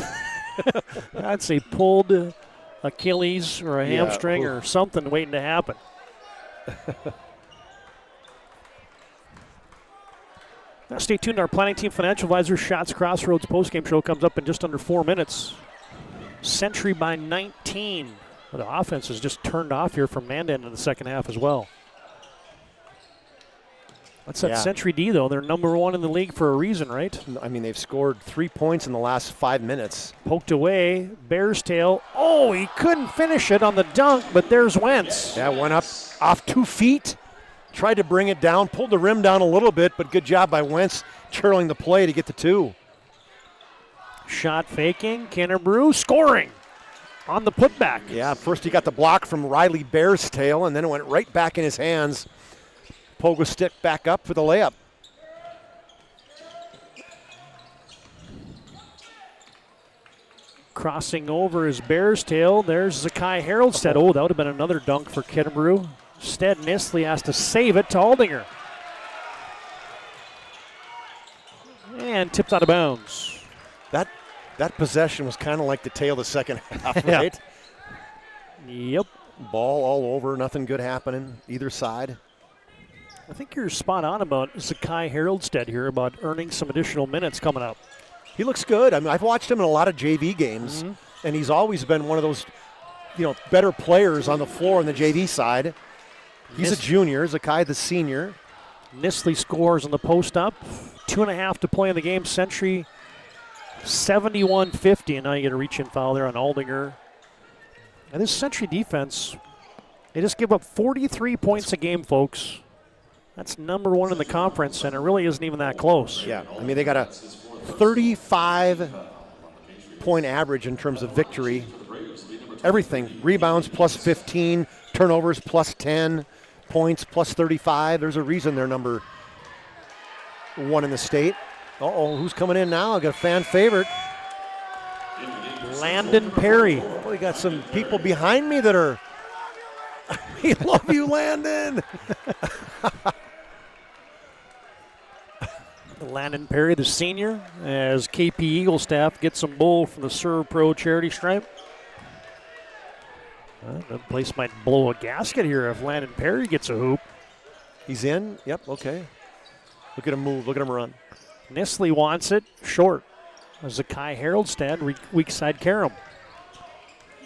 I'd say pulled Achilles or a hamstring or something waiting to happen. Now stay tuned. Our planning team financial advisor Shots Crossroads postgame show comes up in just under 4 minutes. Century by 19. The offense is just turned off here from Mandan in the second half as well. That's that Century D, though. They're number 1 in the league for a reason, right? I mean, they've scored 3 points in the last 5 minutes. Poked away. Bear's tail. Oh, he couldn't finish it on the dunk, but there's Wentz. Yeah, went up off 2 feet. Tried to bring it down, pulled the rim down a little bit, but good job by Wentz trailing the play to get to 2. Shot faking. Kennebrew scoring on the putback. Yeah, first he got the block from Riley Bear's tail, and then it went right back in his hands. Pogo stick back up for the layup. Crossing over is Bear's tail. There's Zakai Haroldstead. Oh, that would have been another dunk for Kennebrew. Instead, Nisley has to save it to Aldinger. And tipped out of bounds. That possession was kind of like the tail of the second half, right? Yep. Ball all over, nothing good happening either side. I think you're spot on about Zakai Haroldstead here, about earning some additional minutes coming up. He looks good. I mean, I've watched him in a lot of JV games, and he's always been one of those, better players on the floor on the JV side. He's a junior, Zakai the senior. Nisley scores on the post up. 2.5 to play in the game. Century 71-50, and now you get a reach-in foul there on Aldinger. And this Century defense, they just give up 43 points a game, folks. That's number 1 in the conference, and it really isn't even that close. Yeah, I mean, they got a 35-point average in terms of victory. Everything, rebounds plus 15, turnovers plus 10, points plus 35. There's a reason they're number 1 in the state. Uh-oh, who's coming in now? I got a fan favorite. Landon Perry. We got some people behind me that are, we love you, Landon. Landon Perry, the senior, as KP Eagle staff gets some bull from the Serve Pro charity stripe. The place might blow a gasket here if Landon Perry gets a hoop. He's in? Yep, okay. Look at him move. Look at him run. Nisley wants it short. Zakai Haroldstead, weak side Karam.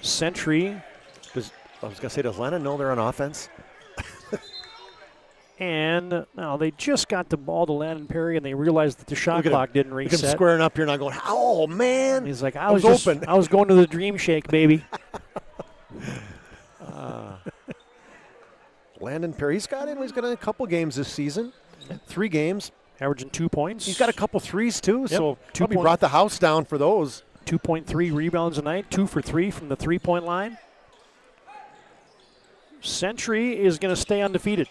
Century. I was going to say, does Landon know they're on offense? And now they just got the ball to Landon Perry, and they realized that the shot clock didn't reset. Look at him squaring up here, not going, oh, man. He's like, I was open. I was going to the Dream Shake, baby. Landon Perry, he's got a couple games this season. 3 games. Averaging 2 points. He's got a couple threes, too, Yep. so probably brought the house down for those. 2.3 rebounds a night, 2 for 3 from the three-point line. Century is going to stay undefeated.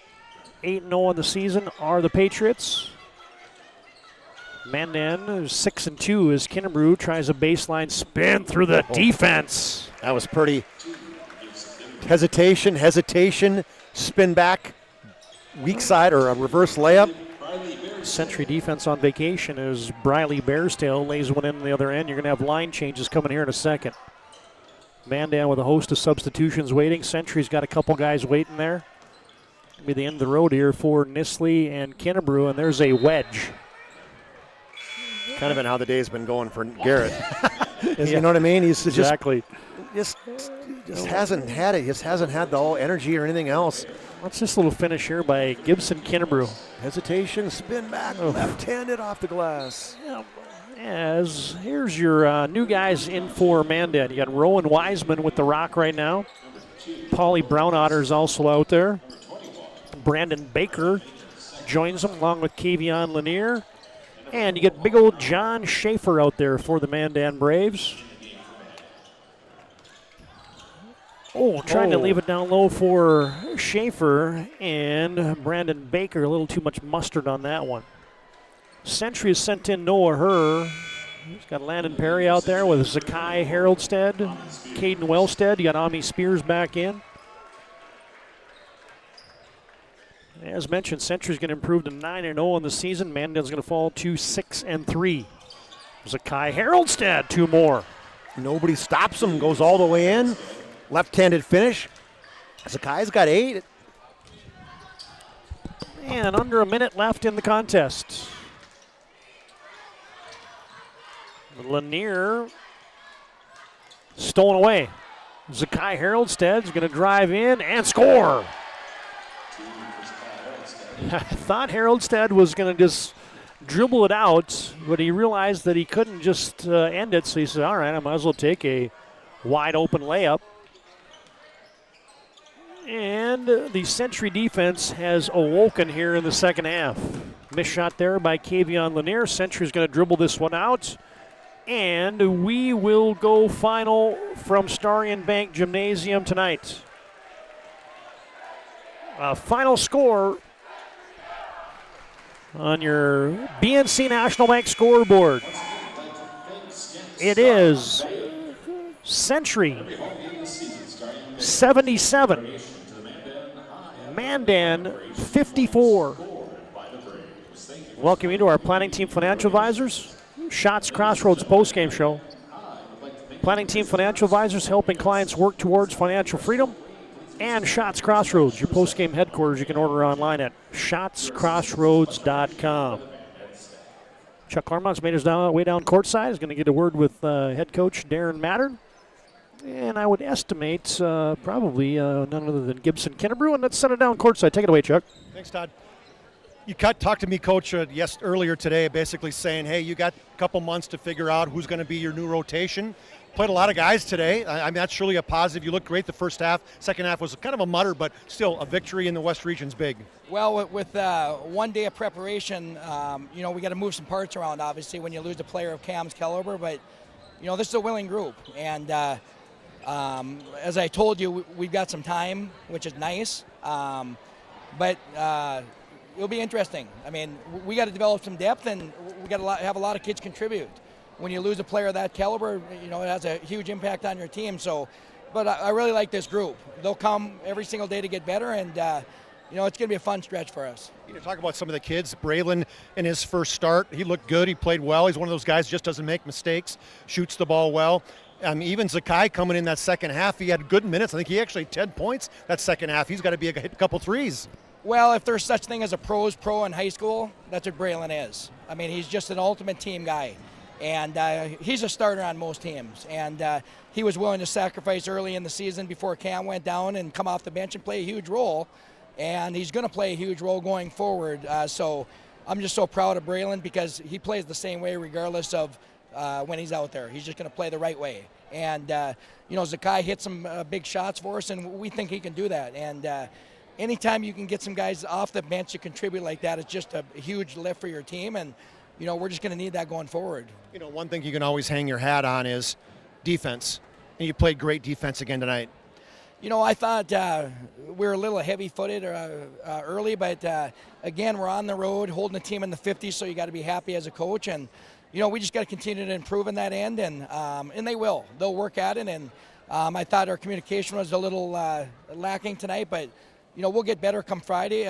8-0 on the season are the Patriots. Mandan is 6-2 as Kennebrew tries a baseline spin through the defense. That was pretty. Hesitation, spin back, weak side or a reverse layup. Century defense on vacation as Briley Bearstail lays one in on the other end. You're going to have line changes coming here in a second. Mandan with a host of substitutions waiting. Century's got a couple guys waiting there. It'll be the end of the road here for Nisley and Kennebrew, and there's a wedge. Kind of been how the day's been going for Garrett. You know what I mean? He's exactly. Just hasn't had it. Just hasn't had the whole energy or anything else. What's this little finish here by Gibson Kennebrew? Hesitation, spin back, left-handed off the glass. Yeah, As here's your new guys in for Mandan. You got Rowan Wiseman with the rock right now. Paulie Brownotter's also out there. Brandon Baker joins him along with Kavion Lanier. And you get big old John Schaefer out there for the Mandan Braves. Trying to leave it down low for Schaefer, and Brandon Baker, a little too much mustard on that one. Century has sent in Noah Herr. He's got Landon Perry out there with Zakai Haroldstead, Caden Wellstead. You got Ami Spears back in. As mentioned, Century's going to improve to 9-0 in the season. Mandan's going to fall to 6-3. Zakai Haroldstead, 2 more. Nobody stops him, goes all the way in. Left-handed finish. Zakai's got 8. And under a minute left in the contest. Lanier stolen away. Zakai Haroldstead's going to drive in and score. I thought Haroldstead was going to just dribble it out, but he realized that he couldn't just end it, so he said, all right, I might as well take a wide open layup. And the Century defense has awoken here in the second half. Missed shot there by Kavion Lanier. Century's going to dribble this one out. And we will go final from Starion Bank Gymnasium tonight. Final score on your BNC National Bank scoreboard. It is Century 77, Mandan 54. Welcome you to our Planning Team Financial Advisors, Shots Crossroads postgame show. Planning Team Financial Advisors helping clients work towards financial freedom. And Shots Crossroads, your postgame headquarters. You can order online at shotscrossroads.com. Chuck Clarmont's made his way down courtside. He's going to get a word with head coach Darren Mattern. And I would estimate probably none other than Gibson Kinnebrew. And let's send it down courtside. Take it away, Chuck. Thanks, Todd. You talked to me, Coach, earlier today, basically saying, hey, you got a couple months to figure out who's going to be your new rotation. Played a lot of guys today. I mean, that's surely a positive. You looked great the first half. Second half was kind of a mutter, but still a victory in the West Region's big. Well, with 1 day of preparation, we got to move some parts around, obviously, when you lose a player of Cam's caliber. But, this is a willing group. And as I told you, we've got some time, which is nice. But it'll be interesting. I mean, we got to develop some depth, and we got to have a lot of kids contribute. When you lose a player of that caliber, it has a huge impact on your team. So, but I really like this group. They'll come every single day to get better, and it's going to be a fun stretch for us. Talk about some of the kids. Braylon in his first start, he looked good. He played well. He's one of those guys who just doesn't make mistakes, shoots the ball well. Even Zakai coming in that second half, he had good minutes. I think he actually had 10 points that second half. He's got to hit a couple threes. Well, if there's such thing as a pro in high school, that's what Braylon is. I mean, he's just an ultimate team guy. And he's a starter on most teams. And he was willing to sacrifice early in the season before Cam went down and come off the bench and play a huge role. And he's going to play a huge role going forward. So I'm just so proud of Braylon because he plays the same way regardless of when he's out there. He's just going to play the right way. And, Zakai hit some big shots for us, and we think he can do that. And anytime you can get some guys off the bench to contribute like that, it's just a huge lift for your team. And we're just going to need that going forward. One thing you can always hang your hat on is defense. And you played great defense again tonight. I thought we were a little heavy-footed early, but again, we're on the road holding the team in the 50s, so you got to be happy as a coach. And, we just got to continue to improve in that end, and they will. They'll work at it. And I thought our communication was a little lacking tonight, but we'll get better come Friday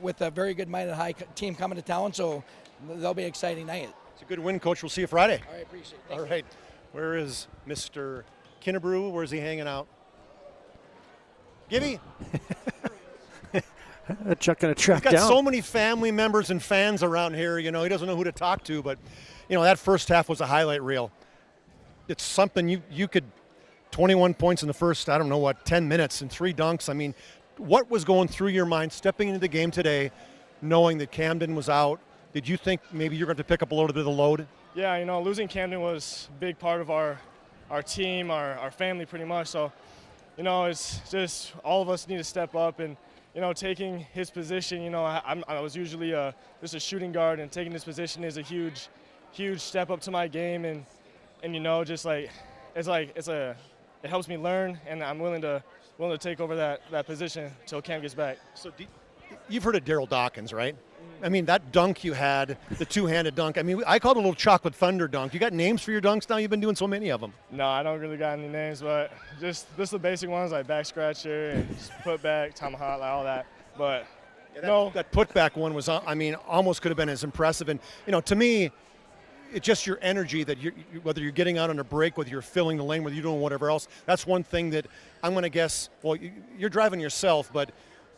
with a very good Minded High team coming to town, so that'll be an exciting night. It's a good win, Coach. We'll see you Friday. All right, appreciate it. All right. Where is Mr. Kinnebrew? Where's he hanging out? Gibby? Chuck going to track down. He's got down. so many family members and fans around here. He doesn't know who to talk to, but, that first half was a highlight reel. It's something you could, 21 points in the first, 10 minutes and 3 dunks. I mean, what was going through your mind stepping into the game today, knowing that Camden was out? Did you think maybe you're going to pick up a little bit of the load? Yeah, you know, losing Camden was a big part of our team, our family pretty much. So, you know, it's just all of us need to step up and, you know, taking his position, you know, I was usually just a shooting guard, and taking this position is a huge step up to my game. And you know, just like, it helps me learn, and I'm willing to take over that position until Cam gets back. So you've heard of Daryl Dawkins, right? I mean, that dunk you had, the two-handed dunk, I mean, I called it a little chocolate thunder dunk. You got names for your dunks now? You've been doing so many of them. No, I don't really got any names, but just the basic ones like back scratcher and just put back, tomahawk, like all that. But yeah, that putback one was, I mean, almost could have been as impressive. And, you know, to me, it's just your energy that whether you're getting out on a break, whether you're filling the lane, whether you're doing whatever else. That's one thing that I'm going to guess, well, you're driving yourself, but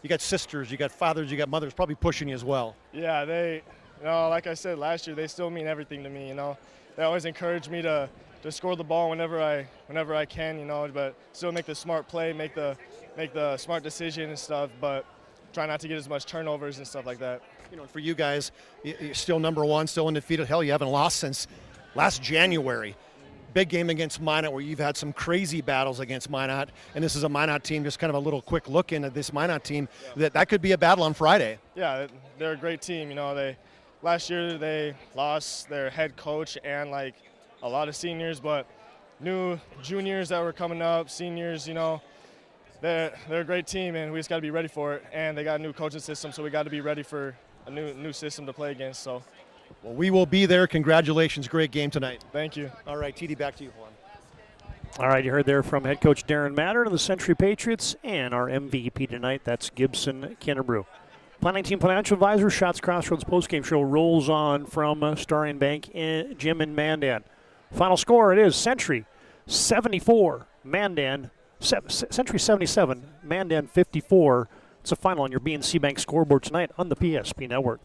you got sisters, you got fathers, you got mothers probably pushing you as well. Yeah, they, you know, like I said last year, they still mean everything to me, you know. They always encourage me to score the ball whenever I can, you know, but still make the smart play, make the smart decision and stuff, but try not to get as much turnovers and stuff like that. You know, for you guys, you're still number one, still undefeated. Hell, you haven't lost since last January. Big game against Minot, where you've had some crazy battles against Minot, and this is a Minot team. Just kind of a little quick look into this Minot team. Yeah. That could be a battle on Friday. Yeah, they're a great team. You know, last year they lost their head coach and like a lot of seniors, but new juniors that were coming up, seniors, you know, they're a great team, and we just got to be ready for it. And they got a new coaching system, so we got to be ready for a new system to play against. So. Well, we will be there. Congratulations. Great game tonight. Thank you. All right, TD, back to you, Juan. All right, you heard there from head coach Darren Matter of the Century Patriots, and our MVP tonight, that's Gibson Kennebrew. Planning Team Financial Advisor, Shots Crossroads postgame show rolls on from Starion Bank Gym in Mandan. Final score, it is Century 74, Mandan, Century 77, Mandan 54. It's a final on your BNC Bank scoreboard tonight on the PSP Network.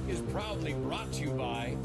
Is proudly brought to you by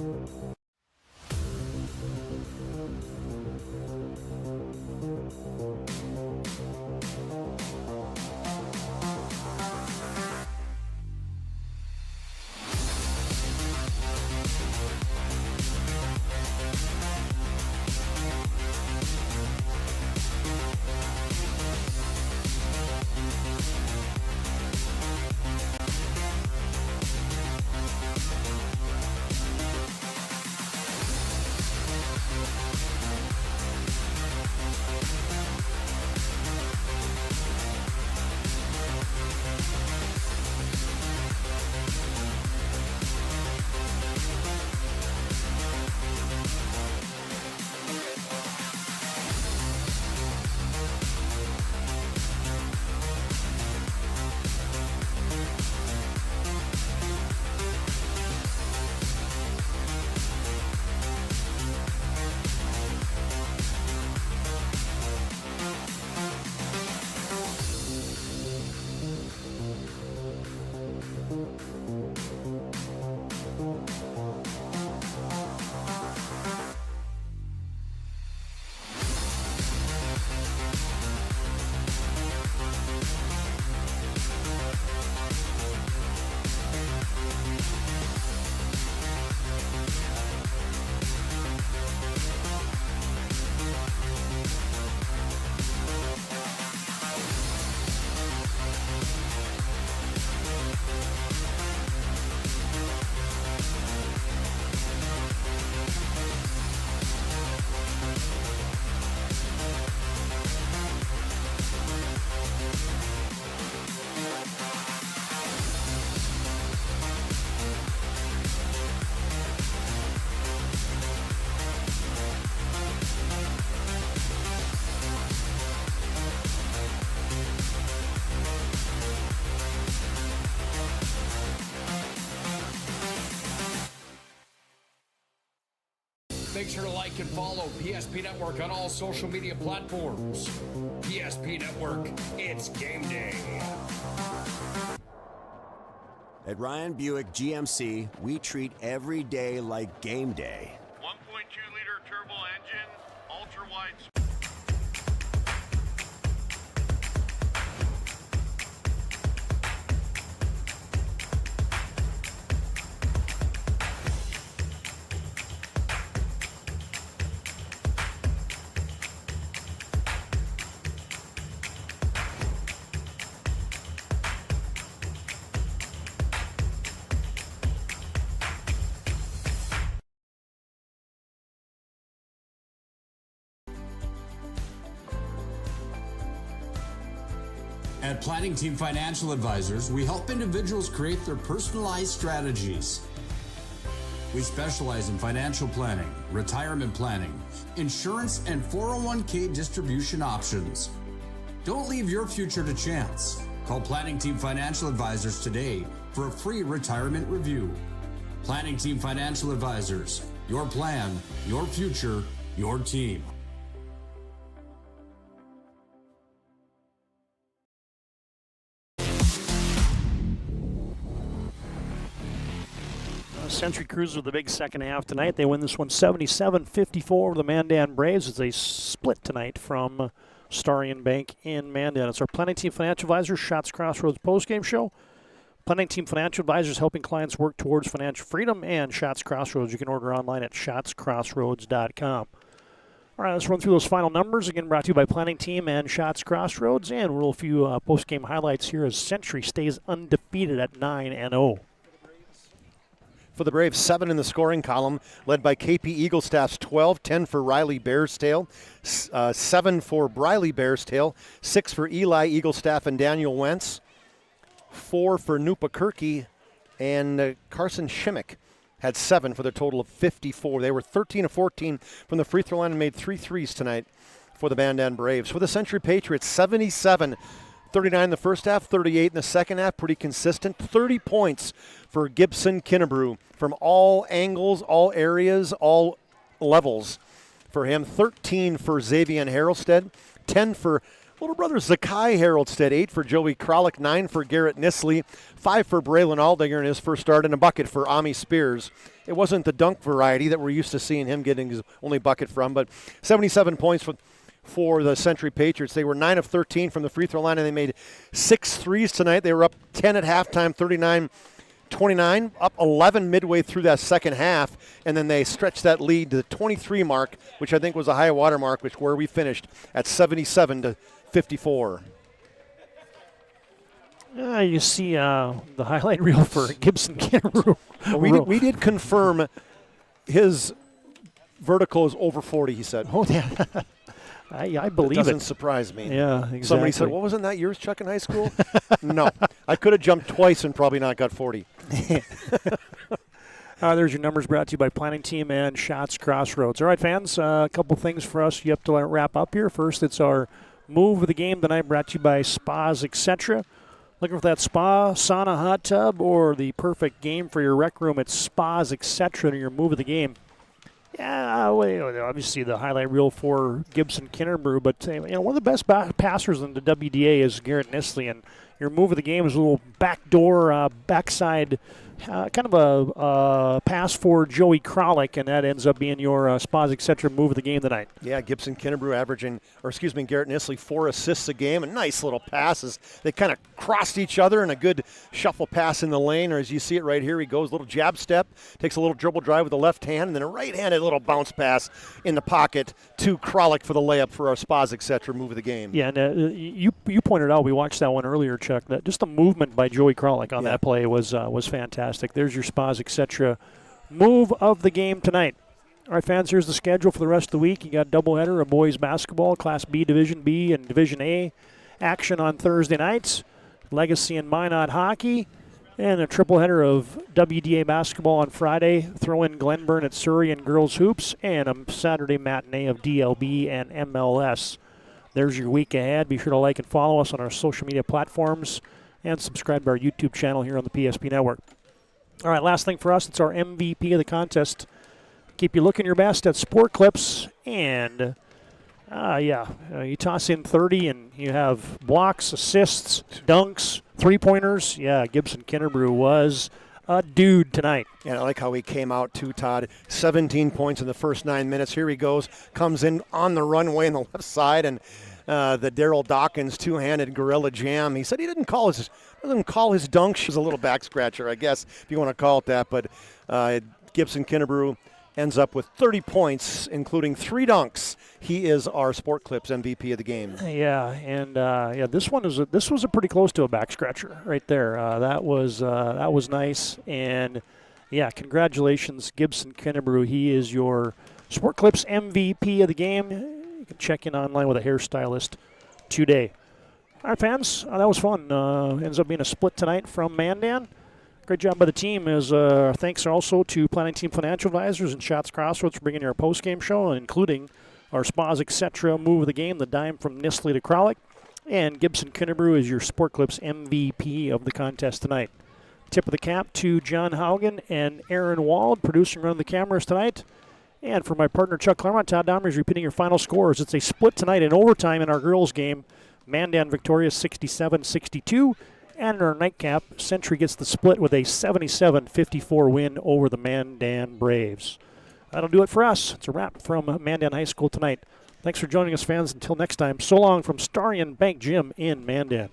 Make sure to like and follow PSP Network on all social media platforms. PSP Network, it's game day. At Ryan Buick GMC, we treat every day like game day. 1.2-liter turbo engine, ultra-wide. At Planning Team Financial Advisors, we help individuals create their personalized strategies. We specialize in financial planning, retirement planning, insurance, and 401k distribution options. Don't leave your future to chance. Call Planning Team Financial Advisors today for a free retirement review. Planning Team Financial Advisors, your plan, your future, your team. Century Cruisers with the big second half tonight. They win this one 77-54 over the Mandan Braves as they split tonight from STARION Bank in Mandan. It's our Planning Team Financial Advisors Shots Crossroads postgame show. Planning Team Financial Advisors helping clients work towards financial freedom, and Shots Crossroads you can order online at shotscrossroads.com. All right, let's run through those final numbers. Again, brought to you by Planning Team and Shots Crossroads. And we'll roll a few postgame highlights here as Century stays undefeated at 9-0. For the Braves, 7 in the scoring column, led by KP Eaglestaff's 12, 10 for Riley Bearstail, 7 for Briley Bearstail, 6 for Eli Eaglestaff and Daniel Wentz, 4 for Nupa Kirky, and Carson Shimmick had 7 for their total of 54. They were 13 of 14 from the free throw line and made 3 threes tonight for the Mandan Braves. For the Century Patriots, 77-39 in the first half, 38 in the second half, pretty consistent. 30 points for Gibson Kinnebrew from all angles, all areas, all levels for him. 13 for Xavier Harrelstead, 10 for little brother Zakai Harrelstead, 8 for Joey Kralik, 9 for Garrett Nisley, 5 for Braylon Aldinger in his first start, and a bucket for Ami Spears. It wasn't the dunk variety that we're used to seeing him getting his only bucket from, but 77 points for the Century Patriots. They were 9 of 13 from the free throw line, and they made 6 threes tonight. They were up 10 at halftime, 39-29, up 11 midway through that second half, and then they stretched that lead to the 23 mark, which I think was a high water mark, where we finished at 77-54. You see the highlight reel for Gibson Kinnebrew. Well, we did confirm his vertical is over 40, he said. Oh, yeah. I believe it. Doesn't surprise me. Yeah, exactly. Somebody said, well, wasn't that yours, Chuck, in high school? No. I could have jumped twice and probably not got 40. There's your numbers brought to you by Planning Team and Shots Crossroads. All right, fans, a couple things for us you have to wrap up here. First, it's our move of the game tonight brought to you by Spas Etc. Looking for that spa, sauna, hot tub, or the perfect game for your rec room? It's Spas Etc. and your move of the game. Yeah, well, obviously the highlight reel for Gibson Kinnebrew, but one of the best passers in the WDA is Garrett Nisley, and your move of the game is a little backdoor, backside, kind of a pass for Joey Kralik, and that ends up being your Spas Etc. move of the game tonight. Yeah, Gibson Kinnebrew Garrett Nisley 4 assists a game, and nice little passes. They kind of crossed each other in a good shuffle pass in the lane, or as you see it right here, he goes, little jab step, takes a little dribble drive with the left hand, and then a right-handed little bounce pass in the pocket to Kralik for the layup for our Spas Etc. move of the game. Yeah, and you pointed out, we watched that one earlier, Chuck, that just the movement by Joey Kralik on that play was fantastic. There's your Spas Etc. move of the game tonight. All right, fans, here's the schedule for the rest of the week. You got a doubleheader of boys basketball, Class B, Division B, and Division A action on Thursday nights. Legacy and Minot hockey, and a tripleheader of WDA basketball on Friday. Throw in Glenburn at Surrey and girls hoops, and a Saturday matinee of DLB and MLS. There's your week ahead. Be sure to like and follow us on our social media platforms and subscribe to our YouTube channel here on the PSP Network. All right, last thing for us, it's our MVP of the contest. Keep you looking your best at Sport Clips, and you toss in 30 and you have blocks, assists, dunks, three-pointers. Yeah, Gibson Kinnebrew was a dude tonight. And I like how he came out too, Todd. 17 points in the first 9 minutes. Here he goes, comes in on the runway on the left side, and the Daryl Dawkins two-handed gorilla jam. He said he doesn't call his dunk. She's a little back scratcher, I guess, if you want to call it that. But Gibson Kinnebrew ends up with 30 points, including 3 dunks. He is our Sport Clips MVP of the game. Yeah, and this was a pretty close to a back scratcher right there. That was nice, and yeah, congratulations, Gibson Kinnebrew. He is your Sport Clips MVP of the game. You can check in online with a hairstylist today. All right, fans, that was fun. Ends up being a split tonight from Mandan. Great job by the team. As thanks also to Planning Team Financial Advisors and Shots Crossroads for bringing you our post-game show, including our Spas Etc. move of the game, the dime from Nisley to Kralik. And Gibson Kinnebrew is your Sport Clips MVP of the contest tonight. Tip of the cap to John Haugen and Aaron Wald, producing running the cameras tonight. And for my partner Chuck Claremont, Todd Dahmer is repeating your final scores. It's a split tonight in overtime in our girls' game. Mandan victorious 67-62. And in our nightcap, Century gets the split with a 77-54 win over the Mandan Braves. That'll do it for us. It's a wrap from Mandan High School tonight. Thanks for joining us, fans. Until next time, so long from STARION Bank Gym in Mandan.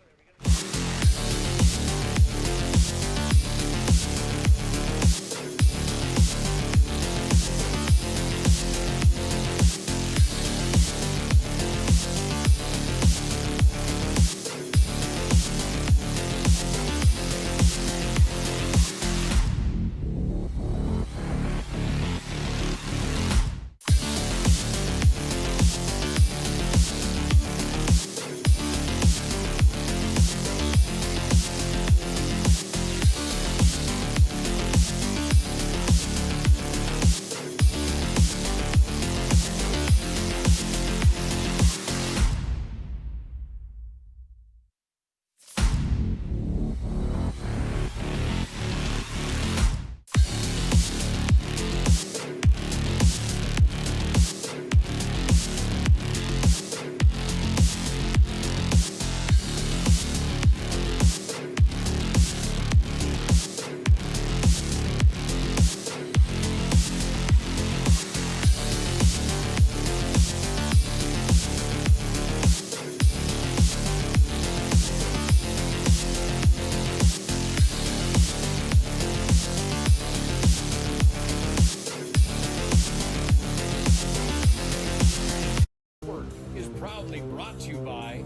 Is proudly brought to you by